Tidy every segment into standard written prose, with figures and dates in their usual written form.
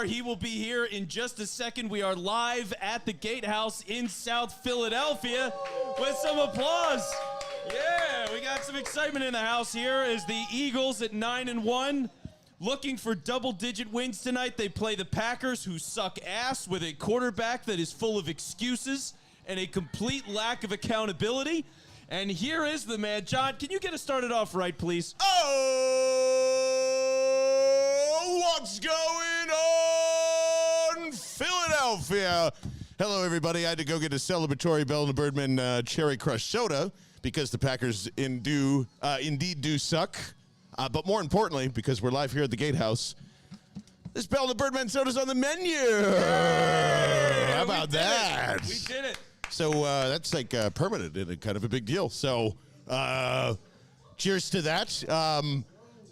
He will be here in just a second. We are live at the Gatehouse in South Philadelphia with some applause. Yeah, we got some excitement in the house here as the Eagles at 9-1. Looking for double-digit wins tonight. They play the Packers, who suck ass, with a quarterback that is full of excuses and a complete lack of accountability. And here is the man. John, can you get us started off right, please? Oh, what's going on, Philadelphia? Hello, everybody. I had to go get a celebratory Bell and Birdman Cherry Crush soda because the Packers indeed do suck. But more importantly, because we're live here at the Gatehouse, this Bell and Birdman soda's on the menu. How about that? We did it. So that's like permanent and kind of a big deal. So cheers to that.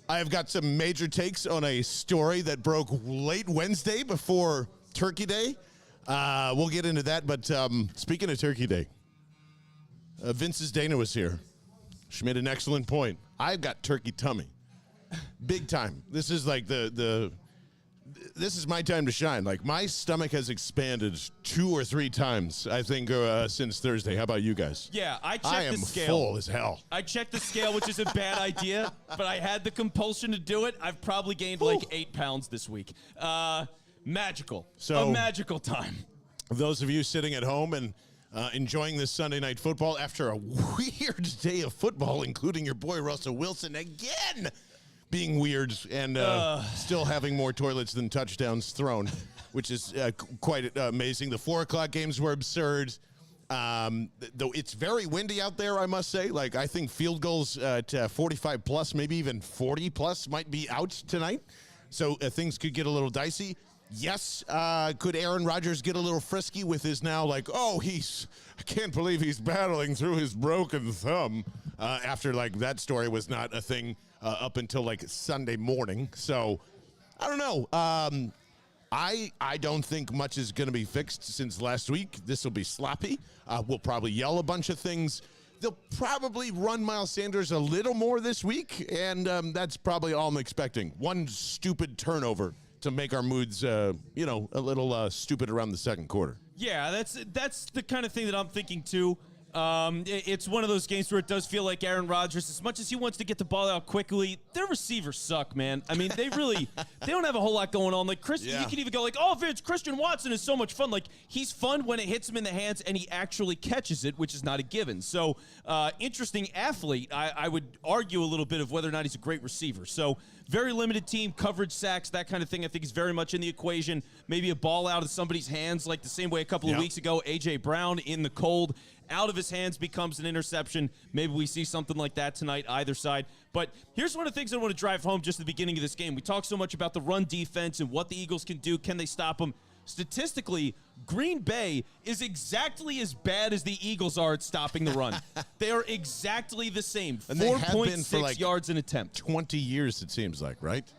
I've got some major takes on a story that broke late Wednesday before Turkey Day. We'll get into that. But speaking of Turkey Day, Vince's Dana was here. She made an excellent point. I've got turkey tummy. Big time. This is like this is my time to shine. Like, my stomach has expanded 2 or 3 times, I think, since Thursday. How about you guys? Yeah, I checked the scale. I am full as hell. I checked the scale, which is a bad idea, but I had the compulsion to do it. I've probably gained like 8 pounds this week. Magical. A magical time. Those of you sitting at home and enjoying this Sunday Night Football after a weird day of football, including your boy Russell Wilson again being weird and still having more toilets than touchdowns thrown, which is quite amazing. The 4 o'clock games were absurd. Though it's very windy out there, I must say. Like, I think field goals at 45 plus, maybe even 40 plus might be out tonight. So things could get a little dicey. Yes, could Aaron Rodgers get a little frisky with his now, like, oh, I can't believe he's battling through his broken thumb after, like, that story was not a thing up until, like, Sunday morning. So, I don't know. I don't think much is going to be fixed since last week. This will be sloppy. We'll probably yell a bunch of things. They'll probably run Miles Sanders a little more this week, and that's probably all I'm expecting. One stupid turnover to make our moods, a little stupid around the second quarter. Yeah, that's the kind of thing that I'm thinking too. It's one of those games where it does feel like Aaron Rodgers, as much as he wants to get the ball out quickly, their receivers suck, man. I mean, they don't have a whole lot going on. Like, you can even go like, oh, Vince, Christian Watson is so much fun. Like, he's fun when it hits him in the hands and he actually catches it, which is not a given. So, interesting athlete. I would argue a little bit of whether or not he's a great receiver. So, very limited team, coverage, sacks, that kind of thing I think is very much in the equation. Maybe a ball out of somebody's hands, like the same way a couple of weeks ago, A.J. Brown in the cold, out of his hands becomes an interception. Maybe we see something like that tonight, either side. But here's one of the things I want to drive home just at the beginning of this game. We talk so much about the run defense and what the Eagles can do. Can they stop them? Statistically, Green Bay is exactly as bad as the Eagles are at stopping the run. They are exactly the same. 4.6 yards an attempt. 20 years, it seems like, right?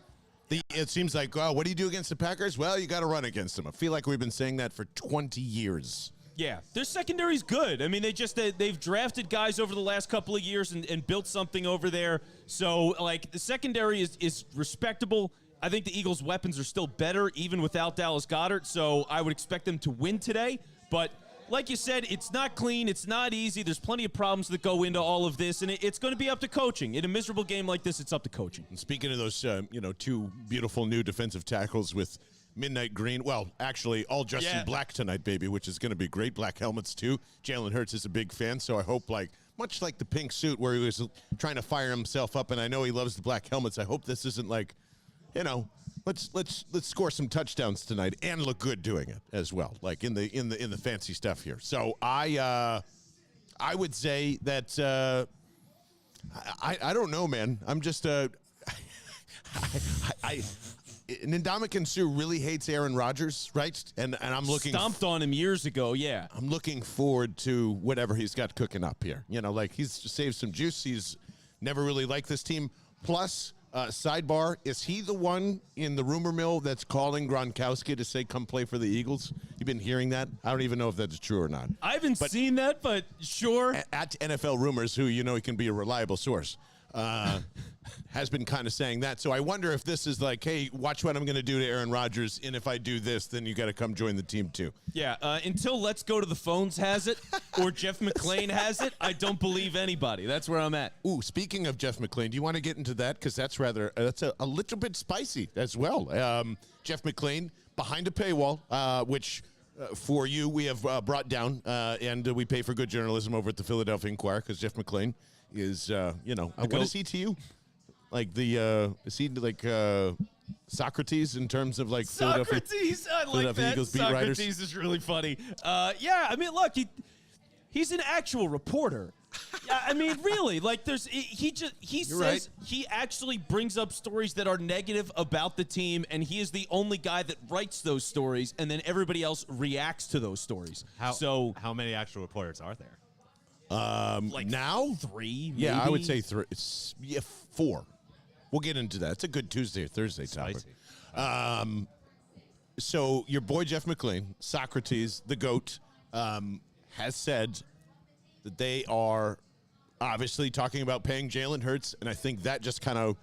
It seems like, oh, what do you do against the Packers? Well, you got to run against them. I feel like we've been saying that for 20 years. Yeah, their secondary's good. I mean, they've drafted guys over the last couple of years and built something over there. So, like, the secondary is respectable. I think the Eagles' weapons are still better, even without Dallas Goedert. So I would expect them to win today. But like you said, it's not clean. It's not easy. There's plenty of problems that go into all of this, and it's going to be up to coaching. In a miserable game like this, it's up to coaching. And speaking of those, 2 beautiful new defensive tackles with midnight green. Well, actually, all dressed in black tonight, baby, which is going to be great. Black helmets, too. Jalen Hurts is a big fan, so I hope, much like the pink suit where he was trying to fire himself up, and I know he loves the black helmets, I hope this isn't like, let's score some touchdowns tonight and look good doing it as well, like in the fancy stuff here. So I would say that I don't know, man. I'm just Ndamukong Suh really hates Aaron Rodgers, right? And I'm looking stomped on him years ago. Yeah, I'm looking forward to whatever he's got cooking up here. Like, he's saved some juice. He's never really liked this team. Plus, sidebar, is he the one in the rumor mill that's calling Gronkowski to say, come play for the Eagles? You've been hearing that? I don't even know if that's true or not. I haven't seen that, but sure. At NFL Rumors, who he can be a reliable source. has been kind of saying that. So I wonder if this is like, hey, watch what I'm going to do to Aaron Rodgers, and if I do this, then you got to come join the team too. Yeah, until Let's Go to the Phones has it or Jeff McClain has it, I don't believe anybody. That's where I'm at. Ooh, speaking of Jeff McClain, do you want to get into that? Because that's rather that's a little bit spicy as well. Jeff McClain behind a paywall, which for you we have brought down, and we pay for good journalism over at the Philadelphia Inquirer because Jeff McClain is, what is he to you? Like is he like Socrates in terms of like Socrates, I like that. Eagles beat Socrates writers? is really funny. Yeah, I mean, look, he's an actual reporter. Yeah, I mean, really, like he says right. he actually brings up stories that are negative about the team, and he is the only guy that writes those stories, and then everybody else reacts to those stories. How many actual reporters are there? Like now 3, maybe? Yeah, I would say 3. 4. We'll get into that. It's a good Tuesday or Thursday topic. So your boy Jeff McClain, Socrates, the GOAT, has said that they are obviously talking about paying Jalen Hurts, and I think that just kind of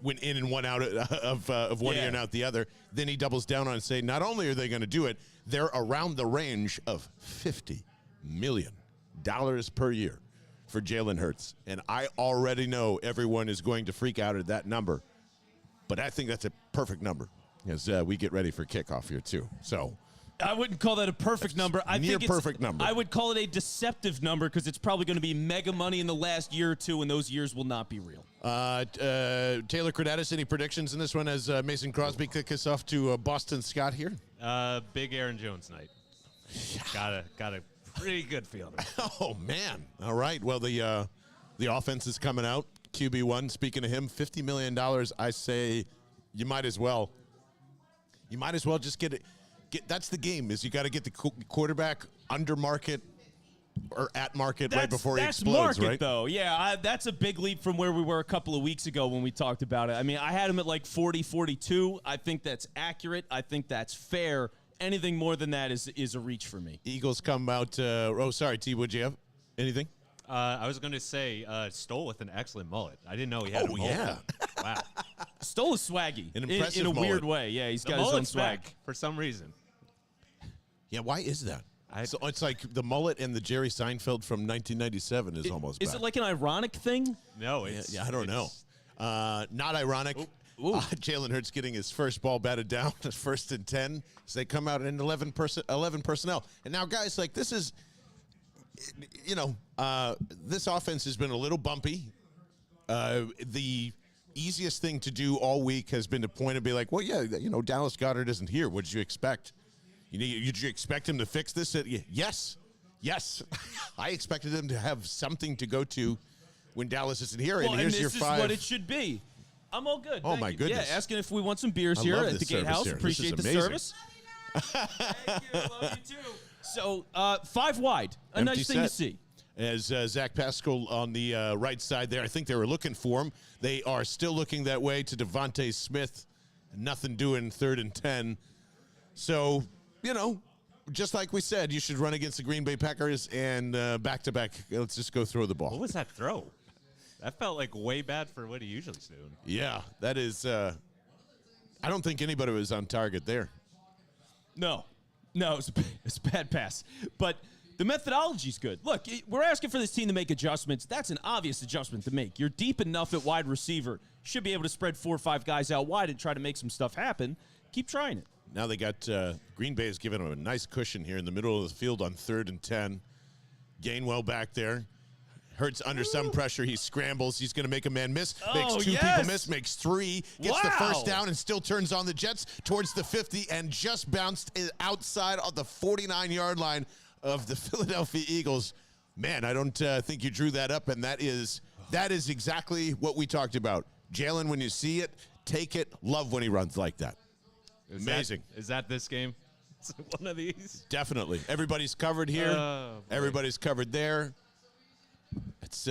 went in and one out of one ear and out the other. Then he doubles down on and say, not only are they going to do it, they're around the range of $50 million per year for Jalen Hurts. And I already know everyone is going to freak out at that number, but I think that's a perfect number as we get ready for kickoff here too. So I wouldn't call that a perfect number. I near think perfect number. I would call it a deceptive number because it's probably going to be mega money in the last year or two, and those years will not be real. Taylor Credatus, any predictions in this one as Mason Crosby kick us off to Boston Scott here? Big Aaron Jones night. Got a pretty good feeling. Oh, man. All right. Well, the offense is coming out. QB1, speaking of him, $50 million. I say you might as well. You might as well just get it. That's the game, is you got to get the quarterback under market or at market right before he explodes, market, right? Though. Yeah, that's a big leap from where we were a couple of weeks ago when we talked about it. I mean, I had him at like 40, 42. I think that's accurate. I think that's fair. Anything more than that is a reach for me. Eagles come out. Sorry, T, would you have anything? I was going to say Stoll with an excellent mullet. I didn't know he had a mullet. Yeah. Wow. Stoll is swaggy An impressive in a mullet. weird way. Yeah, he's The got his own mullet's swag. back for some reason. Yeah, why is that? So it's like the mullet and the Jerry Seinfeld from 1997 is almost back. Is it like an ironic thing? No, it's Yeah, I don't know. Not ironic. Ooh. Jalen Hurts getting his first ball batted down, first and 10, as they come out in 11 personnel. And now, guys, like this is, this offense has been a little bumpy. The easiest thing to do all week has been to point and be like, well, yeah, Dallas Goedert isn't here. What did you expect? Did you expect him to fix this? Yes. I expected him to have something to go to when Dallas isn't here. Well, and here's this your is 5. what it should be. I'm all good. Oh, Thank my you. goodness. Yeah, asking if we want some beers I here love at the this service Gatehouse. here. This Appreciate is the amazing. service. Thank you. Love you too. So, 5 wide. A Empty nice thing to set. see. As Zach Pascal on the right side there, I think they were looking for him. They are still looking that way to Devontae Smith. Nothing doing 3rd and 10. So, just like we said, you should run against the Green Bay Packers and back-to-back. Let's just go throw the ball. What was that throw? That felt like way bad for what he usually is doing. Yeah, that is. I don't think anybody was on target there. No, it's a bad pass. But the methodology's good. Look, we're asking for this team to make adjustments. That's an obvious adjustment to make. You're deep enough at wide receiver. Should be able to spread 4 or 5 guys out wide and try to make some stuff happen. Keep trying it. Now they got Green Bay has given them a nice cushion here in the middle of the field on 3rd and 10. Gainwell back there. Hurts under some pressure. He scrambles. He's going to make a man miss. Makes 2 people miss. Makes 3. Gets the first down and still turns on the Jets towards the 50 and just bounced outside of the 49-yard line of the Philadelphia Eagles. Man, I don't think you drew that up, and that is exactly what we talked about. Jalen, when you see it, take it. Love when he runs like that. Amazing. Is that this game? Is it one of these? Definitely. Everybody's covered here. Everybody's covered there. It's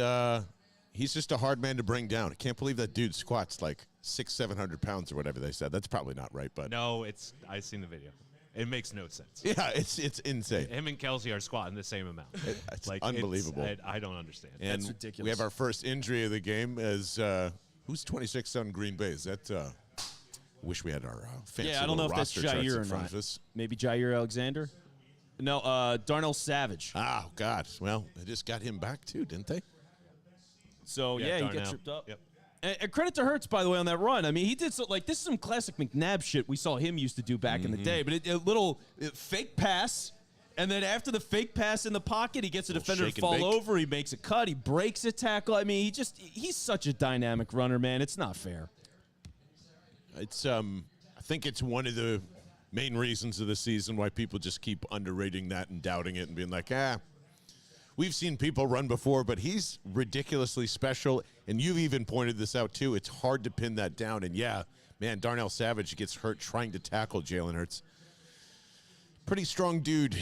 he's just a hard man to bring down. I can't believe that dude squats like 600-700 pounds or whatever they said. That's probably not right, but No, I've seen the video. It makes no sense. Yeah, it's insane. Him and Kelsey are squatting the same amount. It's unbelievable. I don't understand. And That's ridiculous. we have our first injury of the game as who's 26 on Green Bay? Is that wish we had our fancy Yeah, I don't know if that's roster charts Jair or in front not. of us. Maybe Jair Alexander? No, Darnell Savage. Oh, God. Well, they just got him back, too, didn't they? So, yeah, he Darnell. got tripped up. Yep. And credit to Hurts, by the way, on that run. I mean, he did this is some classic McNabb shit we saw him used to do back in the day. But a little fake pass, and then after the fake pass in the pocket, he gets a defender to shake and fall bake. over. He makes a cut. He breaks a tackle. I mean, he's such a dynamic runner, man. It's not fair. It's I think it's one of the main reasons of the season why people just keep underrating that and doubting it and being like, we've seen people run before, but he's ridiculously special. And you've even pointed this out, too. It's hard to pin that down. And, yeah, man, Darnell Savage gets hurt trying to tackle Jalen Hurts. Pretty strong dude.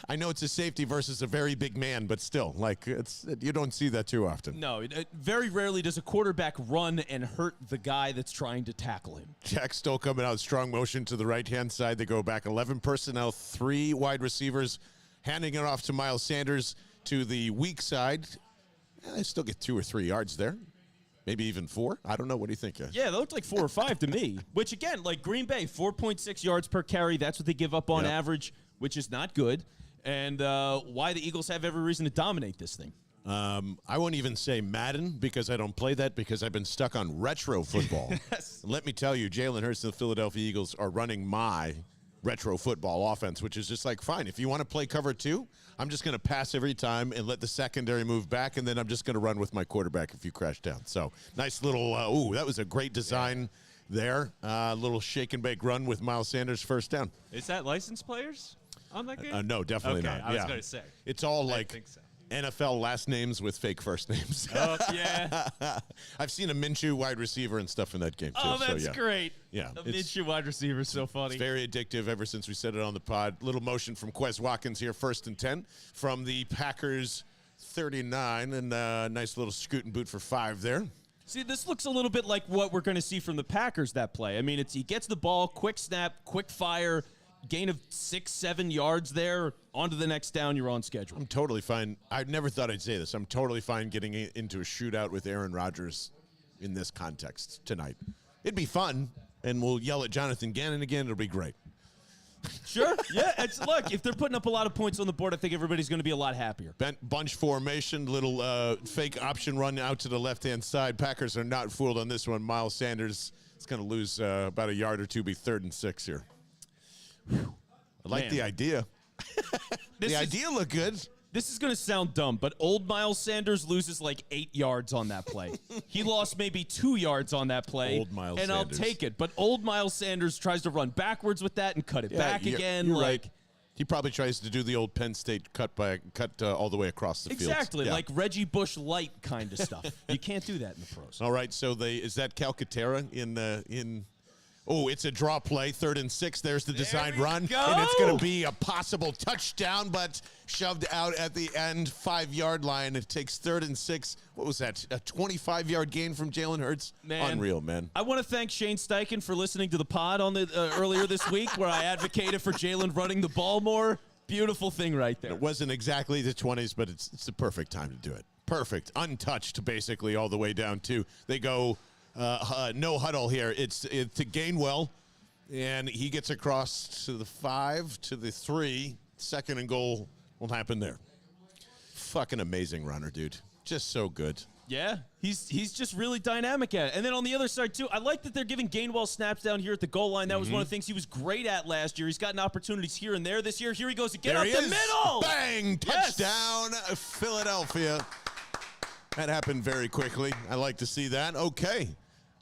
I know it's a safety versus a very big man, but still, like, you don't see that too often. No, very rarely does a quarterback run and hurt the guy that's trying to tackle him. Jack Stoll coming out, strong motion to the right-hand side. They go back 11 personnel, 3 wide receivers, handing it off to Miles Sanders to the weak side. They still get 2 or 3 yards there. Maybe even 4. I don't know. What do you think? Yeah, they looked like 4 or 5 to me. Which, again, like Green Bay, 4.6 yards per carry. That's what they give up on average, which is not good. And why the Eagles have every reason to dominate this thing. I won't even say Madden because I don't play that because I've been stuck on retro football. Yes. Let me tell you, Jalen Hurts and the Philadelphia Eagles are running my retro football offense, which is just like, fine, if you want to play cover 2, I'm just going to pass every time and let the secondary move back, and then I'm just going to run with my quarterback if you crash down. So nice little, that was a great design there. Little shake and bake run with Miles Sanders, first down. Is that licensed players on that game? No, definitely Okay, not. I was going to say. It's all I like think so. NFL last names with fake first names. Oh, yeah. I've seen a Minshew wide receiver and stuff in that game, too. Oh, that's so, yeah. great. Yeah, The it's- Minshew wide receiver is so funny. It's very addictive ever since we said it on the pod. Little motion from Quez Watkins here, 1st and 10 from the Packers 39, and a nice little scoot and boot for 5 there. See, this looks a little bit like what we're going to see from the Packers that play. I mean, he gets the ball, quick snap, quick fire, gain of 6-7 yards there. On to the next down, you're on schedule. I'm totally fine. I never thought I'd say this. I'm totally fine getting into a shootout with Aaron Rodgers in this context tonight. It'd be fun, and we'll yell at Jonathan Gannon again. It'll be great. Sure. Yeah. Look, if they're putting up a lot of points on the board, I think everybody's going to be a lot happier. Bunch formation, little fake option run out to the left-hand side. Packers are not fooled on this one. Miles Sanders is going to lose about a yard or 2, be 3rd and 6 here. I like Man. the idea. The idea looked good. This is going to sound dumb, but old Miles Sanders loses like 8 yards on that play. He lost maybe 2 yards on that play. Old Miles and Sanders. I'll take it. But old Miles Sanders tries to run backwards with that and cut it back again. You're like right. He probably tries to do the old Penn State cut all the way across the field. Exactly, Yeah. like Reggie Bush light kind of stuff. You can't do that in the pros. All right, so is that Calcaterra in? Oh, it's a draw play, 3rd and 6. There's the designed run, go. and it's going to be a possible touchdown, but shoved out at the end, 5-yard line. It takes 3rd and 6. What was that? A 25-yard gain from Jalen Hurts. Man. Unreal, man. I want to thank Shane Steichen for listening to the pod on the earlier this week where I advocated for Jalen running the ball more. Beautiful thing right there. It wasn't exactly the 20s, but it's the perfect time to do it. Perfect, untouched, basically all the way down to they go. No huddle here. It's to Gainwell, and he gets across to the 5, to the 3. 2nd and goal will happen there. Fucking amazing runner, dude. Just so good. Yeah, he's just really dynamic at it. And then on the other side, too, I like that they're giving Gainwell snaps down here at the goal line. That was one of the things he was great at last year. He's gotten opportunities here and there this year. Here he goes again up the middle. Bang! Yes. Touchdown, Philadelphia. That happened very quickly. I like to see that. Okay.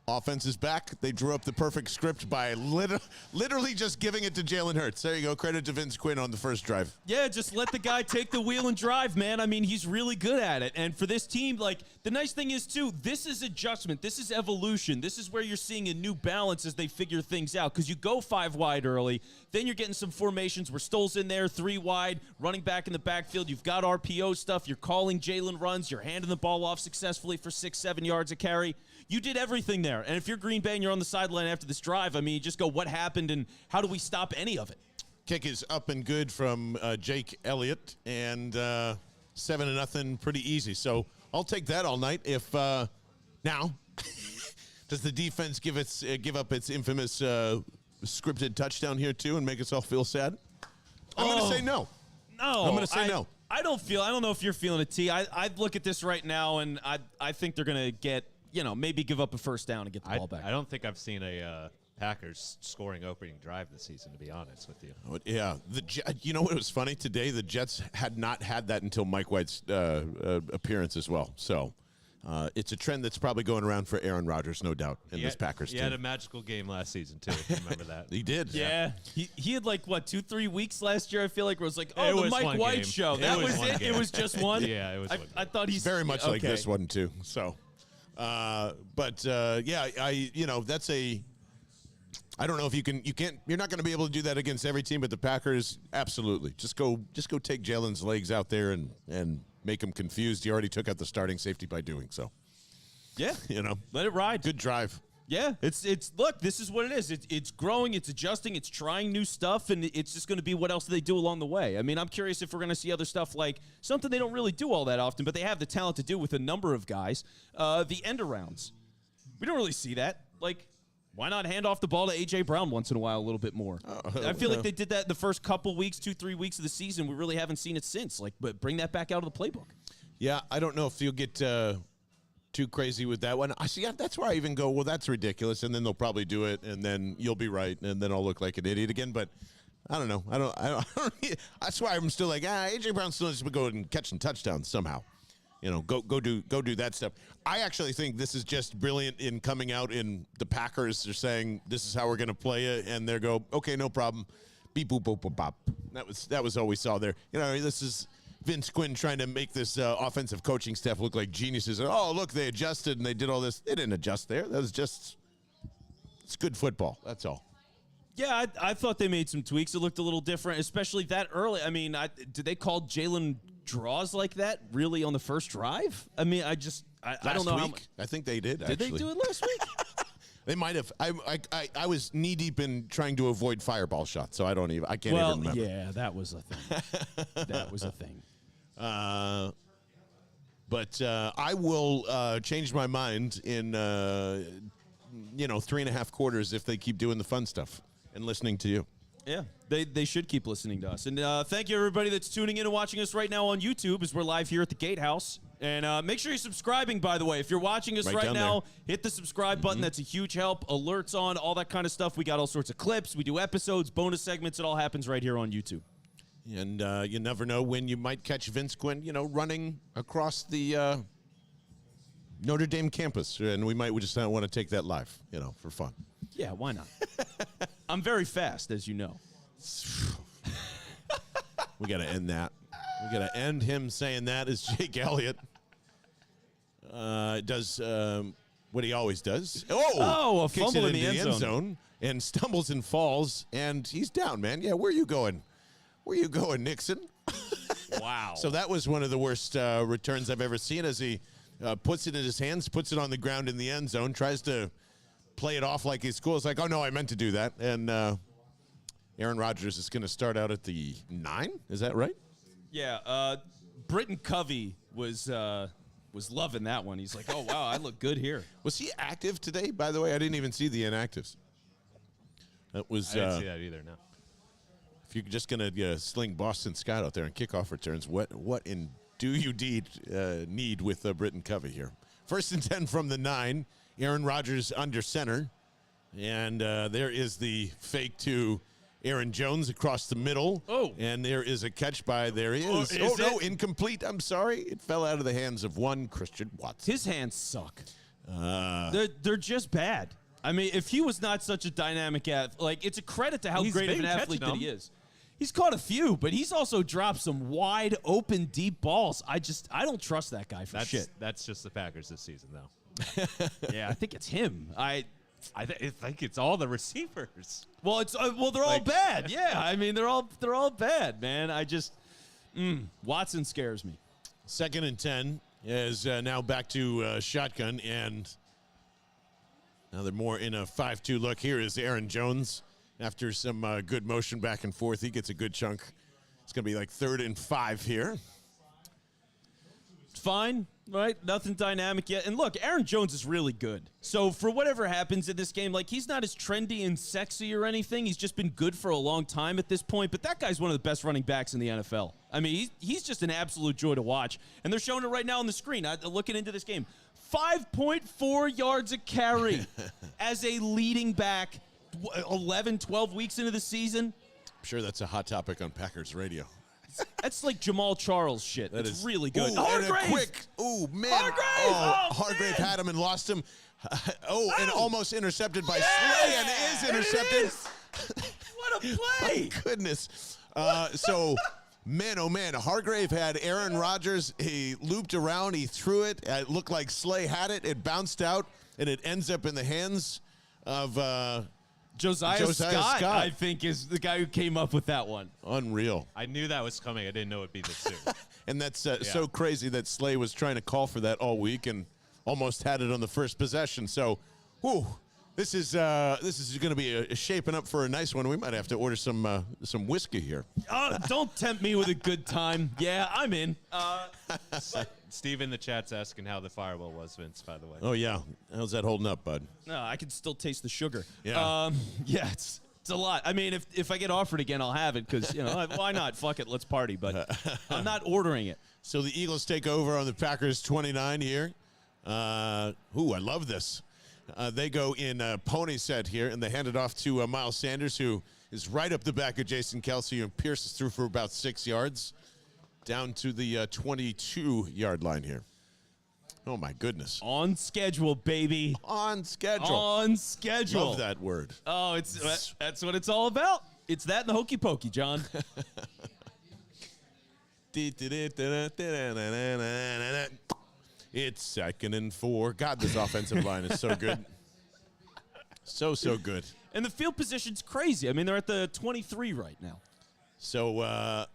Offense is back. They drew up the perfect script by literally just giving it to Jalen Hurts. There you go. Credit to Vince Quinn on the first drive. Yeah, just let the guy take the wheel and drive, man. I mean, he's really good at it. And for this team, like, the nice thing is, too, this is adjustment. This is evolution. This is where you're seeing a new balance as they figure things out. Because you go 5 wide early, then you're getting some formations where Stoll's in there, 3 wide, running back in the backfield. You've got RPO stuff. You're calling Jalen runs. You're handing the ball off successfully for 6-7 yards a carry. You did everything there. And if you're Green Bay and you're on the sideline after this drive, I mean, you just go, what happened and how do we stop any of it? Kick is up and good from Jake Elliott, and 7-0, pretty easy. So I'll take that all night. If now, does the defense give up its infamous scripted touchdown here too and make us all feel sad? I'm going to say no. No, I'm going to say no. I don't know if you're feeling it, T. I look at this right now, and I think they're going to get, maybe give up a first down and get the ball back. I don't think I've seen a Packers scoring opening drive this season, to be honest with you. Yeah. You know what was funny today? The Jets had not had that until Mike White's appearance as well. So it's a trend that's probably going around for Aaron Rodgers, no doubt, in this Packers team. He had a magical game last season, too, if you remember that. He did. Yeah. He had 2-3 weeks last year, I feel like, where it was like, It the was Mike one White game. show. That was one it? game. It was just one? Yeah, it was one game. I thought he's Very much like okay. this one, too. So, that's I don't know if you're not going to be able to do that against every team, but the Packers, absolutely. Just go take Jalen's legs out there and make him confused. He already took out the starting safety by doing so. Yeah. Let it ride. Good drive. Yeah, look, this is what it is. It's growing, it's adjusting, it's trying new stuff, and it's just going to be what else do they do along the way. I mean, I'm curious if we're going to see other stuff like something they don't really do all that often, but they have the talent to do with a number of guys. The end arounds. We don't really see that. Why not hand off the ball to A.J. Brown once in a while a little bit more? I feel like they did that the first couple weeks, 2-3 weeks of the season. We really haven't seen it since. But bring that back out of the playbook. Yeah, I don't know if you'll get too crazy with that one. I see. That's where I even go, well, that's ridiculous, and then they'll probably do it, and then you'll be right, and then I'll look like an idiot again. But I don't know. I don't that's why I'm still like, A.J. Brown still needs to go and catch some touchdowns somehow. Go do that stuff. I actually think this is just brilliant in coming out in the Packers. They're saying this is how we're going to play it, and they go, okay, no problem. Beep boop boop boop bop. That was all we saw there. This is Vince Quinn trying to make this offensive coaching staff look like geniuses. Oh, look, they adjusted and they did all this. They didn't adjust there. That was just it's good football. That's all. Yeah, I thought they made some tweaks. It looked a little different, especially that early. I mean, did they call Jalen draws like that really on the first drive? I mean, I don't know. I think they did. Did they do it last week? They might have. I was knee deep in trying to avoid fireball shots, so I can't even remember. Yeah, that was a thing. That was a thing. But I will change my mind in 3.5 quarters if they keep doing the fun stuff and listening to you. Yeah, they should keep listening to us. And thank you, everybody that's tuning in and watching us right now on YouTube as we're live here at the Gatehouse. And make sure you're subscribing, by the way. If you're watching us right now, hit the subscribe button. That's a huge help. Alerts on, all that kind of stuff. We got all sorts of clips. We do episodes, bonus segments. It all happens right here on YouTube. And you never know when you might catch Vince Quinn, running across the Notre Dame campus. And we might just want to take that live, for fun. Yeah, why not? I'm very fast, as you know. We got to end that. We got to end him saying that as Jake Elliott does what he always does. A kicks fumble it in the end zone and stumbles and falls, and he's down, man. Yeah, where are you going? Where you going, Nixon? Wow. So that was one of the worst returns I've ever seen as he puts it in his hands, puts it on the ground in the end zone, tries to play it off like he's cool. It's like, oh, no, I meant to do that. And Aaron Rodgers is going to start out at the 9. Is that right? Yeah. Britton Covey was loving that one. He's like, oh, wow, I look good here. Was he active today, by the way? I didn't even see the inactives. That was. I didn't see that either, no. If you're just going to sling Boston Scott out there and kickoff returns, what do you need with Britton Covey here? 1st and 10 from the 9. Aaron Rodgers under center. And there is the fake to Aaron Jones across the middle. Oh. And there is a catch by, there he is. No, incomplete. I'm sorry. It fell out of the hands of one Christian Watson. His hands suck. They're just bad. I mean, if he was not such a dynamic athlete, it's a credit to how great of an athlete that he is. He's caught a few, but he's also dropped some wide open, deep balls. I don't trust that guy for shit. That's just the Packers this season, though. Yeah, I think it's him. I think it's all the receivers. Well, they're all bad. Yeah, I mean they're all bad, man. Watson scares me. 2nd and 10 is now back to shotgun, and now they're more in a 5-2 look. Here is Aaron Jones. after some good motion back and forth. He gets a good chunk. It's going to be like 3rd and 5 here. Fine, right? Nothing dynamic yet. And look, Aaron Jones is really good. So for whatever happens in this game, like, he's not as trendy and sexy or anything. He's just been good for a long time at this point. But that guy's one of the best running backs in the NFL. I mean, he's just an absolute joy to watch. And they're showing it right now on the screen. Looking into this game. 5.4 yards a carry as a leading back 11, 12 weeks into the season. I'm sure that's a hot topic on Packers radio. That's like Jamal Charles shit. That's really good. Ooh, Hargrave! Man. Hargrave! Oh, Hargrave man. had him and lost him. And almost intercepted by Slay, and is intercepted. What a play! My goodness. So, man, oh man, Hargrave had Aaron Rodgers. He looped around. He threw it. It looked like Slay had it. It bounced out, and it ends up in the hands of Josiah Scott, I think, is the guy who came up with that one. Unreal. I knew that was coming. I didn't know it'd be this soon. And that's so crazy that Slay was trying to call for that all week and almost had it on the first possession. So, this is going to be shaping up for a nice one. We might have to order some whiskey here. Don't tempt me with a good time. Yeah, I'm in. Steve in the chat's asking how the firewall was, Vince, by the way. Oh, yeah. How's that holding up, bud? No, I can still taste the sugar. Yeah. Yeah, it's a lot. I mean, if I get offered again, I'll have it because, why not? Fuck it, let's party. But I'm not ordering it. So the Eagles take over on the Packers 29 here. I love this. They go in pony set here, and they hand it off to Miles Sanders, who is right up the back of Jason Kelce and pierces through for about 6 yards. Down to the 22-yard line here. Oh, my goodness. On schedule, baby. On schedule. On schedule. Love that word. Oh, that's what it's all about. It's that and the hokey pokey, John. It's 2nd and 4. God, this offensive line is so good. So good. And the field position's crazy. I mean, they're at the 23 right now. So,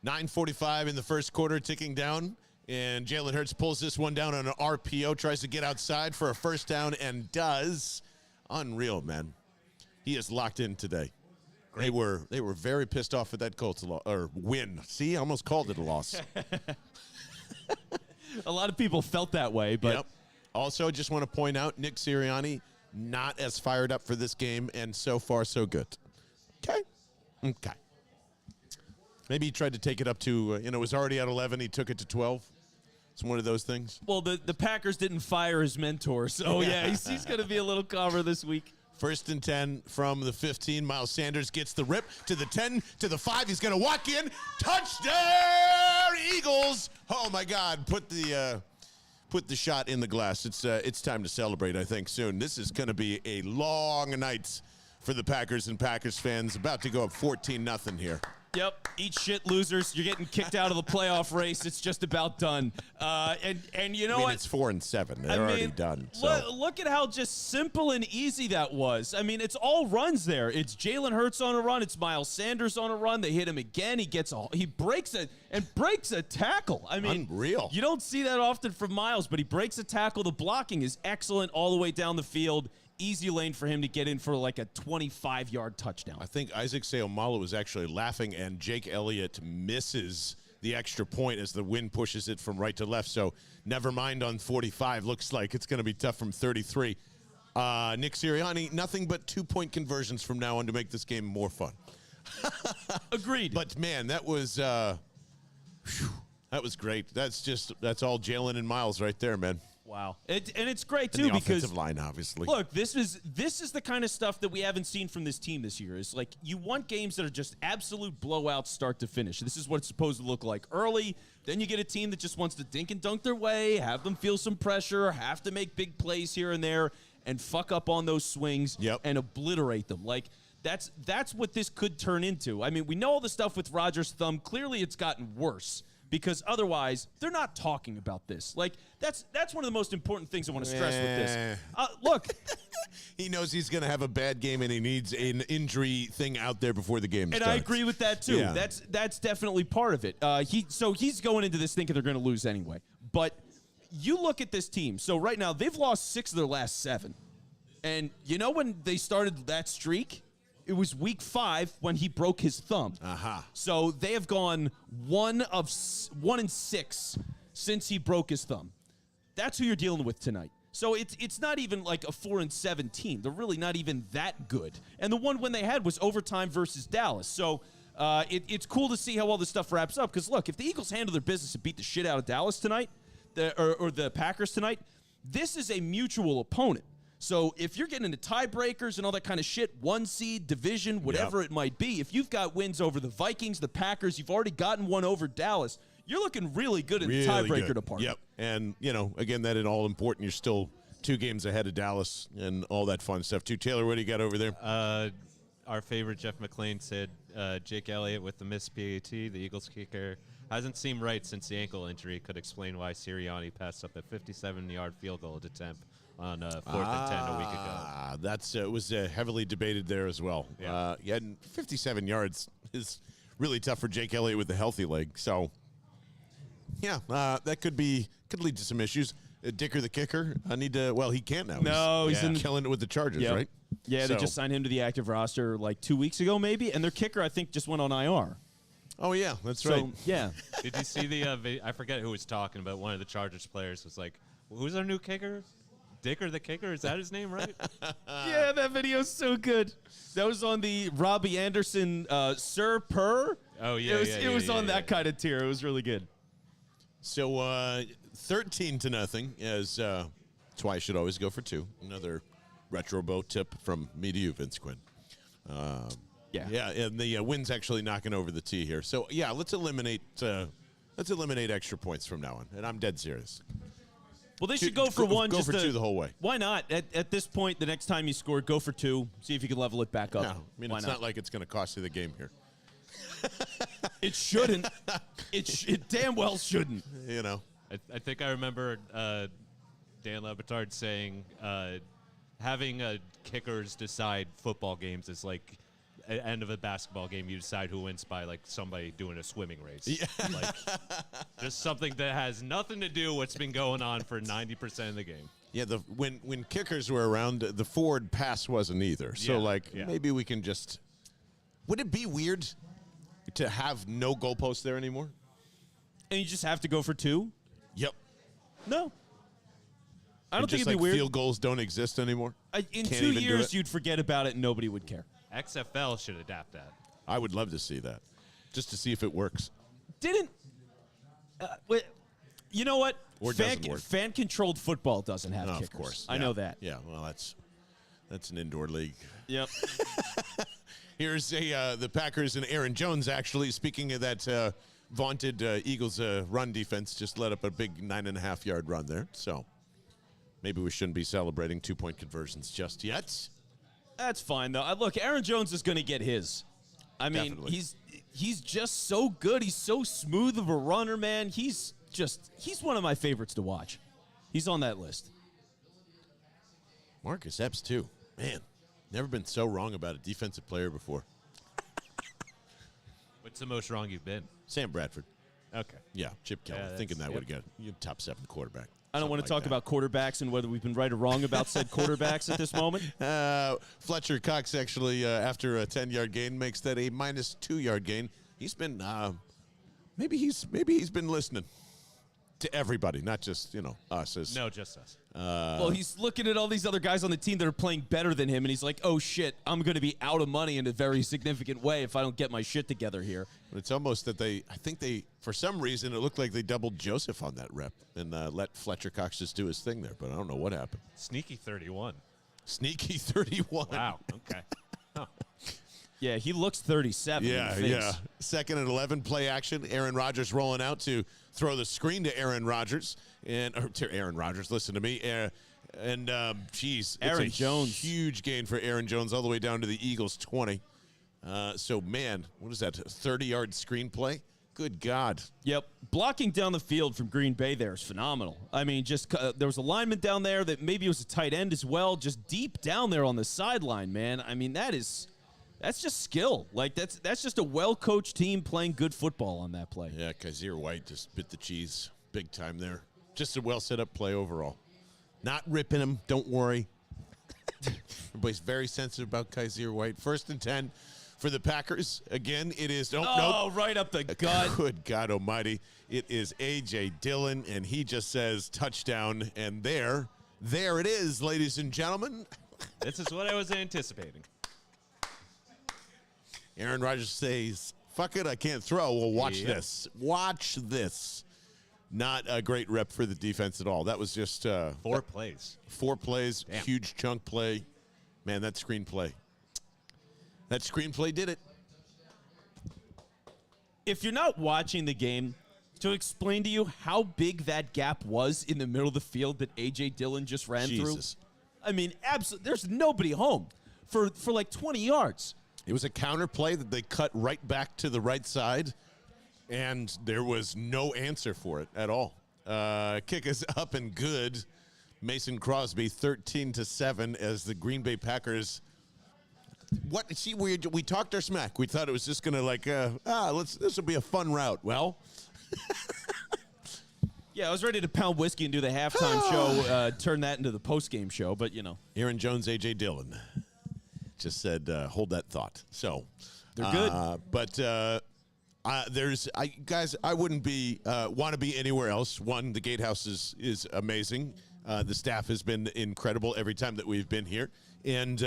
9:45 in the first quarter, ticking down, and Jalen Hurts pulls this one down on an RPO, tries to get outside for a first down, and does. Unreal, man. He is locked in today. Great. They were very pissed off at that Colts win. See, I almost called it a loss. A lot of people felt that way, but Yep. Also, just want to point out Nick Sirianni not as fired up for this game, and so far so good. Okay. Maybe he tried to take it up to, it was already at 11. He took it to 12. It's one of those things. Well, the Packers didn't fire his mentor, so yeah, he's going to be a little calmer this week. 1st and 10 from the 15. Miles Sanders gets the rip to the 10, to the 5. He's going to walk in. Touchdown, Eagles! Oh my God! Put the shot in the glass. It's time to celebrate. I think soon. This is going to be a long night for the Packers and Packers fans. About to go up 14-0 here. Yep, eat shit, losers. You're getting kicked out of the playoff race. It's just about done. And you know what? It's 4 and 7. They're already done. So. Look at how just simple and easy that was. I mean, it's all runs there. It's Jalen Hurts on a run. It's Miles Sanders on a run. They hit him again. He breaks a tackle. I mean, unreal. You don't see that often from Miles, but he breaks a tackle. The blocking is excellent all the way down the field. Easy lane for him to get in for like a 25-yard touchdown. I think Isaac Seumalo was actually laughing, and Jake Elliott misses the extra point as the wind pushes it from right to left. So never mind on 45. Looks like it's going to be tough from 33. Nick Sirianni, nothing but 2-point conversions from now on to make this game more fun. Agreed. But, man, that was great. That's all Jalen and Miles right there, man. Wow. And it's great, too, and the because offensive line, obviously. Look, this is the kind of stuff that we haven't seen from this team this year. It's like you want games that are just absolute blowouts start to finish. This is what it's supposed to look like early. Then you get a team that just wants to dink and dunk their way, have them feel some pressure, have to make big plays here and there, and fuck up on those swings and obliterate them. Like, that's what this could turn into. I mean, we know all the stuff with Rodgers' thumb. Clearly, it's gotten worse. Because otherwise, they're not talking about this. Like, that's one of the most important things I want to stress with this. Look. He knows he's going to have a bad game, and he needs an injury thing out there before the game starts. And I agree with that, too. Yeah. That's definitely part of it. He's going into this thinking they're going to lose anyway. But you look at this team. So right now, they've lost 6 of their last 7. And you know when they started that streak? It was week 5 when he broke his thumb. So they have gone 1-6 since he broke his thumb. That's who you're dealing with tonight. So it's not even like a 4-7 team. They're really not even that good. And the one when they had was overtime versus Dallas. So it's cool to see how all this stuff wraps up. Because look, if the Eagles handle their business and beat the shit out of Dallas tonight, or the Packers tonight, this is a mutual opponent. So if you're getting into tiebreakers and all that kind of shit, 1 seed, division, whatever it might be, if you've got wins over the Vikings, the Packers, you've already gotten one over Dallas, you're looking really good in the tiebreaker department. Yep. And, again, that is all important. You're still 2 games ahead of Dallas and all that fun stuff, too. Taylor, what do you got over there? Our favorite Jeff McClain said Jake Elliott with the missed PAT, the Eagles kicker, hasn't seemed right since the ankle injury. Could explain why Sirianni passed up a 57-yard field goal attempt on 4th and 10 a week ago. That's was heavily debated there as well. Yeah. And 57 yards is really tough for Jake Elliott with the healthy leg. So, yeah, that could lead to some issues. Dicker the kicker, he can't now. No, he's killing it with the Chargers, right? Yeah, they just signed him to the active roster like 2 weeks ago, maybe, and their kicker I think just went on IR. Oh yeah, that's right. Yeah. Did you see the? I forget who was talking, but one of the Chargers players was like, "Who's our new kicker? Dicker the kicker? Is that his name, right?" Yeah, that video's so good. That was on the Robbie Anderson Sir Purr. Oh yeah, it was on that kind of tier. It was really good. So 13-0 as that's why I should always go for 2. Another retro boat tip from me to you, Vince Quinn. Yeah, and the wind's actually knocking over the tee here. So yeah, let's eliminate extra points from now on, and I'm dead serious. Well, they should go for 1. Go for 2 the whole way. Why not? At this point, the next time you score, go for 2. See if you can level it back up. No, I mean, it's not like it's going to cost you the game here. It shouldn't. It damn well shouldn't. I think I remember Dan Lebatard saying having kickers decide football games is like at the end of a basketball game. You decide who wins by like somebody doing a swimming race. Yeah. Like just something that has nothing to do with what's been going on for 90% of the game. Yeah, when kickers were around, the forward pass wasn't either. So maybe we can just. Would it be weird to have no goalpost there anymore? And you just have to go for 2? Yep. No. I don't think it'd like be weird. Field goals don't exist anymore. In 2 years, you'd forget about it and nobody would care. XFL should adapt that. I would love to see that, just to see if it works. You know what? Or doesn't work. Fan-controlled football doesn't have kickers. Of course. I know that. Yeah, well, that's an indoor league. Yep. Here's the Packers and Aaron Jones, actually. Speaking of that vaunted Eagles run defense, just let up a big 9.5-yard run there. So maybe we shouldn't be celebrating 2-point conversions just yet. That's fine, though. Look, Aaron Jones is going to get his. I mean, Definitely. he's just so good. He's so smooth of a runner, man. He's one of my favorites to watch. He's on that list. Marcus Epps, too. Man, never been so wrong about a defensive player before. What's the most wrong you've been? Sam Bradford. Okay. Yeah, Chip Kelly. Yeah, Thinking that yep. would get you top 7 quarterback. I don't want to talk about quarterbacks and whether we've been right or wrong about said quarterbacks at this moment. Fletcher Cox actually, after a 10-yard gain, makes that a minus 2-yard gain. He's been maybe he's been listening to everybody, not just us. No, just us. Well, he's looking at all these other guys on the team that are playing better than him, and he's like, "Oh shit, I'm going to be out of money in a very significant way if I don't get my shit together here." It's almost that I think for some reason, it looked like they doubled Joseph on that rep and let Fletcher Cox just do his thing there, but I don't know what happened. Sneaky 31. Sneaky 31. Wow. Okay. Huh. Yeah, he looks 37. Yeah, in the face. yeah. 2nd and 11, play action. Aaron Rodgers rolling out to throw the screen to Aaron Rodgers. To Aaron Rodgers, listen to me. Geez, Aaron it's a Jones. huge gain for Aaron Jones all the way down to the Eagles' 20. So, man, what is that, 30-yard screenplay? Good God. Yep. Blocking down the field from Green Bay there is phenomenal. I mean, there was a lineman down there that maybe was a tight end as well, just deep down there on the sideline, man. I mean, that's just skill. Like, that's just a well-coached team playing good football on that play. Yeah, Kaiser White just bit the cheese big time there. Just a well-set-up play overall. Not ripping him, don't worry. Everybody's very sensitive about Kaiser White. 1st and 10 for the Packers. Again, it is. Right up the gut. Good God Almighty! It is A.J. Dillon, and he just says touchdown, and there it is, ladies and gentlemen. This is what I was anticipating. Aaron Rodgers says, "Fuck it, I can't throw." Well, watch Yep. this. Watch this. Not a great rep for the defense at all. That was just 4 plays. 4 plays, Damn. huge chunk play. Man, that screenplay. That screenplay did it. If you're not watching the game, to explain to you how big that gap was in the middle of the field that A.J. Dillon just ran Jesus. through. I mean, absolutely. There's nobody home for like 20 yards. It was a counter play that they cut right back to the right side, and there was no answer for it at all. Kick is up and good. Mason Crosby, 13-7, as the Green Bay Packers. What? See, we talked our smack. We thought it was just gonna this will be a fun route. Well, Yeah, I was ready to pound whiskey and do the halftime show, turn that into the post-game show, but, Aaron Jones, A.J. Dillon just said, hold that thought. So they're good. Guys, I wouldn't want to be anywhere else. One, the Gatehouse is amazing. The staff has been incredible every time that we've been here. And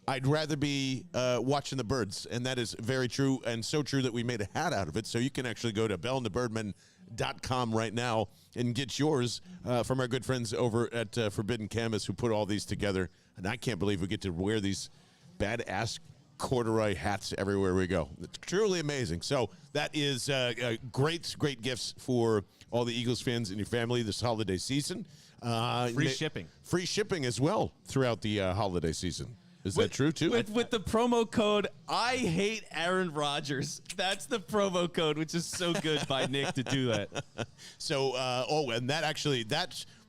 I'd rather be watching the birds. And that is very true, and so true that we made a hat out of it. So you can actually go to bellandthebirdman.com right now and get yours from our good friends over at Forbidden Canvas, who put all these together. And I can't believe we get to wear these badass corduroy hats everywhere we go. It's truly amazing. So that is great gifts for all the Eagles fans and your family this holiday season. Free shipping. Free shipping as well throughout the holiday season. Is that true, too? With the promo code, I hate Aaron Rodgers. That's the promo code, which is so good by Nick to do that. So, and that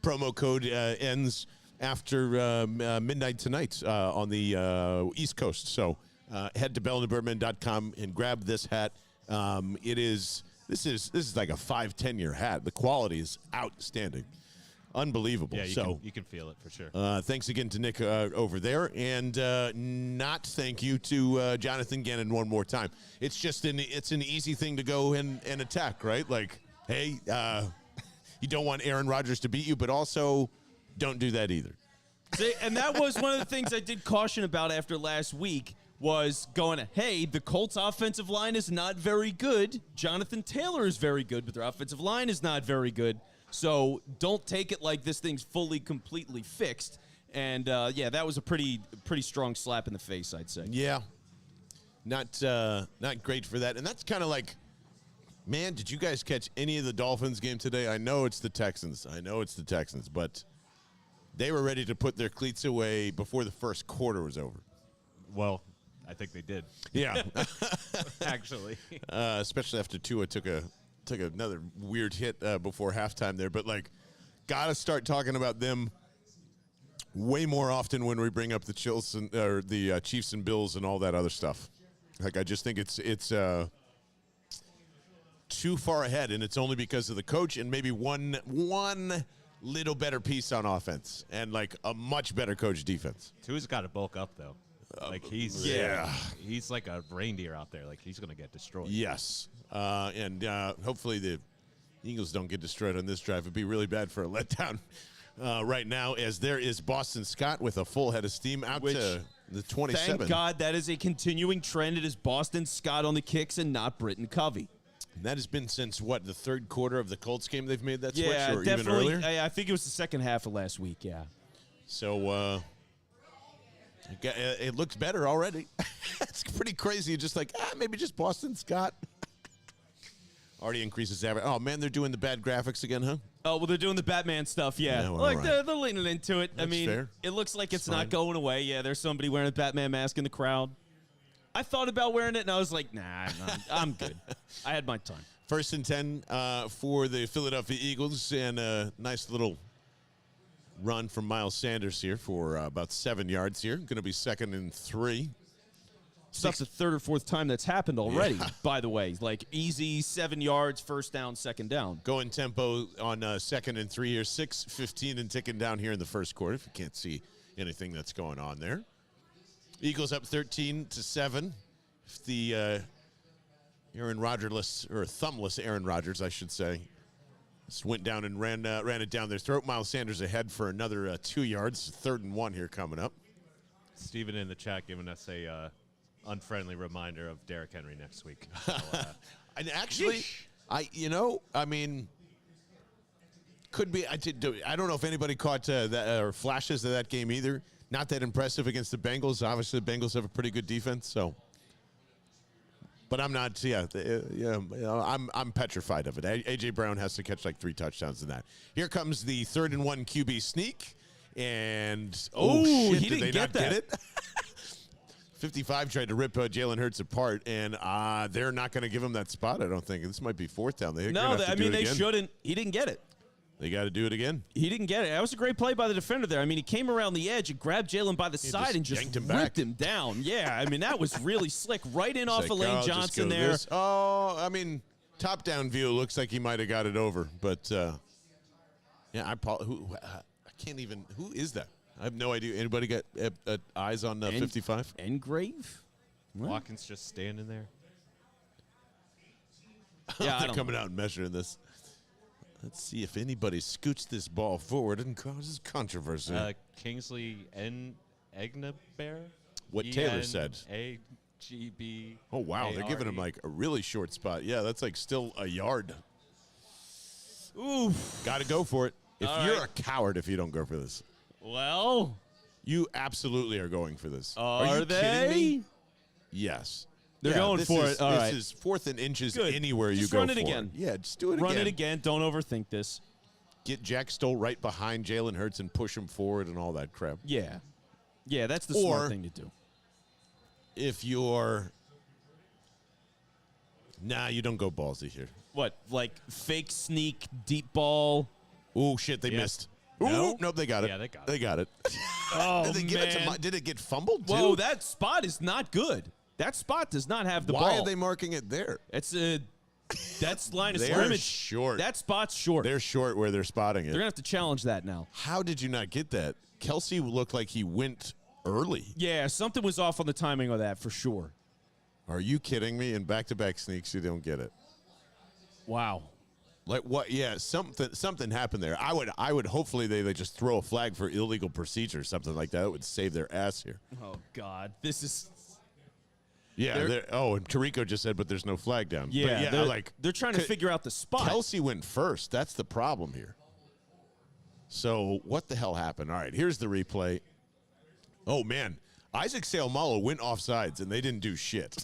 promo code ends after midnight tonight on the East Coast. So head to bellandthebirdman.com and grab this hat. This is like a 5-10 year hat. The quality is outstanding. Unbelievable. Yeah, you can feel it for sure. Thanks again to Nick over there, and not thank you to Jonathan Gannon one more time. It's just it's an easy thing to go and attack, right? Like, hey, you don't want Aaron Rodgers to beat you, but also don't do that either. See, and that was one of the things I did caution about after last week was going, hey, the Colts offensive line is not very good. Jonathan Taylor is very good, but their offensive line is not very good. So don't take it like this thing's fully, completely fixed. And, that was a pretty strong slap in the face, I'd say. Yeah. Not great for that. And that's kind of like, man, did you guys catch any of the Dolphins game today? I know it's the Texans, but they were ready to put their cleats away before the first quarter was over. Well, I think they did. Yeah. Actually. Especially after Tua took another weird hit before halftime there. But, got to start talking about them way more often when we bring up the Chiefs and Bills and all that other stuff. I just think it's too far ahead, and it's only because of the coach and maybe one little better piece on offense and, a much better coach defense. Tua's got to bulk up, though. He's like a reindeer out there. He's going to get destroyed. Yes. And hopefully the Eagles don't get destroyed on this drive. It'd be really bad for a letdown right now, as there is Boston Scott with a full head of steam out to the 27. Thank God that is a continuing trend. It is Boston Scott on the kicks and not Britton Covey. And that has been since, the third quarter of the Colts game they've made that switch, or definitely, even earlier? I think it was the second half of last week, yeah. So it looks better already. It's pretty crazy. Just maybe just Boston Scott. Already increases average. Oh, man, they're doing the bad graphics again, huh? Oh, well, they're doing the Batman stuff, yeah. Yeah, well, they're leaning into it. That's fair. It looks like it's fine. not going away. Yeah, there's somebody wearing a Batman mask in the crowd. I thought about wearing it, and I was like, nah, I'm good. I had my time. 1st and 10 for the Philadelphia Eagles, and a nice little run from Miles Sanders here for about 7 yards here. Going to be 2nd and 3. So that's the third or fourth time that's happened already, by the way. Easy 7 yards, first down, second down. Going tempo on 2nd and 3 here. 6:15 and ticking down here in the first quarter. If you can't see anything that's going on there. Eagles up 13-7. The Aaron Rodgers-less, or thumbless Aaron Rodgers, I should say, just went down and ran it down their throat. Miles Sanders ahead for another 2 yards. 3rd and 1 here coming up. Steven in the chat giving us a unfriendly reminder of Derrick Henry next week. So, and actually, could be. I don't know if anybody caught that or flashes of that game either. Not that impressive against the Bengals. Obviously, the Bengals have a pretty good defense. So, but I'm not. I'm petrified of it. AJ Brown has to catch like 3 touchdowns in that. Here comes the 3rd and 1 QB sneak, and shit, he didn't get it. 55 tried to rip Jalen Hurts apart, and they're not going to give him that spot. I don't think this might be 4th down. They shouldn't. He didn't get it. They got to do it again. He didn't get it. That was a great play by the defender there. I mean, he came around the edge and grabbed Jalen by the side and just ripped him down. Yeah, I mean, that was really slick. Right in off of Lane Johnson there. Top-down view looks like he might have got it over. But, I can't even – who is that? I have no idea. Anybody got eyes on 55? Engrave? Watkins just standing there. Yeah, they're coming out and measuring this. Let's see if anybody scoots this ball forward and causes controversy. Kingsley Egnabear? What Taylor said. A-G-B. Oh, wow. They're giving him like a really short spot. Yeah, that's like still a yard. Oof. Got to go for it. If you're a coward if you don't go for this. Well. You absolutely are going for this. Are you they? kidding me? Yes. They're going for it. All right. This is 4th and inches Good. anywhere Just you go run it for again. Yeah, just do it Run again. it again. Don't overthink this. Get Jack Stoll right behind Jalen Hurts and push him forward and all that crap. Yeah. Yeah, that's the smart thing to do. If you're... Nah, you don't go ballsy here. What, like fake sneak, deep ball? Oh, shit, they missed. No? Ooh, nope, they got it. Yeah, they got it. They got it. Oh, Did they give it to man. Did it get fumbled, too? Whoa, that spot is not good. That spot does not have the ball. Why are they marking it there? That's line of They're scrimmage. short. That spot's short. They're short where they're spotting it. They're going to have to challenge that now. How did you not get that? Kelsey looked like he went early. Yeah, something was off on the timing of that for sure. Are you kidding me? In back-to-back sneaks, you don't get it. Wow. Like what? Yeah, something happened there. I would hopefully they just throw a flag for illegal procedure or something like that. It would save their ass here. Oh, God. This is... Yeah. And Tarico just said, but there's no flag down. Yeah, but they're trying to figure out the spot. Kelsey went first. That's the problem here. So what the hell happened? All right, here's the replay. Oh, man. Isaac Seumalo went offsides, and they didn't do shit.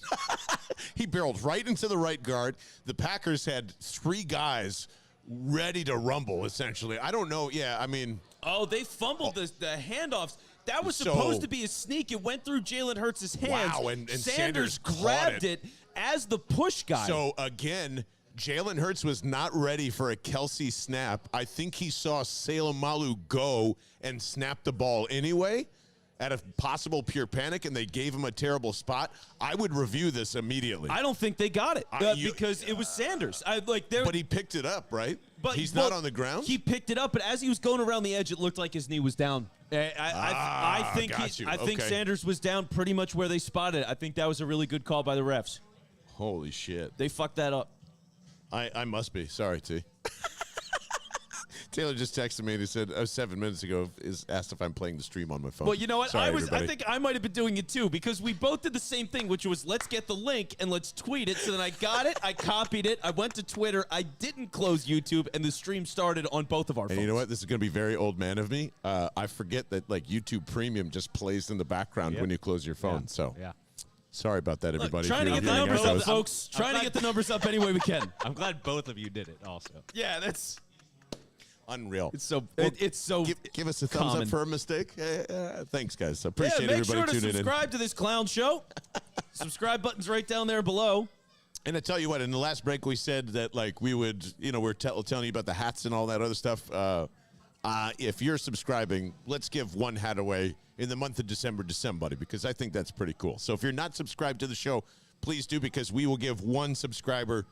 He barreled right into the right guard. The Packers had 3 guys ready to rumble, essentially. I don't know. Yeah, I mean. Oh, they fumbled the handoffs. That was supposed to be a sneak. It went through Jalen Hurts' hands. Wow, and Sanders grabbed it as the push guy. So, again, Jalen Hurts was not ready for a Kelsey snap. I think he saw Seumalo go and snap the ball anyway out of possible pure panic, and they gave him a terrible spot. I would review this immediately. I don't think they got it because it was Sanders. But he picked it up, right? But he's not on the ground? He picked it up, but as he was going around the edge, it looked like his knee was down. I think Sanders was down pretty much where they spotted it. I think that was a really good call by the refs. Holy shit. They fucked that up. I must be. Sorry, T. Taylor just texted me and he said 7 minutes ago asked if I'm playing the stream on my phone. Well, you know what? Sorry, I think I might have been doing it too because we both did the same thing, which was let's get the link and let's tweet it. So then I got it, I copied it, I went to Twitter, I didn't close YouTube, and the stream started on both of our phones. And you know what? This is going to be very old man of me. I forget that like YouTube Premium just plays in the background when you close your phone. So sorry about that, everybody. Trying to get the numbers up, folks. Trying to get the numbers up any way we can. I'm glad both of you did it also. Yeah, that's unreal. It's so give us a thumbs up for a mistake. Thanks, guys. I appreciate everybody tuning in. Make sure to subscribe to this clown show. Subscribe button's right down there below. And I tell you what, in the last break we said that like we would, we're telling you about the hats and all that other stuff. If you're subscribing, let's give one hat away in the month of December to somebody because I think that's pretty cool. So if you're not subscribed to the show, please do because we will give one subscriber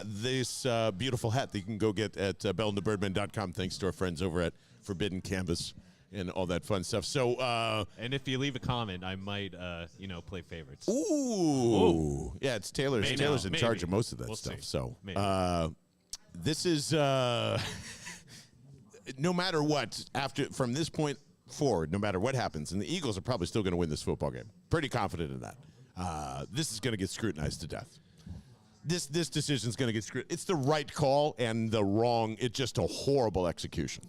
this beautiful hat that you can go get at bellandthebirdman.com thanks to our friends over at Forbidden Canvas. and all that fun stuff. So, And if you leave a comment, I might, play favorites. ooh. Yeah, it's Taylor's. Maybe. Taylor's in Maybe. charge of most of that We'll stuff. see. So, Maybe. this is no matter what, from this point forward, no matter what happens, and the Eagles are probably still going to win this football game. Pretty confident in that. This is going to get scrutinized to death. This decision is going to get scrutinized. It's the right call and the wrong. It's just a horrible execution.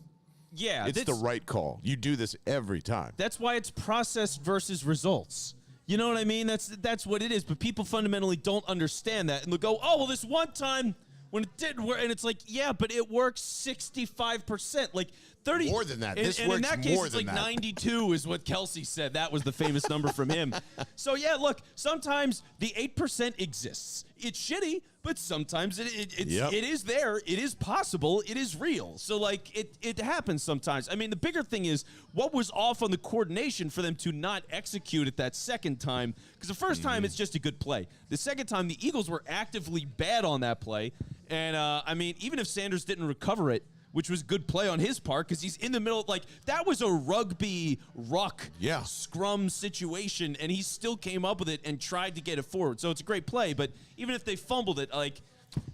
Yeah, It's the right call. You do this every time. That's why it's process versus results. You know what I mean? That's what it is. But people fundamentally don't understand that, and they'll go, "Oh, well, this one time when it didn't work," and it's like, "Yeah, but it works 65%, like 30 More than that. And, This and in works that case, more it's than like that. 92 is what Kelsey said. That was the famous number from him. So yeah, look, sometimes the 8% exists. It's shitty, but sometimes Yep. it is there. It is possible. It is real. So like it happens sometimes. I mean, the bigger thing is what was off on the coordination for them to not execute it that second time. Because the first time it's just a good play. The second time the Eagles were actively bad on that play. And I mean, even if Sanders didn't recover it, which was good play on his part because he's in the middle. Like, that was a rugby ruck scrum situation, and he still came up with it and tried to get it forward. So it's a great play, but even if they fumbled it, like,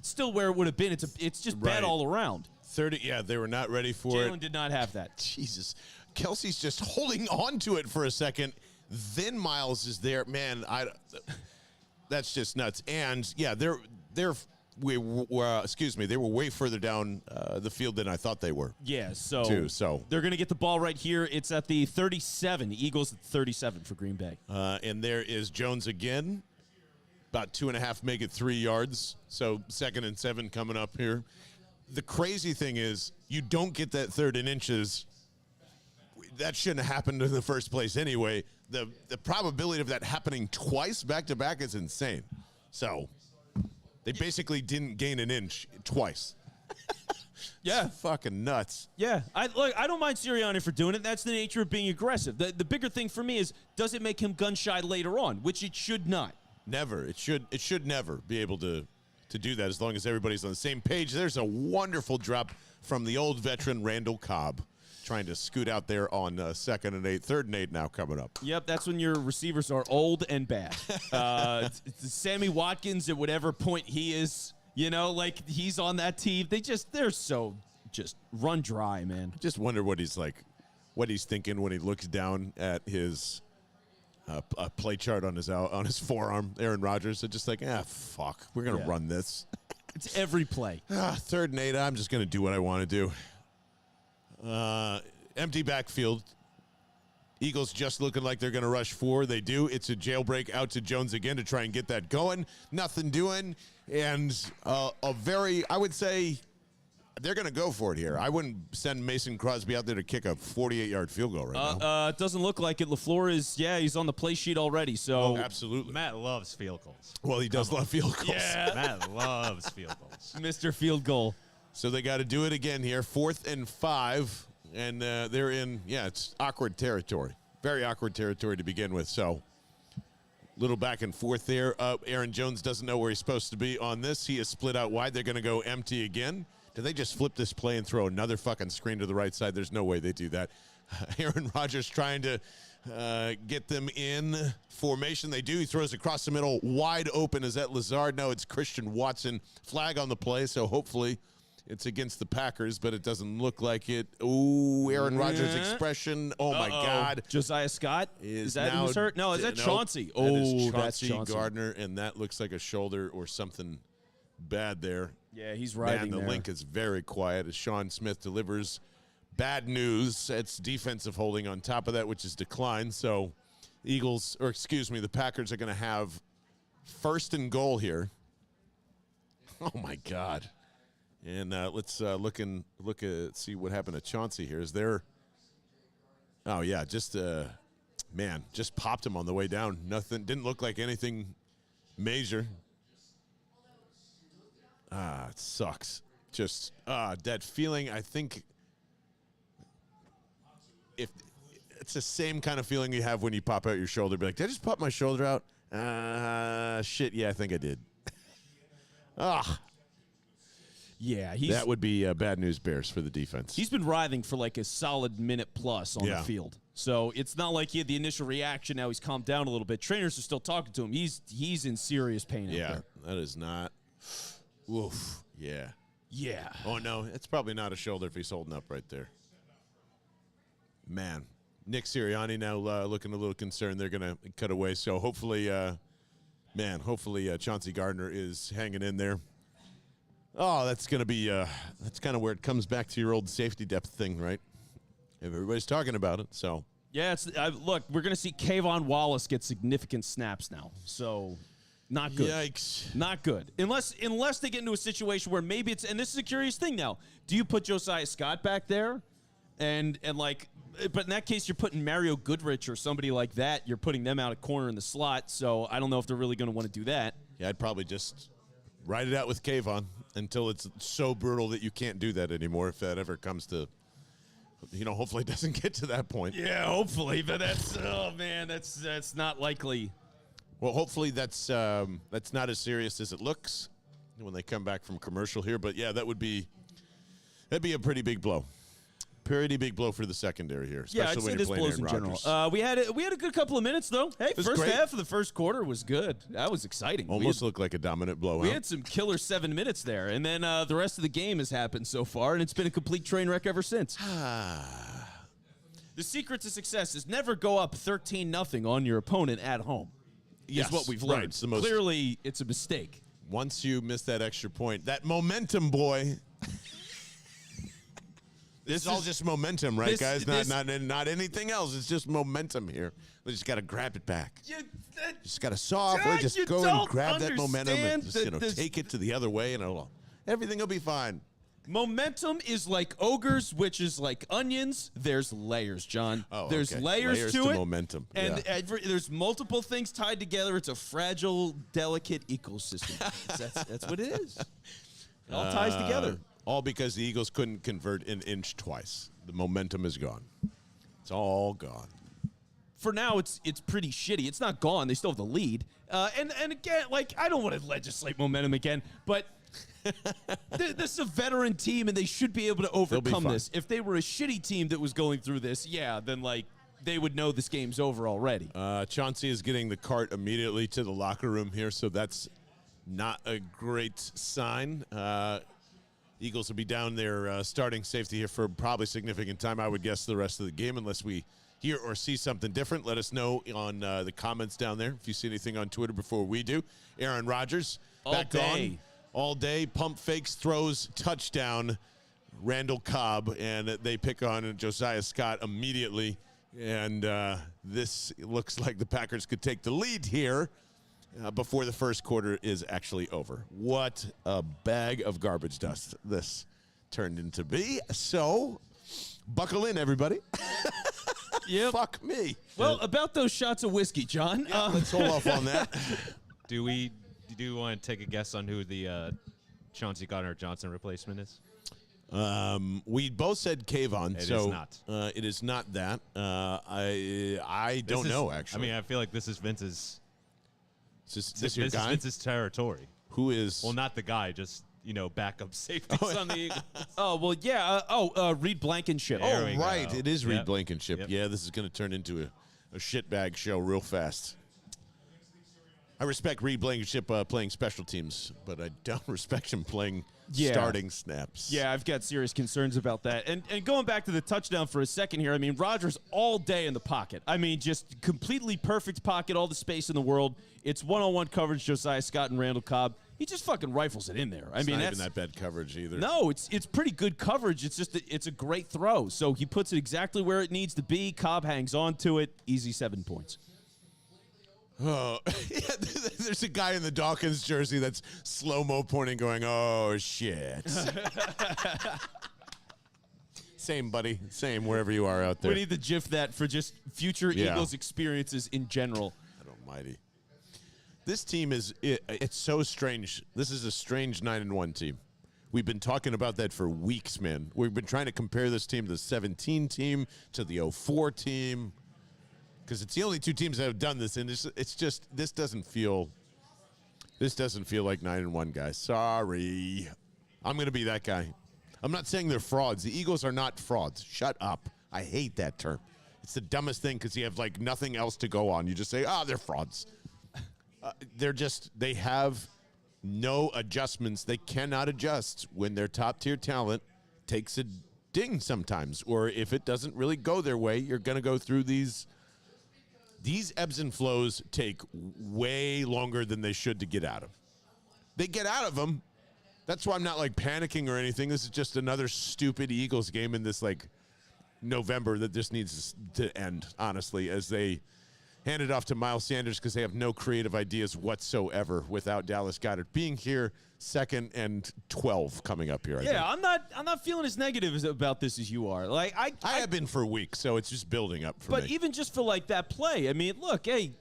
still where it would have been. It's just bad all around. 30, yeah, they were not ready for it. Jalen did not have that. Jesus. Kelsey's just holding on to it for a second. Then Miles is there. Man, that's just nuts. And, yeah, they were way further down the field than I thought they were. Yeah, so they're going to get the ball right here. It's at the 37. The Eagles at 37 for Green Bay. And there is Jones again. About 2.5, make it 3 yards. So 2nd and 7 coming up here. The crazy thing is you don't get that 3rd and inches. That shouldn't have happened in the first place anyway. The probability of that happening twice back-to-back is insane. So they basically didn't gain an inch twice. Yeah. Fucking nuts. Yeah, I don't mind Sirianni for doing it. That's the nature of being aggressive. The bigger thing for me is, does it make him gun shy later on, which it should not. Never. It should never be able to do that as long as everybody's on the same page. There's a wonderful drop from the old veteran Randall Cobb, trying to scoot out there on 2nd and 8, 3rd and 8 now coming up. Yep, that's when your receivers are old and bad. It's Sammy Watkins at whatever point he is, like he's on that team. They're so just run dry, man. Just wonder what he's thinking when he looks down at his play chart on his forearm. Aaron Rodgers, just like, fuck, we're gonna run this. It's every play. 3rd and 8, I'm just gonna do what I want to do. Empty backfield. Eagles just looking like they're going to rush 4. They do. It's a jailbreak out to Jones again to try and get that going. Nothing doing. And I would say they're going to go for it here. I wouldn't send Mason Crosby out there to kick a 48-yard field goal right now. It doesn't look like it. LaFleur is, he's on the play sheet already. So absolutely. Matt loves field goals. Well, he does love field goals. Yeah. Matt loves field goals. Mr. Field Goal. So they got to do it again here. 4th and 5. And they're in, it's awkward territory. Very awkward territory to begin with. So little back and forth there. Aaron Jones doesn't know where he's supposed to be on this. He is split out wide. They're going to go empty again. Do they just flip this play and throw another fucking screen to the right side? There's no way they do that. Aaron Rodgers trying to get them in formation. They do. He throws across the middle. Wide open. Is that Lazard? No, it's Christian Watson. Flag on the play, so hopefully it's against the Packers, but it doesn't look like it. Ooh, Aaron Rodgers' expression. Oh, my God. Josiah Scott? Is that now who's hurt? No, is that Chauncey? That is That's Chauncey Gardner, and that looks like a shoulder or something bad there. Yeah, he's riding the there. link is very quiet as Sean Smith delivers bad news. It's defensive holding on top of that, which is declined. So the Packers are going to have 1st and goal here. Oh, my God. And let's see what happened to Chauncey here. Is there? Oh yeah, just popped him on the way down. Nothing, didn't look like anything major. It sucks. Just that feeling. I think if it's the same kind of feeling you have when you pop out your shoulder. Be like, did I just pop my shoulder out? Shit. Yeah, I think I did. Yeah, that would be bad news bears for the defense. He's been writhing for like a solid minute plus on the Yeah. field. So it's not like he had the initial reaction. Now he's calmed down a little bit. Trainers are still talking to him. He's in serious pain out there. That is not. Oof. Yeah. Yeah. Oh, no. It's probably not a shoulder if he's holding up right there. Man. Nick Sirianni now looking a little concerned. They're going to cut away. So hopefully, hopefully Chauncey Gardner is hanging in there. Oh, that's going to be, that's kind of where it comes back to your old safety depth thing, right? Everybody's talking about it, so. Yeah, look, we're going to see Kayvon Wallace get significant snaps now. So, not good. Yikes. Not good. Unless they get into a situation where maybe it's, and this is a curious thing now, do you put Josiah Scott back there? And like, but in that case, you're putting Mario Goodrich or somebody like that. You're putting them out a corner in the slot, so I don't know if they're really going to want to do that. Yeah, I'd probably just ride it out with Kayvon until it's so brutal that you can't do that anymore if that ever comes to, hopefully it doesn't get to that point. Yeah, hopefully, but that's, oh man, that's not likely. Well, hopefully that's not as serious as it looks when they come back from commercial here. But yeah, that'd be a pretty big blow. Pretty big blow for the secondary here, especially Yeah, I'd when say you're this playing blows in Aaron general. Rodgers. We had a good couple of minutes though. Hey, was first great. half of the first quarter was good. That was exciting. Almost looked like a dominant blowout. We had some killer 7 minutes there, and then the rest of the game has happened so far, and it's been a complete train wreck ever since. The secret to success is never go up 13-0 on your opponent at home. Yes, is what we've right. learned. It's the most- Clearly, it's a mistake. Once you miss that extra point, that momentum, boy. This is all just momentum, right, guys? Not anything else. It's just momentum here. We just got to grab it back. Just got to softly just you go and don't grab that momentum and understand just take it to the other way, and everything will be fine. Momentum is like ogres, which is like onions. There's layers, John. Oh, there's okay. layers to it. Momentum. And yeah. there's multiple things tied together. It's a fragile, delicate ecosystem. That's what it is. It all ties together. All because the Eagles couldn't convert an inch twice. The momentum is gone. It's all gone. For now, it's pretty shitty. It's not gone. They still have the lead. And again, like, I don't want to legislate momentum again, but this is a veteran team, and they should be able to overcome this. If they were a shitty team that was going through this, yeah, then, like, they would know this game's over already. Chauncey is getting the cart immediately to the locker room here, so that's not a great sign. Eagles will be down there starting safety here for probably significant time, I would guess, the rest of the game, unless we hear or see something different. Let us know on the comments down there if you see anything on Twitter before we do. Aaron Rodgers back on all day. Pump fakes, throws, touchdown. Randall Cobb, and they pick on Josiah Scott immediately. And this looks like the Packers could take the lead here before the first quarter is actually over. What a bag of garbage dust this turned into be. So, buckle in, everybody. Yep. Fuck me. Well, about those shots of whiskey, John. Let's hold off on that. Do you want to take a guess on who the Chauncey Gardner-Johnson replacement is? We both said Kayvon. It so is not. It is not that. I don't know, actually. I mean, I feel like this is Vince's. Is this your guy? Is Vince's territory. Who is? Well, not the guy, just backup safeties on the Eagles. Oh, well, yeah. Reed Blankenship. There we right. go. It is Reed Yep. Blankenship. Yep. Yeah, this is going to turn into a shitbag show real fast. I respect Reed Blankenship playing special teams, but I don't respect him playing starting snaps. Yeah, I've got serious concerns about that. And going back to the touchdown for a second here, I mean, Rodgers all day in the pocket. I mean, just completely perfect pocket, all the space in the world. It's one-on-one coverage, Josiah Scott and Randall Cobb. He just fucking rifles it in there. It's not even that bad coverage either. No, it's pretty good coverage. It's just it's a great throw. So he puts it exactly where it needs to be. Cobb hangs on to it. Easy 7 points. Oh, yeah, there's a guy in the Dawkins jersey that's slow-mo pointing going, oh, shit. Same, buddy. Same wherever you are out there. We need to GIF that for just future Eagles experiences in general. God almighty. This team it's so strange. This is a strange 9-1 team. We've been talking about that for weeks, man. We've been trying to compare this team to the 17 team, to the 04 team, because it's the only two teams that have done this, and it's just this doesn't feel like 9-1, guys. Sorry. I'm going to be that guy. I'm not saying they're frauds. The Eagles are not frauds. Shut up. I hate that term. It's the dumbest thing because you have like nothing else to go on. You just say, they're frauds. They have no adjustments. They cannot adjust when their top tier talent takes a ding sometimes. Or if it doesn't really go their way, you're going to go through these ebbs and flows take way longer than they should to get out of. They get out of them. That's why I'm not like panicking or anything. This is just another stupid Eagles game in this like November that just needs to end, honestly, as they hand it off to Miles Sanders because they have no creative ideas whatsoever without Dallas Goedert being here, 2nd and 12 coming up here. I think. I'm not feeling as negative about this as you are. Like I have been for weeks, so it's just building up for me. But even just for like that play, I mean, look, hey,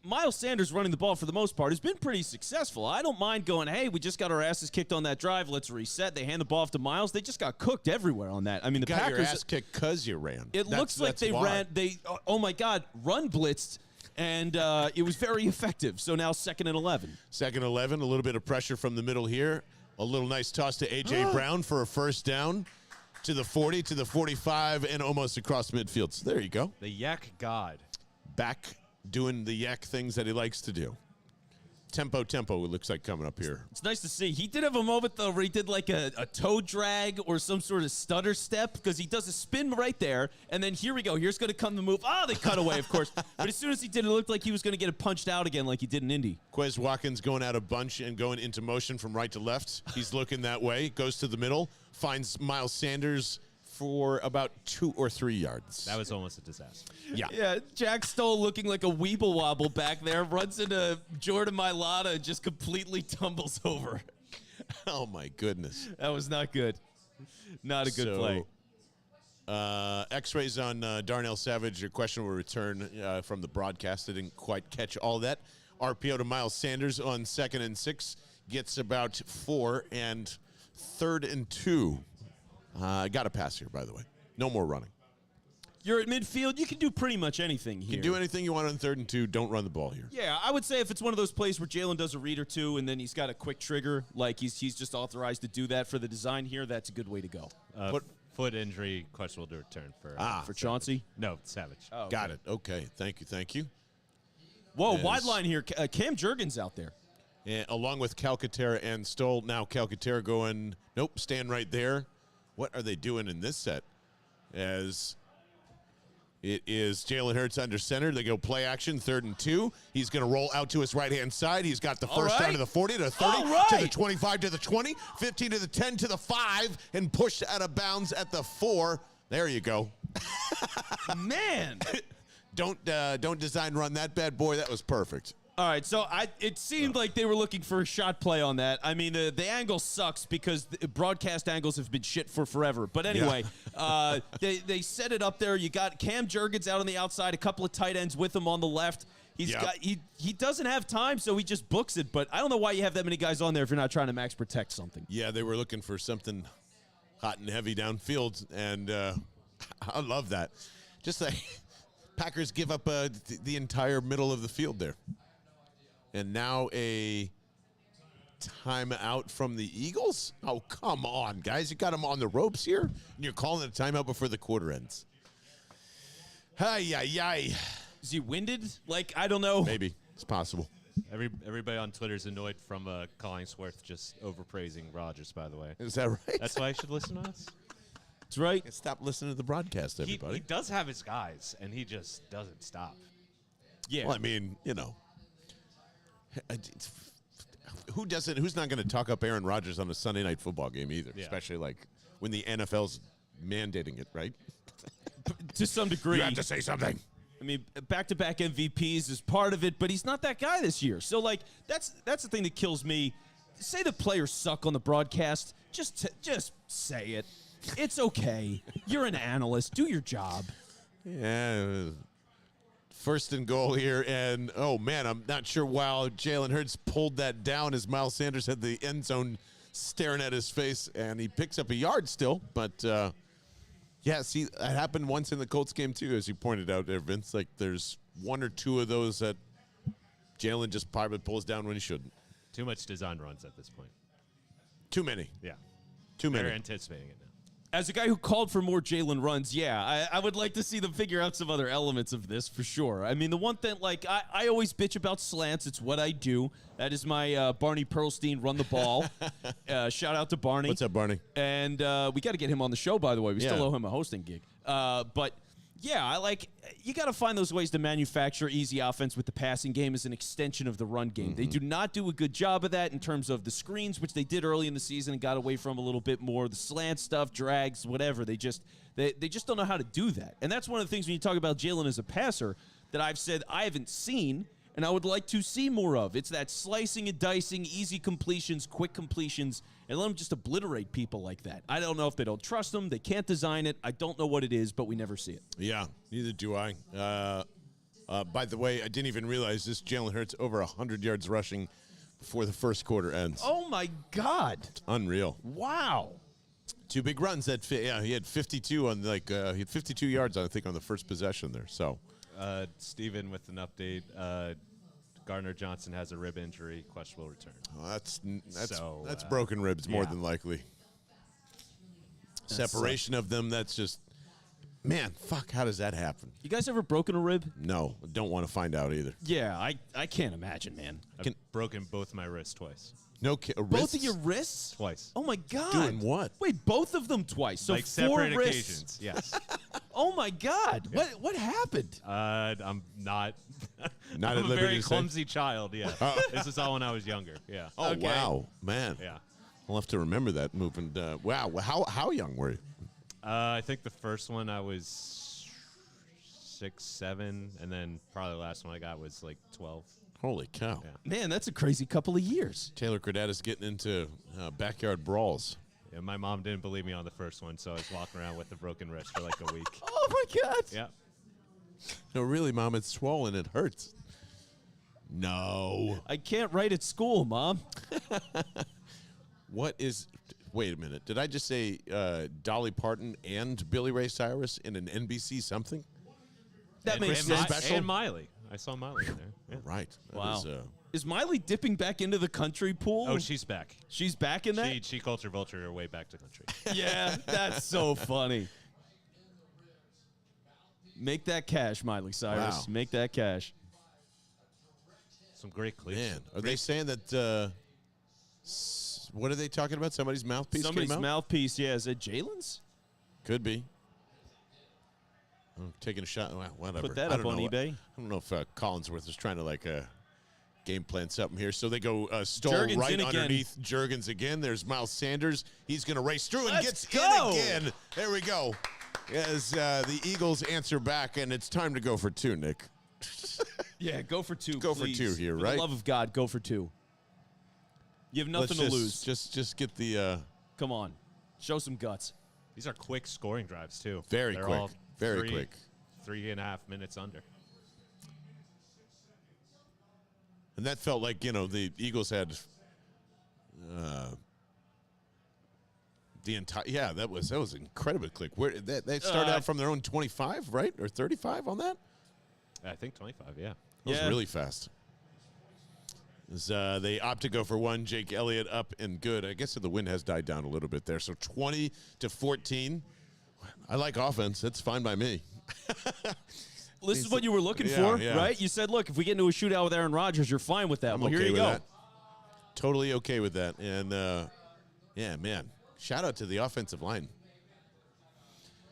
Miles Sanders running the ball for the most part has been pretty successful. I don't mind going, hey, we just got our asses kicked on that drive. Let's reset. They hand the ball off to Miles. They just got cooked everywhere on that. I mean, the got Packers your ass kicked because you ran. It looks like they ran. Oh my God, run blitzed. And it was very effective. So now 2nd and 11. 2nd and 11, a little bit of pressure from the middle here. A little nice toss to A.J. Brown for a first down to the 40, to the 45, and almost across midfield. So there you go. The yak god. Back doing the yak things that he likes to do. Tempo, it looks like coming up here. It's nice to see. He did have a moment, though, where he did like a toe drag or some sort of stutter step because he does a spin right there. And then here we go. Here's going to come the move. They cut away, of course. But as soon as he did, it looked like he was going to get it punched out again like he did in Indy. Quez Watkins going out of bunch and going into motion from right to left. He's looking that way, goes to the middle, finds Miles Sanders for about 2 or 3 yards. That was almost a disaster. Yeah, Jack Stoll looking like a weeble wobble back there, runs into Jordan Mailata and just completely tumbles over. Oh, my goodness. That was not good. Not a good play. X-rays on Darnell Savage. Your question will return from the broadcast. I didn't quite catch all that. RPO to Miles Sanders on 2nd and 6. Gets about 4 and 3rd and 2. Got a pass here, by the way. No more running. You're at midfield. You can do pretty much anything here. You can do anything you want on 3rd and 2. Don't run the ball here. Yeah, I would say if it's one of those plays where Jalen does a read or two and then he's got a quick trigger, like he's just authorized to do that for the design here, that's a good way to go. Foot injury, questionable to return for Chauncey? No, Savage. Oh, Got it. Okay. Thank you. Whoa, wide line here. Cam Jurgens out there. And along with Calcaterra and Stoll. Now Calcaterra going, nope, stand right there. What are they doing in this set? As it is Jalen Hurts under center. They go play action, 3rd and 2. He's going to roll out to his right-hand side. He's got the first down to the 40, to the 30, to the 25, to the 20, 15 to the 10, to the 5, and pushed out of bounds at the 4. There you go. Man. Don't design run that bad boy. That was perfect. All right, so it seemed like they were looking for a shot play on that. I mean, the angle sucks because the broadcast angles have been shit for forever. But anyway, they set it up there. You got Cam Jurgens out on the outside, a couple of tight ends with him on the left. He doesn't have time, so he just books it. But I don't know why you have that many guys on there if you're not trying to max protect something. Yeah, they were looking for something hot and heavy downfield, and I love that. Just like Packers give up the entire middle of the field there. And now a timeout from the Eagles? Oh, come on, guys. You got them on the ropes here, and you're calling it a timeout before the quarter ends. Hi. Is he winded? Like, I don't know. Maybe. It's possible. Everybody on Twitter's annoyed from Collingsworth just overpraising Rodgers, by the way. Is that right? That's why you should listen to us. That's right. Stop listening to the broadcast, everybody. He does have his guys, and he just doesn't stop. Yeah. Well, I mean, you know. Who's not going to talk up Aaron Rodgers on a Sunday night football game either, especially like when the NFL's mandating it, right? To some degree. You have to say something. I mean, back-to-back MVPs is part of it, but he's not that guy this year. So, like, that's the thing that kills me. Say the players suck on the broadcast. Just say it. It's okay. You're an analyst. Do your job. Yeah. 1st and goal here, and, oh, man, I'm not sure why Jalen Hurts pulled that down as Miles Sanders had the end zone staring at his face, and he picks up a yard still. But, see, it happened once in the Colts game, too, as you pointed out there, Vince. Like, there's 1 or 2 of those that Jalen just probably pulls down when he shouldn't. Too much design runs at this point. Too many. Yeah. Too many. They're anticipating it now. As a guy who called for more Jalen runs, yeah, I would like to see them figure out some other elements of this for sure. I mean, the one thing, like, I always bitch about slants. It's what I do. That is my Barney Pearlstein run the ball. Shout out to Barney. What's up, Barney? And we got to get him on the show, by the way. We Yeah. still owe him a hosting gig. But yeah, you got to find those ways to manufacture easy offense with the passing game as an extension of the run game. They do not do a good job of that in terms of the screens, which they did early in the season and got away from a little bit more. The slant stuff, drags, whatever. They just don't know how to do that. And that's one of the things when you talk about Jalen as a passer that I've said I haven't seen and I would like to see more of. It's that slicing and dicing, easy completions, quick completions, and let them just obliterate people like that. I don't know if they don't trust them. They can't design it. I don't know what it is, but we never see it. Yeah, neither do I. By the way, I didn't even realize this. Jalen Hurts over 100 yards rushing before the first quarter ends. Oh, my God. It's unreal. Wow. 2 big runs. He had 52 on he had 52 yards, I think, on the first possession there. So, Steven with an update. Gardner Johnson has a rib injury, questionable return. well, that's So, broken ribs more yeah. than likely. Separation of them. That's just, man. Fuck. How does that happen? You guys ever broken a rib? No, don't want to find out either. Yeah, I can't imagine, man. I've broken both my wrists twice. No, Both of your wrists? Twice. Oh, my God. Doing what? Wait, both of them twice. So Like 4 separate wrists. occasions. Yes. Oh, my God. What happened? I'm not. Not I'm at a liberty very to say? clumsy child. Yeah. This is all when I was younger. Yeah. Oh Okay. wow, man. Yeah. I'll have to remember that moving. Wow, how young were you? I think the first one I was 6, 7, and then probably the last one I got was like 12. Holy cow! Yeah. Man, that's a crazy couple of years. Taylor Credette is getting into backyard brawls. Yeah, my mom didn't believe me on the first one, so I was walking around with a broken wrist for like a week. Oh, my God. Yeah. No, really, Mom, it's swollen. It hurts. No. I can't write at school, Mom. What is? Wait a minute. Did I just say Dolly Parton and Billy Ray Cyrus in an NBC something? That makes and sense. special. And Miley. I saw Miley in there. Yeah. Right. That Wow. is, Is Miley dipping back into the country pool? Oh, she's back. She's back in that? She culture vultured her way back to country. Yeah, that's so funny. Make that cash, Miley Cyrus. Wow. Make that cash. Some great clips. man, are they saying that? What are they talking about? Somebody's mouthpiece Somebody's came out? mouthpiece, yeah. Is it Jalen's? Could be. Taking a shot. Well, whatever. Put that I up don't on know. eBay. I don't know if Collinsworth is trying to game plan something here. So they go Stoll Jurgens right in again. underneath Jurgens again. There's Miles Sanders. He's going to race through and Let's gets go. in again. There we go. As the Eagles answer back, and it's time to go for 2, Nick. Yeah, go for 2, Go for please. 2 here, For right? the love of God, go for 2. You have nothing Let's to lose. Just get the Come on. Show some guts. These are quick scoring drives, too. Very They're quick. all Very quick. 3.5 minutes under. And that felt like, the Eagles had the entire. Yeah, that was incredibly quick. Where they started out from their own 25, right, or 35 on that. I think 25. Yeah. That was Yeah. really fast. As, they opt to go for 1. Jake Elliott up and good. I guess the wind has died down a little bit there. So 20-14. I like offense. That's fine by me. This is what you were looking for, yeah. right? You said, look, if we get into a shootout with Aaron Rodgers, you're fine with that. I'm Well, okay here you with go. that. Totally okay with that. And yeah, man, shout out to the offensive line.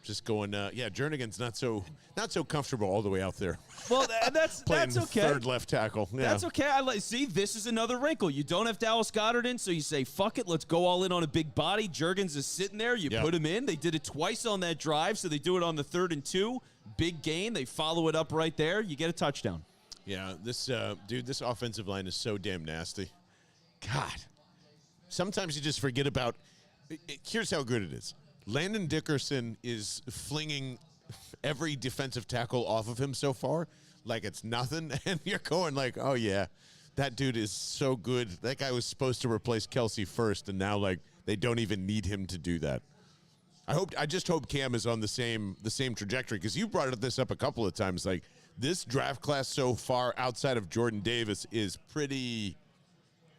Just going, Jernigan's not so comfortable all the way out there. Well, that's Playing okay. third left tackle. Yeah. That's okay. See, this is another wrinkle. You don't have Dallas Goedert in, so you say, fuck it, let's go all in on a big body. Jurgens is sitting there. You Yeah. put him in. They did it twice on that drive, so they do it on the 3rd and 2. Big gain. They follow it up right there. You get a touchdown. Yeah, this offensive line is so damn nasty. God. Sometimes you just forget about here's how good it is. Landon Dickerson is flinging every defensive tackle off of him so far like it's nothing, and you're going like, oh, yeah, that dude is so good. That guy was supposed to replace Kelsey first, and now, like, they don't even need him to do that. I just hope Cam is on the same trajectory, because you brought this up a couple of times. Like, this draft class so far outside of Jordan Davis is pretty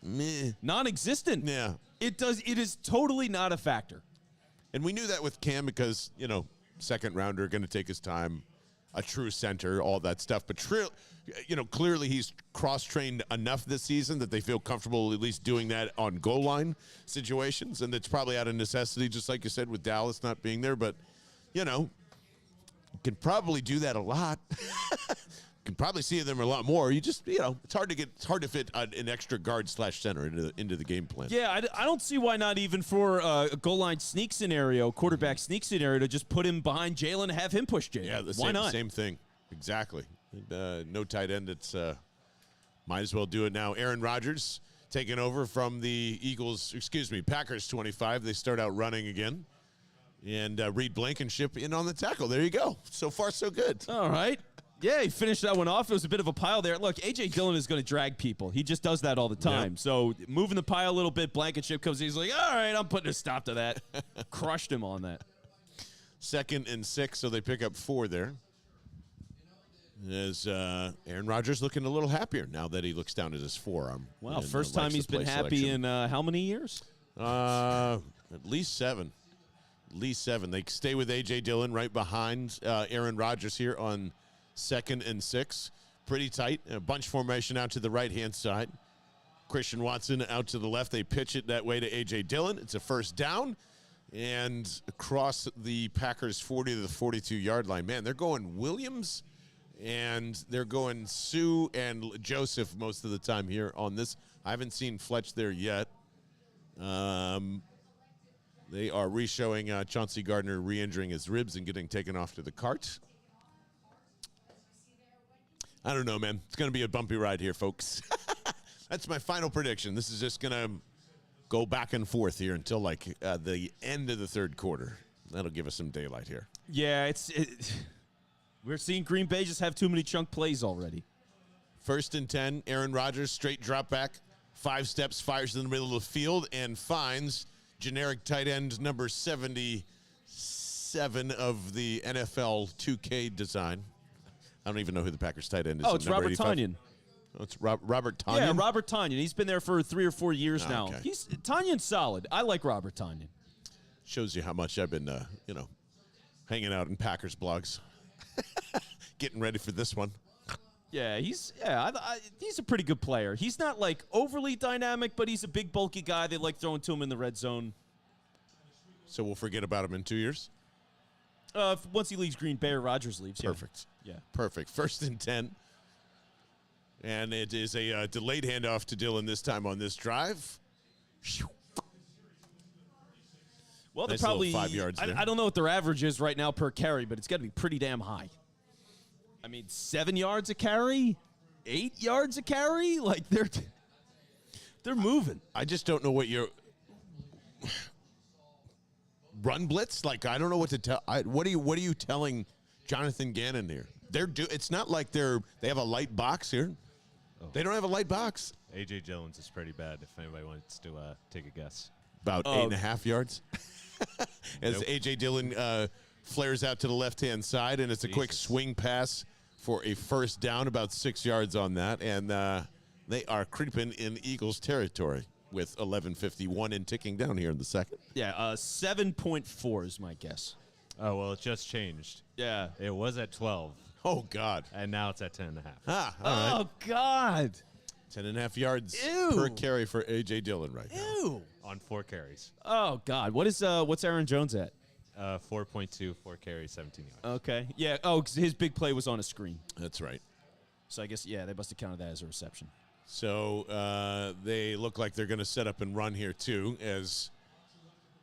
meh. Non-existent. Yeah. It does. It is totally not a factor. And we knew that with Cam because, second rounder, going to take his time, a true center, all that stuff. But, clearly he's cross-trained enough this season that they feel comfortable at least doing that on goal line situations. And it's probably out of necessity, just like you said, with Dallas not being there. But, can probably do that a lot. Can probably see them a lot more. You just, it's hard to fit an extra guard / center into the game plan. Yeah, I don't see why not even for a goal line sneak scenario, quarterback sneak scenario, to just put him behind Jalen and have him push Jalen. Yeah, why not? Same thing. Exactly. No tight end. It's might as well do it now. Aaron Rodgers taking over from the Packers 25. They start out running again. And Reed Blankenship in on the tackle. There you go. So far, so good. All right. Yeah, he finished that one off. It was a bit of a pile there. Look, A.J. Dillon is going to drag people. He just does that all the time. Yep. So moving the pile a little bit, Blankenship comes in. He's like, all right, I'm putting a stop to that. Crushed him on that. 2nd and 6, so they pick up 4 there. As Aaron Rodgers looking a little happier now that he looks down at his forearm. Wow, and, first time he's been happy selection. in how many years? At least 7. At least 7. They stay with A.J. Dillon right behind Aaron Rodgers here on 2nd and 6. Pretty tight. A bunch formation out to the right-hand side. Christian Watson out to the left. They pitch it that way to A.J. Dillon. It's a first down. And across the Packers 40 to the 42-yard line. Man, they're going Williams, and they're going Sue and Joseph most of the time here on this. I haven't seen Fletch there yet. They are re-showing Chauncey Gardner re-injuring his ribs and getting taken off to the cart. I don't know, man. It's going to be a bumpy ride here, folks. That's my final prediction. This is just going to go back and forth here until, the end of the third quarter. That'll give us some daylight here. Yeah, we're seeing Green Bay just have too many chunk plays already. 1st and 10, Aaron Rodgers, straight drop back, 5 steps, fires in the middle of the field, and finds generic tight end number 77 of the NFL 2K design. I don't even know who the Packers tight end is. Oh, it's Robert Tonyan. Oh, it's Robert Tonyan? Yeah, Robert Tonyan. He's been there for 3 or 4 years now. Okay. Tanyan's solid. I like Robert Tonyan. Shows you how much I've been, hanging out in Packers blogs. Getting ready for this one. Yeah, he's a pretty good player. He's not overly dynamic, but he's a big, bulky guy. They like throwing to him in the red zone. So we'll forget about him in 2 years? Once he leaves Green Bay or Rodgers leaves. Perfect. Yeah. Perfect. 1st and 10. And it is a delayed handoff to Dillon this time on this drive. Well, Nice they're probably little 5 yards there. I don't know what their average is right now per carry, but it's got to be pretty damn high. I mean, 7 yards a carry, 8 yards a carry, they're moving. I just don't know what your run blitz. I don't know what to tell. What are you telling Jonathan Gannon here? It's not like they have a light box here. Oh. They don't have a light box. A.J. Dillon's is pretty bad. If anybody wants to take a guess, about 8.5 yards. As Nope. A.J. Dillon flares out to the left-hand side, and it's a quick swing pass for a first down, about 6 yards on that, and they are creeping in Eagles territory with 11:51 and ticking down here in the second. Yeah, 7.4 is my guess. oh well, it just changed. Yeah. It was at 12, Oh, God. and now it's at 10.5. Ah, all right. Oh, God. 10.5 yards Ew. per carry for A.J. Dillon right now. Ew. On 4 carries. Oh, God. What's Aaron Jones at? 4.2, 4 carries, 17 yards. Okay. Yeah. Oh, 'cause his big play was on a screen. That's right. So I guess, yeah, they must have counted that as a reception. So they look like they're going to set up and run here, too, as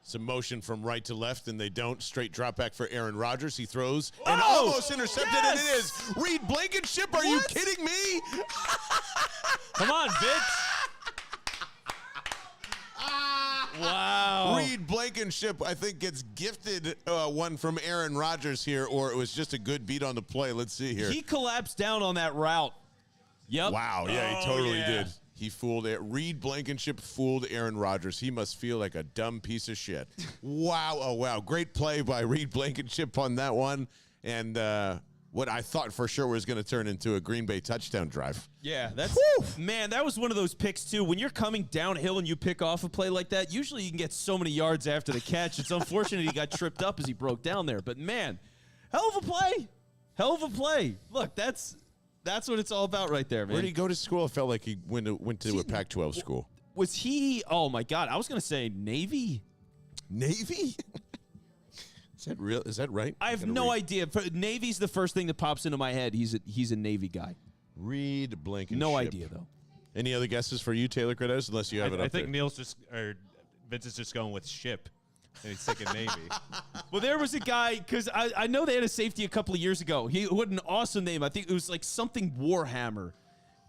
some motion from right to left, and they don't. Straight drop back for Aaron Rodgers. He throws and almost intercepted, and it is Reed Blankenship. Are you kidding me? Come on, bitch. Wow. Reed Blankenship, I think, gets gifted one from Aaron Rodgers here, or it was just a good beat on the play. Let's see here. He collapsed down on that route. Yep. Wow, yeah, he totally did. He fooled it. Reed Blankenship fooled Aaron Rodgers. He must feel like a dumb piece of shit. Wow, oh, wow. Great play by Reed Blankenship on that one. And what I thought for sure was going to turn into a Green Bay touchdown drive. Yeah, that's man. That was one of those picks too. When you're coming downhill and you pick off a play like that, usually you can get so many yards after the catch. It's unfortunate he got tripped up as he broke down there. But man, hell of a play, hell of a play. Look, that's what it's all about right there, man. Where did he go to school? I felt like he went to a Pac-12 school. Was he? Oh my God, I was gonna say Navy. Navy? Is that real? Is that right? I have no idea. Navy's the first thing that pops into my head. He's a Navy guy. Reed Blankenship. No idea though. Any other guesses for you, Taylor Cortez? Unless you have it up I think there. Neil's Vince is just going with ship, and he's thinking Navy. Well, there was a guy, because I know they had a safety a couple of years ago. He had an awesome name. I think it was like something Warhammer.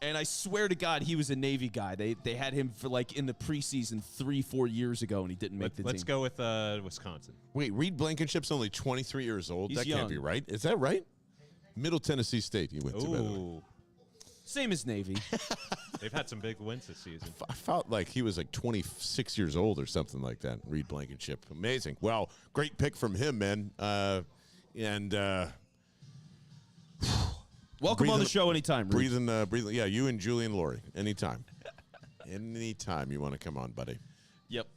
And I swear to God, he was a Navy guy. They had him for like in the preseason 3-4 years ago, and he didn't make the team. Let's go with Wisconsin. Wait, Reed Blankenship's only 23 years old. He's That young. can't be right. Is that right? Middle Tennessee State he went to, by the way. Ooh, Same as Navy. they've had some big wins this season. I felt like he was like 26 years old or something like that. Reed Blankenship. Amazing. Well, great pick from him, man. Welcome on the show anytime, Reed. Breathing. Yeah, you and Julian Laurie. Anytime. Anytime you want to come on, buddy. Yep.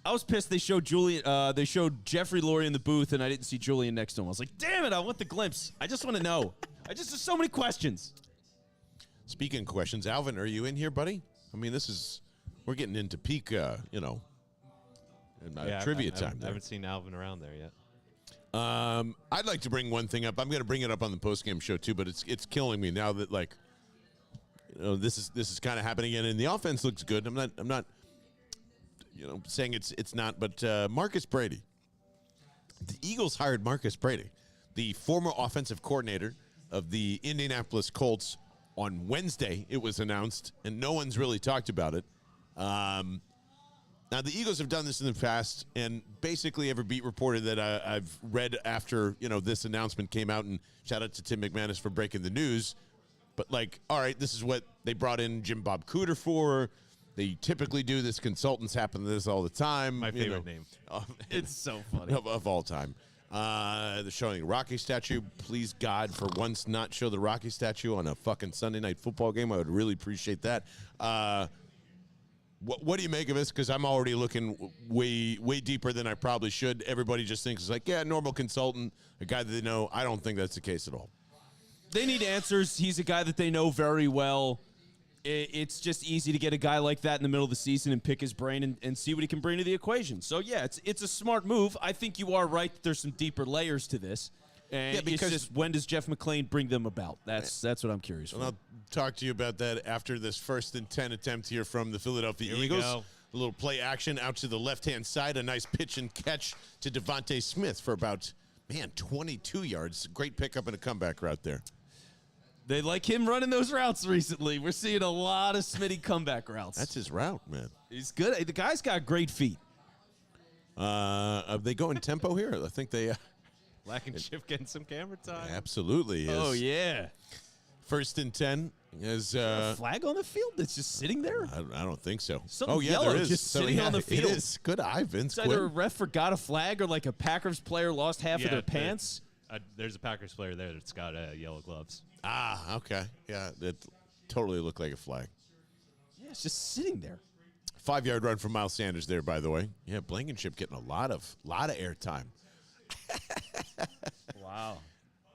I was pissed they showed Jeffrey Lurie in the booth, and I didn't see Julian next to him. I was like, damn it, I want the glimpse. I just want to know. There's so many questions. Speaking of questions, Alvin, are you in here, buddy? I mean, we're getting into peak, trivia time. I haven't seen Alvin around there yet. I'd like to bring one thing up. I'm going to bring it up on the postgame show too, but it's killing me now that this is kind of happening again, and the offense looks good. I'm not saying it's not, but Marcus Brady. The Eagles hired Marcus Brady, the former offensive coordinator of the Indianapolis Colts. On Wednesday, it was announced, and no one's really talked about it. Now, the Eagles have done this in the past, and basically every beat reporter that I've read after, this announcement came out, and shout out to Tim McManus for breaking the news. But, all right, this is what they brought in Jim Bob Cooter for. They typically do this. Consultants happen to this all the time. My favorite name. It's so funny. Of all time. They're showing the Rocky statue. Please, God, for once not show the Rocky statue on a fucking Sunday night football game. I would really appreciate that. What do you make of this? Because I'm already looking way deeper than I probably should. Everybody just thinks it's like, yeah, normal consultant, a guy that they know. I don't think that's the case at all. They need answers. He's a guy that they know very well. It's just easy to get a guy like that in the middle of the season and pick his brain and see what he can bring to the equation. So, yeah, it's a smart move. I think you are right that there's some deeper layers to this. And Yeah, because- it's just, when does Jeff McClain bring them about? That's what I'm curious And for. I'll talk to you about that after this 1st and 10 attempt here from the Philadelphia Here we Eagles. go. A little play action out to the left-hand side. A nice pitch and catch to Devontae Smith for about, 22 yards. Great pickup and a comeback route there. They like him running those routes recently. We're seeing a lot of Smitty comeback routes. That's his route, man. He's good. The guy's got great feet. Are they going tempo here? I think they Blankenship getting some camera time. absolutely is. Oh, yeah. 1st and 10 is. Flag on the field that's just sitting there? I don't think so. Something oh yeah, yellow there is. just sitting on the field. It is. Good eye, Vince. It's either a Quinn. ref forgot a flag or like a Packers player lost half of their pants. There's a Packers player there that's got yellow gloves. Ah, okay. Yeah, that totally looked like a flag. Yeah, it's just sitting there. 5-yard run from Miles Sanders there, by the way. Yeah, Blankenship getting a lot of airtime. Wow.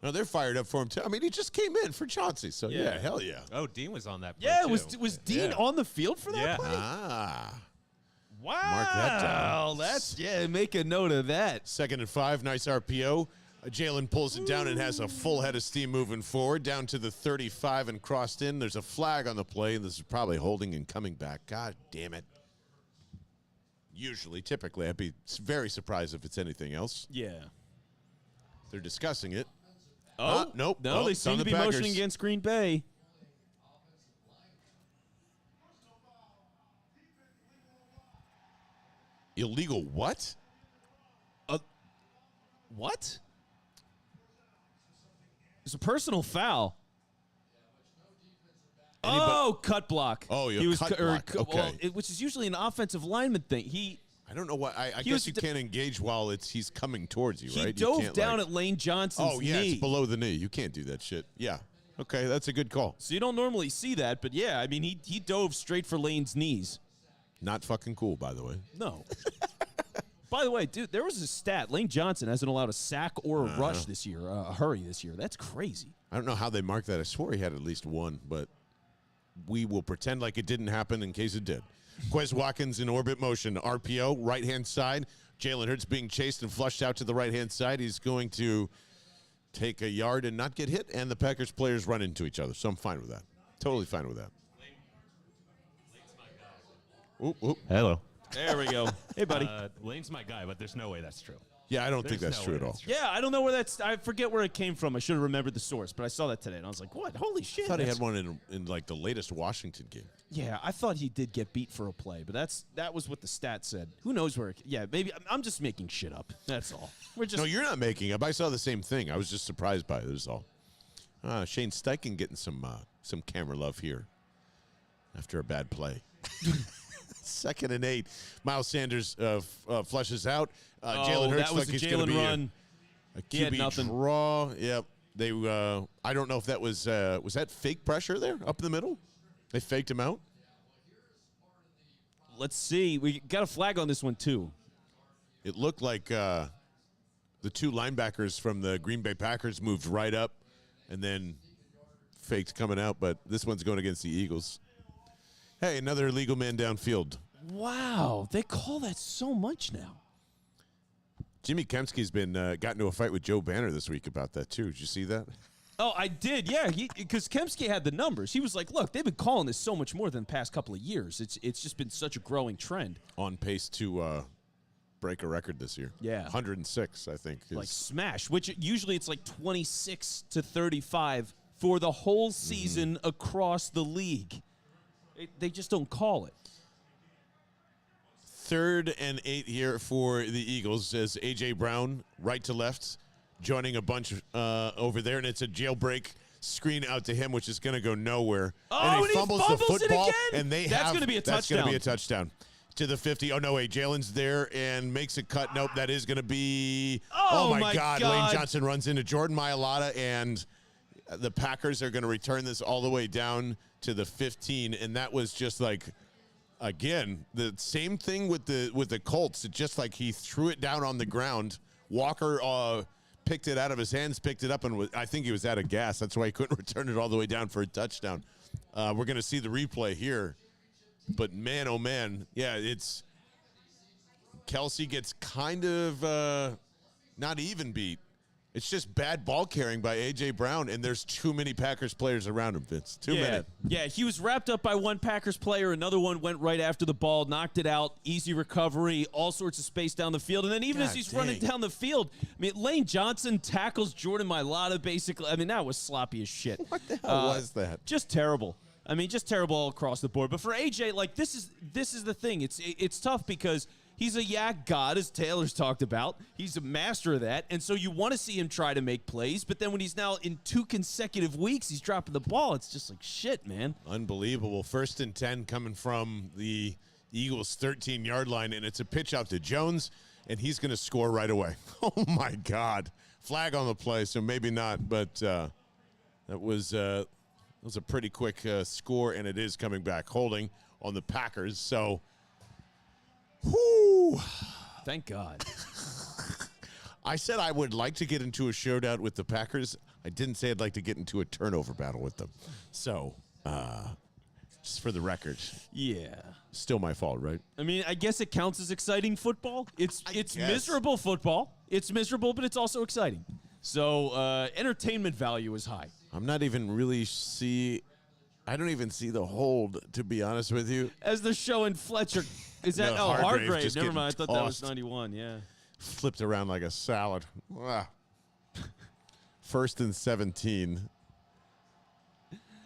No, they're fired up for him too. I mean, he just came in for Chauncey, so yeah, hell yeah. Oh, Dean was on that play Yeah, too. was Dean Yeah. on the field for that Yeah. play? Ah, Wow. Mark that down. That's make a note of that. 2nd and 5, nice RPO. Jalen pulls it down and has a full head of steam moving forward down to the 35 and crossed in. There's a flag on the play. This is probably holding and coming back. God damn it. Typically, I'd be very surprised if it's anything else. Yeah. They're discussing it. Nope. No, Oh, they it's on seem to the be Packers. motioning against Green Bay. Illegal what? What? It's a personal foul. Cut block. Oh, yeah, he was cut block. Okay. which is usually an offensive lineman thing. I don't know why. I He guess was you can't engage while he's coming towards you, He right? dove down at Lane Johnson's knee. Oh, yeah, it's below the knee. You can't do that shit. Yeah. Okay, that's a good call. So you don't normally see that, but yeah, I mean, he dove straight for Lane's knees. Not fucking cool, by the way. No. By the way, dude, there was a stat. Lane Johnson hasn't allowed a sack or a rush this year, a hurry this year. That's crazy. I don't know how they marked that. I swore he had at least one, but we will pretend like it didn't happen in case it did. Quez Watkins in orbit motion. RPO, right-hand side. Jalen Hurts being chased and flushed out to the right-hand side. He's going to take a yard and not get hit, and the Packers players run into each other. So I'm fine with that. Totally fine with that. Oop, oop. Hello. There we go. Hey, buddy. Lane's my guy, but there's no way that's true. Yeah, I don't think There's that's no true way at all. that's true. Yeah, I don't know where that's. I forget where it came from. I should have remembered the source, but I saw that today, and I was like, "What? Holy shit!" I thought he had one in like the latest Washington game. Yeah, I thought he did get beat for a play, but that was what the stat said. Who knows where? Yeah, maybe I'm just making shit up. That's all. We're just No, you're not making up. I saw the same thing. I was just surprised by it. That's all. Shane Steichen getting some camera love here after a bad play. 2nd and 8. Miles Sanders flushes out. Jalen Hurts that was like a he's going to be run. a He had QB nothing. draw. Yep. They. I don't know if that was that fake pressure there up in the middle. They faked him out. Let's see. We got a flag on this one too. It looked like the two linebackers from the Green Bay Packers moved right up and then faked coming out, but this one's going against the Eagles. Hey, another illegal man downfield. Wow, they call that so much now. Jimmy Kempski's been got into a fight with Joe Banner this week about that, too. Did you see that? Oh, I did, yeah. Because Kempski had the numbers. He was like, "Look, they've been calling this so much more than the past couple of years. It's just been such a growing trend." On pace to break a record this year. Yeah. 106, I think. Like smash, which usually it's like 26 to 35 for the whole season across the league. They just don't call it. 3rd and 8 here for the Eagles as A.J. Brown, right to left, joining a bunch over there, and it's a jailbreak screen out to him, which is going to go nowhere. Oh, and he fumbles the it football, again? and That's going to be a touchdown. That's going to be a touchdown. To the 50. Oh, no, wait. Jalen's there and makes a cut. Nope, that is going to be... Oh, my God. Lane God. Johnson runs into Jordan Mailata, and the Packers are going to return this all the way down to the 15, and that was just like... Again, the same thing with the Colts. It's just like he threw it down on the ground. Walker picked it out of his hands, picked it up, and I think he was out of gas. That's why he couldn't return it all the way down for a touchdown. We're going to see the replay here. But, man, oh, man, yeah, it's Kelsey gets kind of not even beat. It's just bad ball carrying by A.J. Brown, and there's too many Packers players around him, Vince. Too many. Yeah, he was wrapped up by one Packers player. Another one went right after the ball, knocked it out. Easy recovery, all sorts of space down the field. And then even as he's running down the field, I mean, Lane Johnson tackles Jordan Mailata, basically. I mean, that was sloppy as shit. What the hell was that? Just terrible. I mean, just terrible all across the board. But for A.J., like, this is the thing. It's tough because he's a yak god, as Taylor's talked about. He's a master of that. And so you want to see him try to make plays. But then when he's now in 2 consecutive weeks, he's dropping the ball. It's just like, shit, man. Unbelievable. 1st and 10 coming from the Eagles' 13-yard line, and it's a pitch out to Jones, and he's going to score right away. Oh, my God. Flag on the play, so maybe not. But that was a pretty quick score, and it is coming back. Holding on the Packers, so... Whoo! Thank God. I said I would like to get into a showdown with the Packers. I didn't say I'd like to get into a turnover battle with them. So, just for the record. Yeah. Still my fault, right? I mean, I guess it counts as exciting football. It's guess. miserable football. It's miserable, but it's also exciting. So, entertainment value is high. I'm not even really I don't even see the hold, to be honest with you. As they're showing Fletcher. Is that No, Hargrave just Never getting mind. I thought that was tossed. 91. Yeah. Flipped around like a salad. 1st and 17.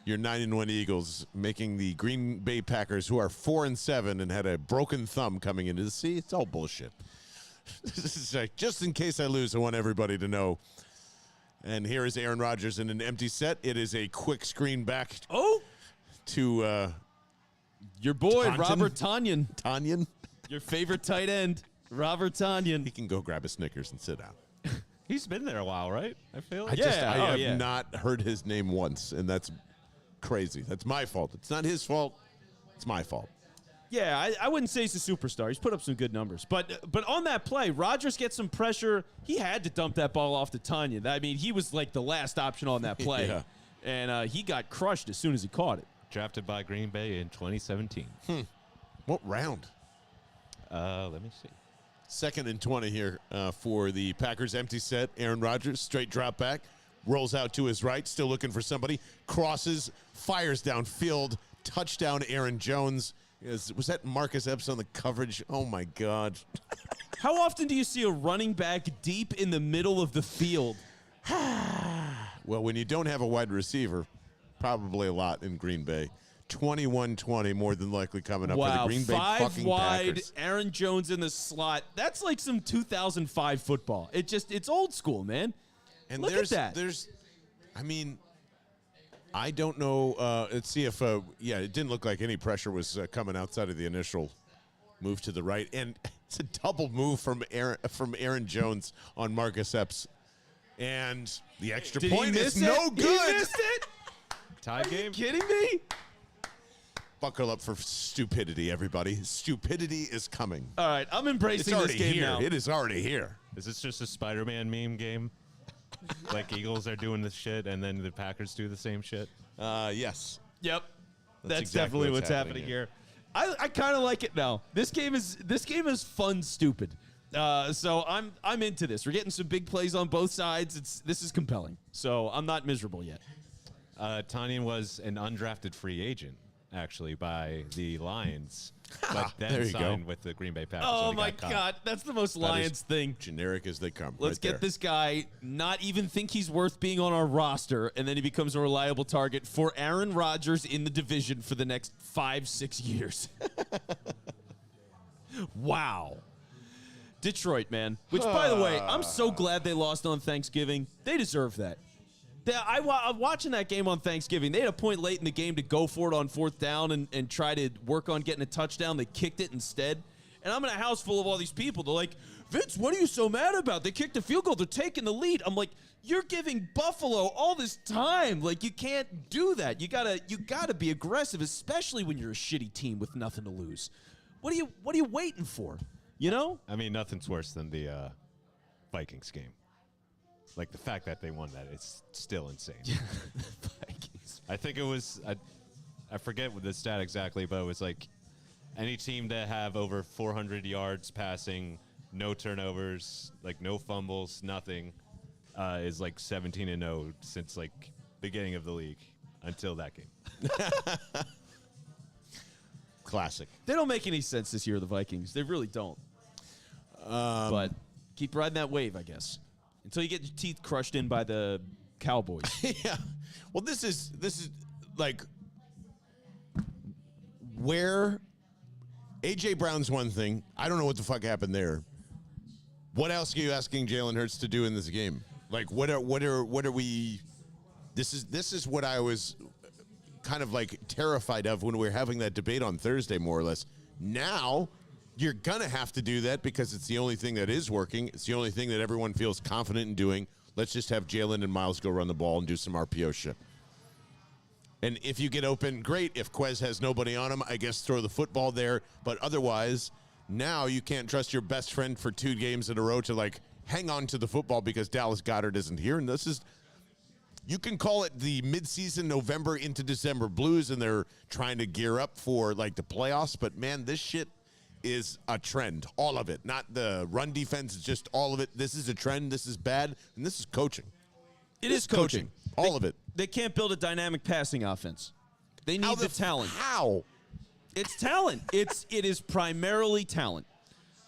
Your 9-1 Eagles making the Green Bay Packers, who are 4-7 and had a broken thumb coming into the sea. It's all bullshit. This is like, just in case I lose, I want everybody to know. And here is Aaron Rodgers in an empty set. It is a quick screen back Oh, to your boy, Taunton? Robert Tanyan. Tanyan. Your favorite tight end, Robert Tonyan. He can go grab a Snickers and sit down. He's been there a while, right? I feel I like. have not heard his name once, and that's crazy. That's my fault. It's not his fault. It's my fault. Yeah, I wouldn't say he's a superstar. He's put up some good numbers. But on that play, Rodgers gets some pressure. He had to dump that ball off to Tonyan. I mean, he was like the last option on that play. Yeah. And he got crushed as soon as he caught it. Drafted by Green Bay in 2017. What round? Let me see. 2nd and 20 here for the Packers. Empty set. Aaron Rodgers, straight drop back. Rolls out to his right, still looking for somebody. Crosses, fires downfield. Touchdown, Aaron Jones. Was that Marcus Epps on the coverage? Oh, my God. How often do you see a running back deep in the middle of the field? Well, when you don't have a wide receiver, probably a lot in Green Bay. 21-20 more than likely coming up for the Green Bay fucking wide, Packers. Aaron Jones in the slot. That's like some 2005 football. It's old school, man. And Look at that. I don't know. Let's see if, it didn't look like any pressure was coming outside of the initial move to the right. And it's a double move from Aaron Jones on Marcus Epps. And the extra Did point he is miss no it? good. He missed it? Tie Are you game? kidding me? Buckle up for stupidity, everybody. Stupidity is coming. All right, I'm It's embracing this already game here. now. It is already here. Is this just a Spider-Man meme game? Like Eagles are doing this shit, and then the Packers do the same shit? Yes. Yep. That's exactly definitely what's what's happening here. I kind of like it now. This game is fun stupid. So I'm into this. We're getting some big plays on both sides. This is compelling. So I'm not miserable yet. Tonyan was an undrafted free agent, actually, by the Lions, but there then you go. signed with the Green Bay Packers. Oh when he my got caught. God, that's the most Lions thing. Generic as they come. Let's right get there. this guy not even think he's worth being on our roster, and then he becomes a reliable target for Aaron Rodgers in the division for the next 5-6 years. Wow. Detroit, man. Which, by the way, I'm so glad they lost on Thanksgiving. They deserve that. I'm watching that game on Thanksgiving. They had a point late in the game to go for it on 4th down and try to work on getting a touchdown. They kicked it instead. And I'm in a house full of all these people. They're like, Vince, what are you so mad about? They kicked a field goal. They're taking the lead. I'm like, you're giving Buffalo all this time. Like, you can't do that. You gotta be aggressive, especially when you're a shitty team with nothing to lose. What are you waiting for? You know? I mean, nothing's worse than the Vikings game. Like, the fact that they won that, it's still insane. Vikings. I think it was, I forget what the stat exactly, but it was like any team to have over 400 yards passing, no turnovers, like no fumbles, nothing, is like 17-0 since like beginning of the league until that game. Classic. They don't make any sense this year, the Vikings. They really don't. But keep riding that wave, I guess, until you get your teeth crushed in by the Cowboys. Yeah. Well, this is like where A.J. Brown's one thing. I don't know what the fuck happened there. What else are you asking Jalen Hurts to do in this game? Like, what are we? This is what I was kind of like terrified of when we were having that debate on Thursday, more or less. Now you're gonna have to do that because it's the only thing that is working. It's the only thing that everyone feels confident in doing. Let's just have Jalen and Miles go run the ball and do some RPO shit. And if you get open, great. If Quez has nobody on him, I guess throw the football there. But otherwise, now you can't trust your best friend for 2 games in a row to like hang on to the football because Dallas Goedert isn't here. And this is, you can call it the midseason November into December blues, and they're trying to gear up for like the playoffs. But man, this shit is a trend. All of it. Not the run defense, it's just all of it. This is a trend. This is bad. And this is coaching. It is coaching. All of it. They can't build a dynamic passing offense. They need the talent. How? It's talent. It is primarily talent.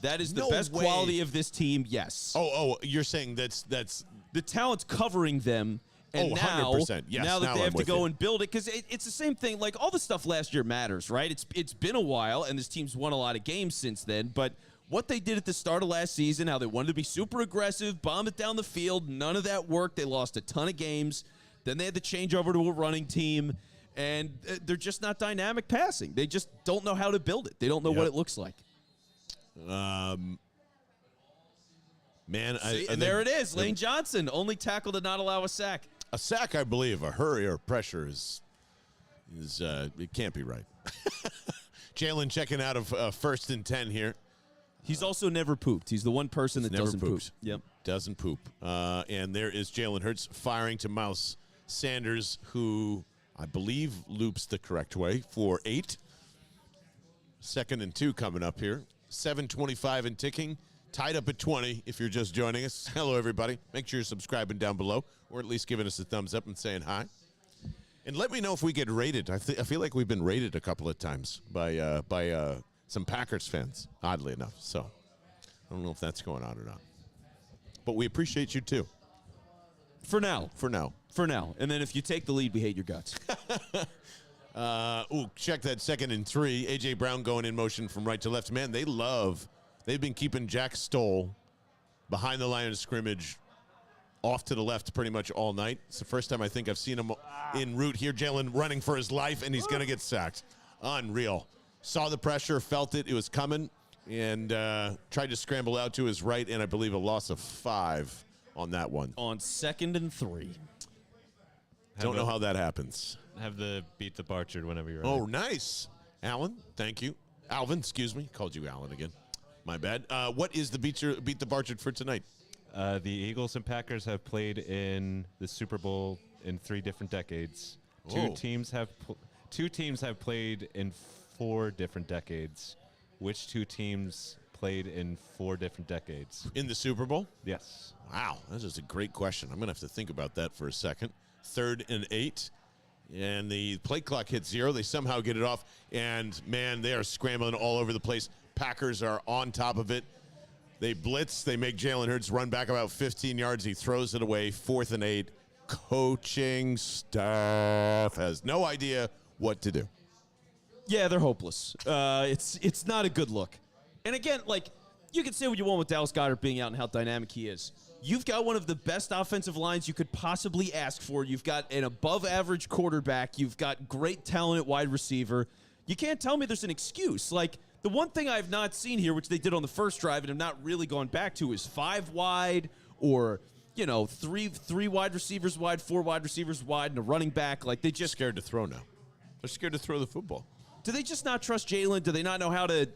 That is the No best way. quality of this team. Yes. Oh, you're saying that's The talent's covering them. And Oh, now, 100%. Yes, now that now they I'm have to with go you. and build it, because it's the same thing. Like, all the stuff last year matters, right? It's been a while, and this team's won a lot of games since then. But what they did at the start of last season, how they wanted to be super aggressive, bomb it down the field, none of that worked. They lost a ton of games. Then they had to change over to a running team, and they're just not dynamic passing. They just don't know how to build it. They don't know what it looks like. Man, And there it is. Lane Johnson, only tackle to not allow a sack. A sack, I believe. A hurry or pressure is it can't be right. Jalen checking out of 1st and 10 here. He's also never pooped. He's the one person that Never doesn't poop. poops. Yep. Doesn't poop. And there is Jalen Hurts firing to Miles Sanders, who I believe loops the correct way for 8. 2nd and 2 coming up here. 7:25 and ticking. Tied up at 20 if you're just joining us. Hello, everybody. Make sure you're subscribing down below, or at least giving us a thumbs up and saying hi. And let me know if we get rated. I feel like we've been rated a couple of times by some Packers fans, oddly enough. So I don't know if that's going on or not. But we appreciate you, too. For now. For now. For now. And then if you take the lead, we hate your guts. Check that 2nd and 3. A.J. Brown going in motion from right to left. Man, they've been keeping Jack Stoll behind the line of scrimmage off to the left pretty much all night. It's the first time I think I've seen him en route here. Jalen running for his life, and he's going to get sacked. Unreal. Saw the pressure, felt it. It was coming, and tried to scramble out to his right, and I believe a loss of 5 on that one. On 2nd and 3. Don't know how that happens. Have the beat the Barchard whenever you're ready. Oh, nice. Alan, thank you. Alvin, excuse me. Called you Alan again. My bad. What is the beat the Barchard for tonight? The Eagles and Packers have played in the Super Bowl in 3 different decades. Whoa. Two teams have played in 4 different decades. Which 2 teams played in 4 different decades? In the Super Bowl? Yes. Wow, that is a great question. I'm going to have to think about that for a second. 3rd and 8. And the play clock hits 0. They somehow get it off. And, man, they are scrambling all over the place. Packers are on top of it. They blitz. They make Jalen Hurts run back about 15 yards. He throws it away. 4th and 8. Coaching staff has no idea what to do. Yeah, they're hopeless. It's not a good look. And again, you can say what you want with Dallas Goedert being out and how dynamic he is. You've got one of the best offensive lines you could possibly ask for. You've got an above-average quarterback. You've got great talent at wide receiver. You can't tell me there's an excuse. The one thing I've not seen here, which they did on the first drive and have not really gone back to, is 5 wide or, 3 wide receivers wide, 4 wide receivers wide, and a running back. They just Scared to throw now. They're scared to throw the football. Do they just not trust Jalen? Do they not know how to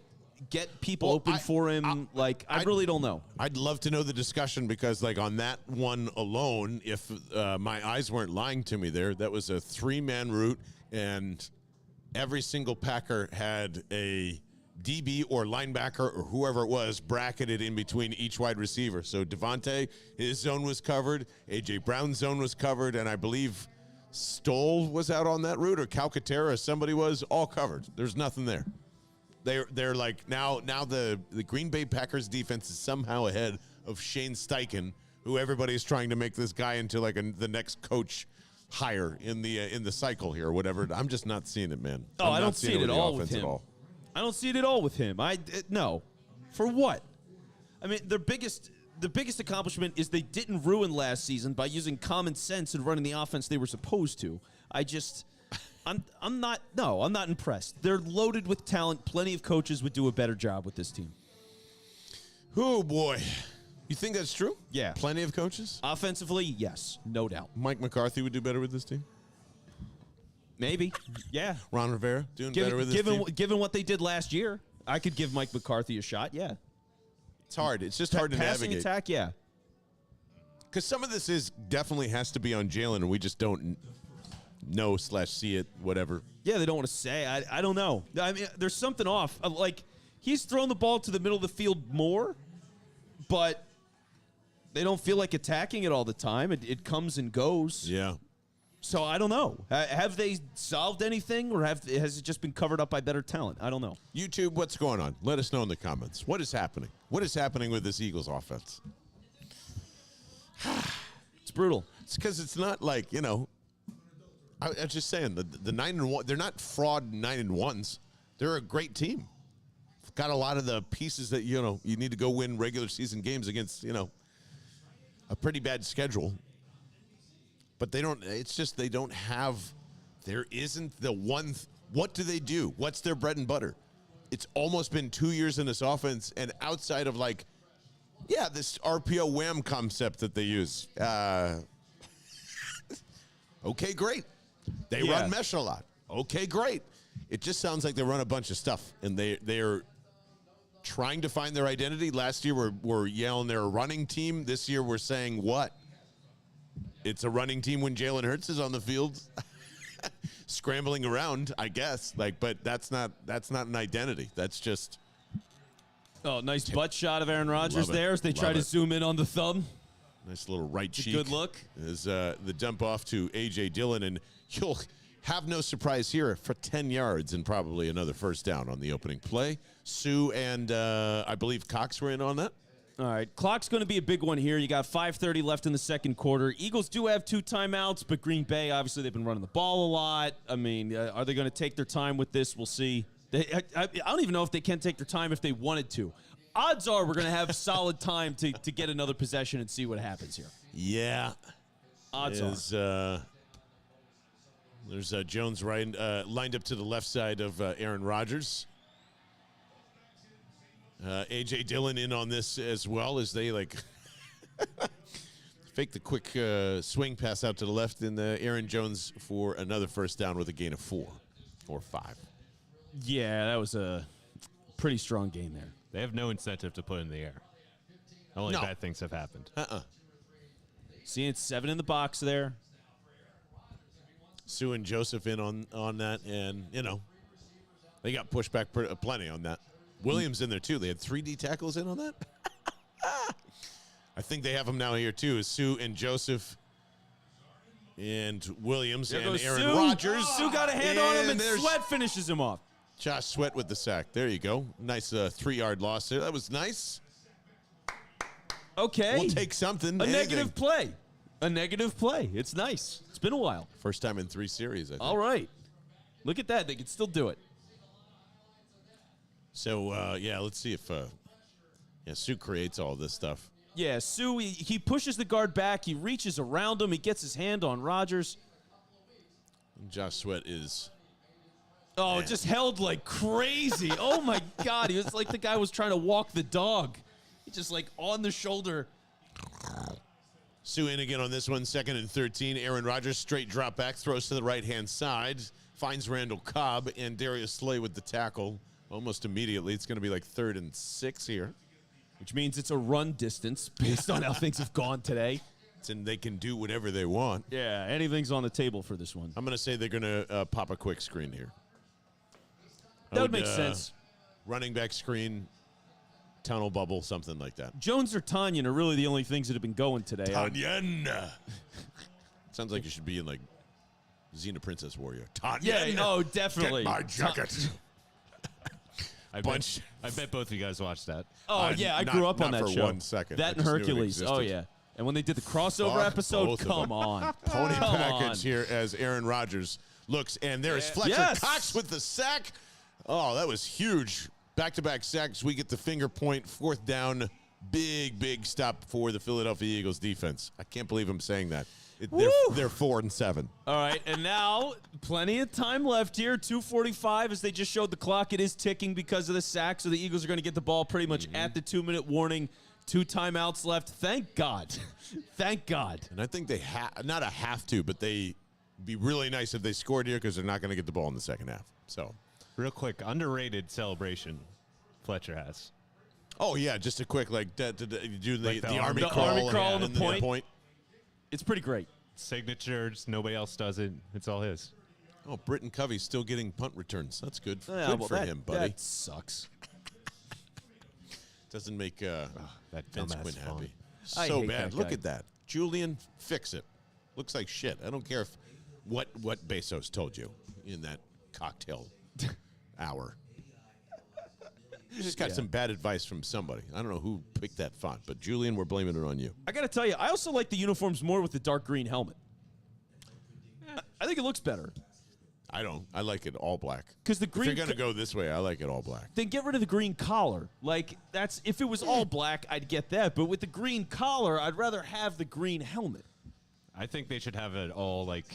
get people open for him? I really don't know. I'd love to know the discussion because, on that one alone, if my eyes weren't lying to me there, that was a 3-man route, and every single Packer had a DB or linebacker or whoever it was bracketed in between each wide receiver. So Devontae, his zone was covered. A.J. Brown's zone was covered, and I believe Stoll was out on that route, or Calcaterra, somebody was, all covered. There's nothing there. They're now the Green Bay Packers defense is somehow ahead of Shane Steichen, who everybody is trying to make this guy into the next coach hire in the cycle here or whatever. I'm just not seeing it, man. Oh, I don't see it at all with him. I don't see it at all with him. No. For what? I mean, the biggest accomplishment is they didn't ruin last season by using common sense and running the offense they were supposed to. I'm not impressed. They're loaded with talent. Plenty of coaches would do a better job with this team. Oh, boy. You think that's true? Yeah. Plenty of coaches? Offensively, yes, no doubt. Mike McCarthy would do better with this team? Maybe. Yeah. Ron Rivera doing better with this team? Given what they did last year, I could give Mike McCarthy a shot, yeah. It's hard. It's just hard to Passing navigate. attack, yeah. Because some of this definitely has to be on Jalen, and we just don't know/see it, whatever. Yeah, they don't want to say. I don't know. I mean, there's something off. He's thrown the ball to the middle of the field more, but they don't feel like attacking it all the time. It comes and goes. Yeah. So I don't know. Have they solved anything, or has it just been covered up by better talent? I don't know. YouTube, what's going on? Let us know in the comments. What is happening? What is happening with this Eagles offense? It's brutal. It's because it's not I was just saying the 9-1. They're not fraud 9-1s. They're a great team. Got a lot of the pieces that you need to go win regular season games against a pretty bad schedule. But they don't. It's just they don't have. There isn't the one. What do they do? What's their bread and butter? it's almost been 2 years in this offense, and outside of like, yeah, this RPO wham concept that they use. Okay, great. They run mesh a lot. Okay, great. It just sounds like they run a bunch of stuff, and they're trying to find their identity. Last year, we're yelling they're a running team. This year, we're saying what? It's a running team when Jalen Hurts is on the field, scrambling around, I guess. Like, but that's not an identity. That's just. Oh, nice butt shot of Aaron Rodgers there as they try to zoom in on the thumb. Nice little right cheek. Good look. Is the dump off to A.J. Dillon, and you'll have no surprise here for 10 yards and probably another first down on the opening play. Sue and I believe Cox were in on that. All right, clock's going to be a big one here. You got 5:30 left in the second quarter. Eagles do have 2 timeouts, but Green Bay, obviously, they've been running the ball a lot. I mean, are they going to take their time with this? We'll see. I don't even know if they can take their time if they wanted to. Odds are we're going to have solid time to get another possession and see what happens here. Yeah. Odds are. There's Jones lined up to the left side of Aaron Rodgers. A.J. Dillon in on this as well as they like fake the quick swing pass out to the left, and Aaron Jones for another first down with a gain of 4 or 5. Yeah, that was a pretty strong gain there. They have no incentive to put in the air. Only bad things have happened. See, it's 7 in the box there. Sue and Joseph in on that, and, you know, they got pushed back plenty on that. Williams in there, too. They had 3D tackles in on that. I think they have them now here, too, is Sue and Joseph and Williams There and goes Aaron Sue. Rodgers. Sue got a hand on him, and there's Sweat finishes him off. Josh Sweat with the sack. There you go. Nice 3-yard loss there. That was nice. Okay. We'll take something. A negative play. A negative play. It's nice. It's been a while. First time in 3 series, I think. All right. Look at that. They can still do it. So, yeah, let's see if Sue creates all this stuff. Yeah, Sue, he pushes the guard back. He reaches around him. He gets his hand on Rodgers. Josh Sweat is... Oh, just held like crazy. Oh, my God. He was like the guy was trying to walk the dog. He just like on the shoulder. Sue in again on this one. 2nd and 13. Aaron Rodgers, straight drop back, throws to the right-hand side, finds Randall Cobb, and Darius Slay with the tackle. Almost immediately. It's going to be like 3rd and 6 here. Which means it's a run distance based on how things have gone today. And they can do whatever they want. Yeah, anything's on the table for this one. I'm going to say they're going to pop a quick screen here. That would make sense. Running back screen, tunnel bubble, something like that. Jones or Tanyan are really the only things that have been going today. Tanyan. Sounds like you should be in like Xena Princess Warrior. Tanyan. Yeah, oh, definitely. Get my jacket. I bet both of you guys watched that. Oh, yeah, I grew up on that not for show. 1 second. That I and just knew it Hercules. Oh, existed. yeah. And when they did the crossover Fuck episode, both of come them. on. Pony Come package on. here as Aaron Rodgers looks, and there's Fletcher Yes. Cox with the sack. Oh, that was huge. Back-to-back sacks. We get the finger point. 4th down. Big stop for the Philadelphia Eagles defense. I can't believe I'm saying that. They're 4 and 7. All right, and now plenty of time left here. 2:45 as they just showed the clock. It is ticking because of the sack, so the Eagles are going to get the ball pretty much at the 2-minute warning. 2 timeouts left. Thank God. Thank God. And I think they not a have to, but they be really nice if they scored here because they're not going to get the ball in the second half. So, Real quick, underrated celebration Fletcher has. oh yeah, just a quick like do Like the the army army crawl, crawl and and the point. It's pretty great. Signatures, nobody else does it. It's all his. Oh, Britton Covey's still getting punt returns. That's good. Yeah, Good well, for him, buddy. That sucks. Doesn't make That Vince dumbass Quinn Vaughn. happy. I So hate bad. that Look guy. at that. Julian, fix it. Looks like shit. I don't care if what Bezos told you in that cocktail hour. You just got some bad advice from somebody. I don't know who picked that font, but Julian, we're blaming it on you. I got to tell you, I also like the uniforms more with the dark green helmet. I think it looks better. I don't. I like it all black. Because the If green... you're going to go this way, I like it all black. Then get rid of the green collar. Like, that's... If it was all black, I'd get that. But with the green collar, I'd rather have the green helmet. I think they should have it all like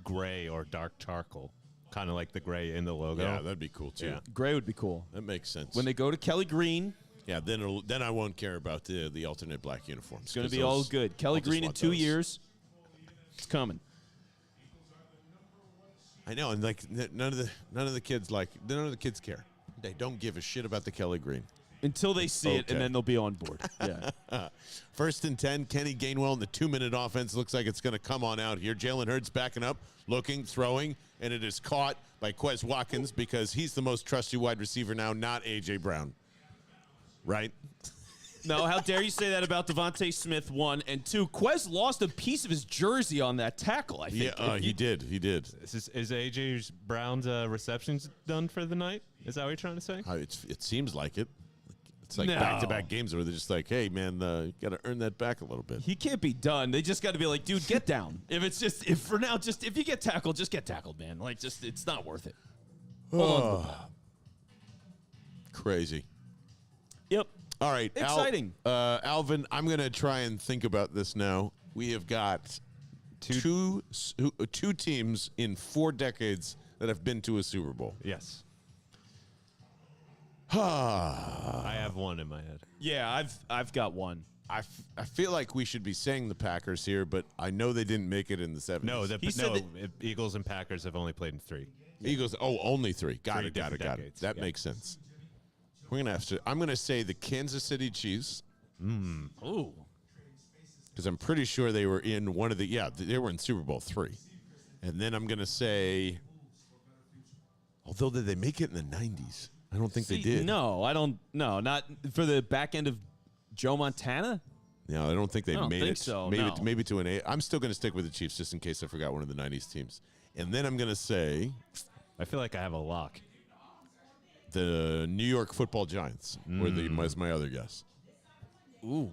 gray or dark charcoal kind of like the gray in the logo. Yeah, that'd be cool too. Yeah. Gray would be cool. That makes sense. When they go to Kelly Green, yeah, then I won't care about the alternate black uniforms. it's going to be all good. Kelly Green in 2 years. It's coming. I know, and like none of the kids care. They don't give a shit about the Kelly Green. Until they see it, and then they'll be on board. Yeah. 1st and 10, Kenny Gainwell in the 2-minute offense. Looks like it's going to come on out here. Jalen Hurts backing up, looking, throwing, and it is caught by Quez Watkins because he's the most trusty wide receiver now, not A.J. Brown. Right? No, how dare you say that about Devontae Smith, 1. And 2, Quez lost a piece of his jersey on that tackle, I think. Yeah, he did. He did. Is A.J. Brown's receptions done for the night? Is that what you're trying to say? It seems like it. It's like back-to-back games where they're just like, hey, man, you got to earn that back a little bit. He can't be done. They just got to be like, dude, get down. If you get tackled, just get tackled, man. Like, it's not worth it. Hold on to the ball. Crazy. Yep. All right. Exciting. Alvin, I'm going to try and think about this now. We have got two teams in 4 decades that have been to a Super Bowl. Yes. I have one in my head. Yeah, I've got one. I feel like we should be saying the Packers here, but I know they didn't make it in the 70s. No, Eagles and Packers have only played in 3. Eagles, only 3. Got it. Decades. That makes sense. I'm going to say the Kansas City Chiefs. Ooh. Because I'm pretty sure they were in one of they were in Super Bowl 3. And then I'm going to say, although did they make it in the 90s? I don't think they did. No, I don't. No, not for the back end of Joe Montana. No, I don't think they made it. So, maybe to an 8. I'm still going to stick with the Chiefs just in case I forgot one of the 90s teams. And then I'm going to say, I feel like I have a lock. The New York Football Giants was my other guess. Ooh.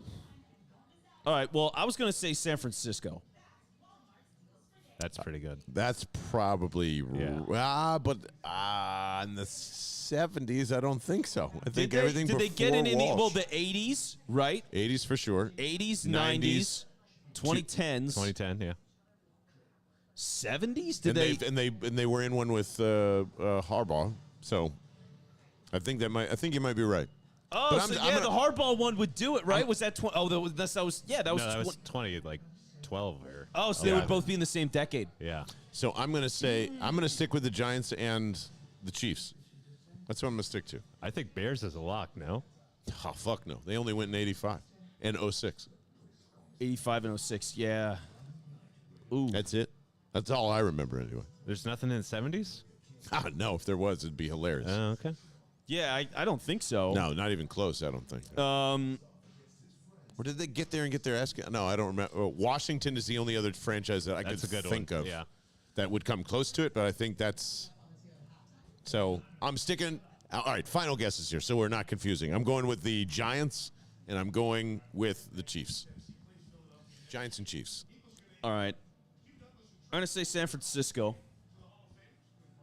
All right. Well, I was going to say San Francisco. That's pretty good. That's probably but in the 70s, I don't think so. I think everything. Did they get in any? Well, the 80s, right? 80s for sure. 80s, 90s, 2010s, 2010, yeah. 70s? And they were in one with Harbaugh. So I think you might be right. Oh, but the hardball one would do it, right? Was that 20? Oh, that was 20, like 12 or. Oh, so they would both be in the same decade. Yeah. So I'm gonna stick with the Giants and the Chiefs. That's what I'm gonna stick to. I think Bears is a lock. No. Oh fuck no! They only went in 85 and 06. 85 and 06. Yeah. Ooh. That's it. That's all I remember anyway. There's nothing in the 70s. No, if there was, it'd be hilarious. Okay. Yeah, I don't think so. No, not even close. I don't think. Or did they get there and get their ass? No, I don't remember. Washington is the only other franchise that I could think of that would come close to it, but I think that's. So I'm sticking. All right, final guesses here, so we're not confusing. I'm going with the Giants, and I'm going with the Chiefs. Giants and Chiefs. All right. I'm going to say San Francisco.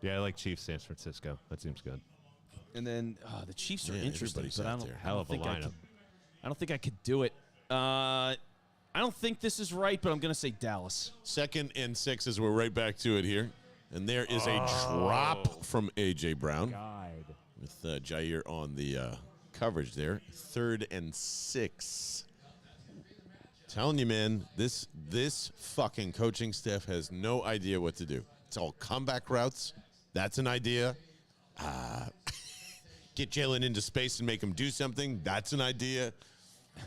Yeah, I like Chiefs, San Francisco. That seems good. And then the Chiefs are interesting, but I Hell of a lineup. I don't think I could do it. I don't think this is right, but I'm going to say Dallas. 2nd and 6 as we're right back to it here. And there is a drop from A.J. Brown. With Jair on the coverage there. 3rd and 6. Telling you, man, this fucking coaching staff has no idea what to do. It's all comeback routes. That's an idea. Get Jalen into space and make him do something. That's an idea.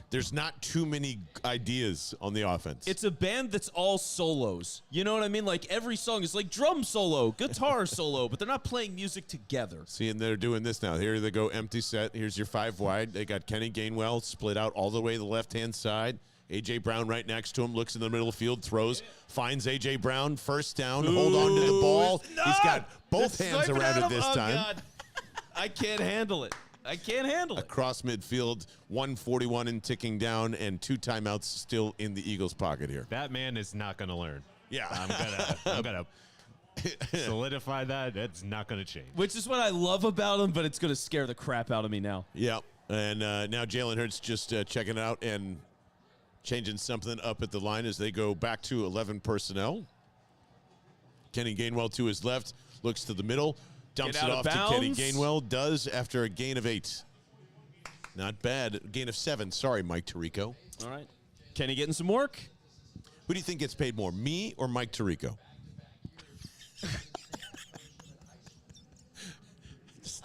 There's not too many ideas on the offense. It's a band that's all solos. You know what I mean? Like every song is like drum solo, guitar solo, but they're not playing music together. See, and they're doing this now. Here they go, empty set. Here's your 5 wide. They got Kenny Gainwell split out all the way to the left-hand side. A.J. Brown right next to him, looks in the middle of the field, throws, finds A.J. Brown, first down, hold on to the ball. He's got both hands around it this time. God. I can't handle it. Across midfield, 141 and ticking down, and 2 timeouts still in the Eagles' pocket here. That man is not going to learn. Yeah. I'm gonna solidify that. That's not going to change. Which is what I love about him, but it's going to scare the crap out of me now. Yeah. And now Jalen Hurts just checking it out and changing something up at the line as they go back to 11 personnel. Kenny Gainwell to his left. Looks to the middle. Dumps Get it out off of to Kenny bounds. Gainwell. Does after a gain of 8. Not bad. Gain of 7. Sorry, Mike Tirico. All right. Kenny getting some work? Who do you think gets paid more, me or Mike Tirico?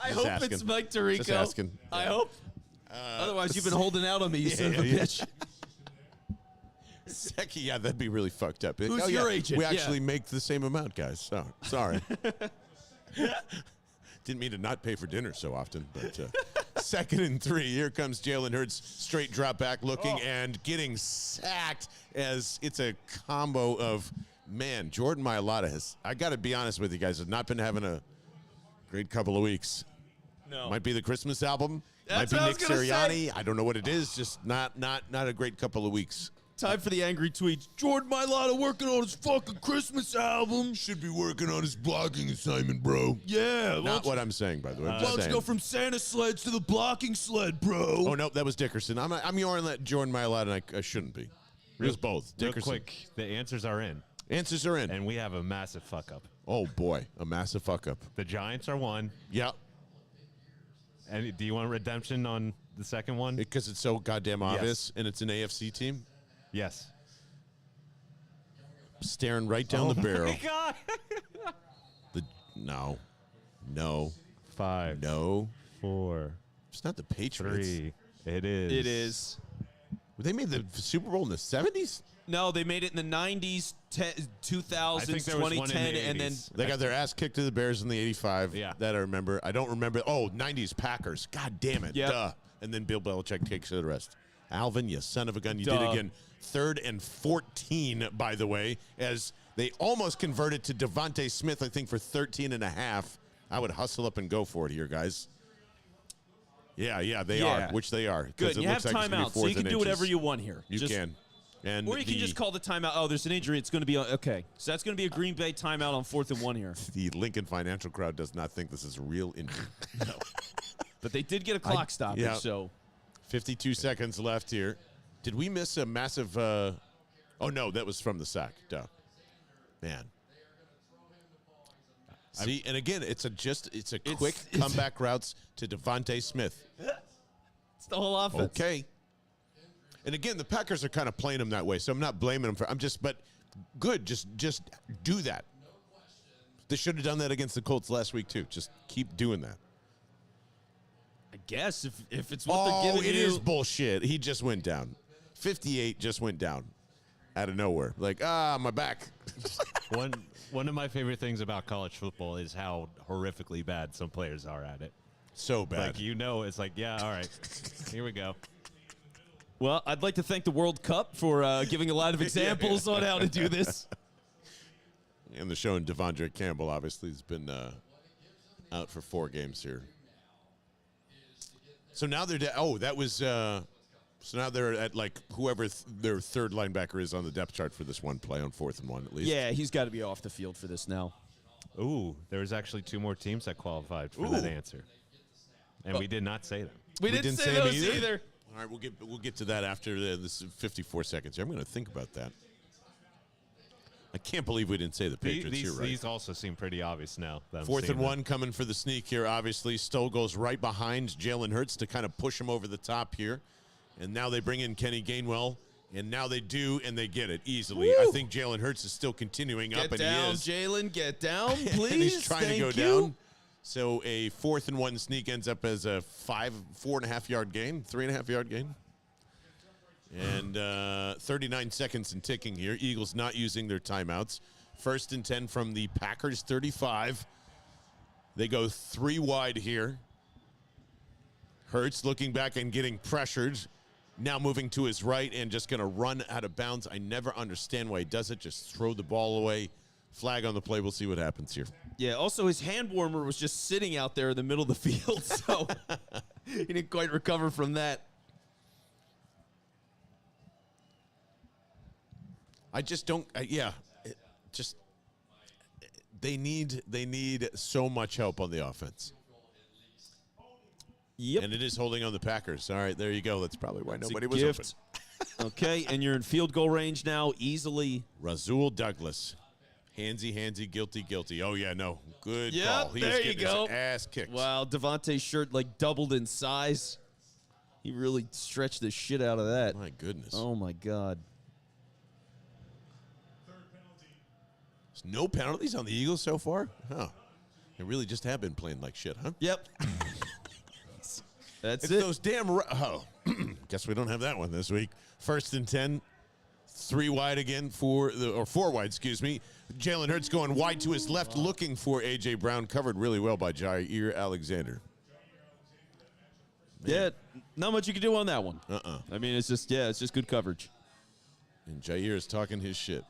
I hope asking. it's Mike Tirico. Just asking. I hope. Otherwise, you've been holding out on me, you son of a bitch. Seki, yeah, that'd be really fucked up. Who's your agent? We Yeah. actually make the same amount, guys. So, sorry. Didn't mean to not pay for dinner so often, but 2nd and 3. Here comes Jalen Hurts, straight drop back looking and getting sacked as it's a combo of, man, Jordan Mailata has, I got to be honest with you guys, has not been having a great couple of weeks. No. Might be the Christmas album. That's might what I be was Nick gonna Sirianni. say. I don't know what it is. Just not a great couple of weeks. Time for the angry tweets. Jordan Mailata working on his fucking Christmas album. Should be working on his blocking assignment, bro. Yeah. Not what I'm saying, by the way. I'm Why just don't you saying. go from Santa sleds to the blocking sled, bro? Oh, no, that was Dickerson. I'm yelling at Jordan Mailata, and I shouldn't be. It was both. Real Dickerson. quick, the answers are in, Answers are in. and we have a massive fuck up. Oh, boy. A massive fuck-up. The Giants are 1. Yeah, And do you want redemption on the second one? because it's so goddamn obvious, and it's an AFC team. Yes. Staring right down the barrel. My God. No. 5, No. 4, It's not the Patriots. 3. It is. It is. They made the Super Bowl in the 70s? No, they made it in the 90s, 2000s, I think there was one in 2010, the and then 80s. They got their ass kicked to the Bears in the 85. Yeah. That I remember. I don't remember. Oh, 90s Packers. God damn it. Yep. Duh. And then Bill Belichick takes the rest. Alvin, you son of a gun. You Duh. did again. 3rd and 14, by the way, as they almost converted to Devontae Smith, I think, for 13 and a half. I would hustle up and go for it here, guys. Yeah, they Yeah. are, which they are. 'cause good. it You have looks like it's gonna be timeout, so 4th you can and do whatever inches. you want here. You can. And Or you can just call the timeout. Oh, there's an injury. It's going to be okay. So that's going to be a Green Bay timeout on 4th and 1 here. the Lincoln Financial crowd does not think this is a real injury. But they did get a clock stoppage, yeah. so 52 seconds left here. Did we miss a massive? Oh no, that was from the sack. Duh, man. See, and again, it's a quick comeback routes to Devontae Smith. it's the whole offense. Okay. And again, the Packers are kind of playing him that way, so I'm not blaming them for. But good, just do that. They should have done that against the Colts last week too. Just keep doing that. I guess if it's what they're giving it you. is bullshit. He just went down. 58 just went down out of nowhere. Like, my back. One of my favorite things about college football is how horrifically bad some players are at it. So bad. Like, it's like, yeah, all right, here we go. Well, I'd like to thank the World Cup for giving a lot of examples on how to do this. And the show and Devondre Campbell obviously has been out for 4 games here. So now they're that was so now they're at like whoever their 3rd linebacker is on the depth chart for this one play on 4th and 1 at least. Yeah, he's got to be off the field for this now. Ooh, there was actually 2 more teams that qualified for that answer, and we did not say them. We didn't say those either. All right, we'll get to that after this 54 seconds here. I'm going to think about that. I can't believe we didn't say the Patriots. You're right. These also seem pretty obvious now. That I'm 4th seeing and 1 coming for the sneak here, obviously. Stoll goes right behind Jalen Hurts to kind of push him over the top here. And now they bring in Kenny Gainwell. And now they do, and they get it easily. Woo! I think Jalen Hurts is still continuing up, Get and down, he is. Jalen. Get down, please. And he's trying Thank to go you. down. So a 4th and 1 sneak ends up as a 4.5 yard gain, 3.5 yard gain. And 39 seconds and ticking here. Eagles not using their timeouts. 1st and 10 from the Packers 35. They go 3 wide here. Hurts looking back and getting pressured. Now moving to his right and just going to run out of bounds. I never understand why he does it. Just throw the ball away. Flag on the play. We'll see what happens here. Yeah, also his hand warmer was just sitting out there in the middle of the field, so he didn't quite recover from that. I just don't. They need so much help on the offense. Yep. And it is holding on the Packers. All right, there you go. That's probably why It's a nobody was gift. open. Okay, and you're in field goal range now easily. Rasul Douglas Handsy, guilty. Oh, yeah, no. Good Yep, call. He there was you getting go. his ass kicked. Wow, Devontae's shirt like doubled in size. He really stretched the shit out of that. My goodness. Oh, my God. There's no penalties on the Eagles so far? Huh. They really just have been playing like shit, huh? Yep. That's It's it. those damn... guess we don't have that one this week. 1st and 10. 3 wide again or 4 wide, excuse me. Jalen Hurts going wide to his left, looking for A.J. Brown, covered really well by Jair Alexander. Yeah, not much you can do on that one. Uh-uh. I mean, it's just good coverage. And Jair is talking his shit.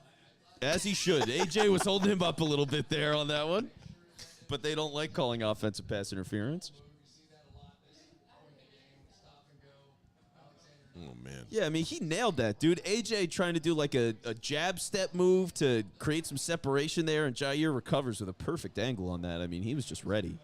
As he should. AJ was holding him up a little bit there on that one. But they don't like calling offensive pass interference. Oh, man. Yeah, I mean, he nailed that, dude. AJ trying to do like a jab step move to create some separation there, and Jair recovers with a perfect angle on that. I mean, he was just ready.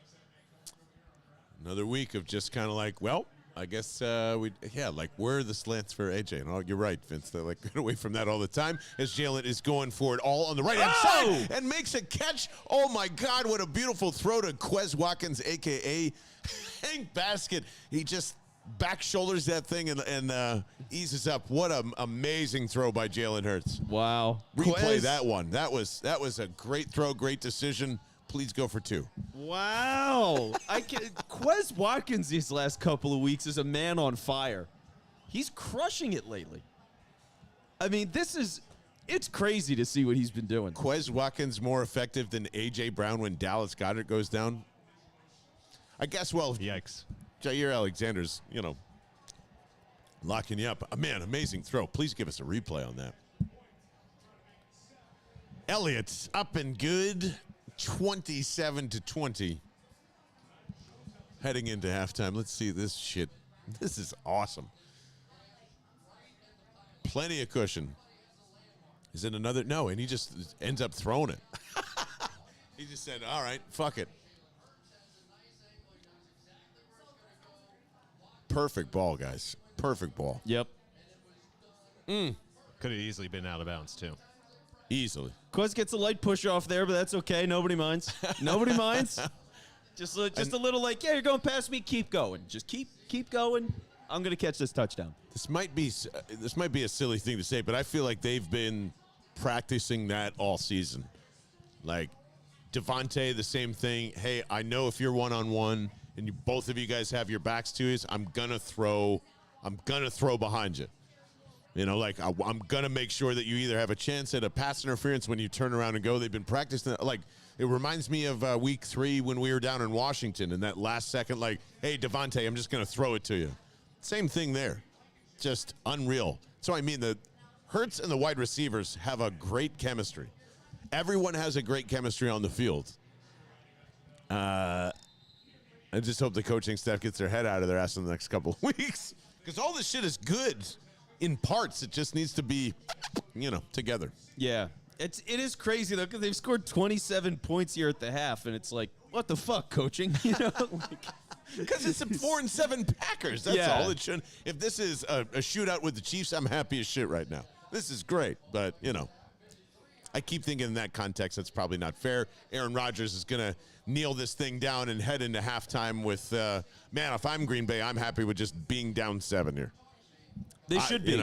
Another week of just kind of like, well, I guess where are the slants for AJ? And you're right, Vince. They're like get away from that all the time as Jalen is going for it all on the right-hand side and makes a catch. Oh, my God, what a beautiful throw to Quez Watkins, a.k.a. Hank Basket. He just back shoulders that thing and eases up. What an amazing throw by Jalen Hurts. Wow. Replay that one. That was a great throw, great decision. Please go for 2. Wow. Quez Watkins these last couple of weeks is a man on fire. He's crushing it lately. I mean, it's crazy to see what he's been doing. Quez Watkins more effective than A.J. Brown when Dallas Goedert goes down? I guess, well, Yikes. Jair Alexander's, locking you up. Man, amazing throw. Please give us a replay on that. Elliott's up and good. 27-20. Heading into halftime. Let's see this shit. This is awesome. Plenty of cushion. Is it another? No, and he just ends up throwing it. He just said, all right, fuck it. Perfect ball, guys. Perfect ball. Yep. Could have easily been out of bounds, too. Easily. Quez gets a light push off there, but that's okay. Nobody minds. Nobody minds. Just a little like, yeah, you're going past me. Keep going. Just keep going. I'm going to catch this touchdown. This might be a silly thing to say, but I feel like they've been practicing that all season. Like Devontae, the same thing. Hey, I know if you're one-on-one and both of you guys have your backs to us, I'm gonna throw behind you. I'm gonna make sure that you either have a chance at a pass interference when you turn around and go. They've been practicing. Like it reminds me of week 3 when we were down in Washington, and that last second, like, hey, Devontae, I'm just gonna throw it to you. Same thing there, just unreal. So I mean, the Hurts and the wide receivers have a great chemistry. Everyone has a great chemistry on the field. I just hope the coaching staff gets their head out of their ass in the next couple of weeks, because all this shit is good. In parts, it just needs to be, together. Yeah. It is crazy, though, because they've scored 27 points here at the half, and it's like, what the fuck, coaching? Because it's the 4-7 Packers. That's all it should. If this is a shootout with the Chiefs, I'm happy as shit right now. This is great, but, I keep thinking in that context, that's probably not fair. Aaron Rodgers is going to kneel this thing down and head into halftime with, man, if I'm Green Bay, I'm happy with just being down 7 here. They should be.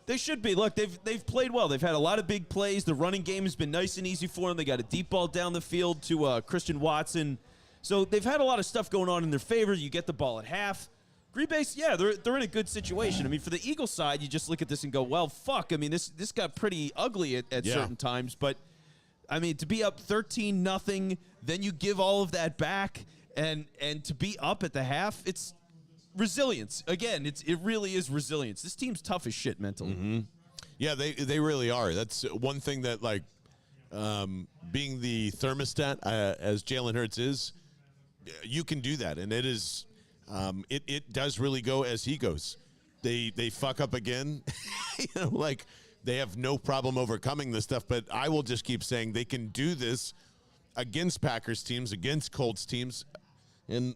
They should be. Look, they've played well. They've had a lot of big plays. The running game has been nice and easy for them. They got a deep ball down the field to Christian Watson. So they've had a lot of stuff going on in their favor. You get the ball at half. Green Bay, yeah, they're in a good situation. I mean, for the Eagles side, you just look at this and go, well, fuck. I mean, this got pretty ugly at certain times. But, I mean, to be up 13-0, then you give all of that back, and to be up at the half, it's resilience. Again, it really is resilience. This team's tough as shit mentally. Mm-hmm. Yeah, they really are. That's one thing that, like, being the thermostat, as Jalen Hurts is, you can do that. And it is, it does really go as he goes. They fuck up again. Like, they have no problem overcoming this stuff. But I will just keep saying they can do this against Packers teams, against Colts teams. And,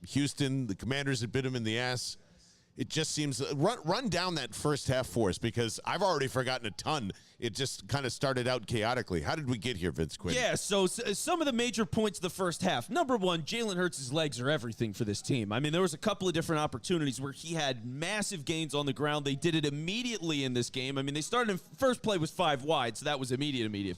Houston, the Commanders have bit him in the ass. it just seems run down that first half for us, because I've already forgotten a ton. It just kind of started out chaotically. How did we get here, Vince Quinn? Yeah, so some of the major points of the first half. Number one, Jalen Hurts' legs are everything for this team. I mean, there was a couple of different opportunities where he had massive gains on the ground. They did it immediately in this game. I mean, they started in first play was 5 wide, so that was immediate.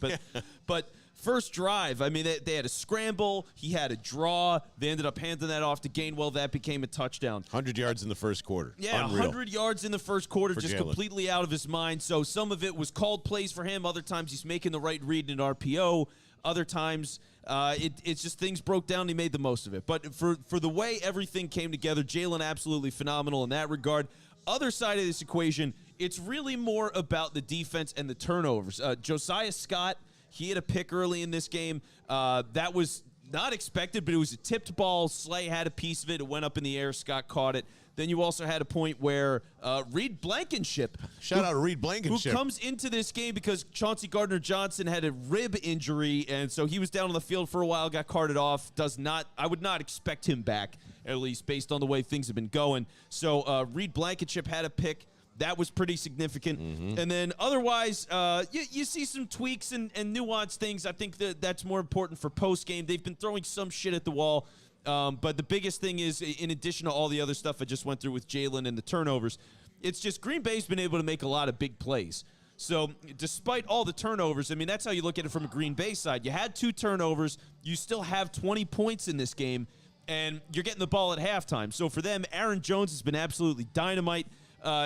But first drive, I mean, they had a scramble. He had a draw. They ended up handing that off to Gainwell. That became a touchdown. 100 yards in the first quarter. Yeah, Unreal. 100 yards in the first quarter, just Jalen. completely out of his mind. So some of it was called plays for him. Other times he's making the right read in an RPO. Other times it's just things broke down and he made the most of it. But for the way everything came together, Jalen absolutely phenomenal in that regard. Other side of this equation, it's really more about the defense and the turnovers. Josiah Scott, he had a pick early in this game. That was not expected, but it was a tipped ball. Slay had a piece of it. It went up in the air. Scott caught it. Then you also had a point where Reed Blankenship. Shout out to Reed Blankenship. Who comes into this game because Chauncey Gardner-Johnson had a rib injury, and so he was down on the field for a while, got carted off. I would not expect him back, at least based on the way things have been going. So Reed Blankenship had a pick. That was pretty significant. And then otherwise, you see some tweaks and nuanced things. I think that's more important for post-game. They've been throwing some shit at the wall. But the biggest thing is, in addition to all the other stuff I just went through with Jalen and the turnovers, it's just Green Bay's been able to make a lot of big plays. So despite all the turnovers, I mean, that's how you look at it from a Green Bay side. You had 2 turnovers. You still have 20 points in this game, and you're getting the ball at halftime. So for them, Aaron Jones has been absolutely dynamite.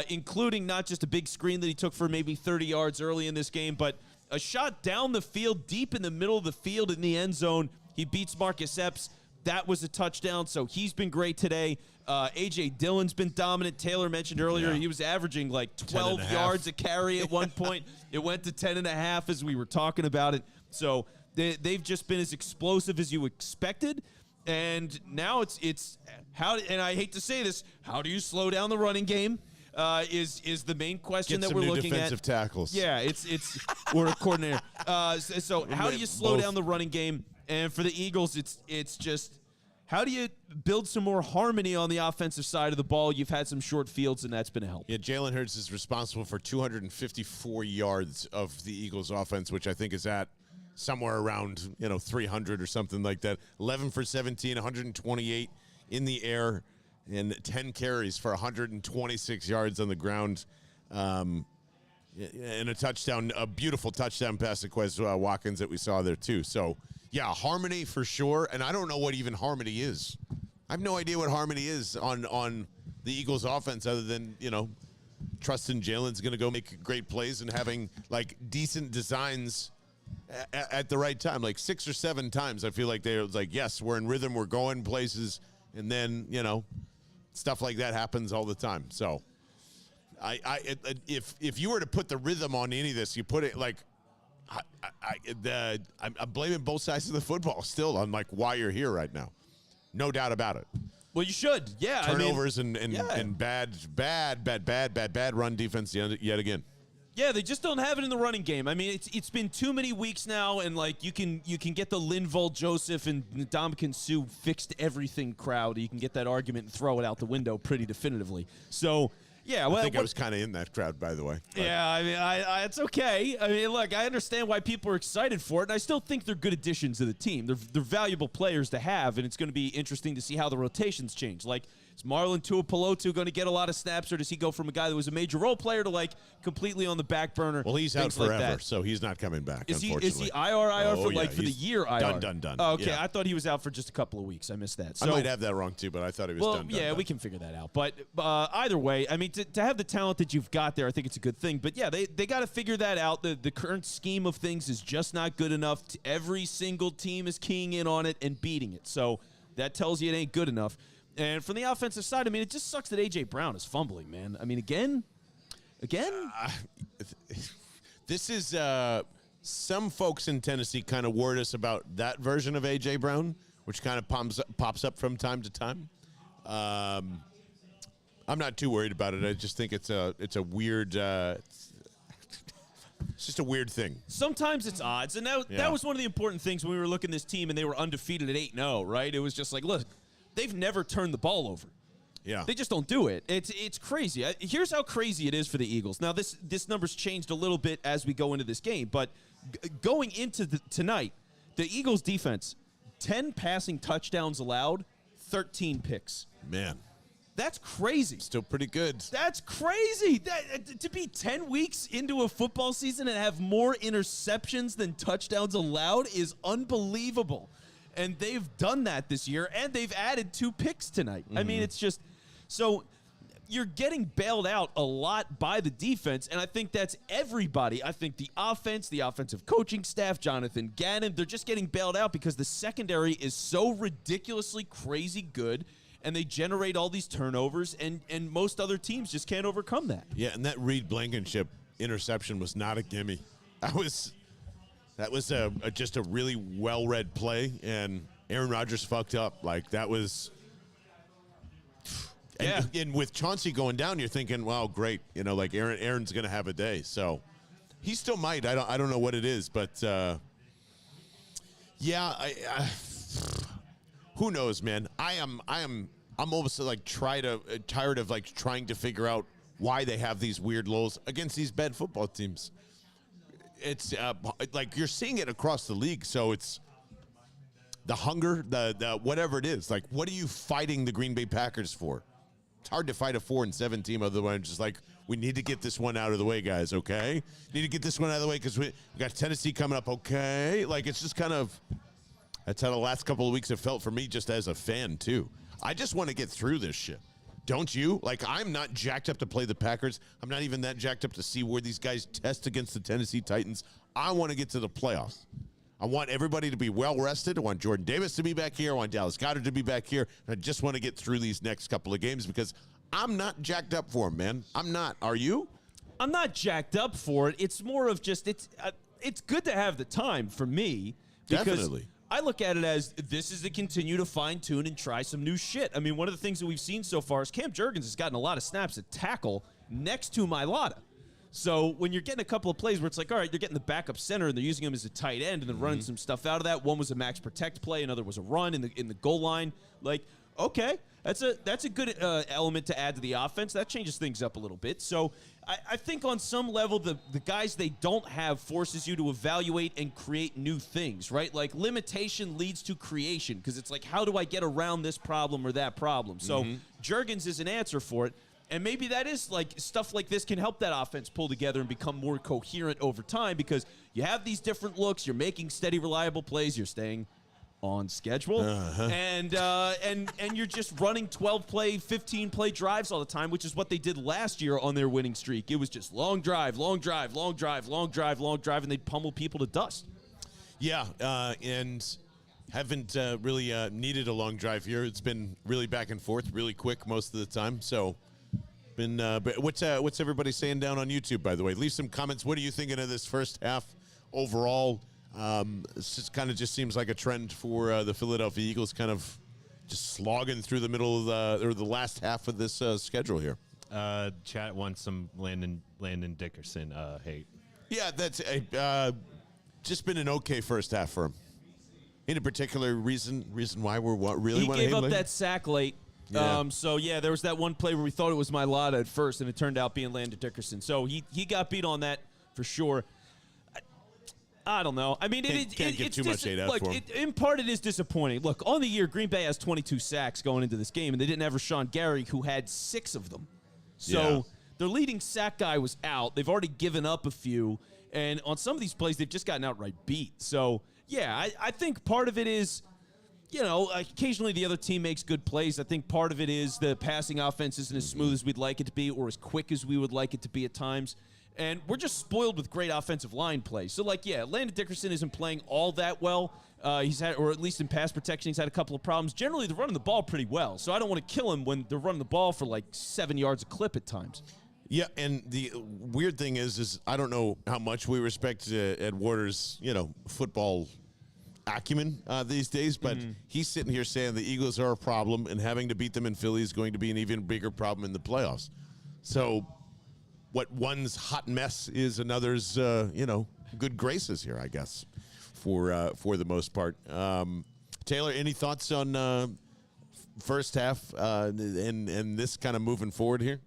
Including not just a big screen that he took for maybe 30 yards early in this game, but a shot down the field, deep in the middle of the field in the end zone. He beats Marcus Epps. That was a touchdown, so he's been great today. A.J. Dillon's been dominant. Taylor mentioned earlier he was averaging like 12 yards a carry at one point. It went to 10.5 as we were talking about it. So they've just been as explosive as you expected. And now it's how, and I hate to say this, how do you slow down the running game? Is the main question that we're looking at. Defensive tackles. Yeah, it's we're a coordinator. So how do you slow down the running game? And for the Eagles, it's just how do you build some more harmony on the offensive side of the ball? You've had some short fields, and that's been a help. Yeah, Jalen Hurts is responsible for 254 yards of the Eagles' offense, which I think is at somewhere around 300 or something like that. 11 for 17, 128 in the air. And 10 carries for 126 yards on the ground, and a touchdown, a beautiful touchdown pass to Quez Watkins that we saw there too. So, yeah, harmony for sure. And I don't know what even harmony is. I have no idea what harmony is on the Eagles' offense, other than trusting Jalen's going to go make great plays and having like decent designs at the right time, like 6 or 7 times. I feel like they're like, yes, we're in rhythm, we're going places, and then stuff like that happens all the time. So, if you were to put the rhythm on any of this, you put it like, I'm blaming both sides of the football still on like why you're here right now. No doubt about it. Well, you should, yeah. Turnovers and bad run defense yet again. Yeah, they just don't have it in the running game. I mean, it's been too many weeks now, and like you can get the Linval Joseph and Ndamukong Suh fixed everything crowd. You can get that argument and throw it out the window pretty definitively. So, yeah. Well, I think I was kind of in that crowd, by the way. But. Yeah, I mean, it's okay. I mean, look, I understand why people are excited for it, and I still think they're good additions to the team. They're valuable players to have, and it's going to be interesting to see how the rotations change. Like, is Marlon Tuipulotu going to get a lot of snaps, or does he go from a guy that was a major role player to like completely on the back burner? Well, he's out forever, so he's not coming back. Is he unfortunately. IR for for the year IR? Done. Oh, okay, yeah. I thought he was out for just a couple of weeks. I missed that. So, I might have that wrong too, but I thought he was done. Yeah, we can figure that out. But either way, I mean, to have the talent that you've got there, I think it's a good thing. But yeah, they got to figure that out. The current scheme of things is just not good enough. Every single team is keying in on it and beating it. So that tells you it ain't good enough. And from the offensive side, I mean, it just sucks that A.J. Brown is fumbling, man. I mean, again? This is some folks in Tennessee kind of worried us about that version of A.J. Brown, which kind of pops up from time to time. I'm not too worried about it. I just think it's a weird it's just a weird thing. Sometimes it's odds. And that was one of the important things when we were looking at this team and they were undefeated at 8-0, right? It was just like, look, they've never turned the ball over. Yeah. They just don't do it. It's crazy. Here's how crazy it is for the Eagles. Now, this number's changed a little bit as we go into this game, but going into tonight, the Eagles defense, 10 passing touchdowns allowed, 13 picks. Man. That's crazy. Still pretty good. That's crazy. To be 10 weeks into a football season and have more interceptions than touchdowns allowed is unbelievable. And they've done that this year, and they've added 2 picks tonight. I mean, it's just so you're getting bailed out a lot by the defense, and I think that's everybody. I think the offense, the offensive coaching staff, Jonathan Gannon, they're just getting bailed out because the secondary is so ridiculously crazy good, and they generate all these turnovers, and most other teams just can't overcome that. Yeah, and that Reed Blankenship interception was not a gimme. That was just a really well-read play, and Aaron Rodgers fucked up. Like, that was... Yeah. And with Chauncey going down, you're thinking, well, great. You know, like, Aaron's going to have a day. So he still might. I don't know what it is, but, yeah, who knows, man? I'm almost like tired of like trying to figure out why they have these weird lows against these bad football teams. It's like you're seeing it across the league. So it's the hunger, the whatever it is. Like, what are you fighting the Green Bay Packers for? It's hard to fight a 4-7 team. Otherwise, just like, we need to get this one out of the way, guys. Okay, need to get this one out of the way because we got Tennessee coming up. Okay, like, it's just kind of, that's how the last couple of weeks have felt for me, just as a fan too. I just want to get through this shit. Don't you? Like, I'm not jacked up to play the Packers. I'm not even that jacked up to see where these guys test against the Tennessee Titans. I want to get to the playoffs. I want everybody to be well-rested. I want Jordan Davis to be back here. I want Dallas Goedert to be back here. And I just want to get through these next couple of games because I'm not jacked up for them, man. I'm not. Are you? I'm not jacked up for it. It's more of just it's good to have the time for me. Because Definitely. I look at it as this is to continue to fine-tune and try some new shit. I mean, one of the things that we've seen so far is Cam Jurgens has gotten a lot of snaps at tackle next to Mailata. So when you're getting a couple of plays where it's like, all right, they're getting the backup center and they're using him as a tight end and then running some stuff out of that. One was a max protect play, another was a run in the goal line. Like, okay, that's a good element to add to the offense. That changes things up a little bit. So I think on some level, the guys they don't have forces you to evaluate and create new things, right? Like, limitation leads to creation because it's like, how do I get around this problem or that problem? So Jurgens is an answer for it. And maybe that is like stuff like this can help that offense pull together and become more coherent over time because you have these different looks. You're making steady, reliable plays. You're staying on schedule, and you're just running 12-play, 15-play drives all the time, which is what they did last year on their winning streak. It was just long drive, long drive, long drive, long drive, long drive, and they'd pummel people to dust. Yeah, And haven't really needed a long drive here. It's been really back and forth, really quick most of the time. So. But what's everybody saying down on YouTube, by the way? Leave some comments. What are you thinking of this first half overall? It just kind of just seems like a trend for the Philadelphia Eagles, kind of just slogging through the middle of the last half of this schedule here. Chat wants some Landon Dickerson hate. Yeah, that's just been an okay first half for him. Any particular reason why we're really he want to hate gave up him? that sack late. Yeah. So, yeah, there was that one play where we thought it was Mailata at first, and it turned out being Landon Dickerson. So he got beat on that for sure. I don't know. I mean, can't give too much hate out for him. In part, it is disappointing. Look, on the year, Green Bay has 22 sacks going into this game, and they didn't have Rashawn Gary, who had 6 of them. So their leading sack guy was out. They've already given up a few, and on some of these plays, they've just gotten outright beat. So, yeah, I think part of it is, you know, occasionally the other team makes good plays. I think part of it is the passing offense isn't as smooth as we'd like it to be or as quick as we would like it to be at times. And we're just spoiled with great offensive line play. So, like, yeah, Landon Dickerson isn't playing all that well. He's had, or at least in pass protection, he's had a couple of problems. Generally, they're running the ball pretty well. So I don't want to kill him when they're running the ball for like 7 yards a clip at times. Yeah, and the weird thing is I don't know how much we respect Ed Warder's, football acumen these days, but he's sitting here saying the Eagles are a problem and having to beat them in Philly is going to be an even bigger problem in the playoffs. So what one's hot mess is another's, good graces here, I guess, for the most part. Taylor, any thoughts on first half and this kind of moving forward here?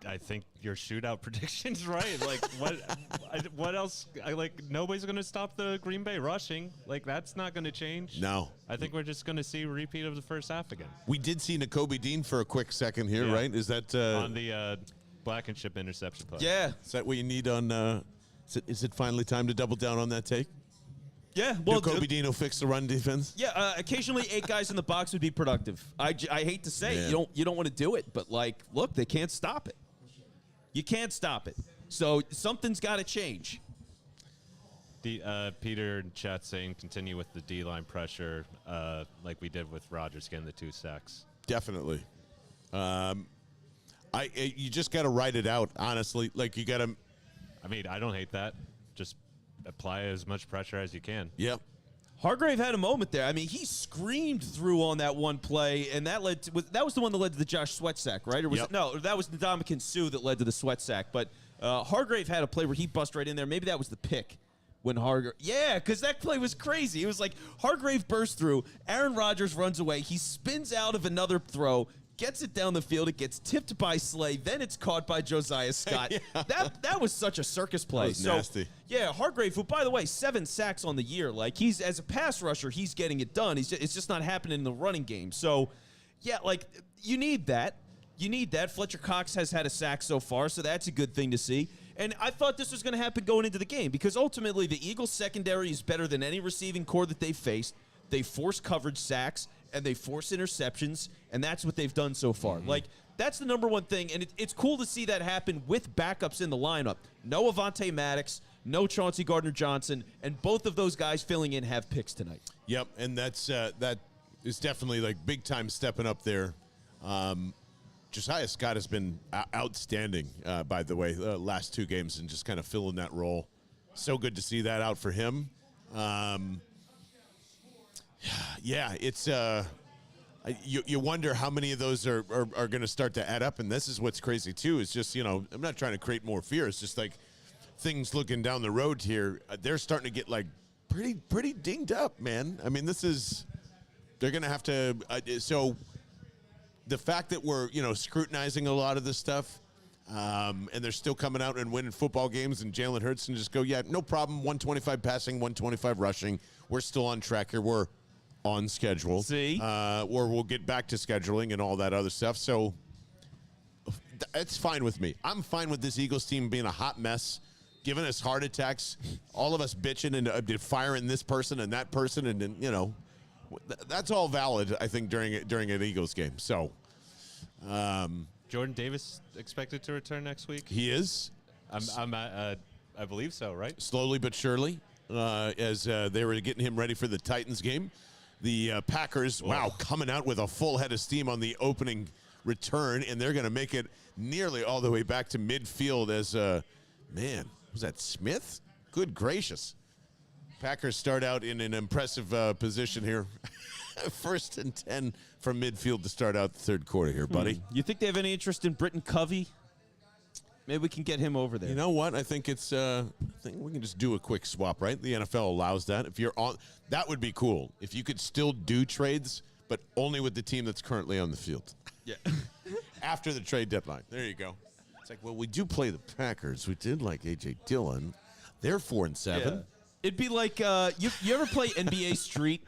I think your shootout prediction's right. Like what else? Nobody's gonna stop the Green Bay rushing. Like that's not gonna change. No. I think we're just gonna see a repeat of the first half again. We did see Nakobe Dean for a quick second here, right? Is that on the Blankenship interception play? Yeah. Is that what you need on? Is it finally time to double down on that take? Yeah. Well, Nakobe Dean will fix the run defense. Yeah, occasionally 8 guys in the box would be productive. I hate to say it, you don't want to do it, but like, look, they can't stop it. You can't stop it. So something's got to change. Peter in chat saying continue with the D-line pressure like we did with Rodgers getting the 2 sacks. Definitely. You just got to write it out, honestly. Like you got to. I mean, I don't hate that. Just apply as much pressure as you can. Yep. Hargrave had a moment there. I mean, he screamed through on that one play, and that led to that was the one that led to the Josh Sweat sack, right? Or was it, no? That was the Ndamukong Suh that led to the Sweat sack. But Hargrave had a play where he bust right in there. Maybe that was the pick when Hargrave. Yeah, because that play was crazy. It was like Hargrave burst through. Aaron Rodgers runs away. He spins out of another throw. Gets it down the field. It gets tipped by Slay. Then it's caught by Josiah Scott. That was such a circus play. That was nasty. Yeah, Hargrave, who, by the way, 7 sacks on the year. Like, he's, as a pass rusher, he's getting it done. It's just not happening in the running game. So, yeah, like, you need that. You need that. Fletcher Cox has had a sack so far, so that's a good thing to see. And I thought this was going to happen going into the game because ultimately the Eagles' secondary is better than any receiving core that they've faced. They force coverage sacks, and they force interceptions, and that's what they've done so far. Like, that's the number one thing, and it's cool to see that happen with backups in the lineup. No Avonte Maddox, no Chauncey Gardner-Johnson, and both of those guys filling in have picks tonight. Yep, and that is definitely, like, big-time stepping up there. Josiah Scott has been outstanding, by the way, last 2 games and just kind of filling that role. So good to see that out for him. Yeah, it's you wonder how many of those are going to start to add up, and this is what's crazy too. Is just I'm not trying to create more fear. It's just like things looking down the road here. They're starting to get like pretty dinged up, man. I mean, they're going to have to. So the fact that we're scrutinizing a lot of this stuff, and they're still coming out and winning football games, and Jalen Hurts can just go, yeah, no problem. 125 passing, 125 rushing. We're still on track here. We're on schedule. See? Or we'll get back to scheduling and all that other stuff. So it's fine with me. I'm fine with this Eagles team being a hot mess, giving us heart attacks, all of us bitching and firing this person and that person. And, that's all valid, I think, during an Eagles game. So Jordan Davis expected to return next week? he is. I believe so, right? Slowly but surely, as they were getting him ready for the Titans game. The Packers, coming out with a full head of steam on the opening return, and they're going to make it nearly all the way back to midfield as, was that Smith? Good gracious. Packers start out in an impressive position here. 1st and 10 from midfield to start out the 3rd quarter here, buddy. You think they have any interest in Britton Covey? Maybe we can get him over there. You know what? I think I think we can just do a quick swap, right? The NFL allows that. If you're on, that would be cool. If you could still do trades, but only with the team that's currently on the field. Yeah. After the trade deadline. There you go. It's like, well, we do play the Packers. We did like A.J. Dillon. They're 4-7. Yeah. It'd be like, you ever play NBA Street?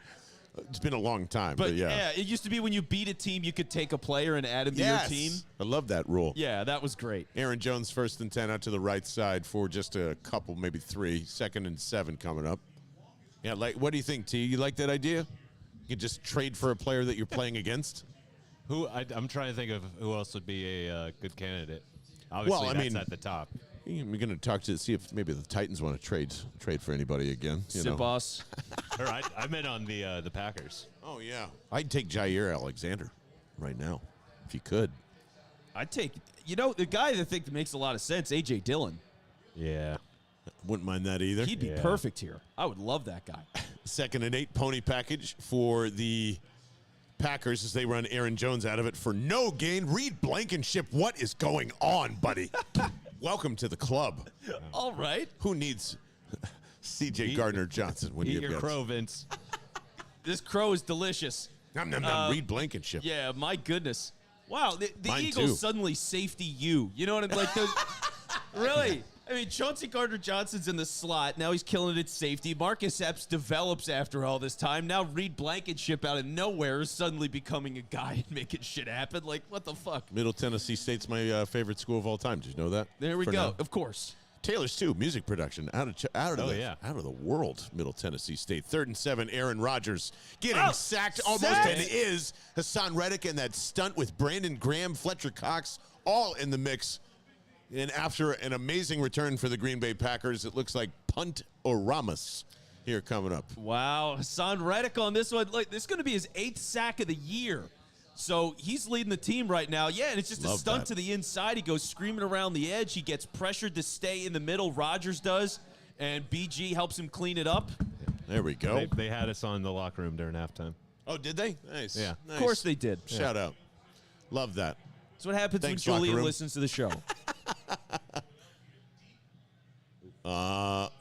It's been a long time, but yeah. It used to be when you beat a team, you could take a player and add him to your team. I love that rule. Yeah, that was great. Aaron Jones 1st and 10 out to the right side for just a couple, maybe 3. 2nd and 7 coming up. Yeah, what do you think, T? You like that idea? You can just trade for a player that you're playing against? I'm trying to think of who else would be a good candidate. Obviously, that's at the top. We're going to see if maybe the Titans want to trade for anybody again. Boss. I meant on the Packers. Oh, yeah. I'd take Jair Alexander right now, if you could. I'd take, the guy that I think that makes a lot of sense, A.J. Dillon. Yeah. Wouldn't mind that either. He'd be perfect here. I would love that guy. 2nd and 8 pony package for the Packers as they run Aaron Jones out of it for no gain. Reed Blankenship, what is going on, buddy? Welcome to the club. All right. Who needs C.J. Gardner-Johnson when Eat you your got crow, Vince. This crow is delicious. Nom, nom, nom. Reed Blankenship. Yeah, my goodness. Wow, the Mine Eagles too. suddenly safety you. You know what I'm like? Really? I mean, Chauncey Gardner-Johnson's in the slot. Now he's killing it at safety. Marcus Epps develops after all this time. Now Reed Blankenship out of nowhere is suddenly becoming a guy and making shit happen. Like, what the fuck? Middle Tennessee State's my favorite school of all time. Did you know that? There we For go. now. Of course. Taylor's too. Music production out of the world. Middle Tennessee State. 3rd and 7. Aaron Rodgers getting sacked almost and is. Hassan Reddick and that stunt with Brandon Graham, Fletcher Cox, all in the mix. And after an amazing return for the Green Bay Packers, it looks like punt Oramus here coming up. Wow, Hassan Reddick on this one. Like, this is going to be his 8th sack of the year. So he's leading the team right now. Yeah, and it's just a stunt to the inside. He goes screaming around the edge. He gets pressured to stay in the middle. Rodgers does, and BG helps him clean it up. There we go. They had us on in the locker room during halftime. Oh, did they? Nice. Yeah. Nice. Of course they did. Shout out. Love that. That's what happens Thanks, when locker Julian room. listens to the show.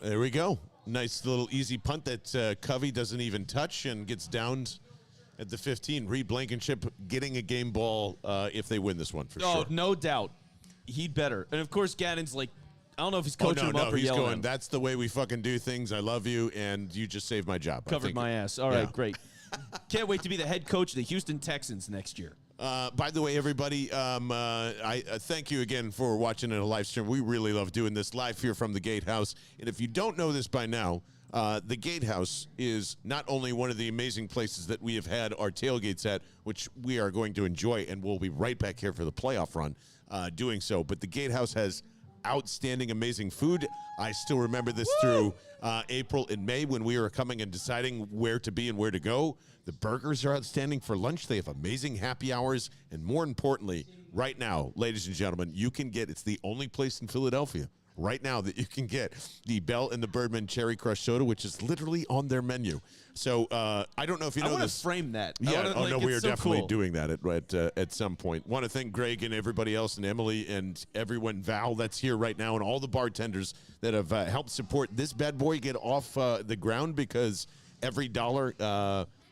There we go. Nice little easy punt that Covey doesn't even touch and gets downed at the 15. Reed Blankenship getting a game ball if they win this one for Oh, sure. no doubt. He'd better. And, of course, Gannon's like, I don't know if he's coaching him up or he's yelling at going, him. that's the way we fucking do things. I love you, and you just saved my job. Covered my ass. All right, yeah. great. Can't wait to be the head coach of the Houston Texans next year. By the way, everybody, I thank you again for watching in a live stream. We really love doing this live here from the Gatehouse. And if you don't know this by now, the Gatehouse is not only one of the amazing places that we have had our tailgates at, which we are going to enjoy, and we'll be right back here for the playoff run doing so, but the Gatehouse has outstanding, amazing food. I still remember this through April and May when we were coming and deciding where to be and where to go. The burgers are outstanding for lunch. They have amazing happy hours. And more importantly, right now, ladies and gentlemen, you can get, it's the only place in Philadelphia right now that you can get the Bell and the Birdman Cherry Crush Soda, which is literally on their menu. So I don't know if you know I want to this. frame that. Yeah, we are so definitely cool. doing that at some point. Want to thank Greg and everybody else and Emily and everyone, Val, that's here right now, and all the bartenders that have helped support this bad boy get off the ground, because every dollar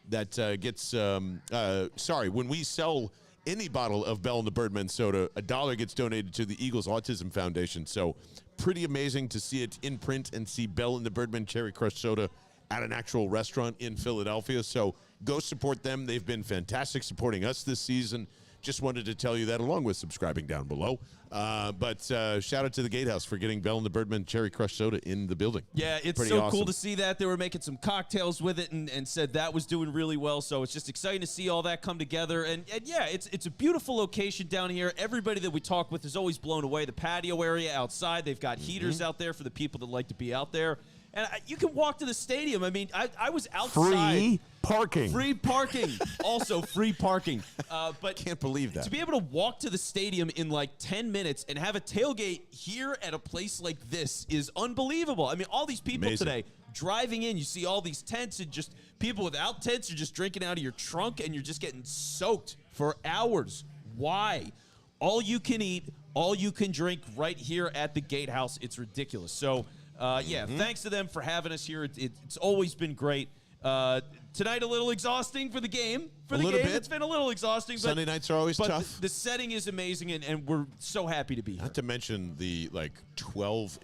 that gets when we sell any bottle of Bell and the Birdman soda, $1 gets donated to the Eagles Autism Foundation. So pretty amazing to see it in print and see Bell and the Birdman Cherry Crush Soda at an actual restaurant in Philadelphia. So go support them. They've been fantastic supporting us this season. Just wanted to tell you that, along with subscribing down below. But shout out to the Gatehouse for getting Bell and the Birdman Cherry Crush Soda in the building. Yeah, it's Pretty so awesome. cool to see that. They were making some cocktails with it and said that was doing really well. So it's just exciting to see all that come together. And yeah, it's a beautiful location down here. Everybody that we talk with is always blown away. The patio area outside, they've got heaters out there for the people that like to be out there. And you can walk to the stadium. I mean, I was outside. Free parking. Free parking. Also free parking. But Can't believe that. to be able to walk to the stadium in like 10 minutes and have a tailgate here at a place like this is unbelievable. I mean, all these people Amazing. today driving in, you see all these tents, and just people without tents are just drinking out of your trunk, and you're just getting soaked for hours. Why? All you can eat, all you can drink right here at the Gatehouse. It's ridiculous. So, yeah, thanks to them for having us here. It's always been great. Tonight a little exhausting for the game. For A the little game, bit. it's been a little exhausting. Sunday nights are always but tough. The setting is amazing, and we're so happy to be here. Not to mention the 12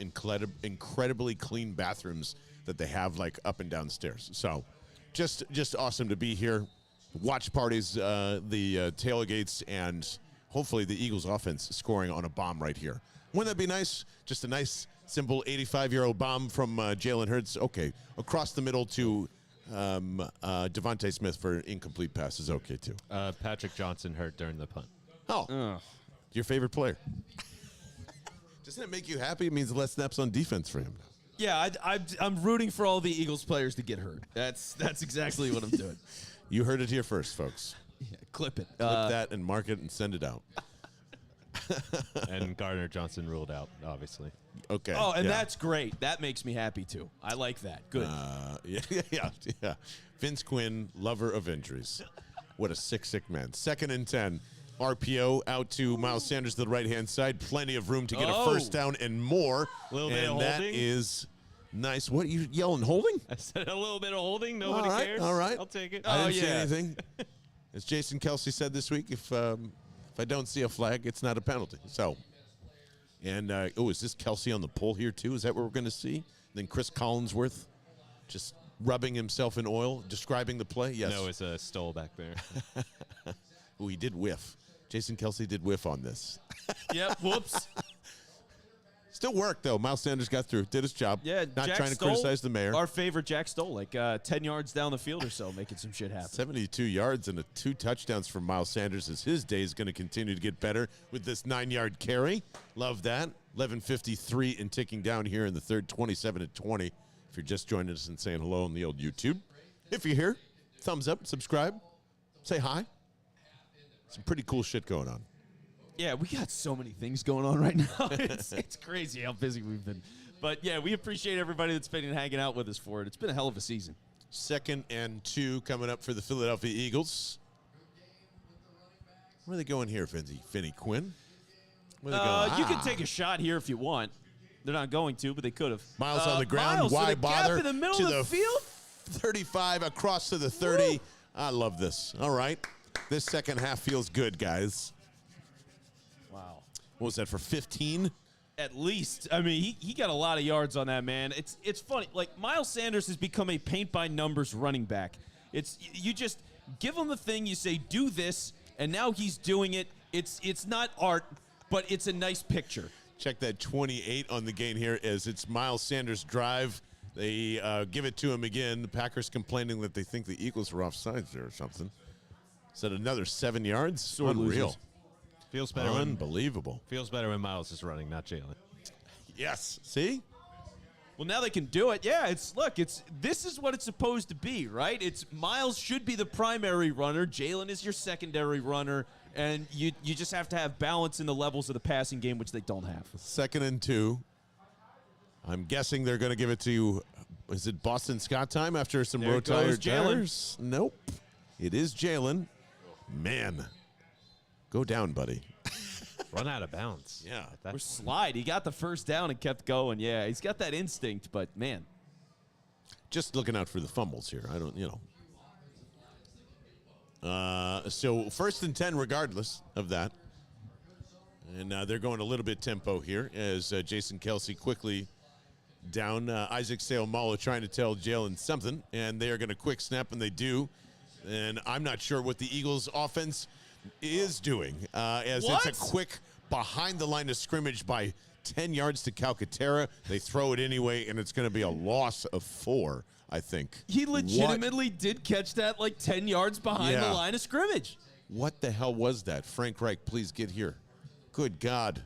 incredibly clean bathrooms that they have up and down stairs. So just awesome to be here. Watch parties, the tailgates, and hopefully the Eagles offense scoring on a bomb right here. Wouldn't that be nice? Just a nice, simple 85-year-old bomb from Jalen Hurts. Okay, across the middle to Devontae Smith for an incomplete pass is okay, too. Patrick Johnson hurt during the punt. Oh, your favorite player. Doesn't it make you happy? It means less snaps on defense for him now. Yeah, I'm rooting for all the Eagles players to get hurt. That's exactly what I'm doing. You heard it here first, folks. Yeah, clip it. Clip that and mark it and send it out. And Gardner Johnson ruled out, obviously. Okay. Oh, and yeah. that's great. That makes me happy, too. I like that. Good. Yeah. Vince Quinn, lover of injuries. What a sick man. 2nd and 10. RPO out to Miles Sanders to the right-hand side. Plenty of room to get a first down and more. Little bit of and that holding. is nice. What, you yelling holding? I said a little bit of holding. Nobody cares. All right. I'll take it. I didn't see yeah. anything. as Jason Kelsey said this week, if I don't see a flag, it's not a penalty. So, and is this Kelsey on the pole here too? Is that what we're going to see? Then Chris Collinsworth just rubbing himself in oil, describing the play. Yes. No, it's a stole back there. Oh, he did whiff. Jason Kelsey did whiff on this. Yep. Whoops. Still worked, though. Miles Sanders got through, did his job. Yeah. Not Jack trying to Stoll, criticize the mayor. Our favorite Jack Stoll, like 10 yards down the field or so, making some shit happen. 72 yards and 2 touchdowns for Miles Sanders as his day is going to continue to get better with this 9-yard carry. Love that. 11:53 and ticking down here in the third, 27-20. If you're just joining us and saying hello on the old YouTube. If you're here, thumbs up, subscribe, say hi. Some pretty cool shit going on. Yeah, we got so many things going on right now. It's crazy how busy we've been. But, yeah, we appreciate everybody that's been hanging out with us for it. It's been a hell of a season. 2nd and 2 coming up for the Philadelphia Eagles. Where are they going here, Finney Quinn? Where are they going? You can take a shot here if you want. They're not going to, but they could have. Miles on the ground. Miles Why with a bother? gap in the middle to of the field? 35 across to the 30. Woo. I love this. All right. This second half feels good, guys. Wow. What was that, for 15? At least. I mean, he got a lot of yards on that, man. It's funny. Like, Miles Sanders has become a paint-by-numbers running back. You just give him the thing, you say, do this, and now he's doing it. It's not art, but it's a nice picture. Check that 28 on the gain here as it's Miles Sanders' drive. They give it to him again. The Packers complaining that they think the Eagles are offsides there or something. Is that another 7 yards? Sore Unreal. losers. Feels better. Unbelievable. Feels better when Miles is running, not Jalen. Yes. See? Well, now they can do it. Yeah, this is what it's supposed to be, right? It's Miles should be the primary runner. Jalen is your secondary runner, and you just have to have balance in the levels of the passing game, which they don't have. 2nd and 2. I'm guessing they're going to give it to, is it Boston Scott time after some There retired goes Jalen. tires? Nope. It is Jalen. Man. Go down, buddy. Run out of bounds. Yeah. That- Or slide. He got the first down and kept going. Yeah, he's got that instinct, but man. Just looking out for the fumbles here. I don't, so 1st and 10 regardless of that. And they're going a little bit tempo here as Jason Kelsey quickly down. Isaac Seumalo trying to tell Jalen something, and they are going to quick snap, and they do. And I'm not sure what the Eagles' offense is doing as What? it's a quick behind the line of scrimmage by 10 yards to Calcaterra. They throw it anyway, and it's going to be a loss of 4, I think. He legitimately did catch that like 10 yards behind Yeah. the line of scrimmage. What the hell was that? Frank Reich, please get here. Good God.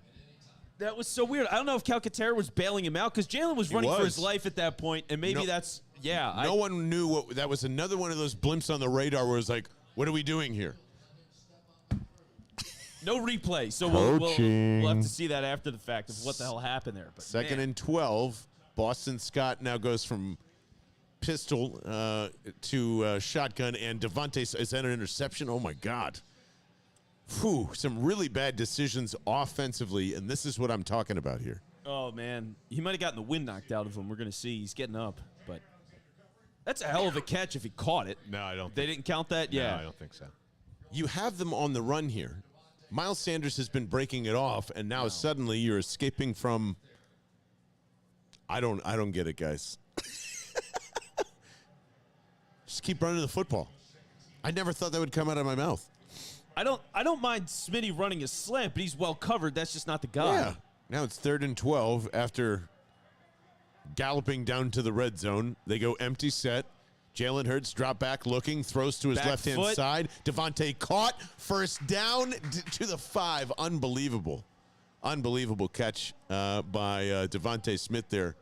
That was so weird. I don't know if Calcaterra was bailing him out because Jalen was running for his was. life at that point, and maybe No- that's, yeah. No one knew what that was. Another one of those blimps on the radar where it was like, what are we doing here? No replay, so we'll have to see that after the fact of what the hell happened there. But 2nd man, and 12. Boston Scott now goes from pistol to shotgun, and Devontae, is that an interception? Oh, my God. Whew, some really bad decisions offensively, and this is what I'm talking about here. oh, man. He might have gotten the wind knocked out of him. We're going to see. He's getting up, but that's a hell of a catch if he caught it. No, I don't. They didn't count that? No, Yeah. I don't think so. You have them on the run here. Miles Sanders has been breaking it off, and now suddenly you're escaping from. I don't get it, guys. Just keep running the football. I never thought that would come out of my mouth. I don't mind Smitty running a slant, but he's well covered. That's just not the guy. Yeah. Now it's 3rd and 12 after galloping down to the red zone. They go empty set. Jalen Hurts drop back looking, throws to his Back left-hand foot. side. Devontae caught. First down to the 5. Unbelievable. Unbelievable catch by Devontae Smith there.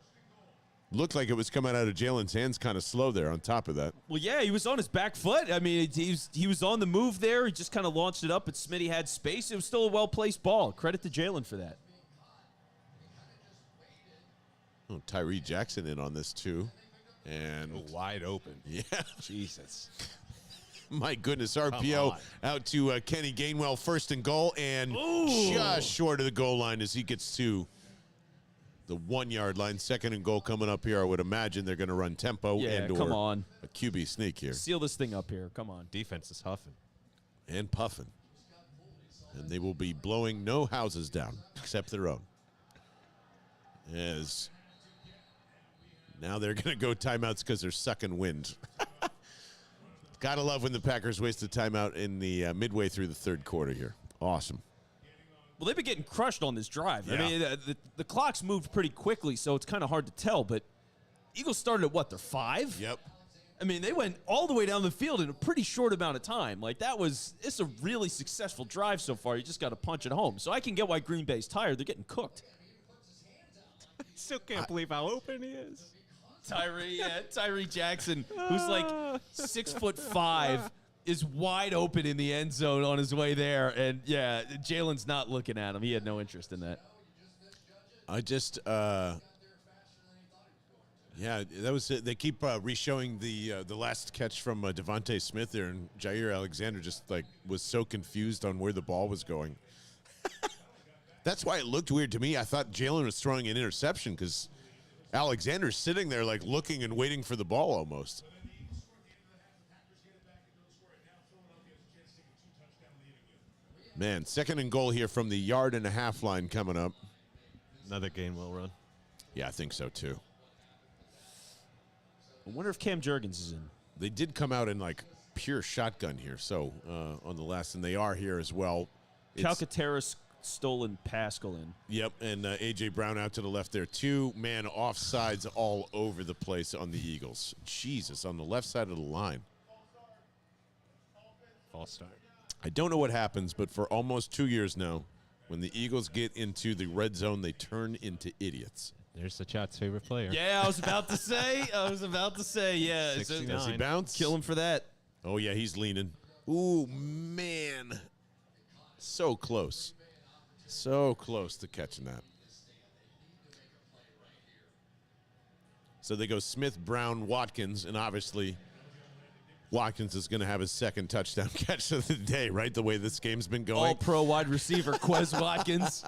Looked like it was coming out of Jalen's hands kind of slow there on top of that. Well, yeah, he was on his back foot. I mean, he was on the move there. He just kind of launched it up, but Smitty had space. It was still a well-placed ball. Credit to Jalen for that. Oh, Tyree Jackson in on this too. And Wide open. yeah, Jesus. my goodness, RPO out to Kenny Gainwell, 1st and goal, and just short of the goal line as he gets to the 1-yard line. 2nd and goal coming up here. I would imagine they're going to run tempo Yeah, and come or on. a QB sneak here. Seal this thing up here. Come on. Defense is huffing. and puffing. And they will be blowing no houses down except their own. As now they're going to go timeouts because they're sucking wind. Gotta love when the Packers waste a timeout in the midway through the third quarter here. Awesome. Well, they've been getting crushed on this drive. Yeah. I mean, the clock's moved pretty quickly, so it's kind of hard to tell. But Eagles started at, what, their 5? Yep. I mean, they went all the way down the field in a pretty short amount of time. Like, it's a really successful drive so far. You just got to punch it home. So I can get why Green Bay's tired. They're getting cooked. I still can't believe how open he is. Tyree Jackson, who's like 6'5", is wide open in the end zone on his way there. And, yeah, Jalen's not looking at him. He had no interest in that. Yeah, that was it. They keep re-showing the last catch from Devontae Smith there, and Jair Alexander just was so confused on where the ball was going. That's why it looked weird to me. I thought Jalen was throwing an interception because Alexander's sitting there looking and waiting for the ball almost. Man, 2nd and goal here from the 1.5-yard line coming up. Another game will run. Yeah, I think so too. I wonder if Cam Jurgens is in. They did come out in pure shotgun here, so on the last, and they are here as well. Calcaterra stolen Pascal in. Yep, and A.J. Brown out to the left there. 2-man offsides all over the place on the Eagles. Jesus, on the left side of the line. False start. I don't know what happens, but for almost 2 years now, when the Eagles get into the red zone, they turn into idiots. There's the chat's favorite player. Yeah, I was about to say, yeah. 69. Does he bounce? Kill him for that. Oh, yeah, he's leaning. Ooh, man. So close. So close to catching that. So they go Smith, Brown, Watkins, and obviously Watkins is going to have his 2nd touchdown catch of the day, right? The way this game's been going. All-pro wide receiver, Quez Watkins.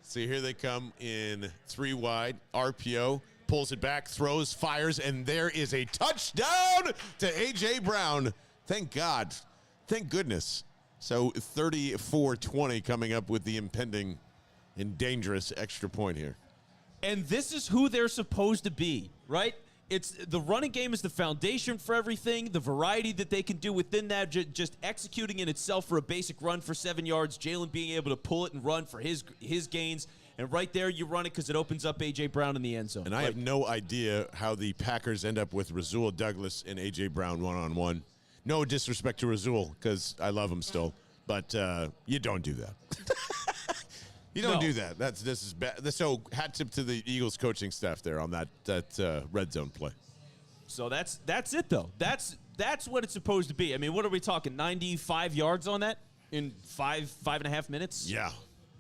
So here they come in 3 wide. RPO, pulls it back, throws, fires, and there is a touchdown to A.J. Brown. Thank God. Thank goodness. So 34-20 coming up with the impending and dangerous extra point here. And this is who they're supposed to be, right? It's the running game is the foundation for everything. The variety that they can do within that, just executing in itself for a basic run for 7 yards. Jalen being able to pull it and run for his gains. And right there, you run it because it opens up A.J. Brown in the end zone. And I have no idea how the Packers end up with Rasul Douglas and A.J. Brown one-on-one. No disrespect to Rasul, because I love him still. But you don't do that. You don't do that. This is bad. So hat tip to the Eagles coaching staff there on that red zone play. So that's it, though. That's what it's supposed to be. I mean, what are we talking, 95 yards on that in 5.5 minutes? Yeah,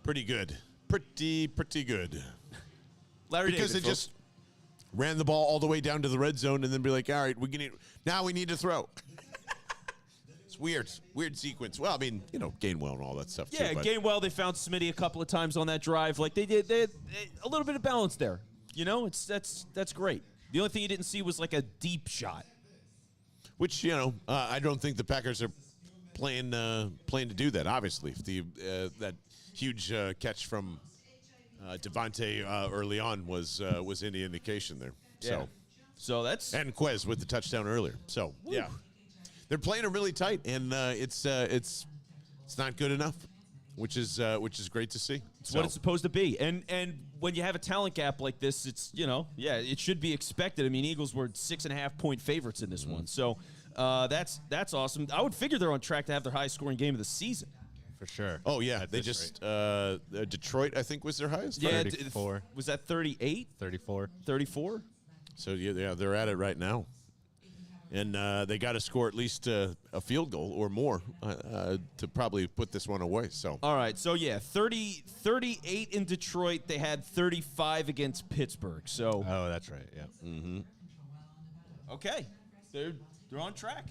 pretty good. Pretty good. Larry because David, they folks. just ran the ball all the way down to the red zone and then be like, all right, now we need to throw. It's weird sequence. Well, I mean, Gainwell and all that stuff Yeah, too. But Gainwell, they found Smitty a couple of times on that drive. Like they did a little bit of balance there. That's great. The only thing you didn't see was like a deep shot. which, I don't think the Packers are playing to do that, obviously. That huge catch from Devontae early on was any indication there. Yeah. So that's And Quez with the touchdown earlier. So, yeah. They're playing it really tight, and it's not good enough, which is great to see. It's what it's supposed to be. And when you have a talent gap like this, it's, it should be expected. I mean, Eagles were 6.5-point favorites in this one. So that's awesome. I would figure they're on track to have their highest scoring game of the season. For sure. Oh, yeah. They just Detroit, I think, was their highest. Yeah, 34. Was that 38? 34. 34? So, yeah, they're at it right now. And they got to score at least a field goal or more to probably put this one away. So All right. So, 38 in Detroit. They had 35 against Pittsburgh. So, Oh, that's right. Yeah. Mm-hmm. okay. They're on track.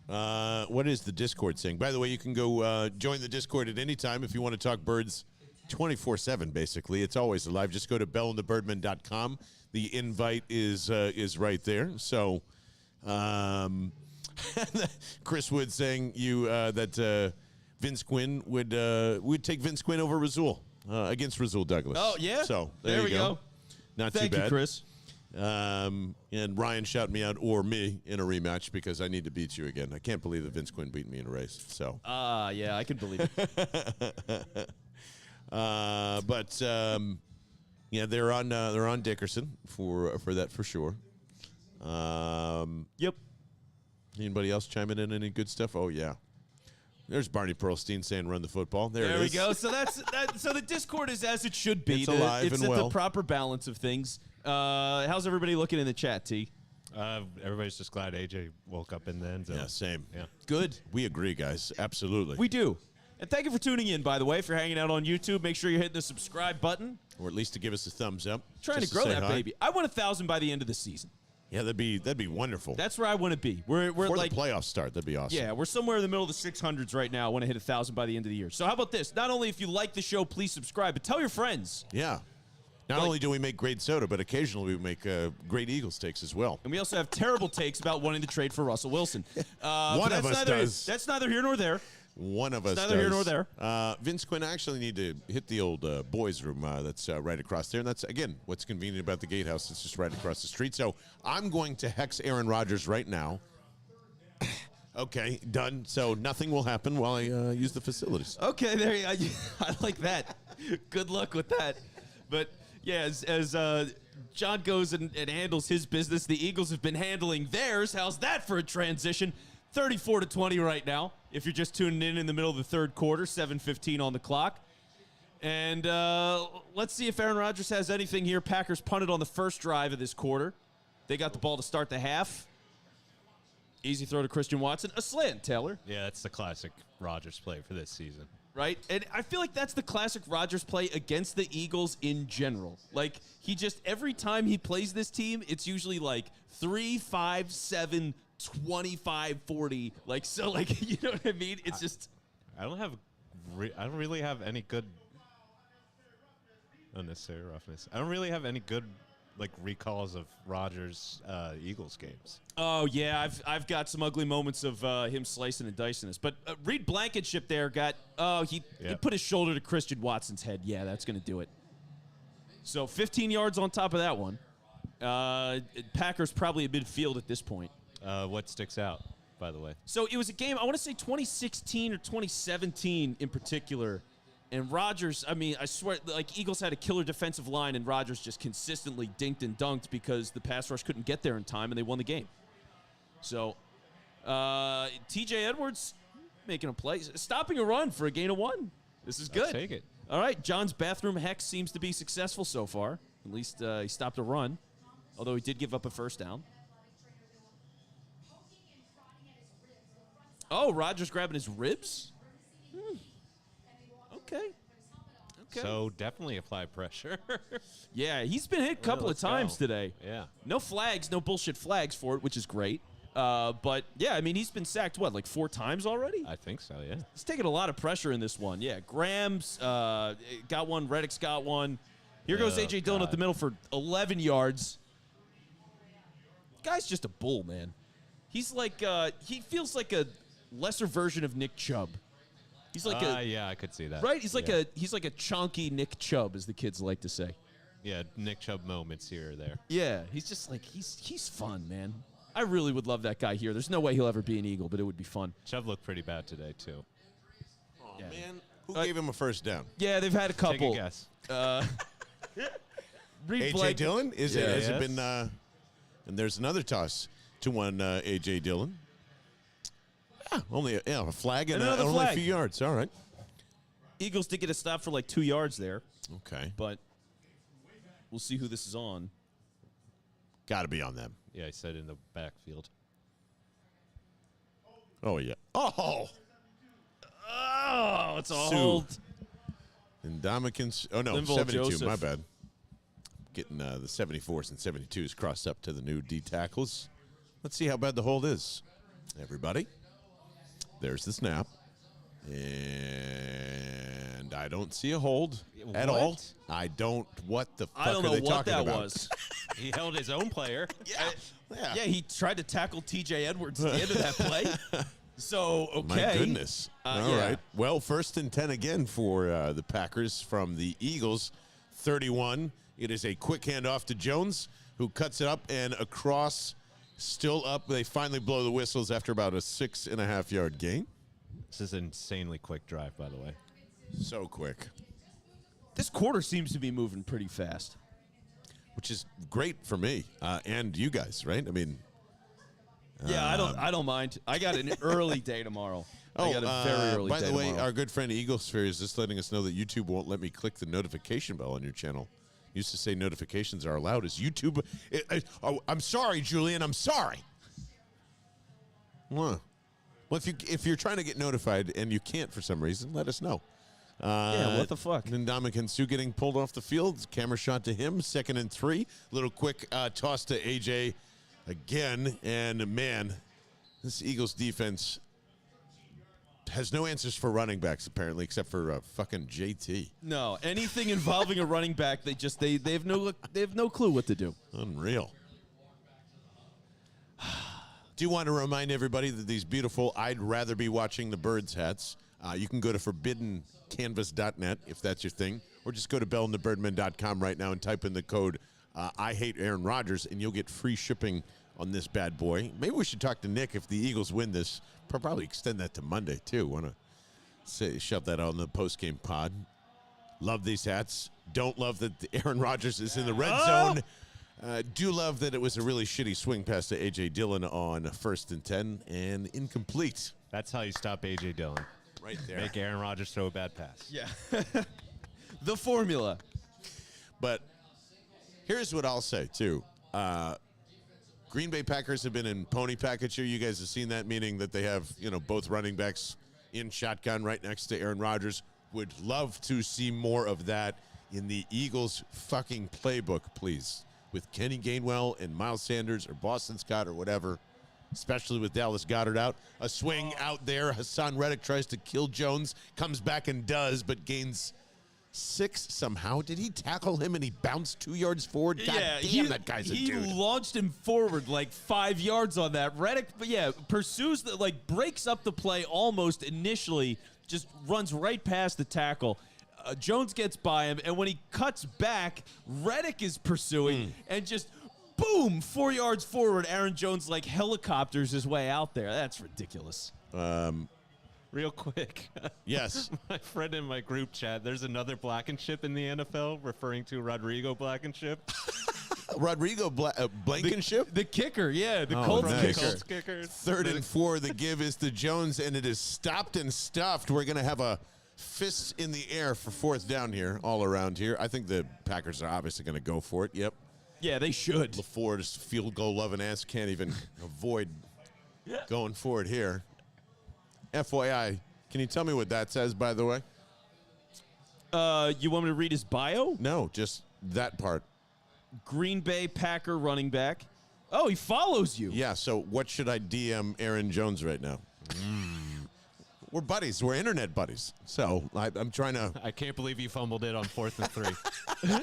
what is the Discord saying? By the way, you can go join the Discord at any time if you want to talk birds 24/7, basically. It's always live. Just go to bellandthebirdman.com. The invite is right there. So Chris Wood saying that Vince Quinn would take Vince Quinn over Razul against Razul Douglas. Oh, yeah? So There you we go. Not Thank too bad. you, Chris. And Ryan shouted me out or me in a rematch because I need to beat you again. I can't believe that Vince Quinn beat me in a race. So Yeah, I can believe it. Yeah, they're on Dickerson for that for sure. Yep. Anybody else chiming in any good stuff? Oh yeah. There's Barney Pearlstein saying run the football. There we it is. go. So so the Discord is as it should be. It's alive it's and at well. the proper balance of things. How's everybody looking in the chat, T? Everybody's just glad AJ woke up in the end zone. Yeah, same. Yeah. Good. We agree, guys. Absolutely. We do. And thank you for tuning in, by the way. If you're hanging out on YouTube, make sure you're hitting the subscribe button. Or at least to give us a thumbs up. Trying just to grow say that hi. baby. I want 1,000 by the end of the season. Yeah, that'd be wonderful. That's where I want to be. We're Before like the playoffs start, that'd be awesome. Yeah, we're somewhere in the middle of the 600s right now. I want to hit 1,000 by the end of the year. So how about this? Not only if you like the show, please subscribe, but tell your friends. Yeah. Not only do we make great soda, but occasionally we make great Eagles steaks as well. And we also have terrible takes about wanting to trade for Russell Wilson. One of us does. That's neither here nor there. One of us neither does. here nor there. Vince Quinn, I actually need to hit the old boys' room that's right across there. And that's, again, what's convenient about the Gatehouse. It's just right across the street. So I'm going to hex Aaron Rodgers right now. Okay, done. So nothing will happen while I use the facilities. Okay, there you go. I like that. Good luck with that. But, yeah, as John goes and handles his business, the Eagles have been handling theirs. How's that for a transition? 34-20 right now. If you're just tuning in the middle of the third quarter, 7:15 on the clock. And let's see if Aaron Rodgers has anything here. Packers punted on the first drive of this quarter. They got the ball to start the half. Easy throw to Christian Watson. A slant, Taylor. Yeah, that's the classic Rodgers play for this season. Right? And I feel like that's the classic Rodgers play against the Eagles in general. Like, he just, every time he plays this team, it's usually like 3, 5, 7, 25, 40. Like, so, like, you know what I mean? It's just. I don't really have any good unnecessary roughness. I don't really have any good like recalls of Rodgers Eagles games. Oh yeah, I've got some ugly moments of him slicing and dicing us. But Reed Blankenship there got he put his shoulder to Christian Watson's head. Yeah, that's gonna do it. So 15 yards on top of that one. Packers probably at midfield at this point. What sticks out, by the way? So it was a game, I want to say 2016 or 2017 in particular. And Rodgers, I mean, I swear, like, Eagles had a killer defensive line, and Rodgers just consistently dinked and dunked because the pass rush couldn't get there in time, and they won the game. So, T.J. Edwards making a play, stopping a run for a gain of 1. This is good. I'll take it. All right, John's bathroom hex seems to be successful so far. At least he stopped a run, although he did give up a first down. Oh, Rodgers grabbing his ribs? Okay. So definitely apply pressure. Yeah, he's been hit a couple of let's times go. today. Yeah. No flags, no bullshit flags for it, which is great. But, yeah, I mean, he's been sacked, what, like 4 times already? I think so, yeah. He's taking a lot of pressure in this one. Yeah, Graham's got one. Reddick's got one. Here goes A.J. Dillon up the middle for 11 yards. Guy's just a bull, man. He's like, he feels like a lesser version of Nick Chubb. He's like yeah, I could see that. right? He's like a chunky Nick Chubb, as the kids like to say. Yeah, Nick Chubb moments here or there. Yeah, he's just like, he's fun, man. I really would love that guy here. There's no way he'll ever be an Eagle, but it would be fun. Chubb looked pretty bad today, too. Oh, man. Who gave him a first down? Yeah, they've had a couple. Take a guess. A.J. Dillon? Has Yes. it been... and there's another toss to one A.J. Dillon. Yeah, only a flag and Another only a flag. few yards. All right. Eagles did get a stop for like 2 yards there, Okay. but we'll see who this is on. Got to be on them. Yeah, I said in the backfield. Oh, yeah. Oh! Oh, it's a Sue. hold. And Domikins. Oh, no, Linval 72. Joseph. My bad. Getting the 74s and 72s crossed up to the new D tackles. Let's see how bad the hold is. Everybody. There's the snap. And I don't see a hold at What? all. I don't. What the fuck I don't are know they what talking that about? was. He held his own player. Yeah. Yeah, he tried to tackle T.J. Edwards at the end of that play. So, okay. My goodness. All right. Well, 1st and 10 again for the Packers from the Eagles. 31. It is a quick handoff to Jones, who cuts it up and across, still up. They finally blow the whistles after about a 6.5-yard gain. This is an insanely quick drive, by the way. So quick, This quarter seems to be moving pretty fast. which is great for me and you guys, right? I mean, Yeah, I don't mind. I got an early day tomorrow. I got a very early by day the way, tomorrow. our good friend Eaglesphere is just letting us know that YouTube won't let me click the notification bell on your channel. Used to say notifications are allowed. Is YouTube? I'm sorry, Julian. I'm sorry. Well, if you're trying to get notified and you can't for some reason, let us know. Yeah, what the fuck? Ndamukong Suh getting pulled off the field. Camera shot to him. 2nd and 3. Little quick toss to AJ again. And, man, this Eagles defense has no answers for running backs, apparently, except for fucking JT. No, anything involving a running back, they have no clue what to do. Unreal. Do want to remind everybody that these beautiful I'd rather be watching the birds hats, you can go to forbiddencanvas.net if that's your thing, or just go to bellandthebirdman.com right now and type in the code I hate Aaron Rodgers, and you'll get free shipping on this bad boy. Maybe we should talk to Nick if the Eagles win this. Probably extend that to Monday, too. Want to shove that on the post-game pod. Love these hats. Don't love that Aaron Rodgers is in the red zone. Do love that it was a really shitty swing pass to A.J. Dillon on 1st and 10 and incomplete. That's how you stop A.J. Dillon. Right there. Make Aaron Rodgers throw a bad pass. Yeah. The formula. But here's what I'll say, too. Green Bay Packers have been in pony package here. You guys have seen that, meaning that they have, both running backs in shotgun right next to Aaron Rodgers. Would love to see more of that in the Eagles fucking playbook, please. With Kenny Gainwell and Miles Sanders or Boston Scott or whatever, especially with Dallas Goedert out. A swing out there. Hassan Reddick tries to kill Jones, comes back and does, but gains 6 somehow. Did he tackle him and he bounced 2 yards forward? God damn, that guy's a dude. He launched him forward like 5 yards on that. Reddick, pursues, breaks up the play almost initially, just runs right past the tackle. Jones gets by him, and when he cuts back, Reddick is pursuing, and just boom, 4 yards forward. Aaron Jones helicopters his way out there. That's ridiculous. Real quick. Yes. My friend in my group chat, there's another Blankenship in the NFL referring to Rodrigo Blankenship. Rodrigo Blankenship? The kicker, the Oh, Colts nice. kicker. Colts kicker. 3rd and 4. The give is to Jones, and it is stopped and stuffed. We're going to have a fist in the air for 4th down here, all around here. I think the Packers are obviously going to go for it. Yep. Yeah, they should. LaFord's field goal loving ass can't even avoid going for it here. FYI, can you tell me what that says, by the way? You want me to read his bio? No, just that part. Green Bay Packer running back. Oh, he follows you. Yeah, so what should I DM Aaron Jones right now? We're buddies. We're internet buddies. So I'm trying to... I can't believe you fumbled it on 4th and 3.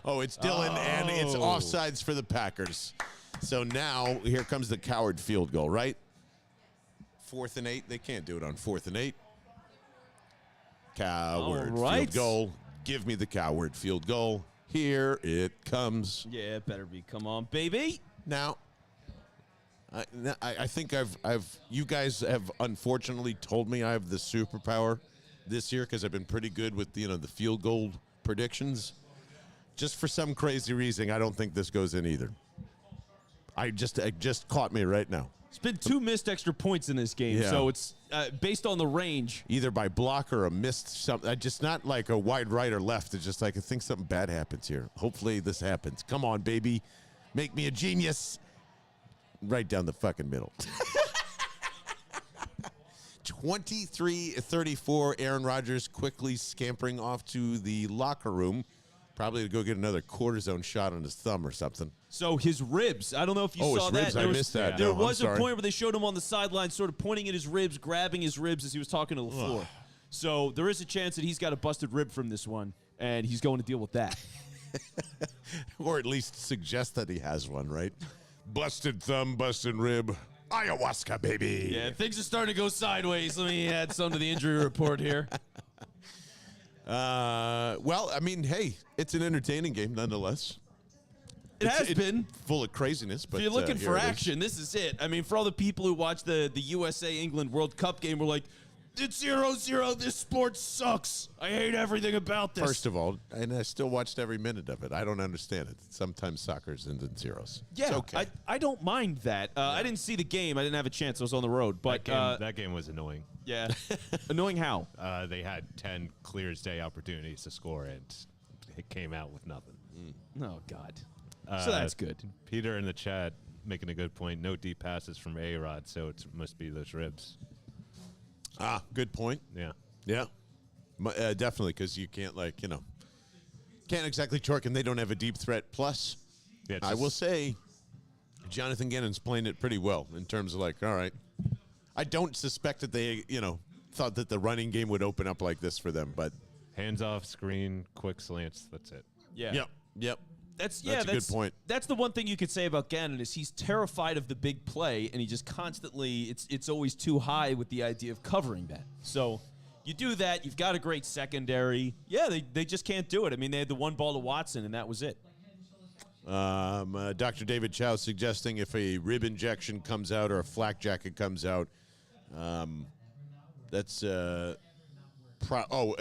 Oh, it's Dylan, and it's Oh. offsides for the Packers. So now here comes the coward field goal, right? 4th and 8. They can't do it on 4th and 8. Coward All right. field goal. Give me the coward field goal. Here it comes. Yeah, it better be. Come on, baby. Now, I think you guys have unfortunately told me I have the superpower this year because I've been pretty good with the field goal predictions. Just for some crazy reason, I don't think this goes in either. It just caught me right now. It's been 2 missed extra points in this game, Yeah. so it's based on the range. Either by block or a missed something. Just not like a wide right or left. It's just like I think something bad happens here. Hopefully this happens. Come on, baby. Make me a genius. Right down the fucking middle. 23-34. Aaron Rodgers quickly scampering off to the locker room. Probably to go get another cortisone shot on his thumb or something. So his ribs, I don't know if you Oh, saw his that. ribs, I missed that. There No, I'm was a sorry. point where they showed him on the sideline sort of pointing at his ribs, grabbing his ribs as he was talking to LaFleur. So there is a chance that he's got a busted rib from this one, and he's going to deal with that. Or at least suggest that he has one, right? Busted thumb, busted rib. Ayahuasca, baby. Yeah, things are starting to go sideways. Let me add some to the injury report here. Well, I mean, hey, it's an entertaining game nonetheless. It's It's been. full of craziness, but If you're looking here for it is. action, this is it. I mean, for all the people who watch the USA-England World Cup game, we're like, it's 0-0. This sport sucks. I hate everything about this. First of all, and I still watched every minute of it. I don't understand it. Sometimes soccer's ends in zeros. yeah, It's okay. I don't mind that. I didn't see the game. I didn't have a chance. I was on the road. But That game was annoying. yeah, annoying how? They had 10 clear as day opportunities to score, and it came out with nothing. Oh God. So that's good. Peter in the chat making a good point. No deep passes from A-Rod, so it must be those ribs. Good point. Yeah. Yeah, definitely, because you can't, can't exactly torque, and they don't have a deep threat. Plus, Yeah, I will say, Jonathan Gannon's playing it pretty well in terms of, all right. I don't suspect that they, thought that the running game would open up like this for them, but. hands off, screen, quick slants. That's it. Yeah. Yep. That's a good point. That's the one thing you could say about Gannon is he's terrified of the big play, and he just constantly it's always too high with the idea of covering that. So you do that, you've got a great secondary. Yeah, they just can't do it. I mean, they had the one ball to Watson, and that was it. Dr. David Chow suggesting if a rib injection comes out or a flak jacket comes out, that's a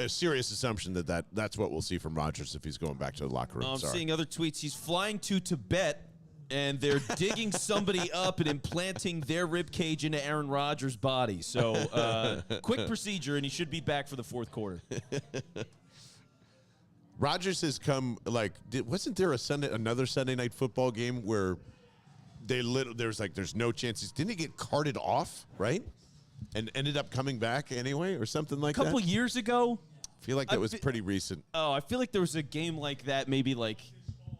serious assumption that's what we'll see from Rodgers if he's going back to the locker room. I'm Sorry. seeing other tweets. He's flying to Tibet, and they're digging somebody up and implanting their rib cage into Aaron Rodgers' body. So quick procedure, and he should be back for the fourth quarter. Rodgers has come wasn't there another Sunday night football game where there's no chances? Didn't he get carted off, right? And ended up coming back anyway or something like A couple that? years ago. I feel like that was pretty recent. Oh, I feel like there was a game like that maybe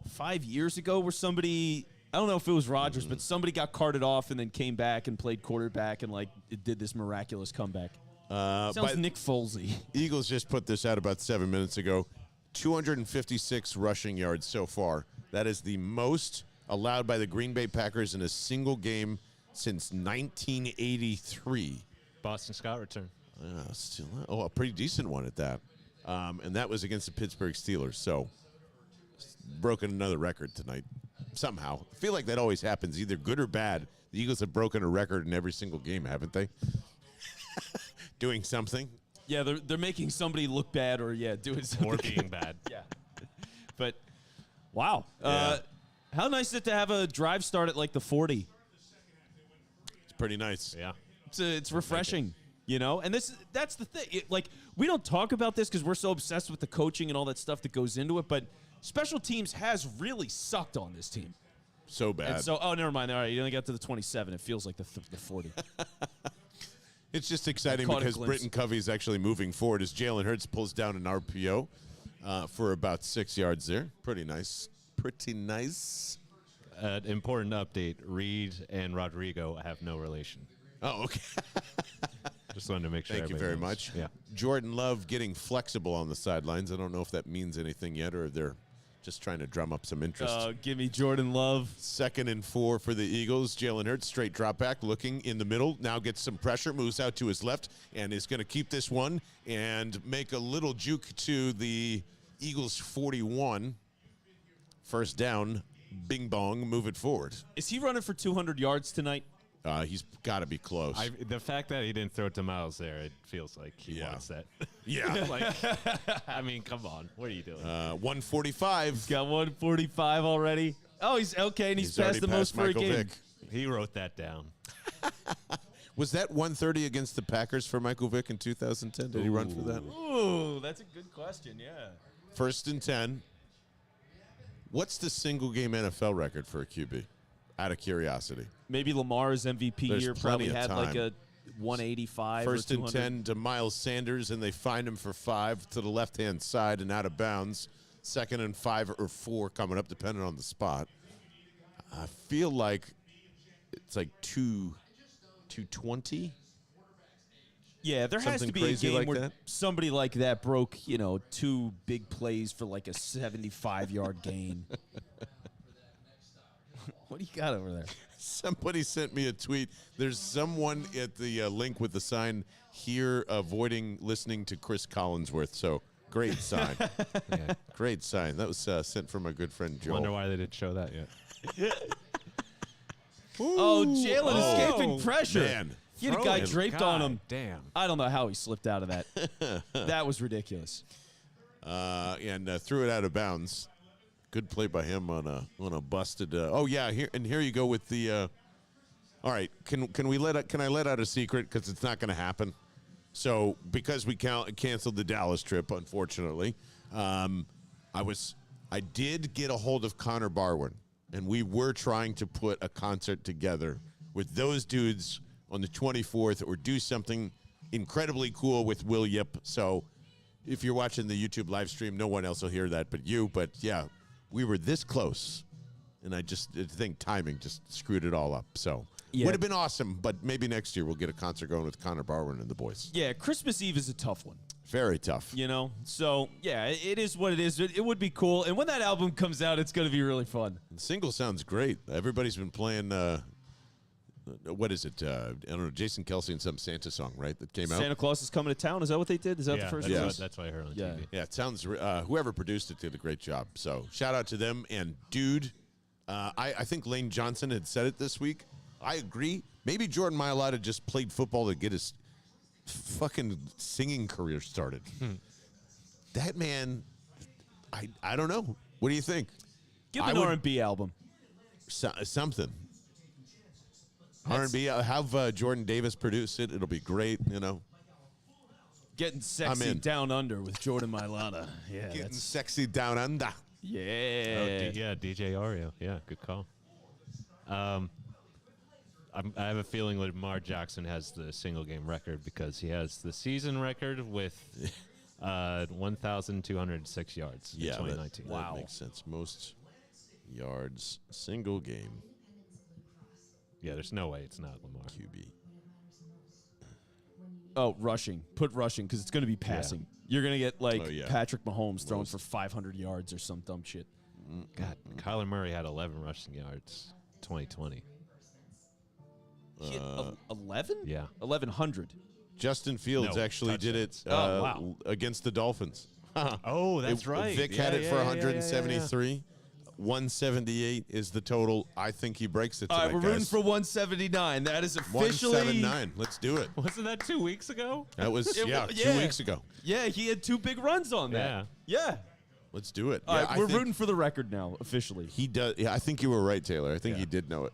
5 years ago where somebody, I don't know if it was Rodgers, but somebody got carted off and then came back and played quarterback and it did this miraculous comeback. Sounds Nick Folesy. Eagles just put this out about 7 minutes ago. 256 rushing yards so far. That is the most allowed by the Green Bay Packers in a single game since 1983. Boston Scott return. A pretty decent one at that. And that was against the Pittsburgh Steelers. So, broken another record tonight. Somehow. I feel like that always happens, either good or bad. The Eagles have broken a record in every single game, haven't they? Doing something. Yeah, they're making somebody look bad or, doing something. Or being bad. Yeah. But, wow. Yeah. How nice is it to have a drive start at the 40? It's pretty nice. Yeah. It's refreshing, And that's the thing. We don't talk about this because we're so obsessed with the coaching and all that stuff that goes into it, but special teams has really sucked on this team. So bad. And so, never mind. All right, you only got to the 27. It feels like the 40. It's just exciting caught a because glimpse. Britton Covey is actually moving forward as Jalen Hurts pulls down an RPO for about 6 yards there. Pretty nice. Pretty nice. Important update. Reed and Rodrigo have no relation. Oh, okay. Just wanted to make sure. Thank you everybody very knows. much. Yeah. Jordan Love getting flexible on the sidelines. I don't know if that means anything yet or if they're just trying to drum up some interest. Give me Jordan Love. 2nd and 4 for the Eagles. Jalen Hurts, straight drop back, looking in the middle. Now gets some pressure, moves out to his left, and is going to keep this one and make a little juke to the Eagles 41. First down, bing bong, move it forward. Is he running for 200 yards tonight? He's got to be close. The fact that he didn't throw it to Miles there, it feels like he Yeah. wants that. Yeah. I mean, come on. What are you doing? 145. Got 145 already. Oh, he's okay, and he's already passed the most for a Michael game. Vick. He wrote that down. Was that 130 against the Packers for Michael Vick in 2010? Did he run for that? Ooh, that's a good question, yeah. 1st and 10. What's the single game NFL record for a QB? Out of curiosity. Maybe Lamar's MVP There's year plenty probably of had time. a 185 First or and 200. 10 to Miles Sanders, and they find him for 5 to the left-hand side and out of bounds. 2nd and 5 or 4 coming up, depending on the spot. I feel like it's like 220. Yeah, there has Something to be a crazy game like where that? somebody like that broke, 2 big plays for like a 75-yard gain. What do you got over there? Somebody sent me a tweet. There's someone at the link with the sign here avoiding listening to Chris Collinsworth. So great sign. Yeah. Great sign. That was sent from my good friend Joel. Wonder why they didn't show that yet. Oh, Jalen escaping pressure. Man. He had a guy Throw. draped on him. Damn. I don't know how he slipped out of that. That was ridiculous. And threw it out of bounds. Good play by him on a busted. Here you go with the. All right, can I let out a secret because it's not going to happen? So because we canceled the Dallas trip, unfortunately, I did get a hold of Connor Barwin, and we were trying to put a concert together with those dudes on the 24th, or do something incredibly cool with Will Yip. So if you're watching the YouTube live stream, no one else will hear that but you. But yeah, we were this close, and I think timing just screwed it all up. So would have been awesome, but maybe next year we'll get a concert going with Connor Barwin and the boys. Yeah, Christmas Eve is a tough one. Very tough. So yeah, it is what it is. It would be cool, and when that album comes out, it's going to be really fun. The single sounds great. Everybody's been playing. What is it? I don't know. Jason Kelsey and some Santa song, right? That came out. Santa Claus is coming to town. Is that what they did? Is that the first? That's what I heard on Yeah. TV. Yeah, it sounds. Whoever produced it did a great job. So shout out to them. And dude, I think Lane Johnson had said it this week. I agree. Maybe Jordan Mailata just played football to get his fucking singing career started. That man, I don't know. What do you think? Give him an R&B album. Something. R&B. Have Jordan Davis produce it. It'll be great. Getting sexy down under with Jordan Mailata. Yeah, Getting sexy down under. Yeah. DJ Ario. Yeah, good call. I have a feeling Lamar Jackson has the single game record because he has the season record with 1,206 yards in 2019. That makes sense. Most yards single game. Yeah, there's no way it's not Lamar. QB. Oh, rushing. Put rushing because it's going to be passing. You're going to get Patrick Mahomes throwing for 500 yards or some dumb shit. God, Kyler Murray had 11 rushing yards 2020. He had 11? Yeah. 1,100. Justin Fields No, actually did it touchdowns. against the Dolphins. Oh, that's right. Vic Yeah, had it yeah, for yeah, 173. 178 is the total. I think he breaks it All tonight, right, we're rooting for 179. That is officially 179. Let's do it. Wasn't that 2 weeks ago? That was 2 weeks ago. Yeah, he had 2 big runs on that. Yeah. Let's do it. All right, we're rooting for the record now, officially. He does. Yeah, I think you were right, Taylor. I think he did know it.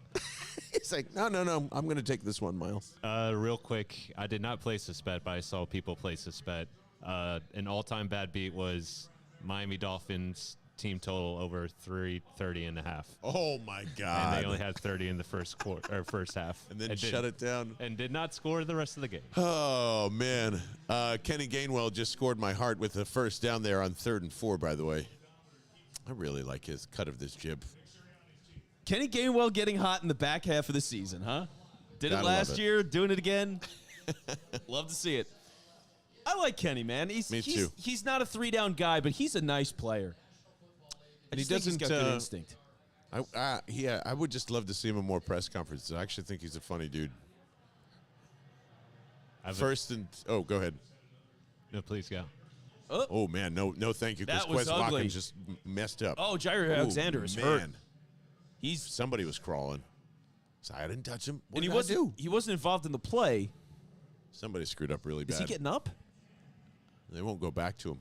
He's like, no. I'm going to take this one, Miles. Real quick, I did not place this bet, but I saw people place this bet. An all-time bad beat was Miami Dolphins team total over 330.5. Oh my God! And they only had 30 in the first quarter or first half, and then shut it down, and did not score the rest of the game. Oh man, Kenny Gainwell just scored my heart with the first down there on 3rd and 4. By the way, I really like his cut of this jib. Kenny Gainwell getting hot in the back half of the season, huh? Did it last year, doing it again. Love to see it. I like Kenny, man. Me too. He's not a 3-down guy, but he's a nice player. And he doesn't. He's got good instinct. I would just love to see him in more press conferences. I actually think he's a funny dude. Go ahead. No, please go. Oh man, no, thank you. That Because was Quez ugly. Watkins just messed up. Oh, Jair Alexander is hurt. Somebody was crawling. So I didn't touch him. What and did I do? He wasn't involved in the play. Somebody screwed up really bad. Is he getting up? They won't go back to him.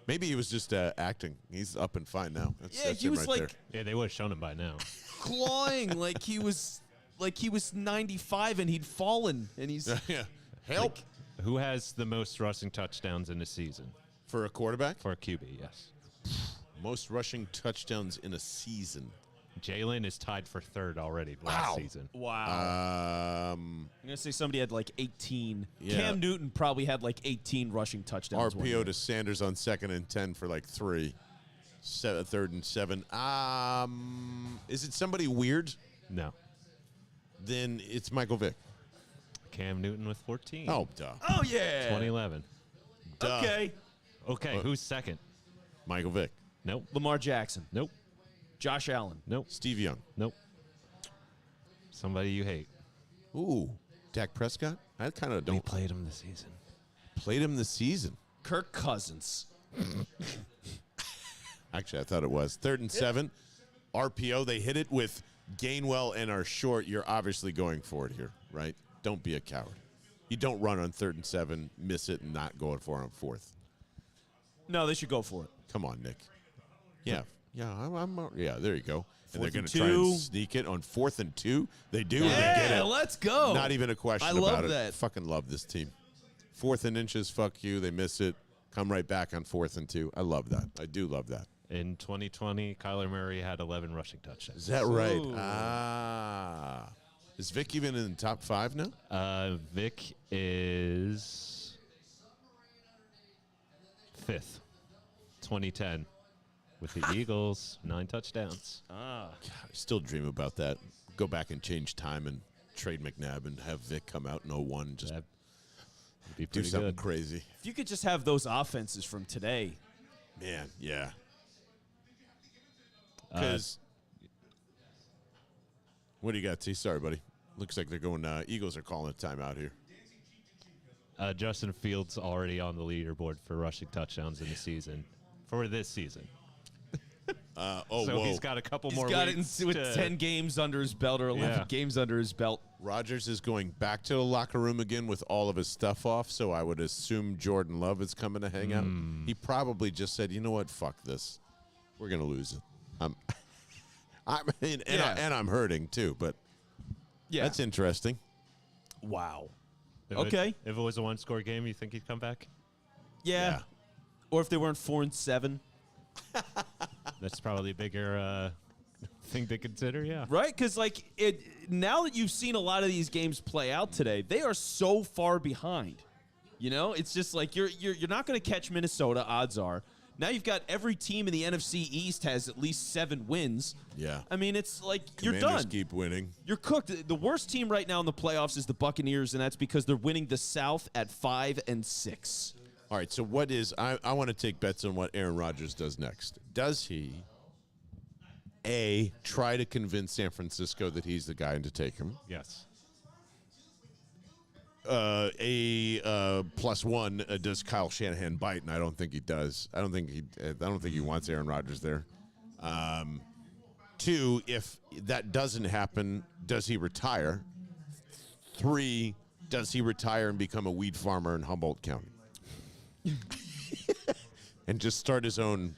Maybe he was just acting. He's up and fine now. That's he him was right like there. Yeah, they would have shown him by now. clawing like he was 95 and he'd fallen and he's Yeah. Help. Who has the most rushing touchdowns in a season? For a quarterback? For a QB, yes. Most rushing touchdowns in a season. Jalen is tied for 3rd already last season. Wow. I'm going to say somebody had 18. Yeah. Cam Newton probably had 18 rushing touchdowns. RPO to Sanders on 2nd and 10 for 3. Third and 7. Is it somebody weird? No. Then it's Michael Vick. Cam Newton with 14. Oh, duh. Oh, yeah. 2011. Duh. Okay, who's second? Michael Vick. Nope. Lamar Jackson. Nope. Josh Allen. Nope. Steve Young. Nope. Somebody you hate. Ooh. Dak Prescott? I kind of We don't. played him this season. Played him this season. Kirk Cousins. Actually, I thought it was. 3rd and 7. RPO. They hit it with Gainwell and are short. You're obviously going for it here, right? Don't be a coward. You don't run on 3rd and 7, miss it, and not go for it on 4th. No, they should go for it. Come on, Nick. Yeah. Yeah, there you go. And they're Fourth going and to try and 2. sneak it on 4th and 2. They do. Yeah, They get it. let's go. Not even a question I about love it. that. Fucking love this team. 4th and inches, fuck you. They miss it. Come right back on 4th and 2. I love that. I do love that. In 2020, Kyler Murray had 11 rushing touchdowns. Is that right? Ooh. Is Vic even in the top 5 now? Vic is 5th. 2010 with the Eagles, 9 touchdowns. I still dream about that. Go back and change time and trade McNabb and have Vic come out in 01 and just That'd be do pretty something good. crazy. If you could just have those offenses from today. Man, yeah. Because what do you got, T? Sorry, buddy. Looks like they're going. Eagles are calling a timeout here. Justin Fields already on the leaderboard for rushing touchdowns in the season for this season. So Whoa. he's got a couple He's more got it weeks with to- 10 games under his belt or 11 Yeah. games under his belt. Rodgers is going back to the locker room again with all of his stuff off, so I would assume Jordan Love is coming to hang out. He probably just said, you know what, fuck this. We're going to lose it. And I'm hurting too, but Yeah. that's interesting. Wow. If Okay. If it was a one-score game, you think he'd come back? Yeah. Or if they weren't 4 and 7. That's probably a bigger thing to consider, yeah. Right? Because now that you've seen a lot of these games play out today, they are so far behind. You know, it's just like you're not going to catch Minnesota. Odds are. Now you've got every team in the NFC East has at least 7 wins. Yeah. I mean, it's like Commanders you're done. keep winning. You're cooked. The worst team right now in the playoffs is the Buccaneers, and that's because they're winning the South at 5 and 6. All right, so what is I want to take bets on what Aaron Rodgers does next. Does he A, try to convince San Francisco that he's the guy to take him? Yes. +1, does Kyle Shanahan bite? And I don't think he does. I don't think he wants Aaron Rodgers there. 2, if that doesn't happen, does he retire? 3, does he retire and become a weed farmer in Humboldt County? And just start his own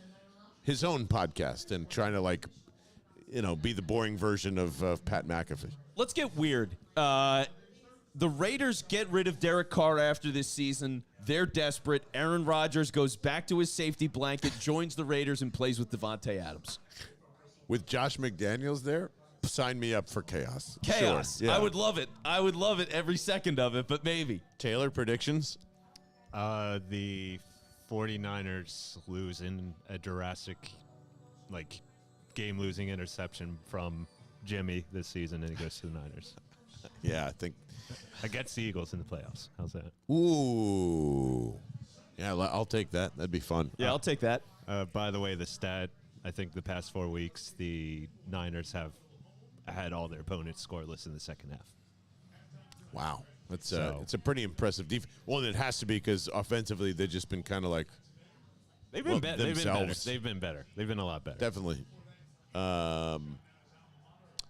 podcast and trying to be the boring version of Pat McAfee. Let's get weird. The Raiders get rid of Derek Carr after this season. They're desperate. Aaron Rodgers goes back to his safety blanket, joins the Raiders, and plays with Devontae Adams. With Josh McDaniels there, sign me up for chaos. Chaos. Sure. Yeah. I would love it. I would love it every second of it, but maybe. Taylor, predictions? The 49ers lose in a Jurassic, game-losing interception from Jimmy this season, and he goes to the Niners. Yeah, I think. Against the Eagles in the playoffs. How's that? Ooh. Yeah, I'll take that. That'd be fun. Yeah, I'll take that. By the way, the stat, I think the past 4 weeks, the Niners have had all their opponents scoreless in the second half. Wow. It's a pretty impressive defense. Well, and it has to be because offensively they've just been kind of like They've been better. themselves. They've been better. They've been a lot better. Definitely.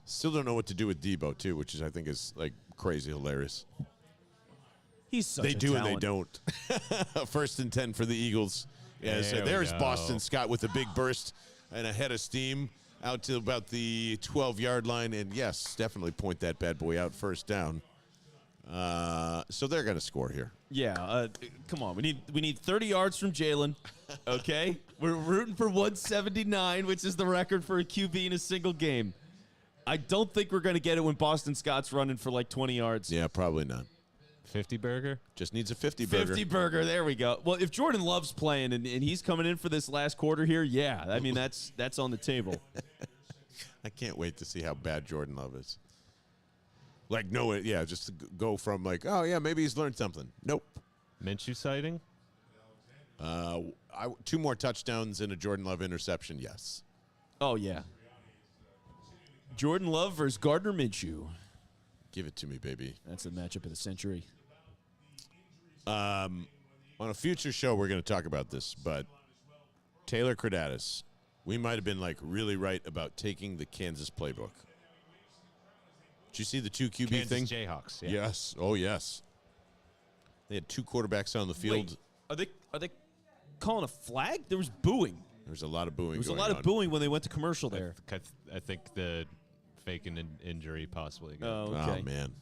Still don't know what to do with Debo too, which I think is crazy hilarious. He's such They a do talent. and they don't. 1st and 10 for the Eagles. Yeah, so There we there's go. Boston Scott with a big burst and a head of steam out to about the 12-yard line, and yes, definitely point that bad boy out, first down. So they're going to score here. Yeah, come on. We need 30 yards from Jalen. Okay, we're rooting for 179, which is the record for a QB in a single game. I don't think we're going to get it when Boston Scott's running for 20 yards. Yeah, probably not. 50 burger. Just needs a 50 burger. 50 burger. There we go. Well, if Jordan Love's playing and he's coming in for this last quarter here, yeah, I mean that's on the table. I can't wait to see how bad Jordan Love is. Like, just to go from like, oh yeah, maybe he's learned something. Nope. Minshew sighting. 2 more touchdowns and a Jordan Love interception. Yes. Oh yeah. Jordan Love versus Gardner Minshew. Give it to me, baby. That's the matchup of the century. On a future show, we're going to talk about this, but Taylor Credatus, we might have been like really right about taking the Kansas playbook. Did you see the 2 QB Kansas thing? Jayhawks. Yeah. Yes. Oh, yes. They had 2 quarterbacks on the field. Wait, are they calling a flag? There was booing. There was a lot of booing. There was a going lot on. of booing when they went to commercial there. I think the faking an injury possibly. Oh, okay. Oh, man.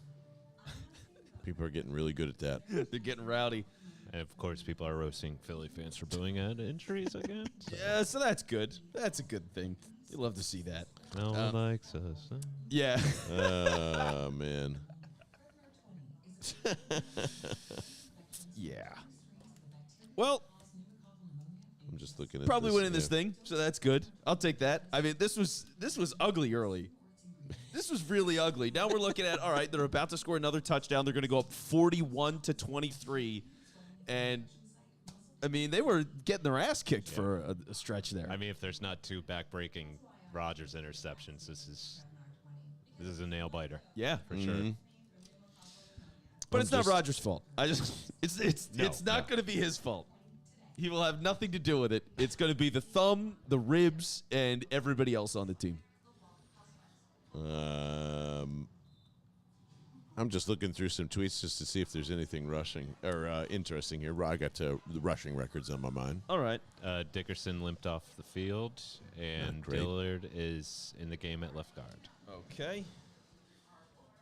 People are getting really good at that. They're getting rowdy. And of course, people are roasting Philly fans for booing at injuries again. So. Yeah, so that's good. That's a good thing. You love to see that. No one likes us. Huh? Yeah. Oh, man. Yeah. Well, I'm just looking at probably this, winning this thing, so that's good. I'll take that. I mean, this was ugly early. This was really ugly. Now we're looking at, all right, they're about to score another touchdown. They're going to go up 41-23. And, I mean, they were getting their ass kicked for a stretch there. I mean, if there's not 2 back-breaking Rodgers interceptions, this is a nail-biter. Yeah. For sure. But it's not Rodgers' fault. It's not going to be his fault. He will have nothing to do with it. It's going to be the thumb, the ribs, and everybody else on the team. I'm just looking through some tweets just to see if there's anything rushing or interesting here. I got the rushing records on my mind. All right. Dickerson limped off the field, and Dillard is in the game at left guard. Okay.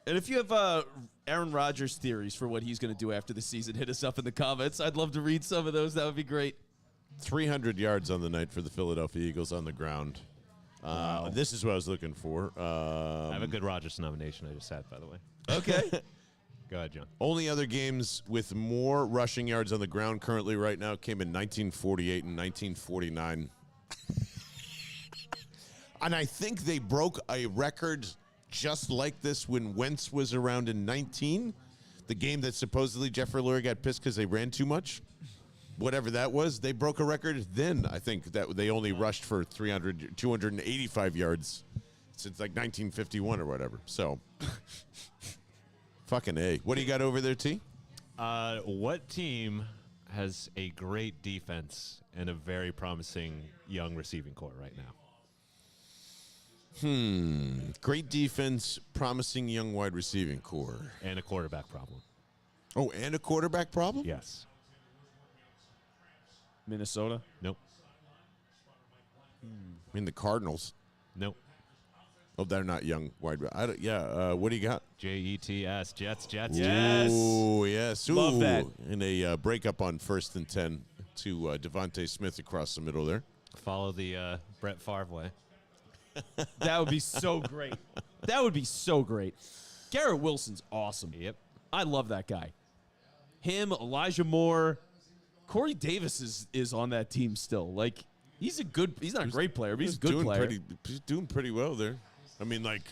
And if you have Aaron Rodgers theories for what he's going to do after the season, hit us up in the comments. I'd love to read some of those. That would be great. 300 yards on the night for the Philadelphia Eagles on the ground. Wow. This is what I was looking for. I have a good Rodgers nomination I just had, by the way. Okay. Go ahead, John. Only other games with more rushing yards on the ground currently right now came in 1948 and 1949. And I think they broke a record just like this when Wentz was around in 19. The game that supposedly Jeffrey Lurie got pissed because they ran too much. Whatever that was, they broke a record then. I think that they only rushed for 285 yards since like 1951 or whatever. So, fucking A. What do you got over there, T? What team has a great defense and a very promising young receiving core right now? Great defense, promising young wide receiving core. And a quarterback problem. Oh, and a quarterback problem? Yes. Minnesota. Nope. I mean, the Cardinals. Nope. Oh, they're not young wide. What do you got? Jets. Jets. Yes. Oh, yes. Ooh, Love that. And a breakup on 1st and 10 to Devontae Smith across the middle there. Follow the Brett Favre way. That would be so great. That would be so great. Garrett Wilson's awesome. Yep. I love that guy. Him, Elijah Moore, Corey Davis is on that team still. Like, he's not a great player, but he's a good player. He's doing pretty well there. I mean, like,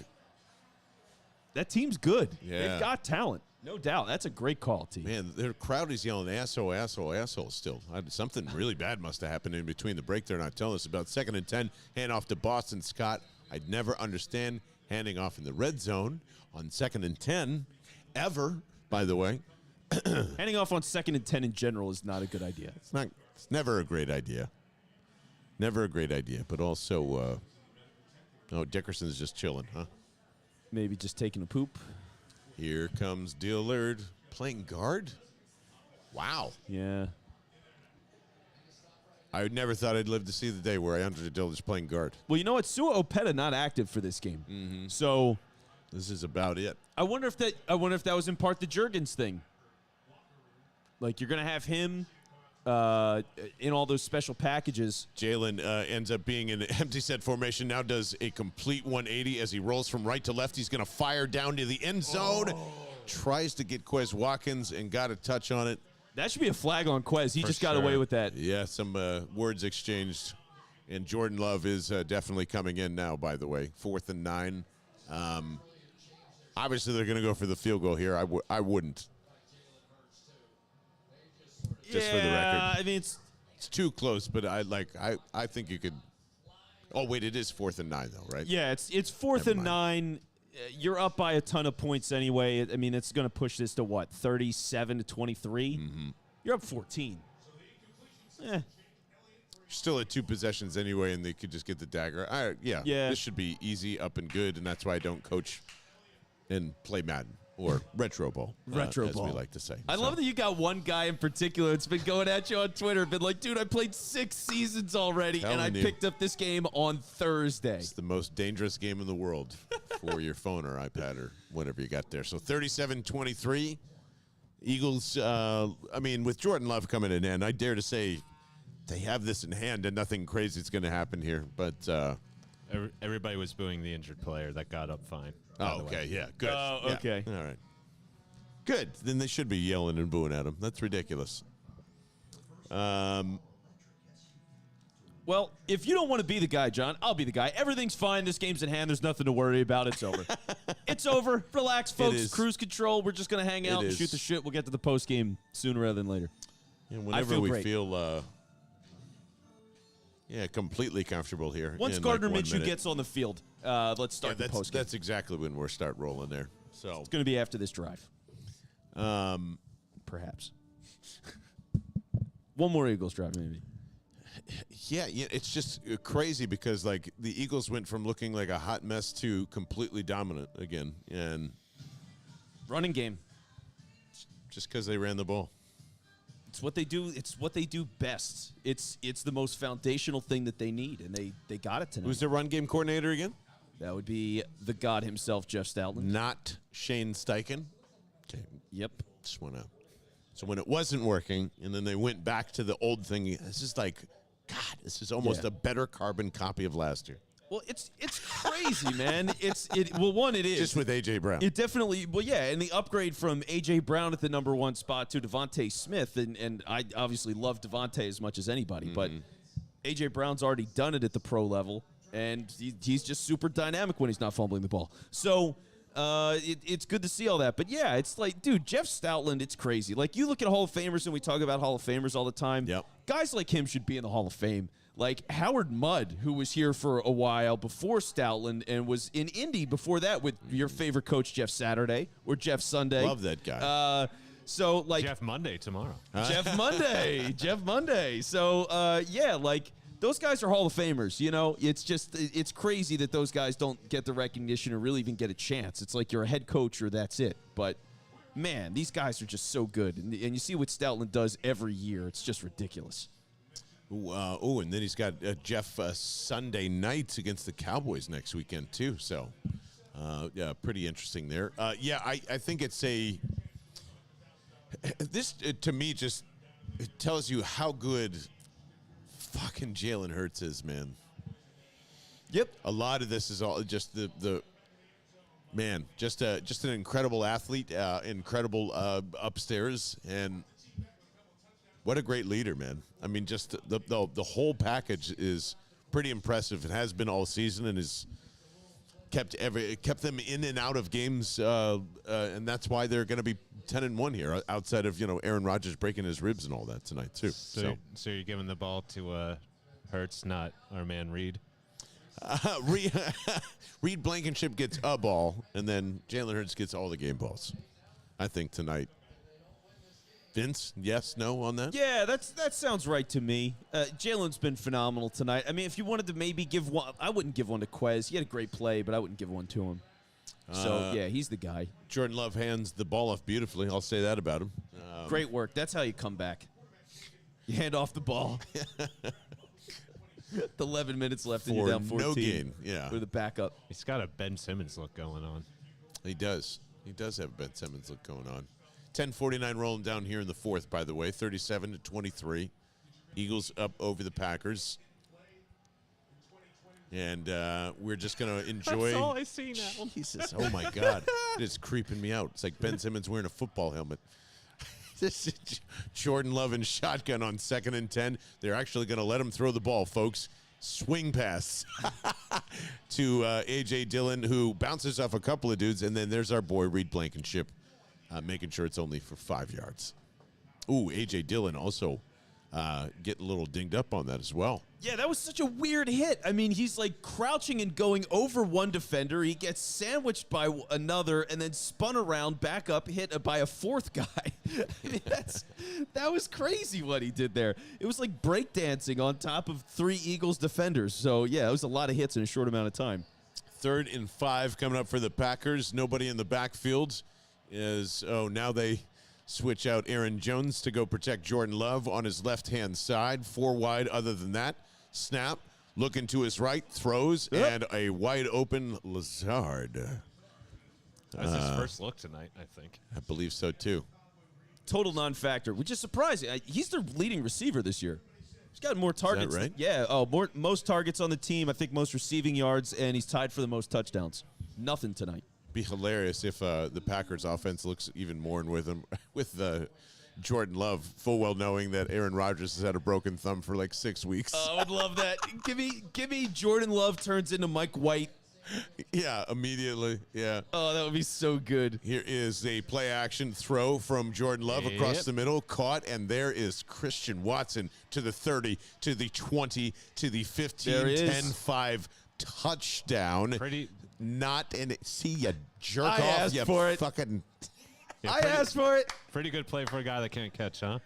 That team's good. Yeah. They've got talent. No doubt. That's a great call, T. man, their crowd is yelling asshole, asshole, asshole still. Something really bad must have happened in between the break they're not telling us about. 2nd and 10, hand off to Boston Scott. I'd never understand handing off in the red zone on 2nd and 10 ever, by the way. Handing off on 2nd and 10 in general is not a good idea. It's never a great idea. Never a great idea. But also, Dickerson's just chilling, huh? Maybe just taking a poop. Here comes Dillard playing guard. Wow. Yeah. I never thought I'd live to see the day where I understood Dillard's playing guard. Well, you know what? Sua Opeta not active for this game. Mm-hmm. So This is about it. I wonder if that was in part the Juergens thing. Like, you're gonna have him in all those special packages. Jalen ends up being in an empty set formation, now does a complete 180 as he rolls from right to left. He's going to fire down to the end zone. tries to get Quez Watkins and got a touch on it. That should be a flag on Quez. He just got away with that. Yeah, some words exchanged. And Jordan Love is definitely coming in now, by the way. 4th and 9. Obviously, they're going to go for the field goal here. I wouldn't. Just for the record. I mean, it's too close, but I think you could. Oh, wait, it is 4th and 9, though, right? Yeah, it's 4th and 9. You're up by a ton of points anyway. I mean, it's going to push this to what, 37 to 23? Mm-hmm. You're up 14. Still at 2 possessions anyway, and they could just get the dagger. Yeah. This should be easy, up and good, and that's why I don't coach and play Madden or Retro Ball, as we like to say. I love that you got one guy in particular that's been going at you on Twitter, been like, dude, I played 6 seasons already, and I picked up this game on Thursday. It's the most dangerous game in the world for your phone or iPad or whatever you got there. So 37-23. Eagles, I mean, with Jordan Love coming in, I dare to say they have this in hand and nothing crazy is going to happen here. But everybody was booing the injured player that got up fine. Oh, okay, yeah, good. Oh, yeah. okay. All right. Good. Then they should be yelling and booing at him. That's ridiculous. Well, if you don't want to be the guy, John, I'll be the guy. Everything's fine. This game's in hand. There's nothing to worry about. It's over. It's over. Relax, folks. Cruise control. We're just going to hang out and shoot the shit. We'll get to the post game sooner rather than later. Yeah, whenever we feel completely comfortable here. Once Gardner Minshew gets on the field, let's start the post game. That's exactly when we'll start rolling there. So it's going to be after this drive. Perhaps. One more Eagles drive, maybe. Yeah, it's just crazy because like the Eagles went from looking like a hot mess to completely dominant again, and running game. Just because they ran the ball. It's what they do. It's what they do best. It's the most foundational thing that they need, and they got it tonight. Who's their run game coordinator again? That would be the god himself, Jeff Stoutland. Not Shane Steichen. Okay. Yep. Just want to. So when it wasn't working, and then they went back to the old thing, it's just like, God, this is almost a better carbon copy of last year. Well, it's crazy, man. One, it is. Just with A.J. Brown. It definitely, and the upgrade from A.J. Brown at the number 1 spot to Devontae Smith, and I obviously love Devontae as much as anybody, but A.J. Brown's already done it at the pro level, and he's just super dynamic when he's not fumbling the ball. So it's good to see all that. But, yeah, it's like, dude, Jeff Stoutland, it's crazy. Like, you look at Hall of Famers, and we talk about Hall of Famers all the time. Yep. Guys like him should be in the Hall of Fame. Like Howard Mudd, who was here for a while before Stoutland and was in Indy before that with your favorite coach, Jeff Saturday, or Jeff Sunday. Love that guy. So, like Jeff Monday tomorrow. Jeff Monday. Jeff Monday. So, like those guys are Hall of Famers. You know, it's crazy that those guys don't get the recognition or really even get a chance. It's like you're a head coach or that's it. But, man, these guys are just so good. And you see what Stoutland does every year. It's just ridiculous. And then he's got Jeff Sunday night against the Cowboys next weekend, too. So, pretty interesting there. I think it's this, to me, just it tells you how good fucking Jalen Hurts is, man. Yep. A lot of this is all just just an incredible athlete, incredible upstairs, and what a great leader, man. I mean, just the whole package is pretty impressive. It has been all season and has kept them in and out of games, and that's why they're going to be 10-1 here. Outside of Aaron Rodgers breaking his ribs and all that tonight too. So you're giving the ball to Hurts, not our man Reed. Reed Blankenship gets a ball, and then Jalen Hurts gets all the game balls. I think tonight. Vince, yes, no on that? Yeah, that sounds right to me. Jalen's been phenomenal tonight. I mean, if you wanted to maybe give one, I wouldn't give one to Quez. He had a great play, but I wouldn't give one to him. So, he's the guy. Jordan Love hands the ball off beautifully. I'll say that about him. Great work. That's how you come back. You hand off the ball. 11 minutes left and you're down 14. No gain, yeah. With a backup. He's got a Ben Simmons look going on. He does. He does have a Ben Simmons look going on. 10:49 rolling down here in the fourth, by the way, 37-23. Eagles up over the Packers. And we're just going to enjoy. That's all I see now. Jesus, oh my God. It's creeping me out. It's like Ben Simmons wearing a football helmet. This is Jordan Love and shotgun on 2nd and 10. They're actually going to let him throw the ball, folks. Swing pass to A.J. Dillon, who bounces off a couple of dudes. And then there's our boy, Reed Blankenship, making sure it's only for 5 yards. Ooh, A.J. Dillon also getting a little dinged up on that as well. Yeah, that was such a weird hit. I mean, he's like crouching and going over one defender. He gets sandwiched by another and then spun around, back up, hit by a fourth guy. I mean, that was crazy what he did there. It was like breakdancing on top of 3 Eagles defenders. So, yeah, it was a lot of hits in a short amount of time. 3rd and 5 coming up for the Packers. Nobody in the backfield now they switch out Aaron Jones to go protect Jordan Love on his left-hand side. 4 wide other than that. Snap, looking to his right, throws, and a wide-open Lazard. That's his first look tonight, I think. I believe so, too. Total non-factor, which is surprising. He's their leading receiver this year. He's got more targets. Is that right? Yeah, most targets on the team. I think most receiving yards, and he's tied for the most touchdowns. Nothing tonight. Be hilarious if the Packers offense looks even more in with him with Jordan Love, full well knowing that Aaron Rodgers has had a broken thumb for like 6 weeks. I would love that. Give me Jordan Love turns into Mike White. Yeah, immediately. Yeah. Oh, that would be so good. Here is a play action throw from Jordan Love across the middle, caught, and there is Christian Watson to the 30, to the 20, to the 15, 10-5 touchdown. See you jerk I off, asked you for it. fucking. Yeah, I asked for it. Pretty good play for a guy that can't catch, huh?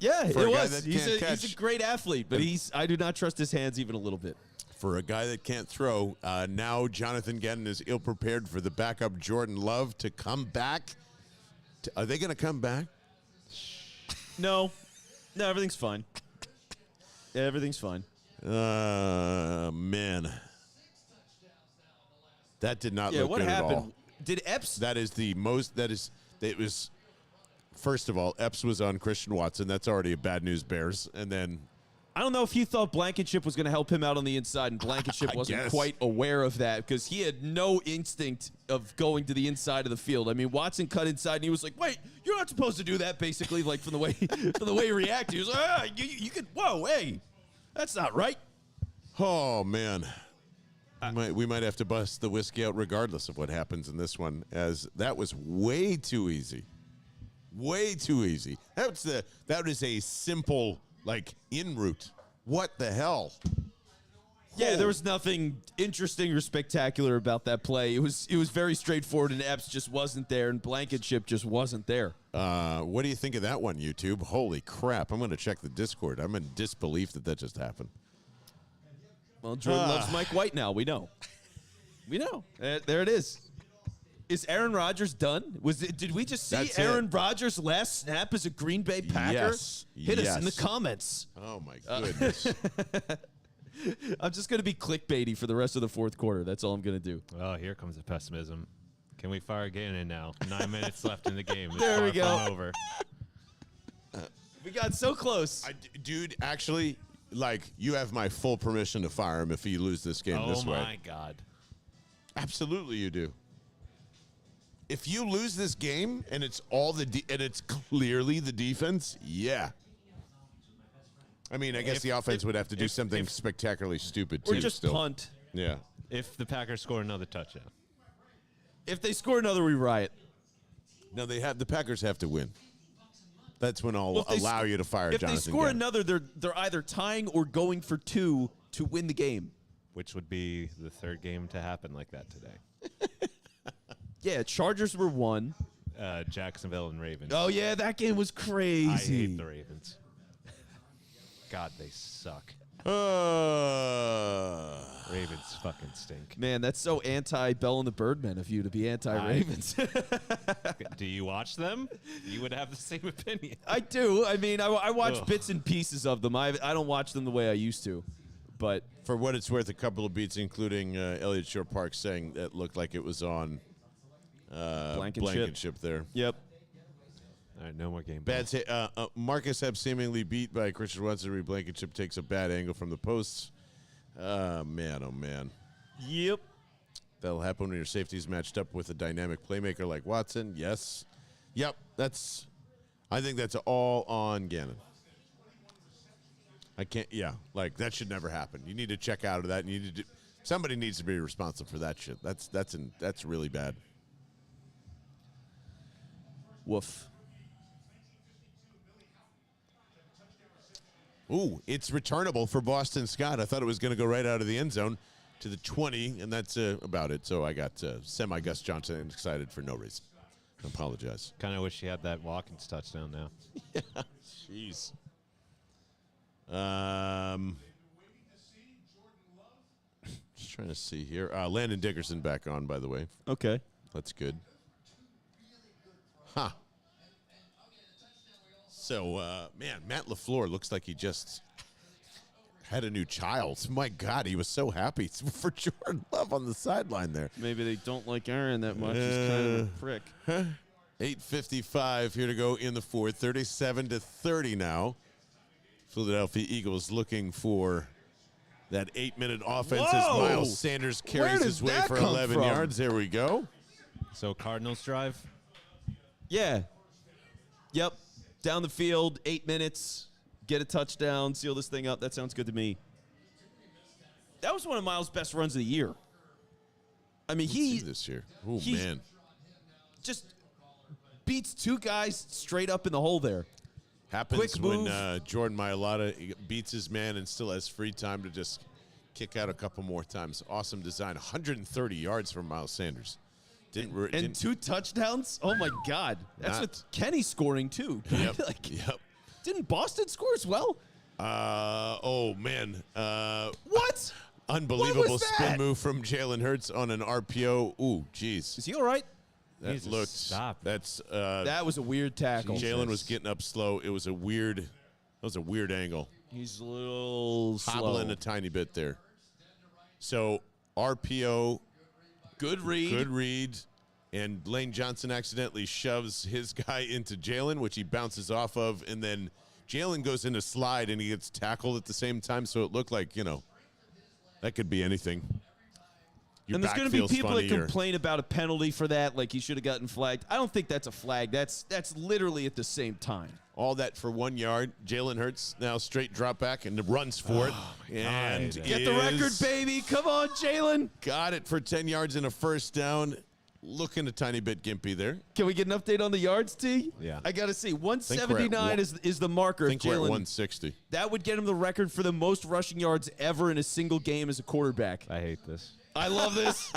Yeah, it for a guy was. that He's can't catch. a great athlete, but I do not trust his hands even a little bit. For a guy that can't throw, now Jonathan Gannon is ill-prepared for the backup Jordan Love to come back. Are they going to come back? No, everything's fine. Everything's fine. Man. That did not look what good happened? at all. Did Epps? First of all, Epps was on Christian Watson. That's already a bad news Bears. And then I don't know if he thought Blankenship was going to help him out on the inside, and Blankenship wasn't quite aware of that because he had no instinct of going to the inside of the field. I mean, Watson cut inside, and he was like, "Wait, you're not supposed to do that." Basically, like from the way he reacted, he was like, you could. Whoa, hey, that's not right." oh, man. We might have to bust the whiskey out regardless of what happens in this one, as that was way too easy. Way too easy. That is a simple, like, in route. What the hell? Yeah, there was nothing interesting or spectacular about that play. It was very straightforward, and Epps just wasn't there, and Blankenship just wasn't there. What do you think of that one, YouTube? Holy crap. I'm going to check the Discord. I'm in disbelief that just happened. Well, Jordan loves Mike White now. We know. There it is. Is Aaron Rodgers done? Did we just see That's Aaron it. Rodgers' last snap as a Green Bay Packer? Yes. Hit us in the Yes. comments. Oh, my goodness. I'm just going to be clickbaity for the rest of the fourth quarter. That's all I'm going to do. Oh, here comes the pessimism. Can we fire Gannon now? 9 minutes left in the game. It's There we far from go. Over. We got so close. Dude, actually, like, you have my full permission to fire him if he loses this game this way. Oh, my God. Absolutely, you do. If you lose this game and it's and it's clearly the defense, yeah. I mean, I guess the offense would have to do something spectacularly stupid too. Or just still. punt. Yeah. If the Packers score another touchdown. If they score another, we riot. No, the Packers have to win. That's when I'll Well, if they allow you to fire If Jonathan they score Gannon. another, they're either tying or going for 2 to win the game. Which would be the third game to happen like that today. Yeah, Chargers were 1. Jacksonville and Ravens. Oh, yeah, that game was crazy. I hate the Ravens. God, they suck. Ravens fucking stink. Man, that's so anti-Bell and the Birdmen of you to be anti-Ravens. Do you watch them? You would have the same opinion. I do. I mean, I watch Ugh. bits and pieces of them. I don't watch them the way I used to. But For what it's worth, a couple of beats, including Elliott Shore Park saying that looked like it was on Blankenship there. Yep. All right, no more game. Bad say, Marcus Epps seemingly beat by Christian Watson. Blankenship takes a bad angle from the posts. Man, oh, man. Yep. That'll happen when your safety's matched up with a dynamic playmaker like Watson. Yes. Yep, I think that's all on Gannon. That should never happen. You need to check out of that. And somebody needs to be responsible for that shit. That's really bad. Woof. Ooh, it's returnable for Boston Scott. I thought it was going to go right out of the end zone to the 20, and that's about it. So I got semi-Gus Johnson excited for no reason. I apologize. Kind of wish he had that Watkins touchdown now. Yeah, jeez. Just trying to see here. Landon Dickerson back on, by the way. Okay. That's good. Huh. So, man, Matt LaFleur looks like he just had a new child. My God, he was so happy for Jordan Love on the sideline there. Maybe they don't like Aaron that much. He's kind of a prick. 8:55 here to go in the fourth. 37-30 now. Philadelphia Eagles looking for that 8-minute offense as Whoa! Miles Sanders carries Where his does way that for come 11 from? yards. There we go. So Cardinals drive. Yeah. Yep. Down the field, 8 minutes, get a touchdown, seal this thing up. That sounds good to me. That was one of Miles' best runs of the year. I mean, Let's see this year. Oh, man. Just beats two guys straight up in the hole there. Happens Quick when move. Jordan Mailata beats his man and still has free time to just kick out a couple more times. Awesome design. 130 yards from Miles Sanders. And two touchdowns? Oh, my God. That's with Kenny scoring, too. Yep. Yep. Didn't Boston score as well? Oh, man. What? Unbelievable What was spin that? move from Jalen Hurts on an RPO. Ooh, jeez. Is he all right? That Jesus, looked. stop. That's That was a weird tackle. Jalen was getting up slow. It was a weird. That was a weird angle. He's a little slow. Hobbling a tiny bit there. So RPO, Good read. good read, and Lane Johnson accidentally shoves his guy into Jalen, which he bounces off of, and then Jalen goes into slide and he gets tackled at the same time. So it looked like that could be anything. Your And there's back going to be feels people that funny or- complain about a penalty for that, like he should have gotten flagged. I don't think that's a flag. That's literally at the same time. All that for 1 yard. Jalen Hurts now straight drop back and runs for it. And God. Get the record, baby. Come on, Jalen. Got it for 10 yards and a first down. Looking a tiny bit gimpy there. Can we get an update on the yards, T? Yeah. I got to see. we're at 179 is the marker. I think if we're at Jalen, 160. that would get him the record for the most rushing yards ever in a single game as a quarterback. I hate this. I love this.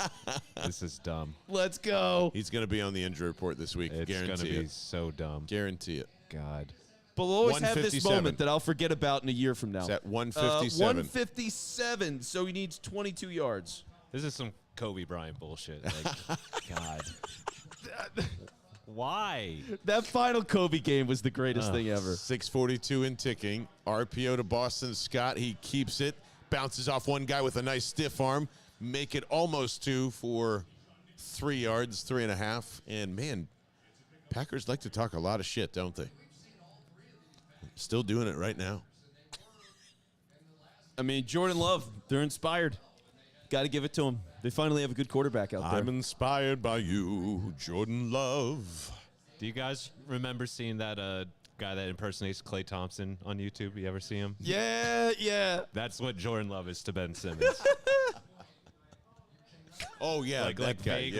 This is dumb. Let's go. He's going to be on the injury report this week. It's going to Guarantee be it. so dumb. Guarantee it. God. But we'll always have this 157. moment that I'll forget about in a year from now. It's at 157. 157, so he needs 22 yards. This is some Kobe Bryant bullshit. Like, God. Why? That final Kobe game was the greatest thing ever. 6:42 in ticking. RPO to Boston Scott. He keeps it. Bounces off one guy with a nice stiff arm. Make it almost 2 for 3 yards, 3.5. And, man, Packers like to talk a lot of shit, don't they? Still doing it right now. I mean, Jordan Love, they're inspired. Got to give it to them. They finally have a good quarterback out there. I'm inspired by you, Jordan Love. Do you guys remember seeing that guy that impersonates Klay Thompson on YouTube? You ever see him? Yeah. That's what Jordan Love is to Ben Simmons. Oh, yeah, like that guy,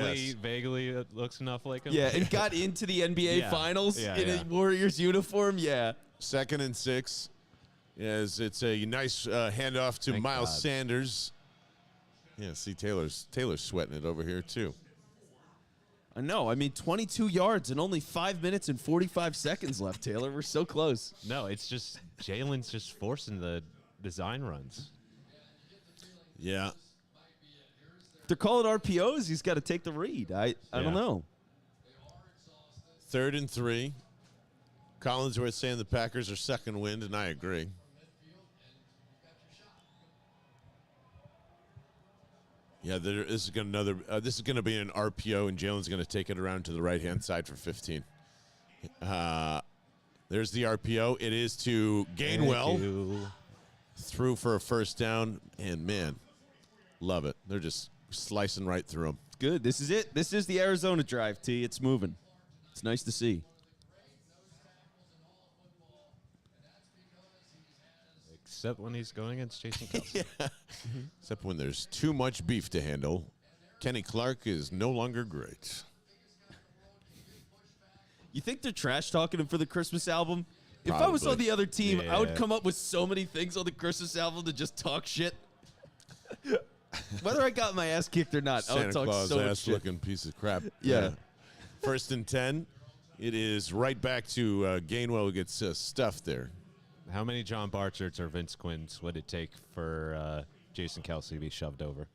vaguely it looks enough like him. Yeah, and got into the NBA Yeah. Finals Yeah, in yeah. a Warriors uniform. Yeah. 2nd and 6. Yes, it's a nice handoff to Thank Miles God. Sanders. Yeah, see, Taylor's sweating it over here, too. I know. I mean, 22 yards and only 5 minutes and 45 seconds left, Taylor. We're so close. No, it's just Jalen's just forcing the design runs. Yeah. They're calling RPOs. He's got to take the read. I don't Yeah. know. 3rd and 3. Collinsworth saying the Packers are second wind, and I agree. Yeah, this is going to be an RPO, and Jalen's going to take it around to the right-hand side for 15. There's the RPO. It is to Gainwell. Thank you. through for a first down, and man, love it. They're just slicing right through them. Good. This is it. This is the Arizona drive, T. It's moving. It's nice to see. Except when he's going against Jason Kelsey. Except when there's too much beef to handle. Kenny Clark is no longer great. You think they're trash talking him for the Christmas album? If I was on Probably. the other team, I would Yeah. come up with so many things on the Christmas album to just talk shit. Whether I got my ass kicked or not, I Santa would talk Claus so much ass shit. looking piece of crap. Yeah. First and 10. It is right back to Gainwell who gets stuffed there. How many John Barchards or Vince Quinns would it take for Jason Kelsey to be shoved over?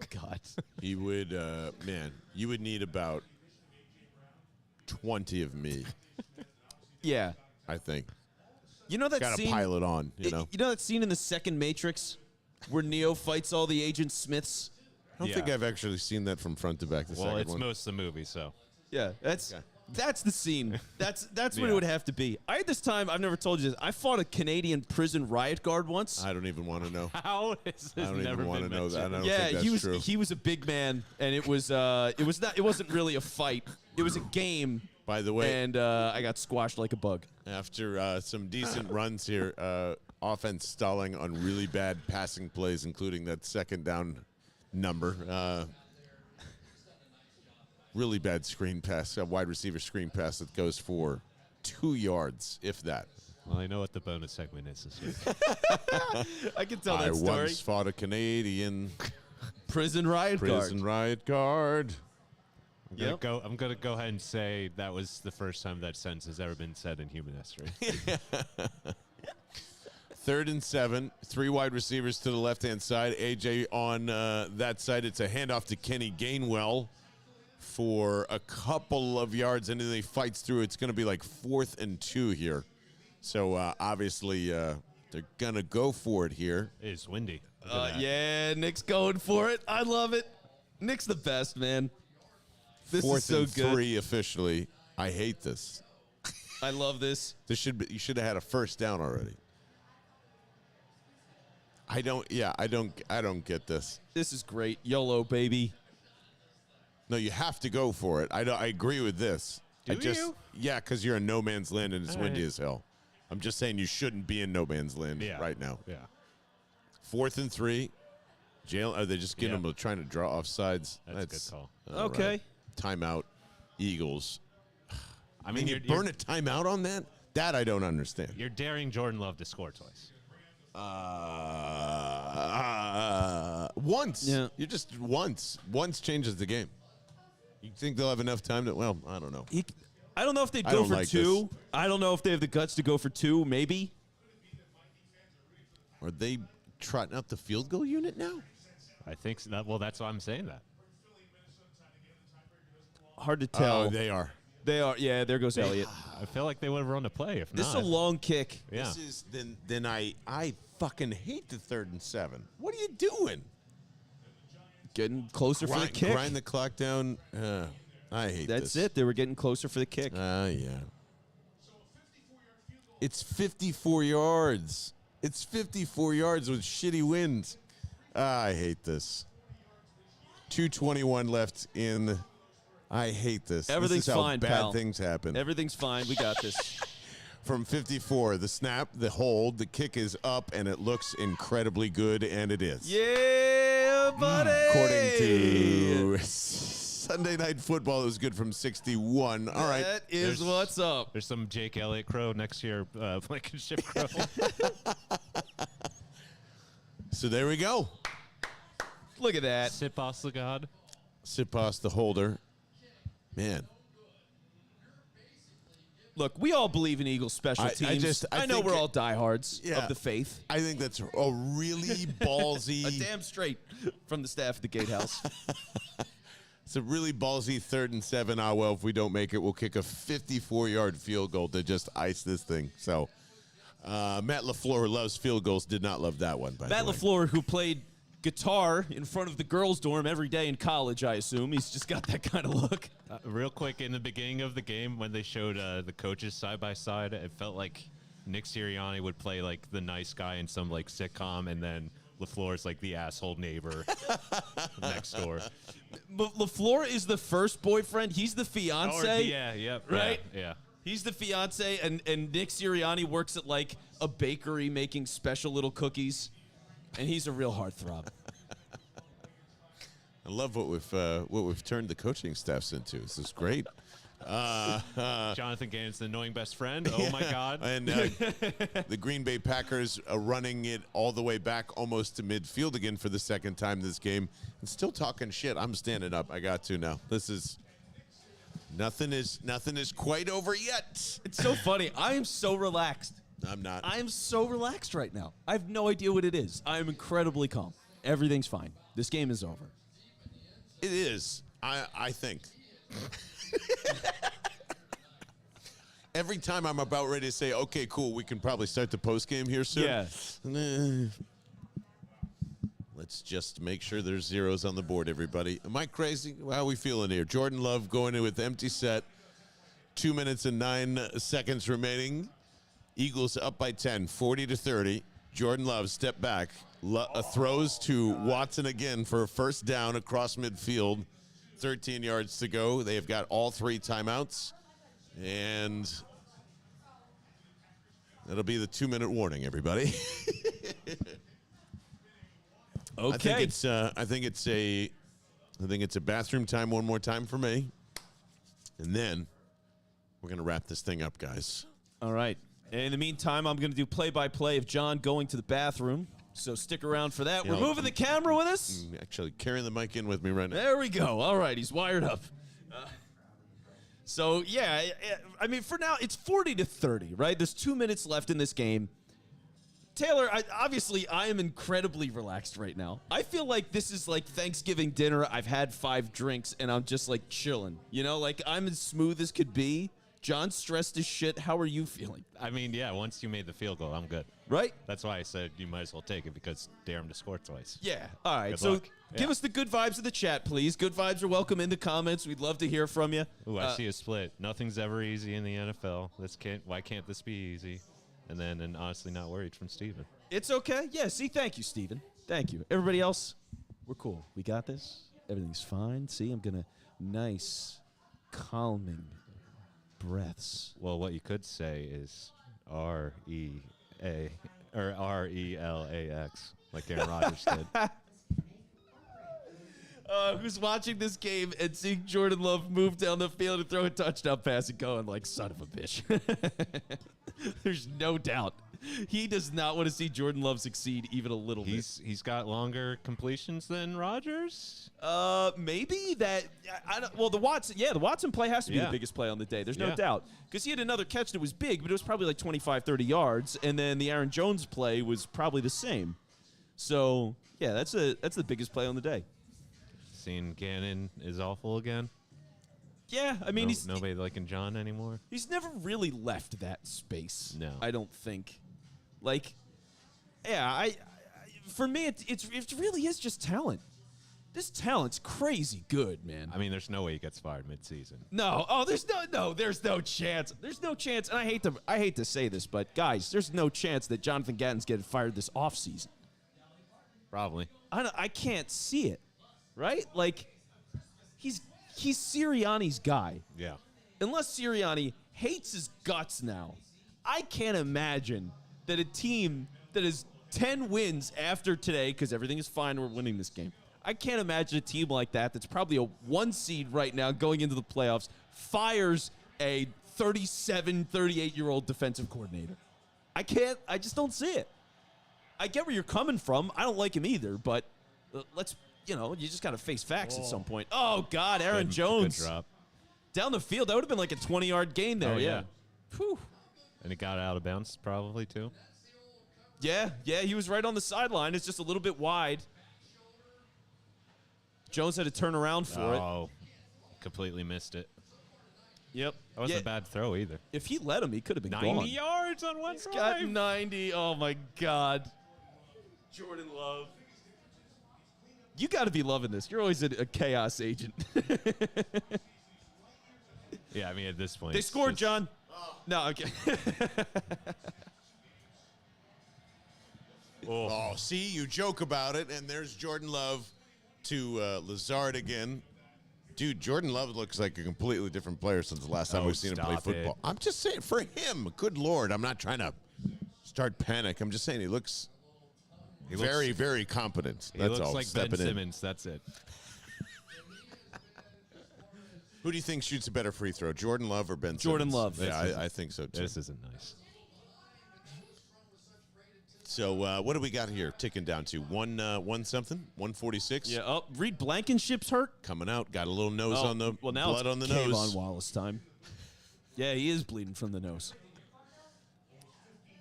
God. He would, man, you would need about 20 of me, Yeah. I think. You know that Got to scene? pile it on, you know. You know that scene in the second Matrix where Neo fights all the Agent Smiths? I don't think Yeah. I've actually seen that from front to back. The Well, second it's one. most of the movie, so. Yeah, that's the scene. That's what it Yeah. would have to be. I had this time, I've never told you this. I fought a Canadian prison riot guard once. I don't even want to know. How is this I don't never even want been to know that. I mentioned? don't think that's he was true. he was a big man, and it wasn't really a fight. It was a game, By the way, and I got squashed like a bug. after some decent runs here, offense stalling on really bad passing plays, including that second down number. Really bad screen pass, a wide receiver screen pass that goes for 2 yards, if that. Well, I know what the bonus segment is this week. I can tell I that story. once fought a Canadian Prison riot prison guard. riot guard. Yep. I'm gonna go ahead and say that was the first time that sentence has ever been said in human history. 3rd and 7, 3 wide receivers to the left-hand side. AJ on that side. It's a handoff to Kenny Gainwell for a couple of yards, and then he fights through. It's going to be like 4th and 2 here. So obviously they're going to go for it here. It's windy. Look at that. Yeah, Nick's going for it. I love it. Nick's the best, man. This 4th is so and good. 3 officially. I hate this. I love this. You should have had a first down already. I don't get this. This is great. YOLO, baby. No, you have to go for it. I agree with this. Do you? Yeah, because you're in no man's land and it's All windy right. as hell. I'm just saying you shouldn't be in no man's land Yeah. right now. Yeah. 4th and 3. Are they just getting Yeah. them trying to draw off sides? That's a good call. all Okay. right. Timeout. Eagles. I mean, You you're, burn a timeout on that? That I don't understand. you're daring Jordan Love to score twice. Once. Yeah. You're just once. Once changes the game. You think they'll have enough time to? Well, I don't know. I don't know if they'd I go don't for like 2. this. I don't know if they have the guts to go for 2, maybe. Are they trotting out the field goal unit now? I think so. Well, that's why I'm saying that. Hard to tell. Oh, they are. They are. Yeah, there goes Elliott. I feel like they would have run a play if This is not. a long kick. Yeah. This is then I fucking hate the 3rd and 7. What are you doing? Getting closer for the kick. Grind the clock down. I hate That's this. it. They were getting closer for the kick. Yeah. It's 54 yards. It's 54 yards with shitty winds. I hate this. 2:21 left in. I hate this. Everything's this is how fine, bad pal. things happen. Everything's fine. We got this. From 54, the snap, the hold, the kick is up, and it looks incredibly good, and it is. Yeah, buddy. According to Sunday Night Football, it was good from 61. All right. That is There's- what's up. There's some Jake Elliott Crow next year, Blankenship Crow. So there we go. Look at that. Sipos the God. Sipos, the holder. Man. Look, we all believe in Eagles special I teams. I know think we're all diehards Yeah. of the faith. I think that's a really ballsy. A damn straight from the staff at the Gatehouse. It's a really ballsy 3rd and 7. Well, if we don't make it, we'll kick a 54-yard field goal to just ice this thing. So Matt LaFleur loves field goals. Did not love that one, by Matt the way. LaFleur, who played guitar in front of the girls' dorm every day in college, I assume. He's just got that kind of look. Real quick, in the beginning of the game, when they showed the coaches side by side, it felt like Nick Sirianni would play like the nice guy in some like sitcom, and then LaFleur's like the asshole neighbor next door. But LaFleur is the first boyfriend. He's the fiance. Right? Yeah. Yeah. He's the fiance, and Nick Sirianni works at like a bakery making special little cookies, and he's a real heartthrob. I love what we've turned the coaching staffs into. This is great. Jonathan Gannon's the annoying best friend. Oh my God! And the Green Bay Packers are running it all the way back almost to midfield again for the second time this game, and still talking shit. I'm standing up. I got to now. This is nothing is quite over yet. It's so funny. I am so relaxed. I'm not. I am so relaxed right now. I have no idea what it is. I am incredibly calm. Everything's fine. This game is over. It is. I think. Every time I'm about ready to say, okay, cool, we can probably start the post game here soon. Yeah. Let's just make sure there's zeros on the board, everybody. Am I crazy? How are we feeling here? Jordan Love going in with empty set. 2 minutes and 9 seconds remaining. Eagles up by 10, 40-30. Jordan Love step back. Throws to Watson again for a first down across midfield. 13 yards to go. They have got all 3 timeouts. And that'll be the 2-minute warning, everybody. Okay. I think it's a bathroom time one more time for me. And then we're going to wrap this thing up, guys. All right. In the meantime, I'm going to do play-by-play of John going to the bathroom. So stick around for that. Yeah, We're moving the camera with us. Actually, carrying the mic in with me right now. There we go. All right. He's wired up. So, yeah, I mean, for now, it's 40-30, right? There's 2 minutes left in this game. Taylor, obviously, I am incredibly relaxed right now. I feel like this is like Thanksgiving dinner. I've had 5 drinks, and I'm just, like, chilling. You know, like, I'm as smooth as could be. John's stressed as shit. How are you feeling? I mean, yeah, once you made the field goal, I'm good. Right? That's why I said you might as well take it, because dare him to score twice. Yeah. All right. Good So luck. give Yeah. us the good vibes in the chat, please. Good vibes are welcome in the comments. We'd love to hear from you. Ooh, I see a split. Nothing's ever easy in the NFL. Why can't this be easy? And then, honestly, not worried from Steven. It's okay. Yeah, see, thank you, Steven. Thank you. Everybody else, we're cool. We got this. Everything's fine. See, I'm going to nice, calming breaths. Well, what you could say is R-E-A or R-E-L-A-X, like Aaron Rodgers did. Who's watching this game and seeing Jordan Love move down the field and throw a touchdown pass and going like, son of a bitch. There's no doubt. He does not want to see Jordan Love succeed even a little bit. He's got longer completions than Rodgers. Maybe that. I don't, well, the Watson play has to be the Yeah. biggest play on the day. There's no Yeah. doubt, because he had another catch that was big, but it was probably like 25, 30 yards, and then the Aaron Jones play was probably the same. So yeah, that's the biggest play on the day. Seeing Gannon is awful again. Yeah, I mean Nobody liking John anymore. he's never really left that space. No. I don't think. Like, yeah, for me, it really is just talent. This talent's crazy good, man. I mean, there's no way he gets fired midseason. No, there's no chance. There's no chance, and I hate to say this, but guys, there's no chance that Jonathan Gatton's getting fired this offseason. Probably. I can't see it, right? Like, he's Sirianni's guy. Yeah. Unless Sirianni hates his guts now, I can't imagine that a team that is 10 wins after today, because everything is fine, we're winning this game. I can't imagine a team like that that's probably a 1 seed right now going into the playoffs fires a 37, 38-year-old defensive coordinator. I just don't see it. I get where you're coming from. I don't like him either, but you just got to face facts at some point. Oh, God, Aaron Jones. Good drop. Down the field, that would have been like a 20-yard gain there. Oh, yeah. Whew. And it got out of bounds probably, too. Yeah, he was right on the sideline. It's just a little bit wide. Jones had to turn around for it. Oh, completely missed it. Yep. That wasn't a bad throw either. If he let him, he could have been 90 gone. yards on one He's drive. got 90. Oh, my God. Jordan Love. You got to be loving this. You're always a chaos agent. Yeah, I mean, at this point. They it's scored, just- John. No, okay. Oh, see, you joke about it, and there's Jordan Love to Lazard again. Dude, Jordan Love looks like a completely different player since the last time we've seen him play football. I'm just saying, for him, good Lord, I'm not trying to start panic. I'm just saying he looks very, very competent. He looks like Ben Simmons. That's it. Who do you think shoots a better free throw, Jordan Love or Ben Simmons? Jordan Love. Yeah, I think so, too. This isn't nice. So what do we got here? Ticking down to one something, 146. Yeah. Oh, Reed Blankenship's hurt. Coming out, got a little nose on the now blood it's on the Kayvon nose. Wallace time. Yeah, he is bleeding from the nose.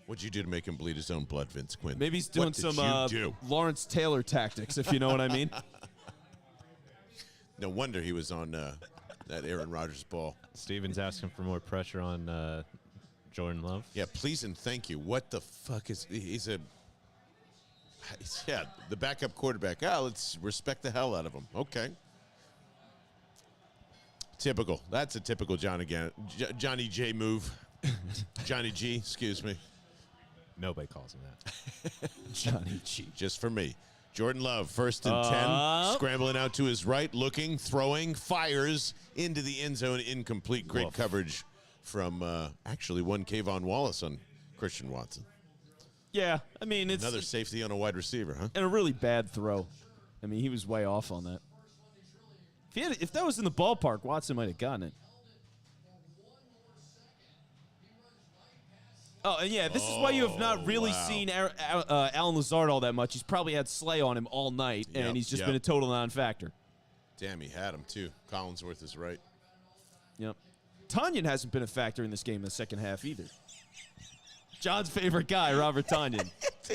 What'd you do to make him bleed his own blood, Vince Quinn? Maybe he's doing What did some you do? Lawrence Taylor tactics, if you know what I mean. No wonder he was on that Aaron Rodgers ball. Steven's asking for more pressure on Jordan Love. Yeah, please and thank you. What the fuck is he's the backup quarterback. Let's respect the hell out of him. Okay. Typical. That's a typical Johnny J move. Johnny G, excuse me. Nobody calls him that. Johnny G. Just for me. Jordan Love, 1st and 10, scrambling out to his right, looking, throwing, fires into the end zone, incomplete. Great coverage from actually one Kayvon Wallace on Christian Watson. Yeah, I mean, it's Another safety on a wide receiver, huh? and a really bad throw. I mean, he was way off on that. If that was in the ballpark, Watson might have gotten it. Oh, and yeah, this is why you have not really seen Alan Lazard all that much. He's probably had Slay on him all night, and he's just been a total non-factor. Damn, he had him, too. Collinsworth is right. Yep. Tanyan hasn't been a factor in this game in the second half either. John's favorite guy, Robert Tanyan.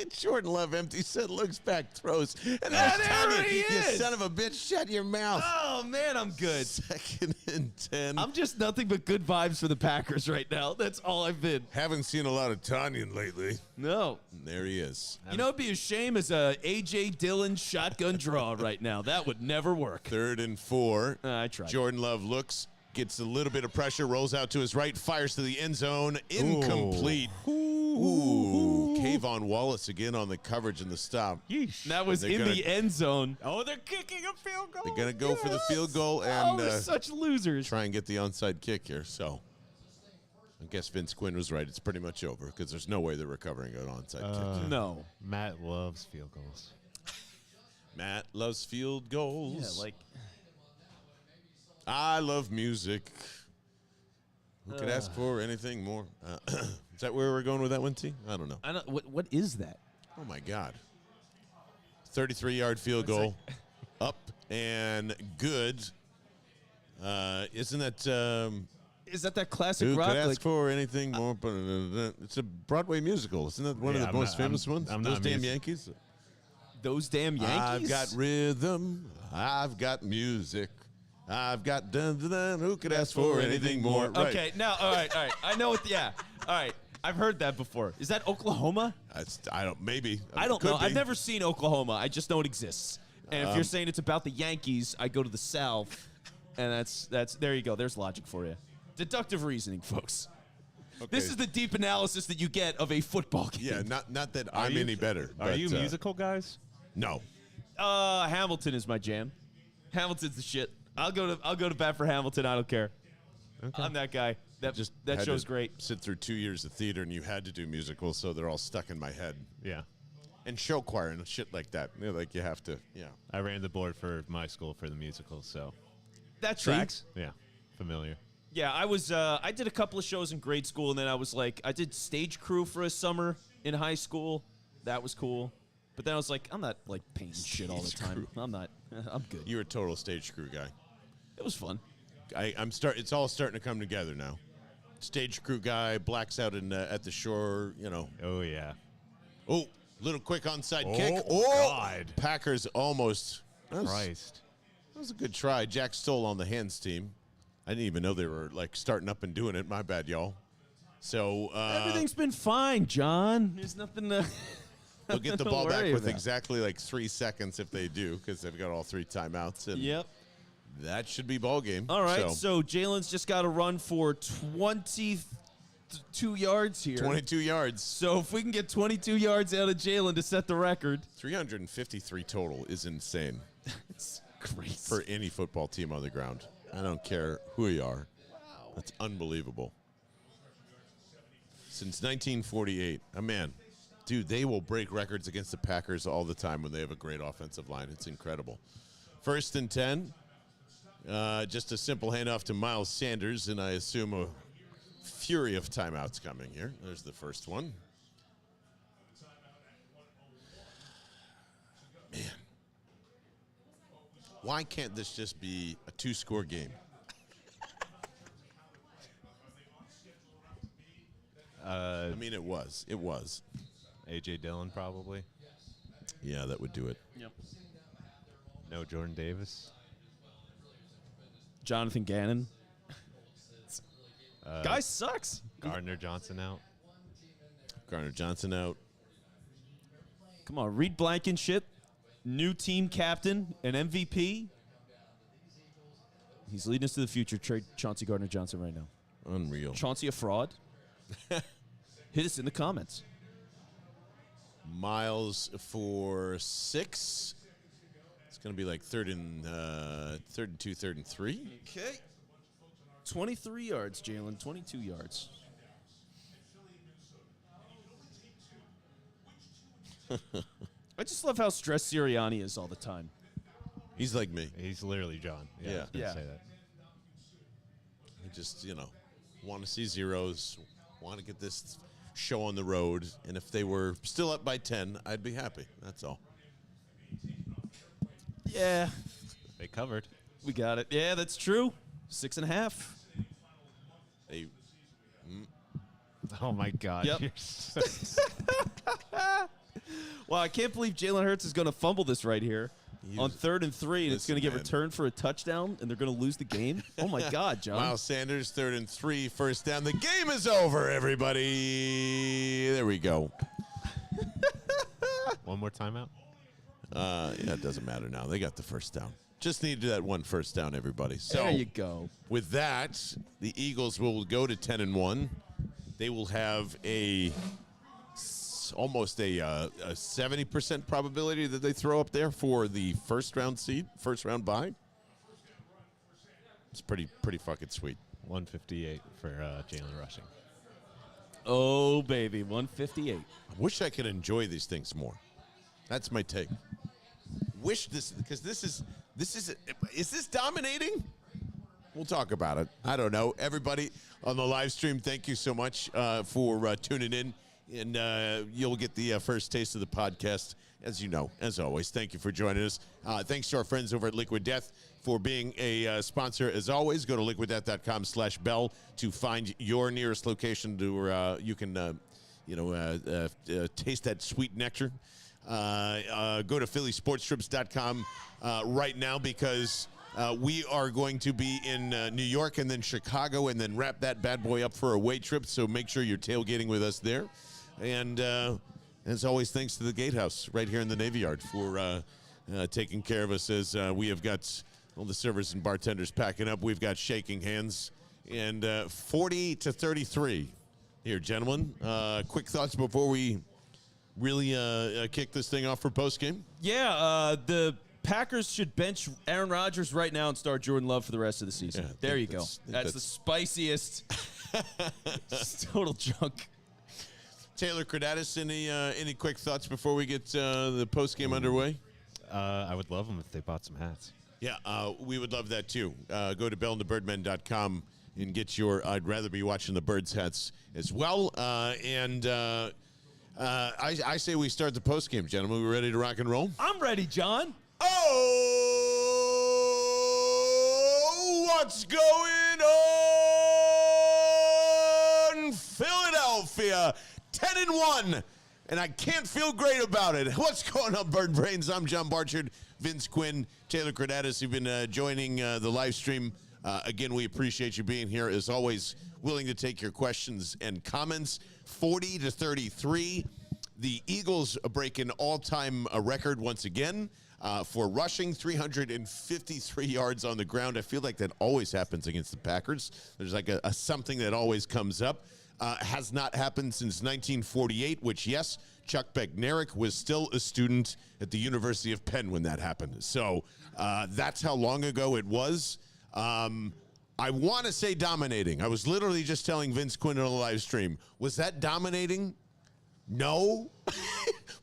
Jordan Love empty set, looks back, throws. And there Tanyan, he you is. son of a bitch, shut your mouth. Oh, man, I'm good. 2nd and 10. I'm just nothing but good vibes for the Packers right now. That's all I've been. Haven't seen a lot of Tanyan lately. No. And there he is. You know, it'd be a shame as a A.J. Dillon shotgun draw right now. That would never work. 3rd and 4. I tried. Jordan Love looks, gets a little bit of pressure, rolls out to his right, fires to the end zone. Incomplete. Ooh. Kayvon Wallace again on the coverage and the stop. Yeesh. That was in the end zone. Oh, they're kicking a field goal. They're going to go for the field goal and they're such losers. try and get the onside kick here. So I guess Vince Quinn was right. It's pretty much over because there's no way they're recovering an onside kick. No. Matt loves field goals. Matt loves field goals. Yeah, like. I love music. Who could ask for anything more? Is that where we're going with that one, T? I don't know. I don't. What is that? Oh, my God. 33-yard field goal. Up and good. Isn't that... Is that classic who rock? could ask Like, for anything more? It's a Broadway musical. Isn't that one of the most famous ones? I'm Those not damn music. Yankees? those damn Yankees. I've got rhythm. I've got music. I've got dun-dun-dun. Who could ask for anything more? Right. Okay, now, all right. I know what, yeah. All right, I've heard that before. Is that Oklahoma? Maybe. I don't Could know. be. I've never seen Oklahoma. I just know it exists. And if you're saying it's about the Yankees, I go to the South, and that's there you go. There's logic for you. Deductive reasoning, folks. Okay. This is the deep analysis that you get of a football game. Yeah, not that I'm any better. Are but, you musical guys? No. Hamilton is my jam. Hamilton's the shit. I'll go to bat for Hamilton. I don't care. Okay. I'm that guy. That Had show's to great. Sit through 2 years of theater, and you had to do musicals, so they're all stuck in my head. Yeah. And show choir and shit like that. You know, like you have to, yeah. I ran the board for my school for the musical, so That tracks. yeah, familiar. Yeah, I did a couple of shows in grade school, and then I did stage crew for a summer in high school. That was cool. But then I was like, I'm not like painting shit all the time. I'm good. You're a total stage crew guy. It was fun. It's all starting to come together now. Stage crew guy, blacks out at the shore, you know. Oh yeah. Oh, little quick onside kick. Oh, God. Packers almost. Christ. That was a good try. Jack Stoll on the hands team. I didn't even know they were like starting up and doing it. My bad, y'all. So Everything's been fine, John. There's nothing to. they'll get the to ball back worry with about. exactly like 3 seconds if they do, because they've got all 3 timeouts. And Yep. that should be ball game. All right. So Jalen's just got to run for 23 2 yards here. 22 yards. So if we can get 22 yards out of Jalen to set the record. 353 total is insane. It's crazy. For any football team on the ground. I don't care who you are. Wow. That's unbelievable. Since 1948. Man, dude, they will break records against the Packers all the time when they have a great offensive line. It's incredible. 1st and 10. Just a simple handoff to Miles Sanders, and I assume a fury of timeouts coming here. There's the first one. Man. Why can't this just be a 2-score game? I mean, it was. It was. A.J. Dillon, probably. Yeah, that would do it. Yep. No Jordan Davis. Jonathan Gannon. Guy sucks. Gardner Johnson out. Gardner Johnson out. Come on, Reed Blankenship, new team captain and MVP. He's leading us to the future. Trade Chauncey Gardner-Johnson right now. Unreal. Chauncey a fraud? Hit us in the comments. Miles for 6. It's going to be like 3rd and 2, 3rd and 3. Okay. 23 yards, Jalen. 22 yards. I just love how stressed Sirianni is all the time. He's like me. He's literally John. Yeah. I was gonna Yeah. say that. He just, want to see zeros, want to get this show on the road. And if they were still up by 10, I'd be happy. That's all. Yeah, They covered. we got it. Yeah, that's true. 6.5. They, Oh my God. Yep. You're so- Wow, I can't believe Jalen Hurts is going to fumble this right here on 3rd and 3, and it's going to get man. returned for a touchdown, and they're going to lose the game. Oh my God, John! Miles Sanders, 3rd and 3, 1st down. The game is over, everybody. There we go. One more timeout. Yeah, it doesn't matter now. They got the 1st down. Just needed that 1 1st down, everybody. So There you go. with that, the Eagles will go to 10 and 1. They will have almost a 70% probability that they throw up there for the first round bye. It's pretty fucking sweet. 158 for Jalen rushing. Oh baby, 158. I wish I could enjoy these things more. That's my take. Wish this, because is this dominating? We'll talk about it. I don't know. Everybody on the live stream, thank you so much for tuning in. And you'll get the first taste of the podcast, as you know, as always. Thank you for joining us. Thanks to our friends over at Liquid Death for being a sponsor. As always, go to liquiddeath.com/bell to find your nearest location to you can taste that sweet nectar. Go to phillysportstrips.com right now, because we are going to be in New York and then Chicago, and then wrap that bad boy up for a away trip. So make sure you're tailgating with us there. And as always, thanks to the Gatehouse right here in the Navy Yard for taking care of us as we have got all the servers and bartenders packing up. We've got shaking hands. And 40-33 here, gentlemen. Quick thoughts before we really kick this thing off for postgame? Yeah, the Packers should bench Aaron Rodgers right now and start Jordan Love for the rest of the season. Yeah, there you go. That's the spiciest total junk. Taylor Cradatis, any quick thoughts before we get the postgame underway? I would love them if they bought some hats. Yeah, we would love that too. Go to bellandthebirdmen.com and get your I'd rather be watching the Birds hats as well. I say we start the postgame, gentlemen. We ready to rock and roll? I'm ready, John. Oh, what's going on, Philadelphia? 10-1, and I can't feel great about it. What's going on, Bird Brains? I'm John Barchard, Vince Quinn, Taylor Cradatis. You've been joining the live stream. Again, we appreciate you being here. As always, willing to take your questions and comments. 40-33. The Eagles break an all-time record once again for rushing, 353 yards on the ground. I feel like that always happens against the Packers. There's like a something that always comes up. has not happened since 1948, which, yes, Chuck Bednarik was still a student at the University of Penn when that happened. So that's how long ago it was. I want to say dominating. I was literally just telling Vince Quinn on a live stream. Was that dominating? No.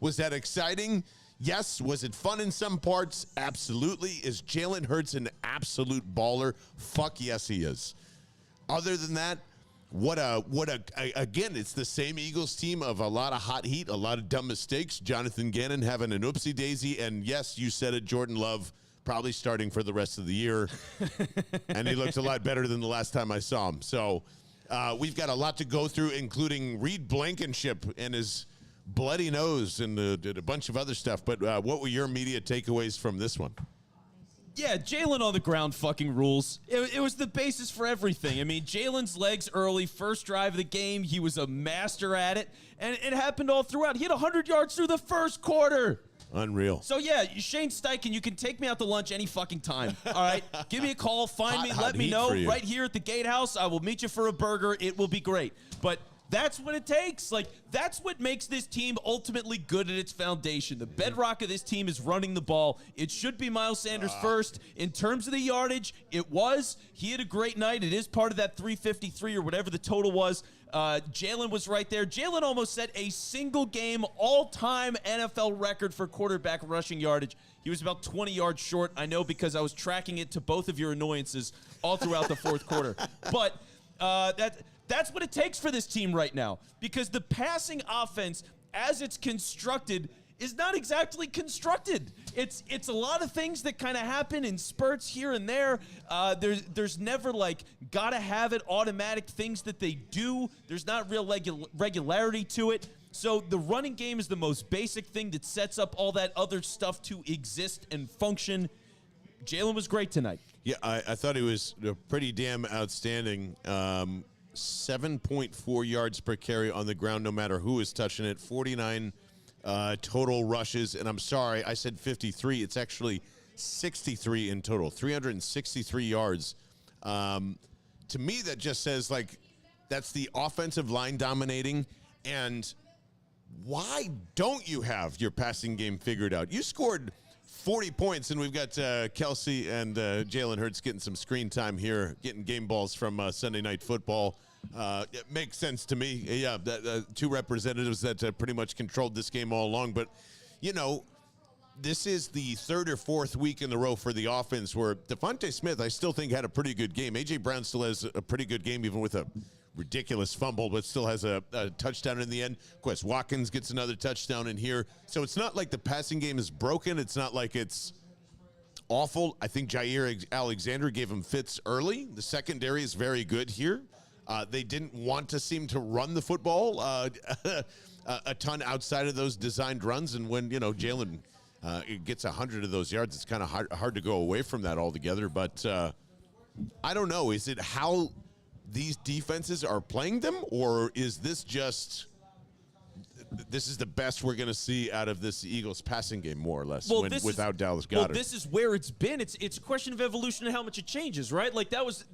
Was that exciting? Yes. Was it fun in some parts? Absolutely. Is Jalen Hurts an absolute baller? Fuck yes, he is. Other than that, again, it's the same Eagles team of a lot of hot heat, a lot of dumb mistakes. Jonathan Gannon having an oopsie daisy. And yes, you said it, Jordan Love probably starting for the rest of the year. And he looks a lot better than the last time I saw him. So we've got a lot to go through, including Reed Blankenship and his bloody nose and a bunch of other stuff. But what were your immediate takeaways from this one? Yeah, Jalen on the ground fucking rules. It was the basis for everything. I mean, Jalen's legs early, first drive of the game, he was a master at it, and it happened all throughout. He had 100 yards through the first quarter. Unreal. So, yeah, Shane Steichen, you can take me out to lunch any fucking time, all right? Give me a call, find me, let me know. Right here at the Gatehouse, I will meet you for a burger. It will be great. But that's what it takes. Like, that's what makes this team ultimately good at its foundation. The bedrock of this team is running the ball. It should be Miles Sanders first. In terms of the yardage, it was. He had a great night. It is part of that 353 or whatever the total was. Jalen was right there. Jalen almost set a single-game, all-time NFL record for quarterback rushing yardage. He was about 20 yards short, I know, because I was tracking it to both of your annoyances all throughout the fourth quarter. But that's what it takes for this team right now, because the passing offense, as it's constructed, is not exactly constructed. It's a lot of things that kind of happen in spurts here and there. There's never like gotta have it automatic things that they do. There's not real regularity to it. So the running game is the most basic thing that sets up all that other stuff to exist and function. Jalen was great tonight. Yeah, I thought he was pretty damn outstanding. 7.4 yards per carry on the ground, no matter who is touching it. 49 total rushes, and I'm sorry, I said 53. It's actually 63 in total, 363 yards. To me, that just says, like, that's the offensive line dominating, and why don't you have your passing game figured out? You scored 40 points, and we've got Kelsey and Jalen Hurts getting some screen time here, getting game balls from Sunday Night Football. It makes sense to me. Yeah, two representatives that pretty much controlled this game all along. But, you know, this is the third or fourth week in a row for the offense where Devontae Smith, I still think, had a pretty good game. A.J. Brown still has a pretty good game, even with a ridiculous fumble, but still has a touchdown in the end. Of course, Watkins gets another touchdown in here. So it's not like the passing game is broken. It's not like it's awful. I think Jair Alexander gave him fits early. The secondary is very good here. They didn't want to seem to run the football a ton outside of those designed runs. And when, you know, Jalen gets 100 of those yards, it's kind of hard to go away from that altogether. But I don't know. Is it how these defenses are playing them, or is this just this is the best we're going to see out of this Eagles passing game, more or less, without Dallas Goedert? Well, this is where it's been. It's a question of evolution and how much it changes, right? Like that was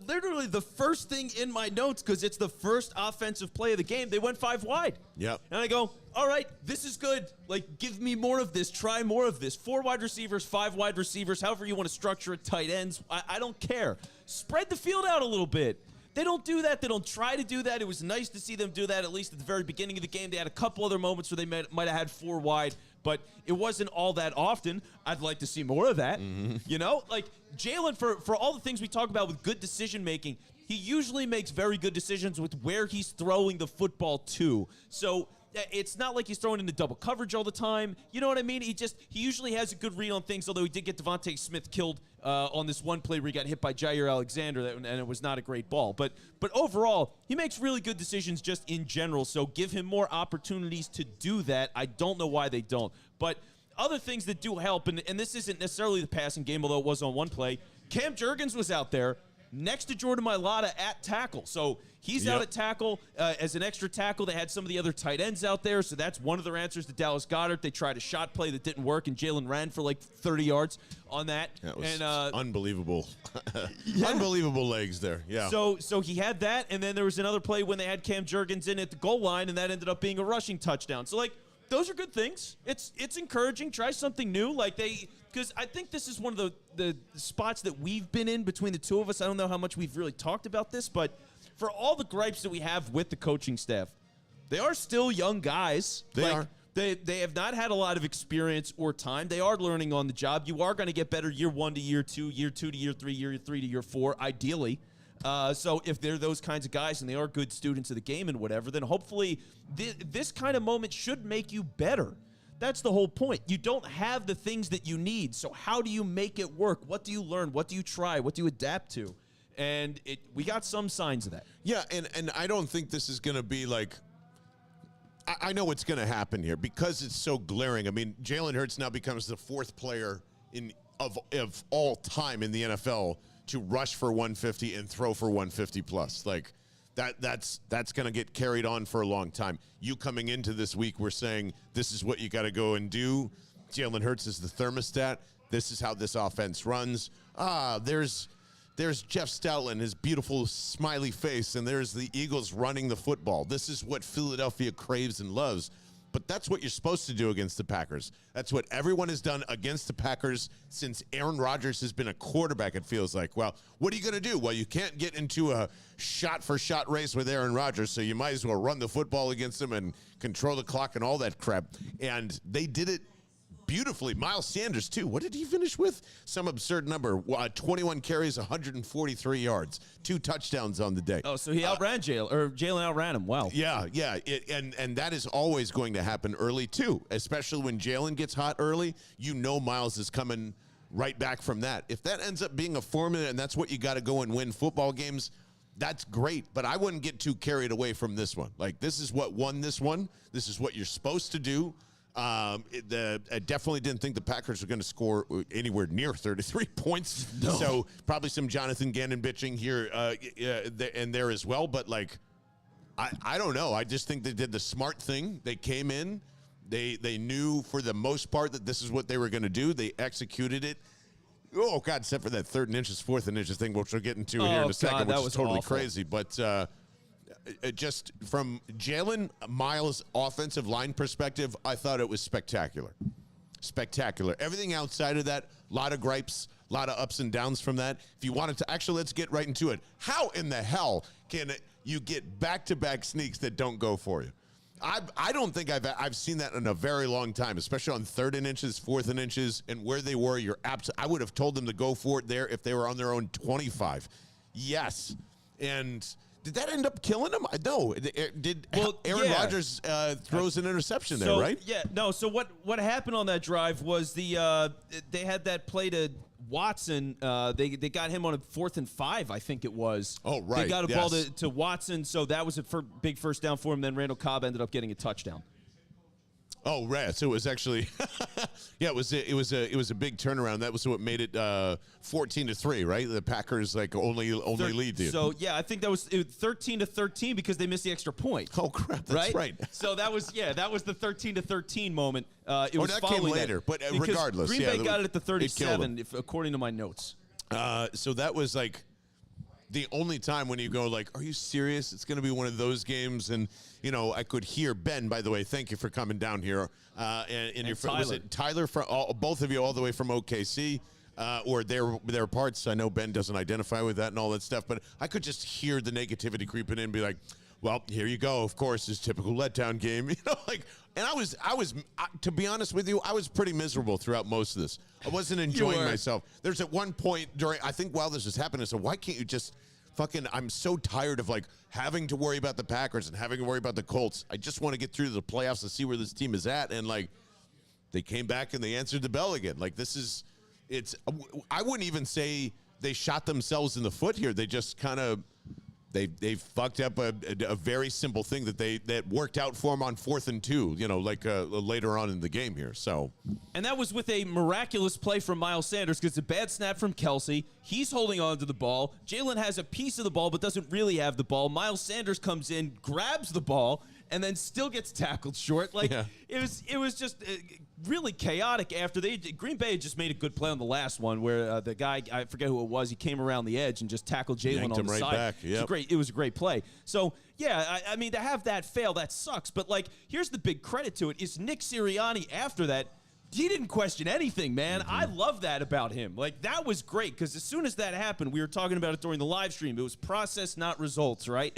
literally the first thing in my notes, because it's the first offensive play of the game. They went 5 wide. Yep. And I go, all right, this is good. Like, give me more of this. Try more of this. 4 wide receivers, 5 wide receivers, however you want to structure it, tight ends. I don't care. Spread the field out a little bit. They don't do that. They don't try to do that. It was nice to see them do that, at least at the very beginning of the game. They had a couple other moments where they might have had 4 wide, but it wasn't all that often. I'd like to see more of that. Mm-hmm. You know, like Jalen, for all the things we talk about with good decision-making, he usually makes very good decisions with where he's throwing the football to. So it's not like he's throwing into double coverage all the time. You know what I mean? He usually has a good read on things, although he did get Devontae Smith killed on this one play where he got hit by Jair Alexander, and it was not a great ball. But overall, he makes really good decisions just in general, so give him more opportunities to do that. I don't know why they don't. But other things that do help, and this isn't necessarily the passing game, although it was on one play, Cam Jurgens was out there. next to Jordan Mailata at tackle. So he's out at tackle as an extra tackle. They had some of the other tight ends out there, so that's one of their answers to Dallas Goedert. They tried a shot play that didn't work, and Jalen ran for like 30 yards on that. That was and, unbelievable. Unbelievable legs there. Yeah. So he had that, and then there was another play when they had Cam Jurgens in at the goal line, and that ended up being a rushing touchdown. So, like, those are good things. It's encouraging. Try something new. Because I think this is one of the spots that we've been in between the two of us. I don't know how much we've really talked about this, but for all the gripes that we have with the coaching staff, they are still young guys. They are. They have not had a lot of experience or time. They are learning on the job. You are going to get better year 1 to year 2, year 2 to year 3, year 3 to year 4, ideally. So if they're those kinds of guys and they are good students of the game and whatever, then hopefully this kind of moment should make you better. That's the whole point. You don't have the things that you need. So how do you make it work? What do you learn? What do you try? What do you adapt to? And we got some signs of that. Yeah, and I don't think this is going to be like, I know what's going to happen here because it's so glaring. I mean, Jalen Hurts now becomes the 4th player of all time in the NFL to rush for 150 and throw for 150 plus. Like that's going to get carried on for a long time. You coming into this week, we're saying this is what you got to go and do. Jalen Hurts is the thermostat. This is how this offense runs. There's Jeff Stoutland, his beautiful smiley face, and there's the Eagles running the football. This is what Philadelphia craves and loves. But that's what you're supposed to do against the Packers. That's what everyone has done against the Packers since Aaron Rodgers has been a quarterback, it feels like. Well, what are you going to do? Well, you can't get into a shot-for-shot race with Aaron Rodgers, so you might as well run the football against him and control the clock and all that crap. And they did it beautifully. Miles Sanders, too. What did he finish with? Some absurd number. 21 carries, 143 yards. 2 touchdowns on the day. Oh, so he outran Jalen outran him. Wow. Yeah. And that is always going to happen early, too, especially when Jalen gets hot early. You know Miles is coming right back from that. If that ends up being a formula and that's what you got to go and win football games, that's great. But I wouldn't get too carried away from this one. Like, this is what won this one. This is what you're supposed to do. I definitely didn't think the Packers were going to score anywhere near 33 points. No. So probably some Jonathan Gannon bitching here and there as well. But, like, I don't know. I just think they did the smart thing. They came in. They knew for the most part that this is what they were going to do. They executed it. Oh, God, except for that 3rd and inches, 4th and inches thing, which we'll get into here in a second, which is totally crazy. But just from Jalen Miles' offensive line perspective, I thought it was spectacular. Spectacular. Everything outside of that, a lot of gripes, a lot of ups and downs from that. If you wanted to, actually, let's get right into it. How in the hell can you get back-to-back sneaks that don't go for you? I don't think I've seen that in a very long time, especially on 3rd and inches, 4th and inches, and where they were. I would have told them to go for it there if they were on their own 25. Yes. And did that end up killing him? No. Aaron Rodgers throws an interception there, right? Yeah. No. So what happened on that drive was they had that play to Watson. They got him on a 4th and 5, I think it was. Oh, right. They got a ball to Watson, so that was a big first down for him. Then Randall Cobb ended up getting a touchdown. Oh, right. So it was actually, yeah, it was a big turnaround. That was what made it 14-3, right? The Packers only lead. Dude. So yeah, I think that was 13-13 because they missed the extra point. Oh crap, that's right. So that was the 13-13 moment. It was that following came later, but regardless, Green Bay got it at the 37, according to my notes. So that was like the only time when you go like, are you serious? It's going to be one of those games. And, you know, I could hear Ben, by the way, thank you for coming down here. And your Tyler. Was it Tyler, both of you all the way from OKC or their parts? I know Ben doesn't identify with that and all that stuff, but I could just hear the negativity creeping in and be like, well, here you go. Of course, this typical letdown game, you know, like, and I was, to be honest with you, I was pretty miserable throughout most of this. I wasn't enjoying myself. There's at one point I think while this was happening, I said, why can't you just I'm so tired of like having to worry about the Packers and having to worry about the Colts. I just want to get through the playoffs and see where this team is at. And like, they came back and they answered the bell again. Like I wouldn't even say they shot themselves in the foot here. They just They fucked up a very simple thing that worked out for them on 4th and 2, later on in the game here. So, and that was with a miraculous play from Miles Sanders because it's a bad snap from Kelsey. He's holding on to the ball. Jalen has a piece of the ball but doesn't really have the ball. Miles Sanders comes in, grabs the ball, and then still gets tackled short. It was just really chaotic after Green Bay had just made a good play on the last one where the guy, I forget who it was, he came around the edge and just tackled Jalen on the right side. Back. Yep. It was a great play. So, yeah, I mean, to have that fail, that sucks. But, here's the big credit to it is Nick Sirianni after that, he didn't question anything, man. I love that about him. That was great because as soon as that happened, we were talking about it during the live stream. It was process, not results, right?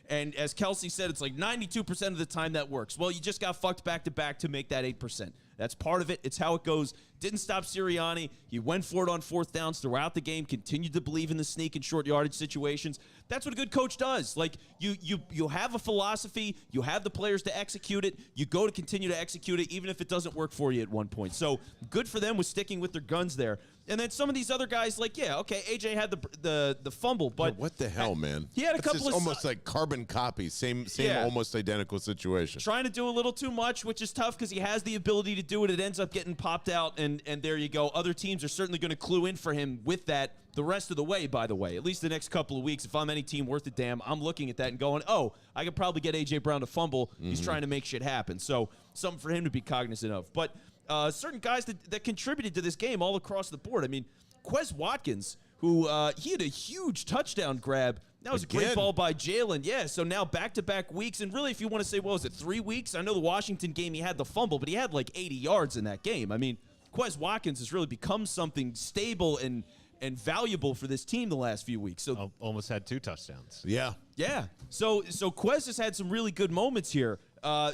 And as Kelsey said, it's 92% of the time that works. Well, you just got fucked back-to-back to make that 8%. That's part of it. It's how it goes. Didn't stop Sirianni. He went for it on 4th downs throughout the game, continued to believe in the sneak and short yardage situations. That's what a good coach does. You have a philosophy. You have the players to execute it. You go to continue to execute it, even if it doesn't work for you at one point. So good for them with sticking with their guns there. And then some of these other guys, AJ had the fumble, but what the hell, man? He had a couple of almost like carbon copy, same almost identical situation. Trying to do a little too much, which is tough because he has the ability to do it. It ends up getting popped out, and there you go. Other teams are certainly going to clue in for him with that the rest of the way, by the way. At least the next couple of weeks, if I'm any team worth a damn, I'm looking at that and going, oh, I could probably get A.J. Brown to fumble. He's trying to make shit happen. So something for him to be cognizant of. But certain guys that contributed to this game all across the board. I mean, Quez Watkins, who he had a huge touchdown grab. That was a great ball by Jalen. Yeah, so now back-to-back weeks. And really, if you want to say, well, is it 3 weeks? I know the Washington game, he had the fumble, but he had 80 yards in that game. I mean, Quez Watkins has really become something stable and valuable for this team the last few weeks. So almost had 2 touchdowns. Yeah. Yeah. So Quez has had some really good moments here.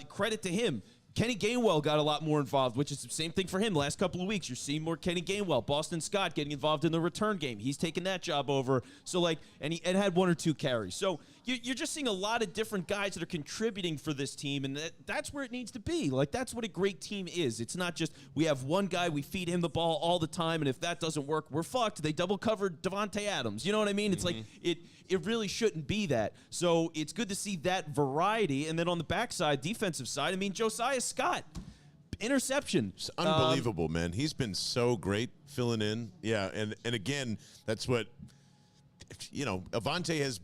Credit to him. Kenny Gainwell got a lot more involved, which is the same thing for him. The last couple of weeks, you're seeing more Kenny Gainwell. Boston Scott getting involved in the return game. He's taken that job over. So, and had 1 or 2 carries. So, you're just seeing a lot of different guys that are contributing for this team, and that's where it needs to be. That's what a great team is. It's not just we have one guy, we feed him the ball all the time, and if that doesn't work, we're fucked. They double-covered Devontae Adams. You know what I mean? It's it really shouldn't be that. So it's good to see that variety. And then on the backside, defensive side, I mean, Josiah Scott, interception. It's unbelievable, man. He's been so great filling in. Yeah, and again, that's what Avante has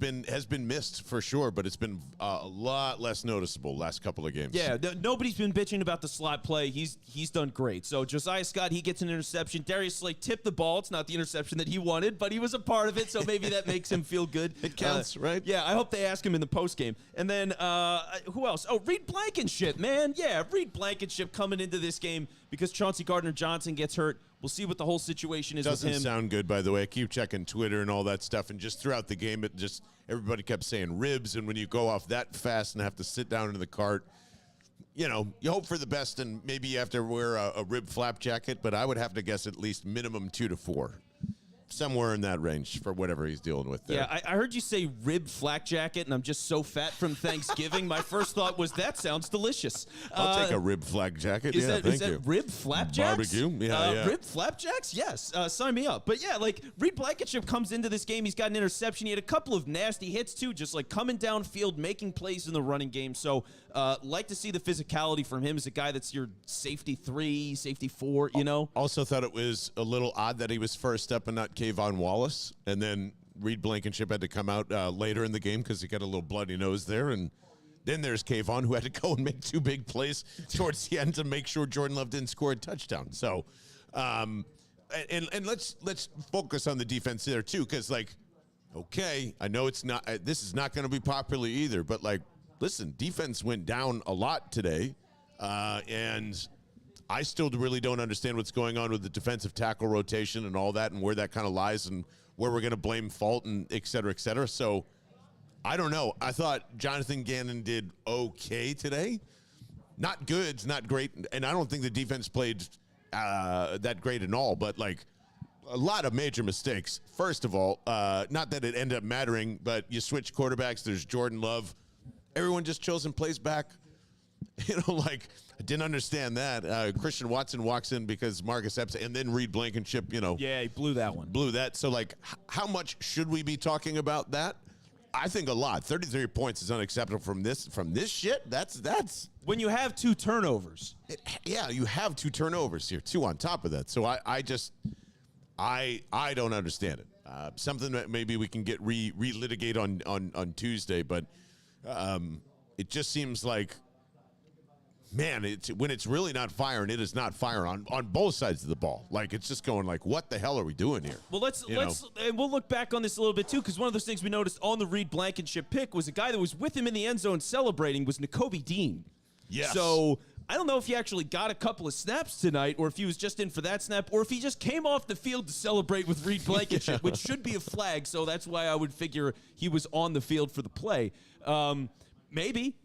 been missed for sure, but it's been a lot less noticeable last couple of games. Yeah, nobody's been bitching about the slot play. He's done great. So Josiah Scott, he gets an interception. Darius Slay tipped the ball. It's not the interception that he wanted, but he was a part of it, so maybe that makes him feel good. It counts, right? Yeah, I hope they ask him in the postgame. And then who else? Oh, Reed Blankenship, man. Yeah, Reed Blankenship coming into this game because Chauncey Gardner-Johnson gets hurt. We'll see what the whole situation is with him. Doesn't sound good, by the way. I keep checking Twitter and all that stuff, and just throughout the game, everybody kept saying ribs, and when you go off that fast and have to sit down in the cart, you hope for the best, and maybe you have to wear a rib flap jacket, but I would have to guess at least minimum 2 to 4. Somewhere in that range for whatever he's dealing with there. Yeah, I heard you say rib flak jacket, and I'm just so fat from Thanksgiving. My first thought was, that sounds delicious. I'll take a rib flak jacket. Is Thank you. that rib flapjacks? Barbecue? Yeah. Rib flapjacks? Yes. Sign me up. But yeah, Reed Blankenship comes into this game. He's got an interception. He had a couple of nasty hits, too, just coming downfield, making plays in the running game. So, like to see the physicality from him as a guy that's your safety 3, safety 4, Also thought it was a little odd that he was first up and not Kayvon Wallace, and then Reed Blankenship had to come out later in the game because he got a little bloody nose there, and then there's Kayvon, who had to go and make 2 big plays towards the end to make sure Jordan Love didn't score a touchdown. So, and let's focus on the defense there too, because okay, I know it's not this is not going to be popular either, but listen, defense went down a lot today, and I still really don't understand what's going on with the defensive tackle rotation and all that, and where that kind of lies, and where we're going to blame fault, and et cetera, et cetera. So I don't know. I thought Jonathan Gannon did okay today. Not good, not great, and I don't think the defense played that great at all, but a lot of major mistakes. First of all, not that it ended up mattering, but you switch quarterbacks. There's Jordan Love. Everyone just chills and plays back. I didn't understand that. Christian Watson walks in because Marcus Epps, and then Reed Blankenship, Yeah, he blew that one. Blew that. So, how much should we be talking about that? I think a lot. 33 points is unacceptable from this shit. That's when you have 2 turnovers. Yeah, you have 2 turnovers here, 2 on top of that. So I don't understand it. Something that maybe we can get relitigate on Tuesday, but it just seems like, man, when it's really not firing, it is not firing on both sides of the ball. Like, it's just going like, what the hell are we doing here? Well, and we'll look back on this a little bit too, because one of those things we noticed on the Reed Blankenship pick was a guy that was with him in the end zone celebrating was Nakobe Dean. Yes. So I don't know if he actually got a couple of snaps tonight, or if he was just in for that snap, or if he just came off the field to celebrate with Reed Blankenship, which should be a flag. So that's why I would figure he was on the field for the play. Maybe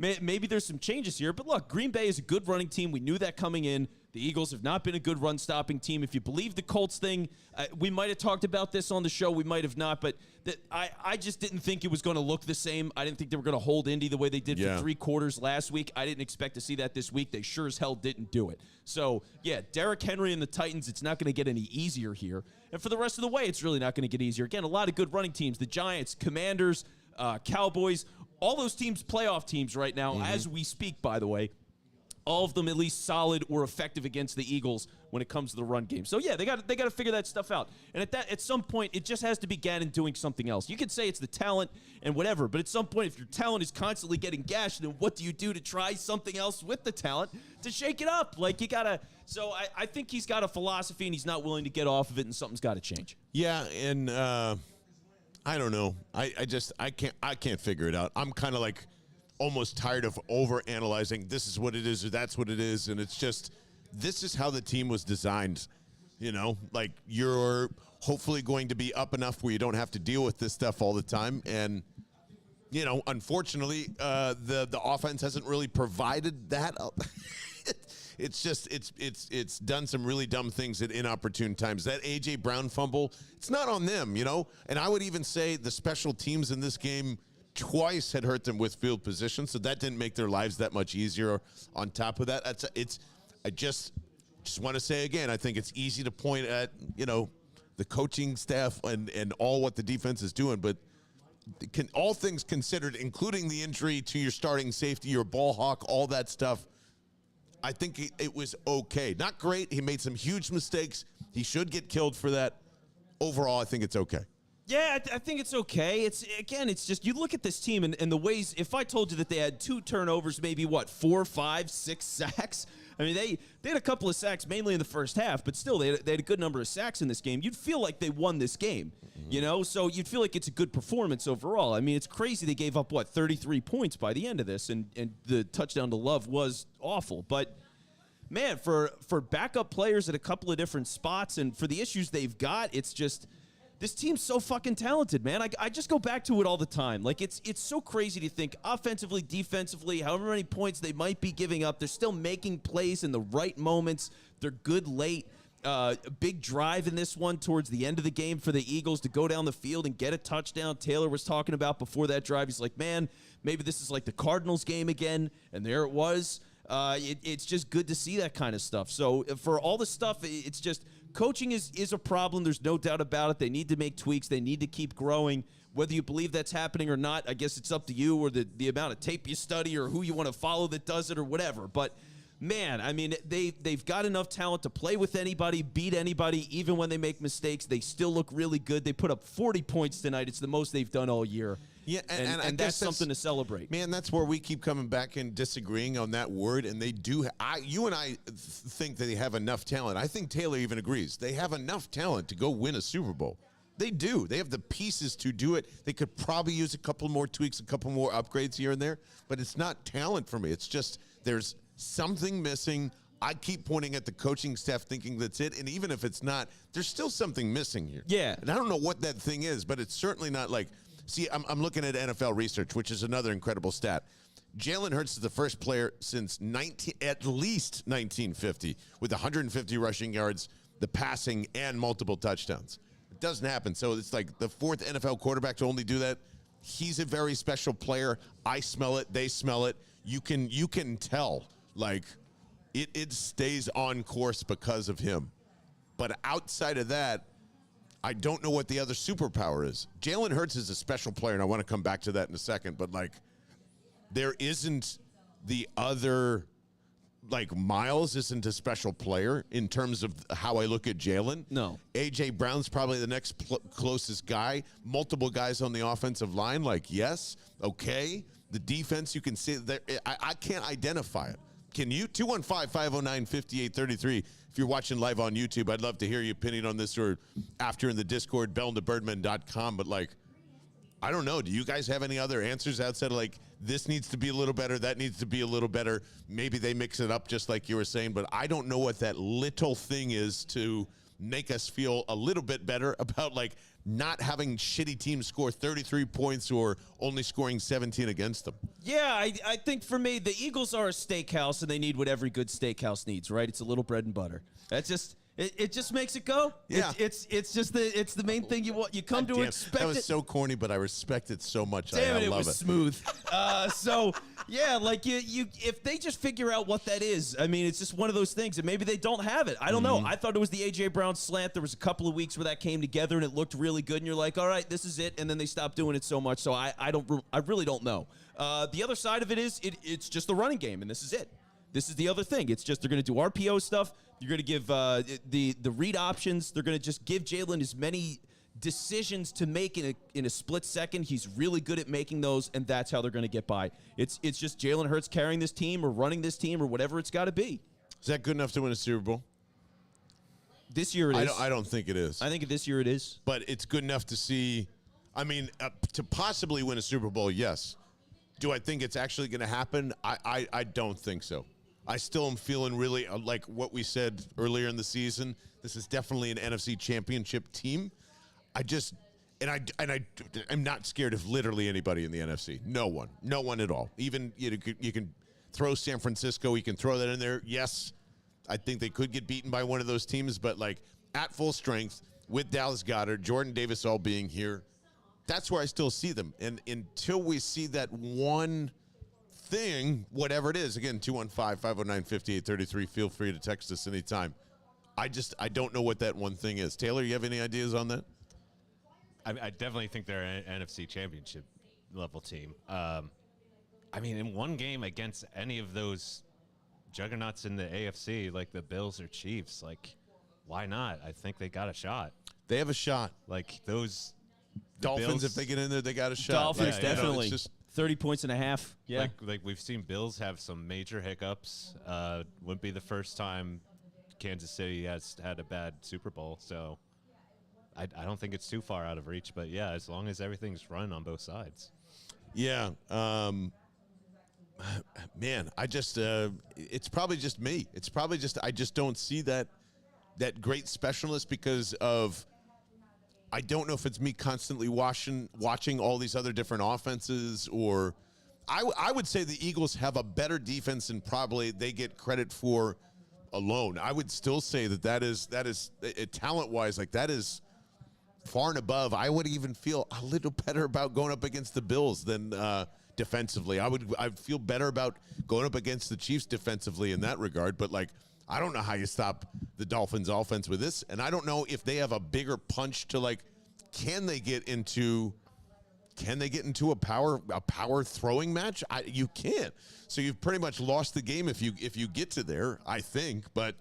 there's some changes here. But look, Green Bay is a good running team. We knew that coming in. The Eagles have not been a good run-stopping team. If you believe the Colts thing, we might have talked about this on the show. We might have not. But I just didn't think it was going to look the same. I didn't think they were going to hold Indy the way they did for 3 quarters last week. I didn't expect to see that this week. They sure as hell didn't do it. So, yeah, Derrick Henry and the Titans, it's not going to get any easier here. And for the rest of the way, it's really not going to get easier. Again, a lot of good running teams. The Giants, Commanders, Cowboys, all those teams, playoff teams right now, as we speak, by the way. All of them at least solid or effective against the Eagles when it comes to the run game. So, yeah, they got to figure that stuff out. And at some point, it just has to be Gannon doing something else. You could say it's the talent and whatever, but at some point, if your talent is constantly getting gashed, then what do you do to try something else with the talent to shake it up? Like, you got to – so I think he's got a philosophy and he's not willing to get off of it, and something's got to change. Yeah, and I don't know. I can't figure it out. I'm kind of like – almost tired of over-analyzing this is what it is or that's what it is, and it's just this is how the team was designed. You know, like, you're hopefully going to be up enough where you don't have to deal with this stuff all the time, and you know, unfortunately, the offense hasn't really provided that. It's just it's done some really dumb things at inopportune times. That A.J. Brown fumble, it's not on them, you know, and I would even say the special teams in this game twice had hurt them with field position, so that didn't make their lives that much easier. On top of that, I just want to say again, I think it's easy to point at, you know, the coaching staff and all what the defense is doing, but all things considered, including the injury to your starting safety, your ball hawk, all that stuff, I think it was okay. Not great. He made some huge mistakes. He should get killed for that. Overall, I think it's okay. Yeah, I think it's okay. It's just you look at this team and the ways. If I told you that they had 2 turnovers, maybe 4, 5, 6 sacks. I mean, they had a couple of sacks mainly in the first half, but still they had a good number of sacks in this game. You'd feel like they won this game, you know. So you'd feel like it's a good performance overall. I mean, it's crazy they gave up 33 points by the end of this, and the touchdown to Love was awful, but. Man, for backup players at a couple of different spots and for the issues they've got, it's just this team's so fucking talented, man. I just go back to it all the time. Like, it's so crazy to think offensively, defensively, however many points they might be giving up, they're still making plays in the right moments. They're good late. A big drive in this one towards the end of the game for the Eagles to go down the field and get a touchdown. Taylor was talking about before that drive. He's like, man, maybe this is like the Cardinals game again, and there it was. It's just good to see that kind of stuff. So for all the stuff, it's just coaching is a problem. There's no doubt about it. They need to make tweaks. They need to keep growing. Whether you believe that's happening or not, I guess it's up to you or the amount of tape you study or who you want to follow that does it or whatever. But man, I mean, they've got enough talent to play with anybody, beat anybody, even when they make mistakes. They still look really good. They put up 40 points tonight. It's the most they've done all year. Yeah, and that's something to celebrate. Man, that's where we keep coming back and disagreeing on that word. And they do. You and I think that they have enough talent. I think Taylor even agrees. They have enough talent to go win a Super Bowl. They do. They have the pieces to do it. They could probably use a couple more tweaks, a couple more upgrades here and there. But it's not talent for me. It's just there's something missing. I keep pointing at the coaching staff thinking that's it. And even if it's not, there's still something missing here. Yeah. And I don't know what that thing is, but it's certainly not like – see, I'm looking at NFL research, which is another incredible stat. Jalen Hurts is the first player since at least 1950 with 150 rushing yards, the passing, and multiple touchdowns. It doesn't happen. So it's like the 4th NFL quarterback to only do that. He's a very special player. I smell it. They smell it. You can tell, like, it stays on course because of him. But outside of that, I don't know what the other superpower is. Jalen Hurts is a special player, and I want to come back to that in a second, but like there isn't the other, like Miles isn't a special player in terms of how I look at Jalen. No. A.J. Brown's probably the next closest guy. Multiple guys on the offensive line, like, yes, okay. The defense, you can see that I can't identify it. Can you? 215-509-5833. If you're watching live on YouTube, I'd love to hear your opinion on this, or after in the Discord, belltobirdman.com. But, like, I don't know. Do you guys have any other answers outside of, like, this needs to be a little better, that needs to be a little better? Maybe they mix it up just like you were saying, but I don't know what that little thing is to make us feel a little bit better about, like, not having shitty teams score 33 points or only scoring 17 against them. Yeah, I think for me, the Eagles are a steakhouse, and they need what every good steakhouse needs, right? It's a little bread and butter. That's just it just makes it go. Yeah. It's just the main thing you want. You come to expect that was it. so corny, but I respect it so much. Damn I it, love it was smooth. So yeah, like you if they just figure out what that is, I mean, it's just one of those things, and maybe they don't have it. I don't know. I thought it was the A.J. Brown slant. There was a couple of weeks where that came together and it looked really good, and you're like, all right, this is it, and then they stopped doing it so much. So I really don't know. The other side of it is it's just the running game, and this is it. This is the other thing. It's just they're going to do RPO stuff. You're going to give the read options. They're going to just give Jalen as many decisions to make in a split second. He's really good at making those, and that's how they're going to get by. It's just Jalen Hurts carrying this team or running this team or whatever it's got to be. Is that good enough to win a Super Bowl? This year it is. I don't think it is. I think this year it is. But it's good enough to see. I mean, to possibly win a Super Bowl, yes. Do I think it's actually going to happen? I don't think so. I still am feeling really like what we said earlier in the season. This is definitely an NFC Championship team. I'm not scared of literally anybody in the NFC. No one at all. Even you can throw San Francisco. You can throw that in there. Yes, I think they could get beaten by one of those teams, but like at full strength with Dallas Goedert, Jordan Davis all being here, that's where I still see them. And until we see that one thing, whatever it is, again, 215-509-5833, feel free to text us anytime. I don't know what that one thing is. Taylor, you have any ideas on that? I definitely think they're an NFC Championship level team. I mean, in one game against any of those juggernauts in the AFC, like the Bills or Chiefs, like, why not? I think they got a shot. They have a shot. Like those Dolphins, Bills, if they get in there, they got a shot. Dolphins, Like, definitely. it's just 30 points and a half. Yeah. like we've seen Bills have some major hiccups. Wouldn't be the first time Kansas City has had a bad Super Bowl, so I don't think it's too far out of reach. But yeah, as long as everything's run on both sides. Yeah. Man, it's probably just me. It's probably just, I just don't see that great specialist because of, I don't know if it's me constantly watching all these other different offenses, or I would say the Eagles have a better defense than probably they get credit for alone. I would still say that is talent-wise, like that is far and above. I would even feel a little better about going up against the Bills than defensively. I'd feel better about going up against the Chiefs defensively in that regard, but like I don't know how you stop the Dolphins offense with this, and I don't know if they have a bigger punch to like can they get into a power throwing match? You can't. So you've pretty much lost the game if you get to there, I think, but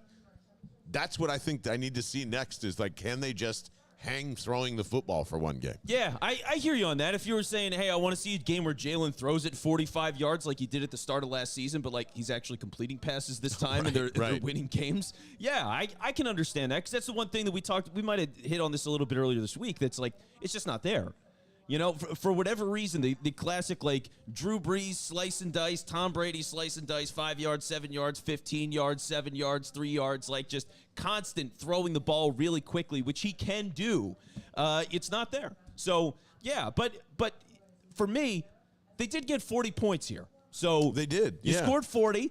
that's what I think I need to see next is like can they just hang throwing the football for one game? Yeah, I hear you on that. If you were saying, hey, I want to see a game where Jalen throws it 45 yards like he did at the start of last season, but like he's actually completing passes this time and they're winning games. Yeah, I can understand that because that's the one thing that we might have hit on this a little bit earlier this week. That's like, it's just not there. You know, for whatever reason, the classic, like, Drew Brees, slice and dice, Tom Brady, slice and dice, 5 yards, 7 yards, 15 yards, 7 yards, 3 yards, like, just constant throwing the ball really quickly, which he can do. It's not there. So, yeah, but for me, they did get 40 points here. So they did. You scored 40.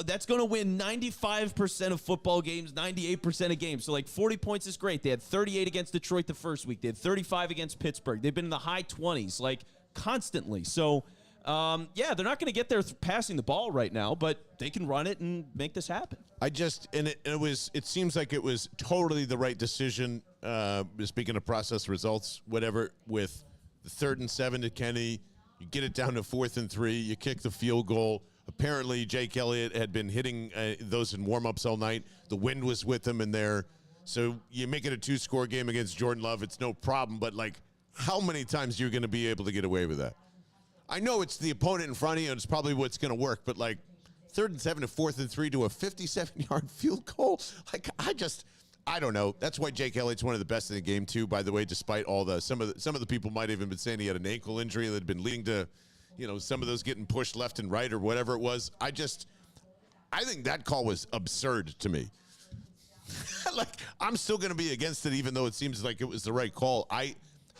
That's going to win 95% of football games, 98% of games. So, like, 40 points is great. They had 38 against Detroit the first week. They had 35 against Pittsburgh. They've been in the high 20s, like, constantly. So, yeah, they're not going to get there passing the ball right now, but they can run it and make this happen. It seems like it was totally the right decision speaking of process results, whatever, with the 3rd and 7 to Kenny, you get it down to 4th and 3, you kick the field goal. Apparently, Jake Elliott had been hitting those in warm-ups all night. The wind was with him in there. So you make it a 2-score game against Jordan Love, it's no problem. But, like, how many times are you going to be able to get away with that? I know it's the opponent in front of you, and it's probably what's going to work. But, like, 3rd and 7 to 4th and 3 to a 57-yard field goal. Like, I don't know. That's why Jake Elliott's one of the best in the game, too, by the way, despite all some of the people might have even been saying he had an ankle injury that had been leading to, some of those getting pushed left and right or whatever it was. I think that call was absurd to me. Like, I'm still going to be against it, even though it seems like it was the right call. I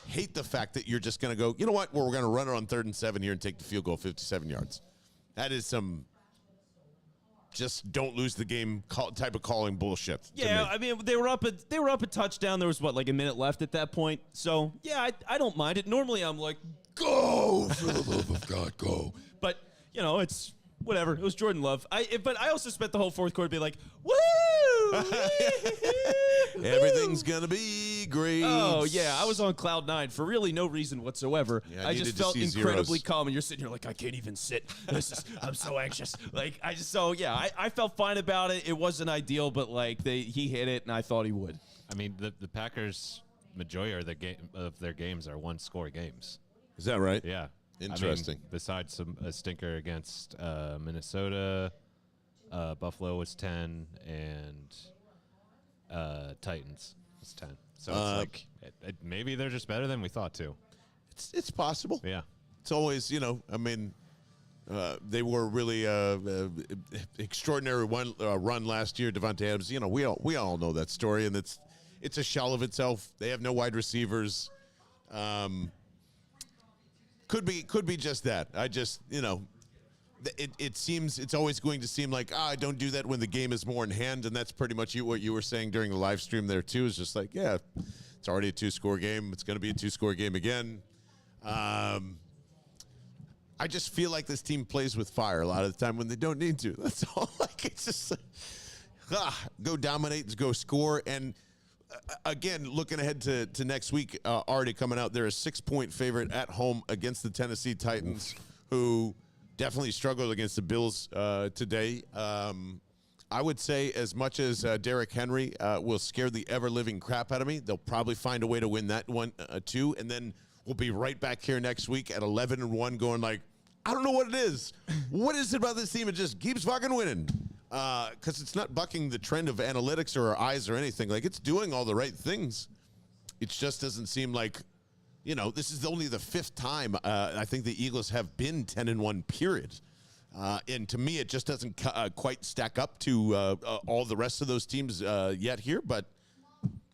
hate the fact that you're just going to go, you know what, we're going to run it on 3rd and 7 here and take the field goal 57 yards. That is some just don't lose the game type of calling bullshit. Yeah, I mean, they were up a touchdown. There was, a minute left at that point. So, yeah, I don't mind it. Normally, I'm like, go, for the love of God, go. But, it's whatever. It was Jordan Love. But I also spent the whole fourth quarter being like, woo! Everything's going to be great. Oh, yeah. I was on cloud 9 for really no reason whatsoever. Yeah, I just felt incredibly calm. And you're sitting here like, I can't even sit. I'm so anxious. I felt fine about it. It wasn't ideal, but he hit it, and I thought he would. I mean, the Packers' majority of their games are 1-score games. Is that right? Yeah. Interesting. I mean, besides a stinker against Minnesota, Buffalo was 10, and Titans was 10. So it's maybe they're just better than we thought too. It's possible. Yeah. It's always, they were really extraordinary run last year. Devontae Adams, we all know that story, and it's a shell of itself. They have no wide receivers. Could be just that. I just, it seems it's always going to seem like, I don't do that when the game is more in hand, and that's pretty much what you were saying during the live stream there too. Is just like, yeah, it's already a 2-score game. It's going to be a 2-score game again. I just feel like this team plays with fire a lot of the time when they don't need to. That's all. It's just go dominate, go score, and. Again, looking ahead to next week, already coming out, they're a 6-point favorite at home against the Tennessee Titans, who definitely struggled against the Bills today. I would say as much as Derrick Henry will scare the ever-living crap out of me, they'll probably find a way to win that one, too, and then we'll be right back here next week at 11-1 going like, I don't know what it is. What is it about this team? It just keeps fucking winning. Because it's not bucking the trend of analytics or our eyes or anything. Like, it's doing all the right things. It just doesn't seem like, this is only the 5th time I think the Eagles have been 10-1, period. And to me, it just doesn't quite stack up to all the rest of those teams yet here. But,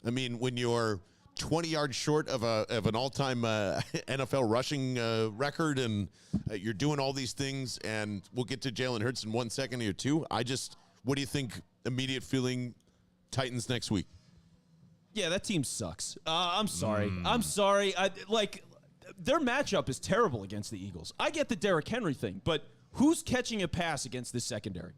I mean, when you're 20 yards short of an all-time NFL rushing record, and you're doing all these things, and we'll get to Jalen Hurts in 1 second here too. What do you think? Immediate feeling, Titans next week. Yeah, that team sucks. I'm sorry. Their matchup is terrible against the Eagles. I get the Derrick Henry thing, but who's catching a pass against this secondary?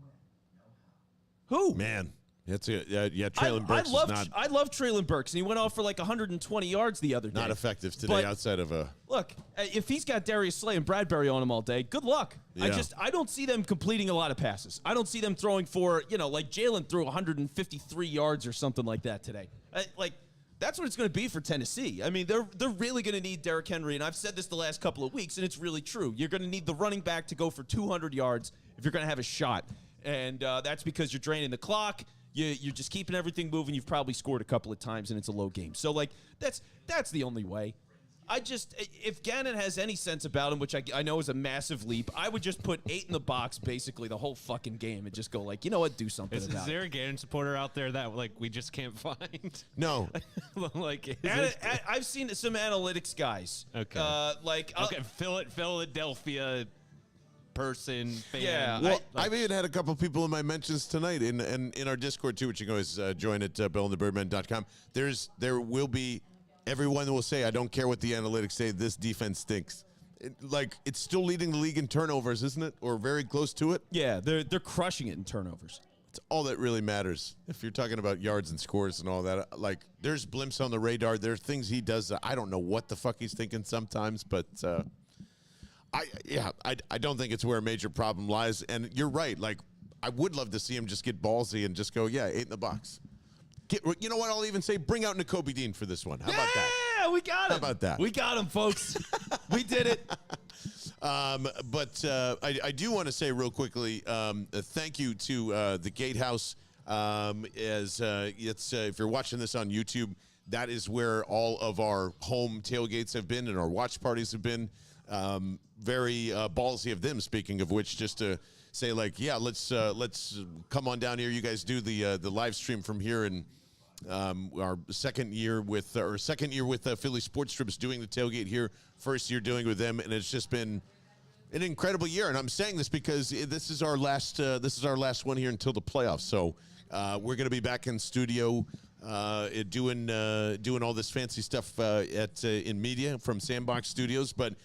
Who? Man. Traylon Burks is not. I love Traylon Burks, and he went off for 120 yards the other day. Not effective today outside of a. Look, if he's got Darius Slay and Bradbury on him all day, good luck. Yeah. I don't see them completing a lot of passes. I don't see them throwing for, like Jalen threw 153 yards or something like that today. That's what it's going to be for Tennessee. I mean, they're really going to need Derrick Henry, and I've said this the last couple of weeks, and it's really true. You're going to need the running back to go for 200 yards if you're going to have a shot, and that's because you're draining the clock. You're just keeping everything moving. You've probably scored a couple of times, and it's a low game. So, that's the only way. If Gannon has any sense about him, which I know is a massive leap, I would just put 8 in the box basically the whole fucking game and just go you know what, do something about it. Is there a Gannon supporter out there that we just can't find? No. I've seen some analytics guys. Okay. Philadelphia person, fan. Yeah. Well, I've even had a couple people in my mentions tonight in our Discord too, which you can always join at bellandthebirdman.com. There will be, everyone will say, I don't care what the analytics say, this defense stinks. It's still leading the league in turnovers, isn't it? Or very close to it? Yeah, they're crushing it in turnovers. It's all that really matters. If you're talking about yards and scores and all that, like there's blimps on the radar. There are things he does that I don't know what the fuck he's thinking sometimes, but I don't think it's where a major problem lies. And you're right. Like I would love to see him just get ballsy and just go, 8 in the box. You know what? I'll even say bring out Nakobe Dean for this one. How about that? Yeah, we got him. How about that? We got him, folks. We did it. But I do want to say real quickly, thank you to the Gatehouse. If you're watching this on YouTube, that is where all of our home tailgates have been and our watch parties have been. Very ballsy of them. Speaking of which, just to say, like, yeah, let's come on down here. You guys do the live stream from here, and our second year with Philly Sports Strips doing the tailgate here. First year doing it with them, and it's just been an incredible year. And I'm saying this because this is our last one here until the playoffs. So we're going to be back in studio doing all this fancy stuff in media from Sandbox Studios. But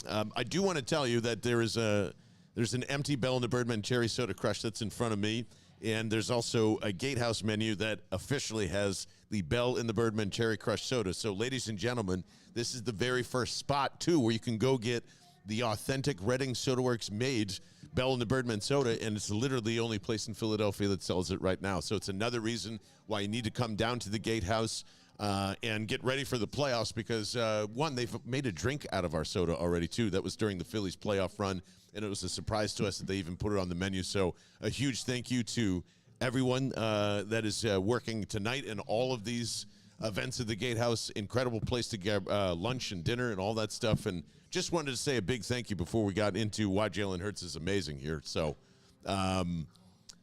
I do want to tell you that there's an empty Bell and the Birdman Cherry Soda Crush that's in front of me. And there's also a Gatehouse menu that officially has the Bell and the Birdman Cherry Crush Soda. So, ladies and gentlemen, this is the very first spot, too, where you can go get the authentic Reading Soda Works made Bell and the Birdman soda, and it's literally the only place in Philadelphia that sells it right now. So it's another reason why you need to come down to the Gatehouse and get ready for the playoffs because, one, they've made a drink out of our soda already, too. That was during the Phillies playoff run, and it was a surprise to us that they even put it on the menu. So a huge thank you to everyone that is working tonight and all of these events at the Gatehouse. Incredible place to get lunch and dinner and all that stuff. And just wanted to say a big thank you before we got into why Jalen Hurts is amazing here. So,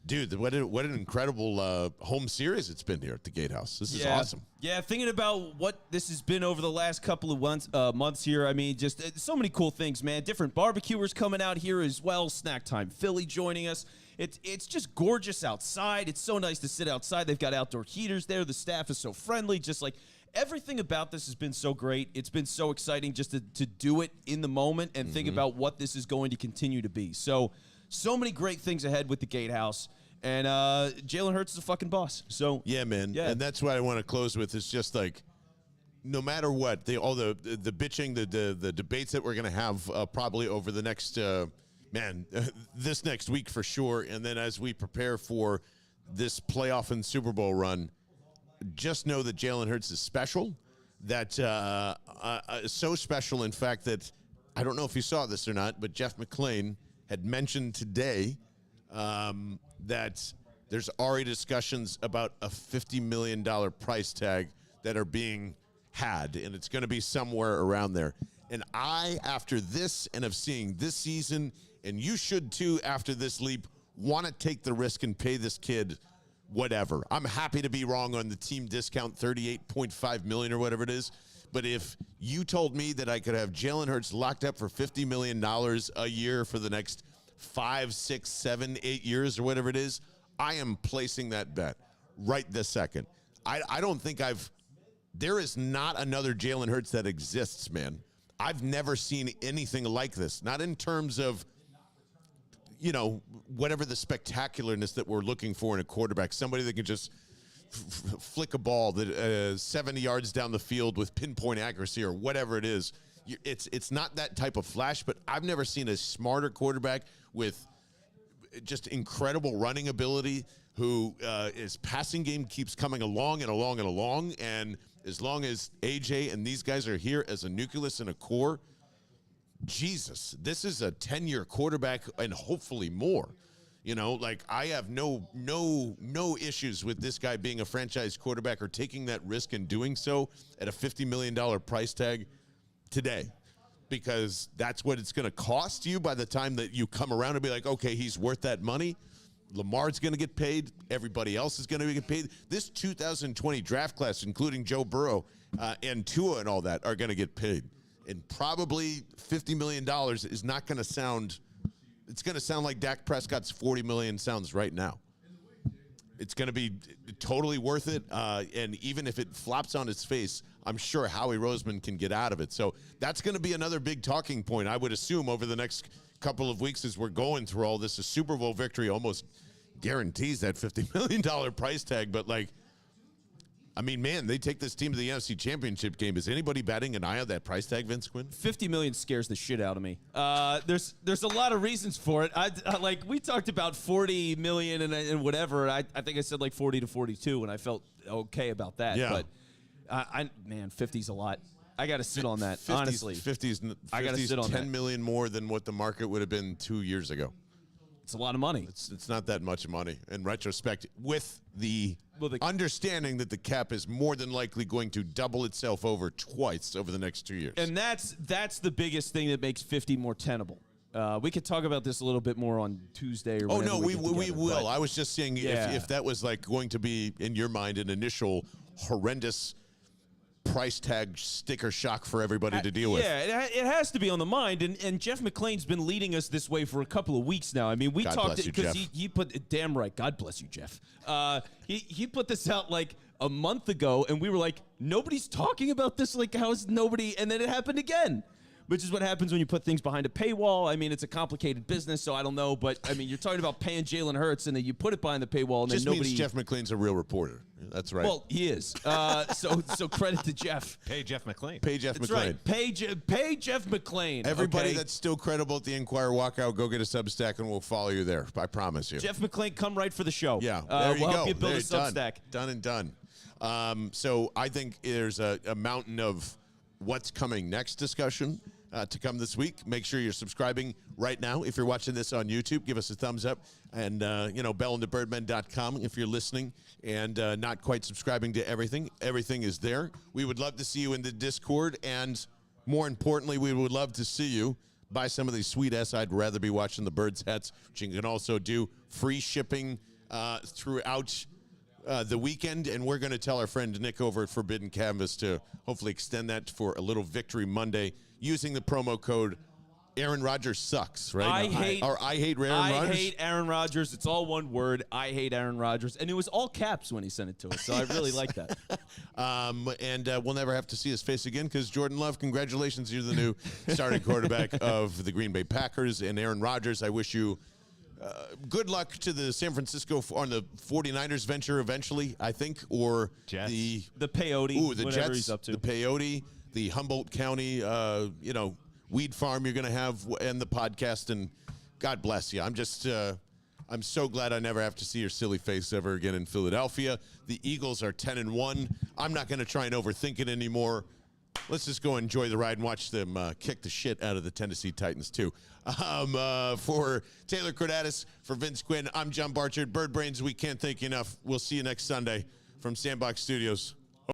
dude, what an incredible home series it's been here at the Gatehouse. This is awesome. Yeah, thinking about what this has been over the last couple of months here, I mean, just so many cool things, man. Different barbecuers coming out here as well. Snack Time Philly joining us. It's just gorgeous outside. It's so nice to sit outside. They've got outdoor heaters there. The staff is so friendly. Just like everything about this has been so great. It's been so exciting just to do it in the moment and think about what this is going to continue to be. So many great things ahead with the Gatehouse. And Jalen Hurts is a fucking boss. So yeah, man. Yeah. And that's what I want to close with is just like, no matter what, all the bitching, the debates that we're going to have probably over the next, this next week for sure. And then as we prepare for this playoff and Super Bowl run, just know that Jalen Hurts is special. That so special, in fact, that I don't know if you saw this or not, but Jeff McClain had mentioned today that there's already discussions about a $50 million price tag that are being had, and it's going to be somewhere around there. And I, after this and of seeing this season, and you should too after this leap, want to take the risk and pay this kid whatever. I'm happy to be wrong on the team discount, $38.5 million or whatever it is. But if you told me that I could have Jalen Hurts locked up for $50 million a year for the next 5, 6, 7, 8 years or whatever it is, I am placing that bet right this second. I don't think there is not another Jalen Hurts that exists, man. I've never seen anything like this. Not in terms of, whatever the spectacularness that we're looking for in a quarterback, somebody that can just flick a ball that 70 yards down the field with pinpoint accuracy or whatever it is. It's not that type of flash, but I've never seen a smarter quarterback with just incredible running ability who his passing game keeps coming along and along and along. And as long as AJ and these guys are here as a nucleus and a core, Jesus, this is a 10-year quarterback and hopefully more. I have no issues with this guy being a franchise quarterback or taking that risk and doing so at a $50 million price tag today, because that's what it's going to cost you by the time that you come around and be like, okay, he's worth that money. Lamar's going to get paid. Everybody else is going to get paid. This 2020 draft class, including Joe Burrow and Tua and all that, are going to get paid. And probably $50 million is not going to sound – it's going to sound like Dak Prescott's $40 million sounds right now. It's going to be totally worth it. And even if it flops on its face, I'm sure Howie Roseman can get out of it. So that's going to be another big talking point, I would assume, over the next couple of weeks as we're going through all this. A Super Bowl victory almost guarantees that $50 million price tag. But, like, I mean, man, they take this team to the NFC Championship game. Is anybody batting an eye on that price tag, Vince Quinn? 50 million scares the shit out of me. There's a lot of reasons for it. I like we talked about 40 million and whatever. I think I said like 40 to 42, and I felt okay about that. Yeah. But man, 50's a lot. I got to sit on that. 50's, honestly, 50's I gotta sit on 10 that. million more than what the market would have been 2 years ago. it's a lot of money. It's not that much money in retrospect, with the Well, the- understanding that the cap is more than likely going to double itself over twice over the next 2 years. And that's the biggest thing that makes 50 more tenable. We could talk about this a little bit more on Tuesday. Or Oh, whenever no, we get will. together, but- I was just saying Yeah. if that was like going to be, in your mind, an initial horrendous price tag sticker shock for everybody to deal with. Yeah, it has to be on the mind. And Jeff McClain's been leading us this way for a couple of weeks now. I mean, we God talked bless you, because Jeff. he put, damn right, God bless you, Jeff. He put this out like a month ago, and we were like, nobody's talking about this. Like, how is nobody? And then it happened again. Which is what happens when you put things behind a paywall. I mean, it's a complicated business, so I don't know. But, I mean, you're talking about paying Jalen Hurts, and then you put it behind the paywall, and Just then nobody... means Jeff McClain's a real reporter. That's right. Well, he is. So credit to Jeff. Pay Jeff McClain. Pay Jeff That's McClain. right. Pay Jeff McClain. Everybody okay? that's still credible at the Inquirer, walk out, go get a Substack, and we'll follow you there. I promise you. Jeff McClain, come right for the show. Yeah, there you we'll go. help you build There, a Substack. Done and done. So I think there's a mountain of what's coming next discussion to come this week. Make sure you're subscribing right now. If you're watching this on YouTube, give us a thumbs up. And, bellandthebirdmen.com if you're listening and not quite subscribing to everything. Everything is there. We would love to see you in the Discord. And more importantly, we would love to see you buy some of these sweet S. I'd rather be watching the Birds hats, which you can also do free shipping throughout the weekend, and we're going to tell our friend Nick over at Forbidden Canvas to hopefully extend that for a little Victory Monday using the promo code Aaron Rodgers sucks, right? I hate Aaron Rodgers. I hate Aaron Rodgers. It's all one word. I hate Aaron Rodgers. And it was all caps when he sent it to us, so I really like that. And we'll never have to see his face again because Jordan Love, congratulations. You're the new starting quarterback of the Green Bay Packers. And Aaron Rodgers, I wish you good luck to the San Francisco on the 49ers venture eventually, I think, or Jets. the Peyote, the whatever Jets, he's up to. the peyote, the Humboldt County, weed farm you're going to have, and the podcast. And God bless you. I'm just, I'm so glad I never have to see your silly face ever again in Philadelphia. The Eagles are 10-1. I'm not going to try and overthink it anymore. Let's just go enjoy the ride and watch them kick the shit out of the Tennessee Titans, too. For Taylor Cordatis, for Vince Quinn, I'm John Barchard. Bird Brains, we can't thank you enough. We'll see you next Sunday from Sandbox Studios.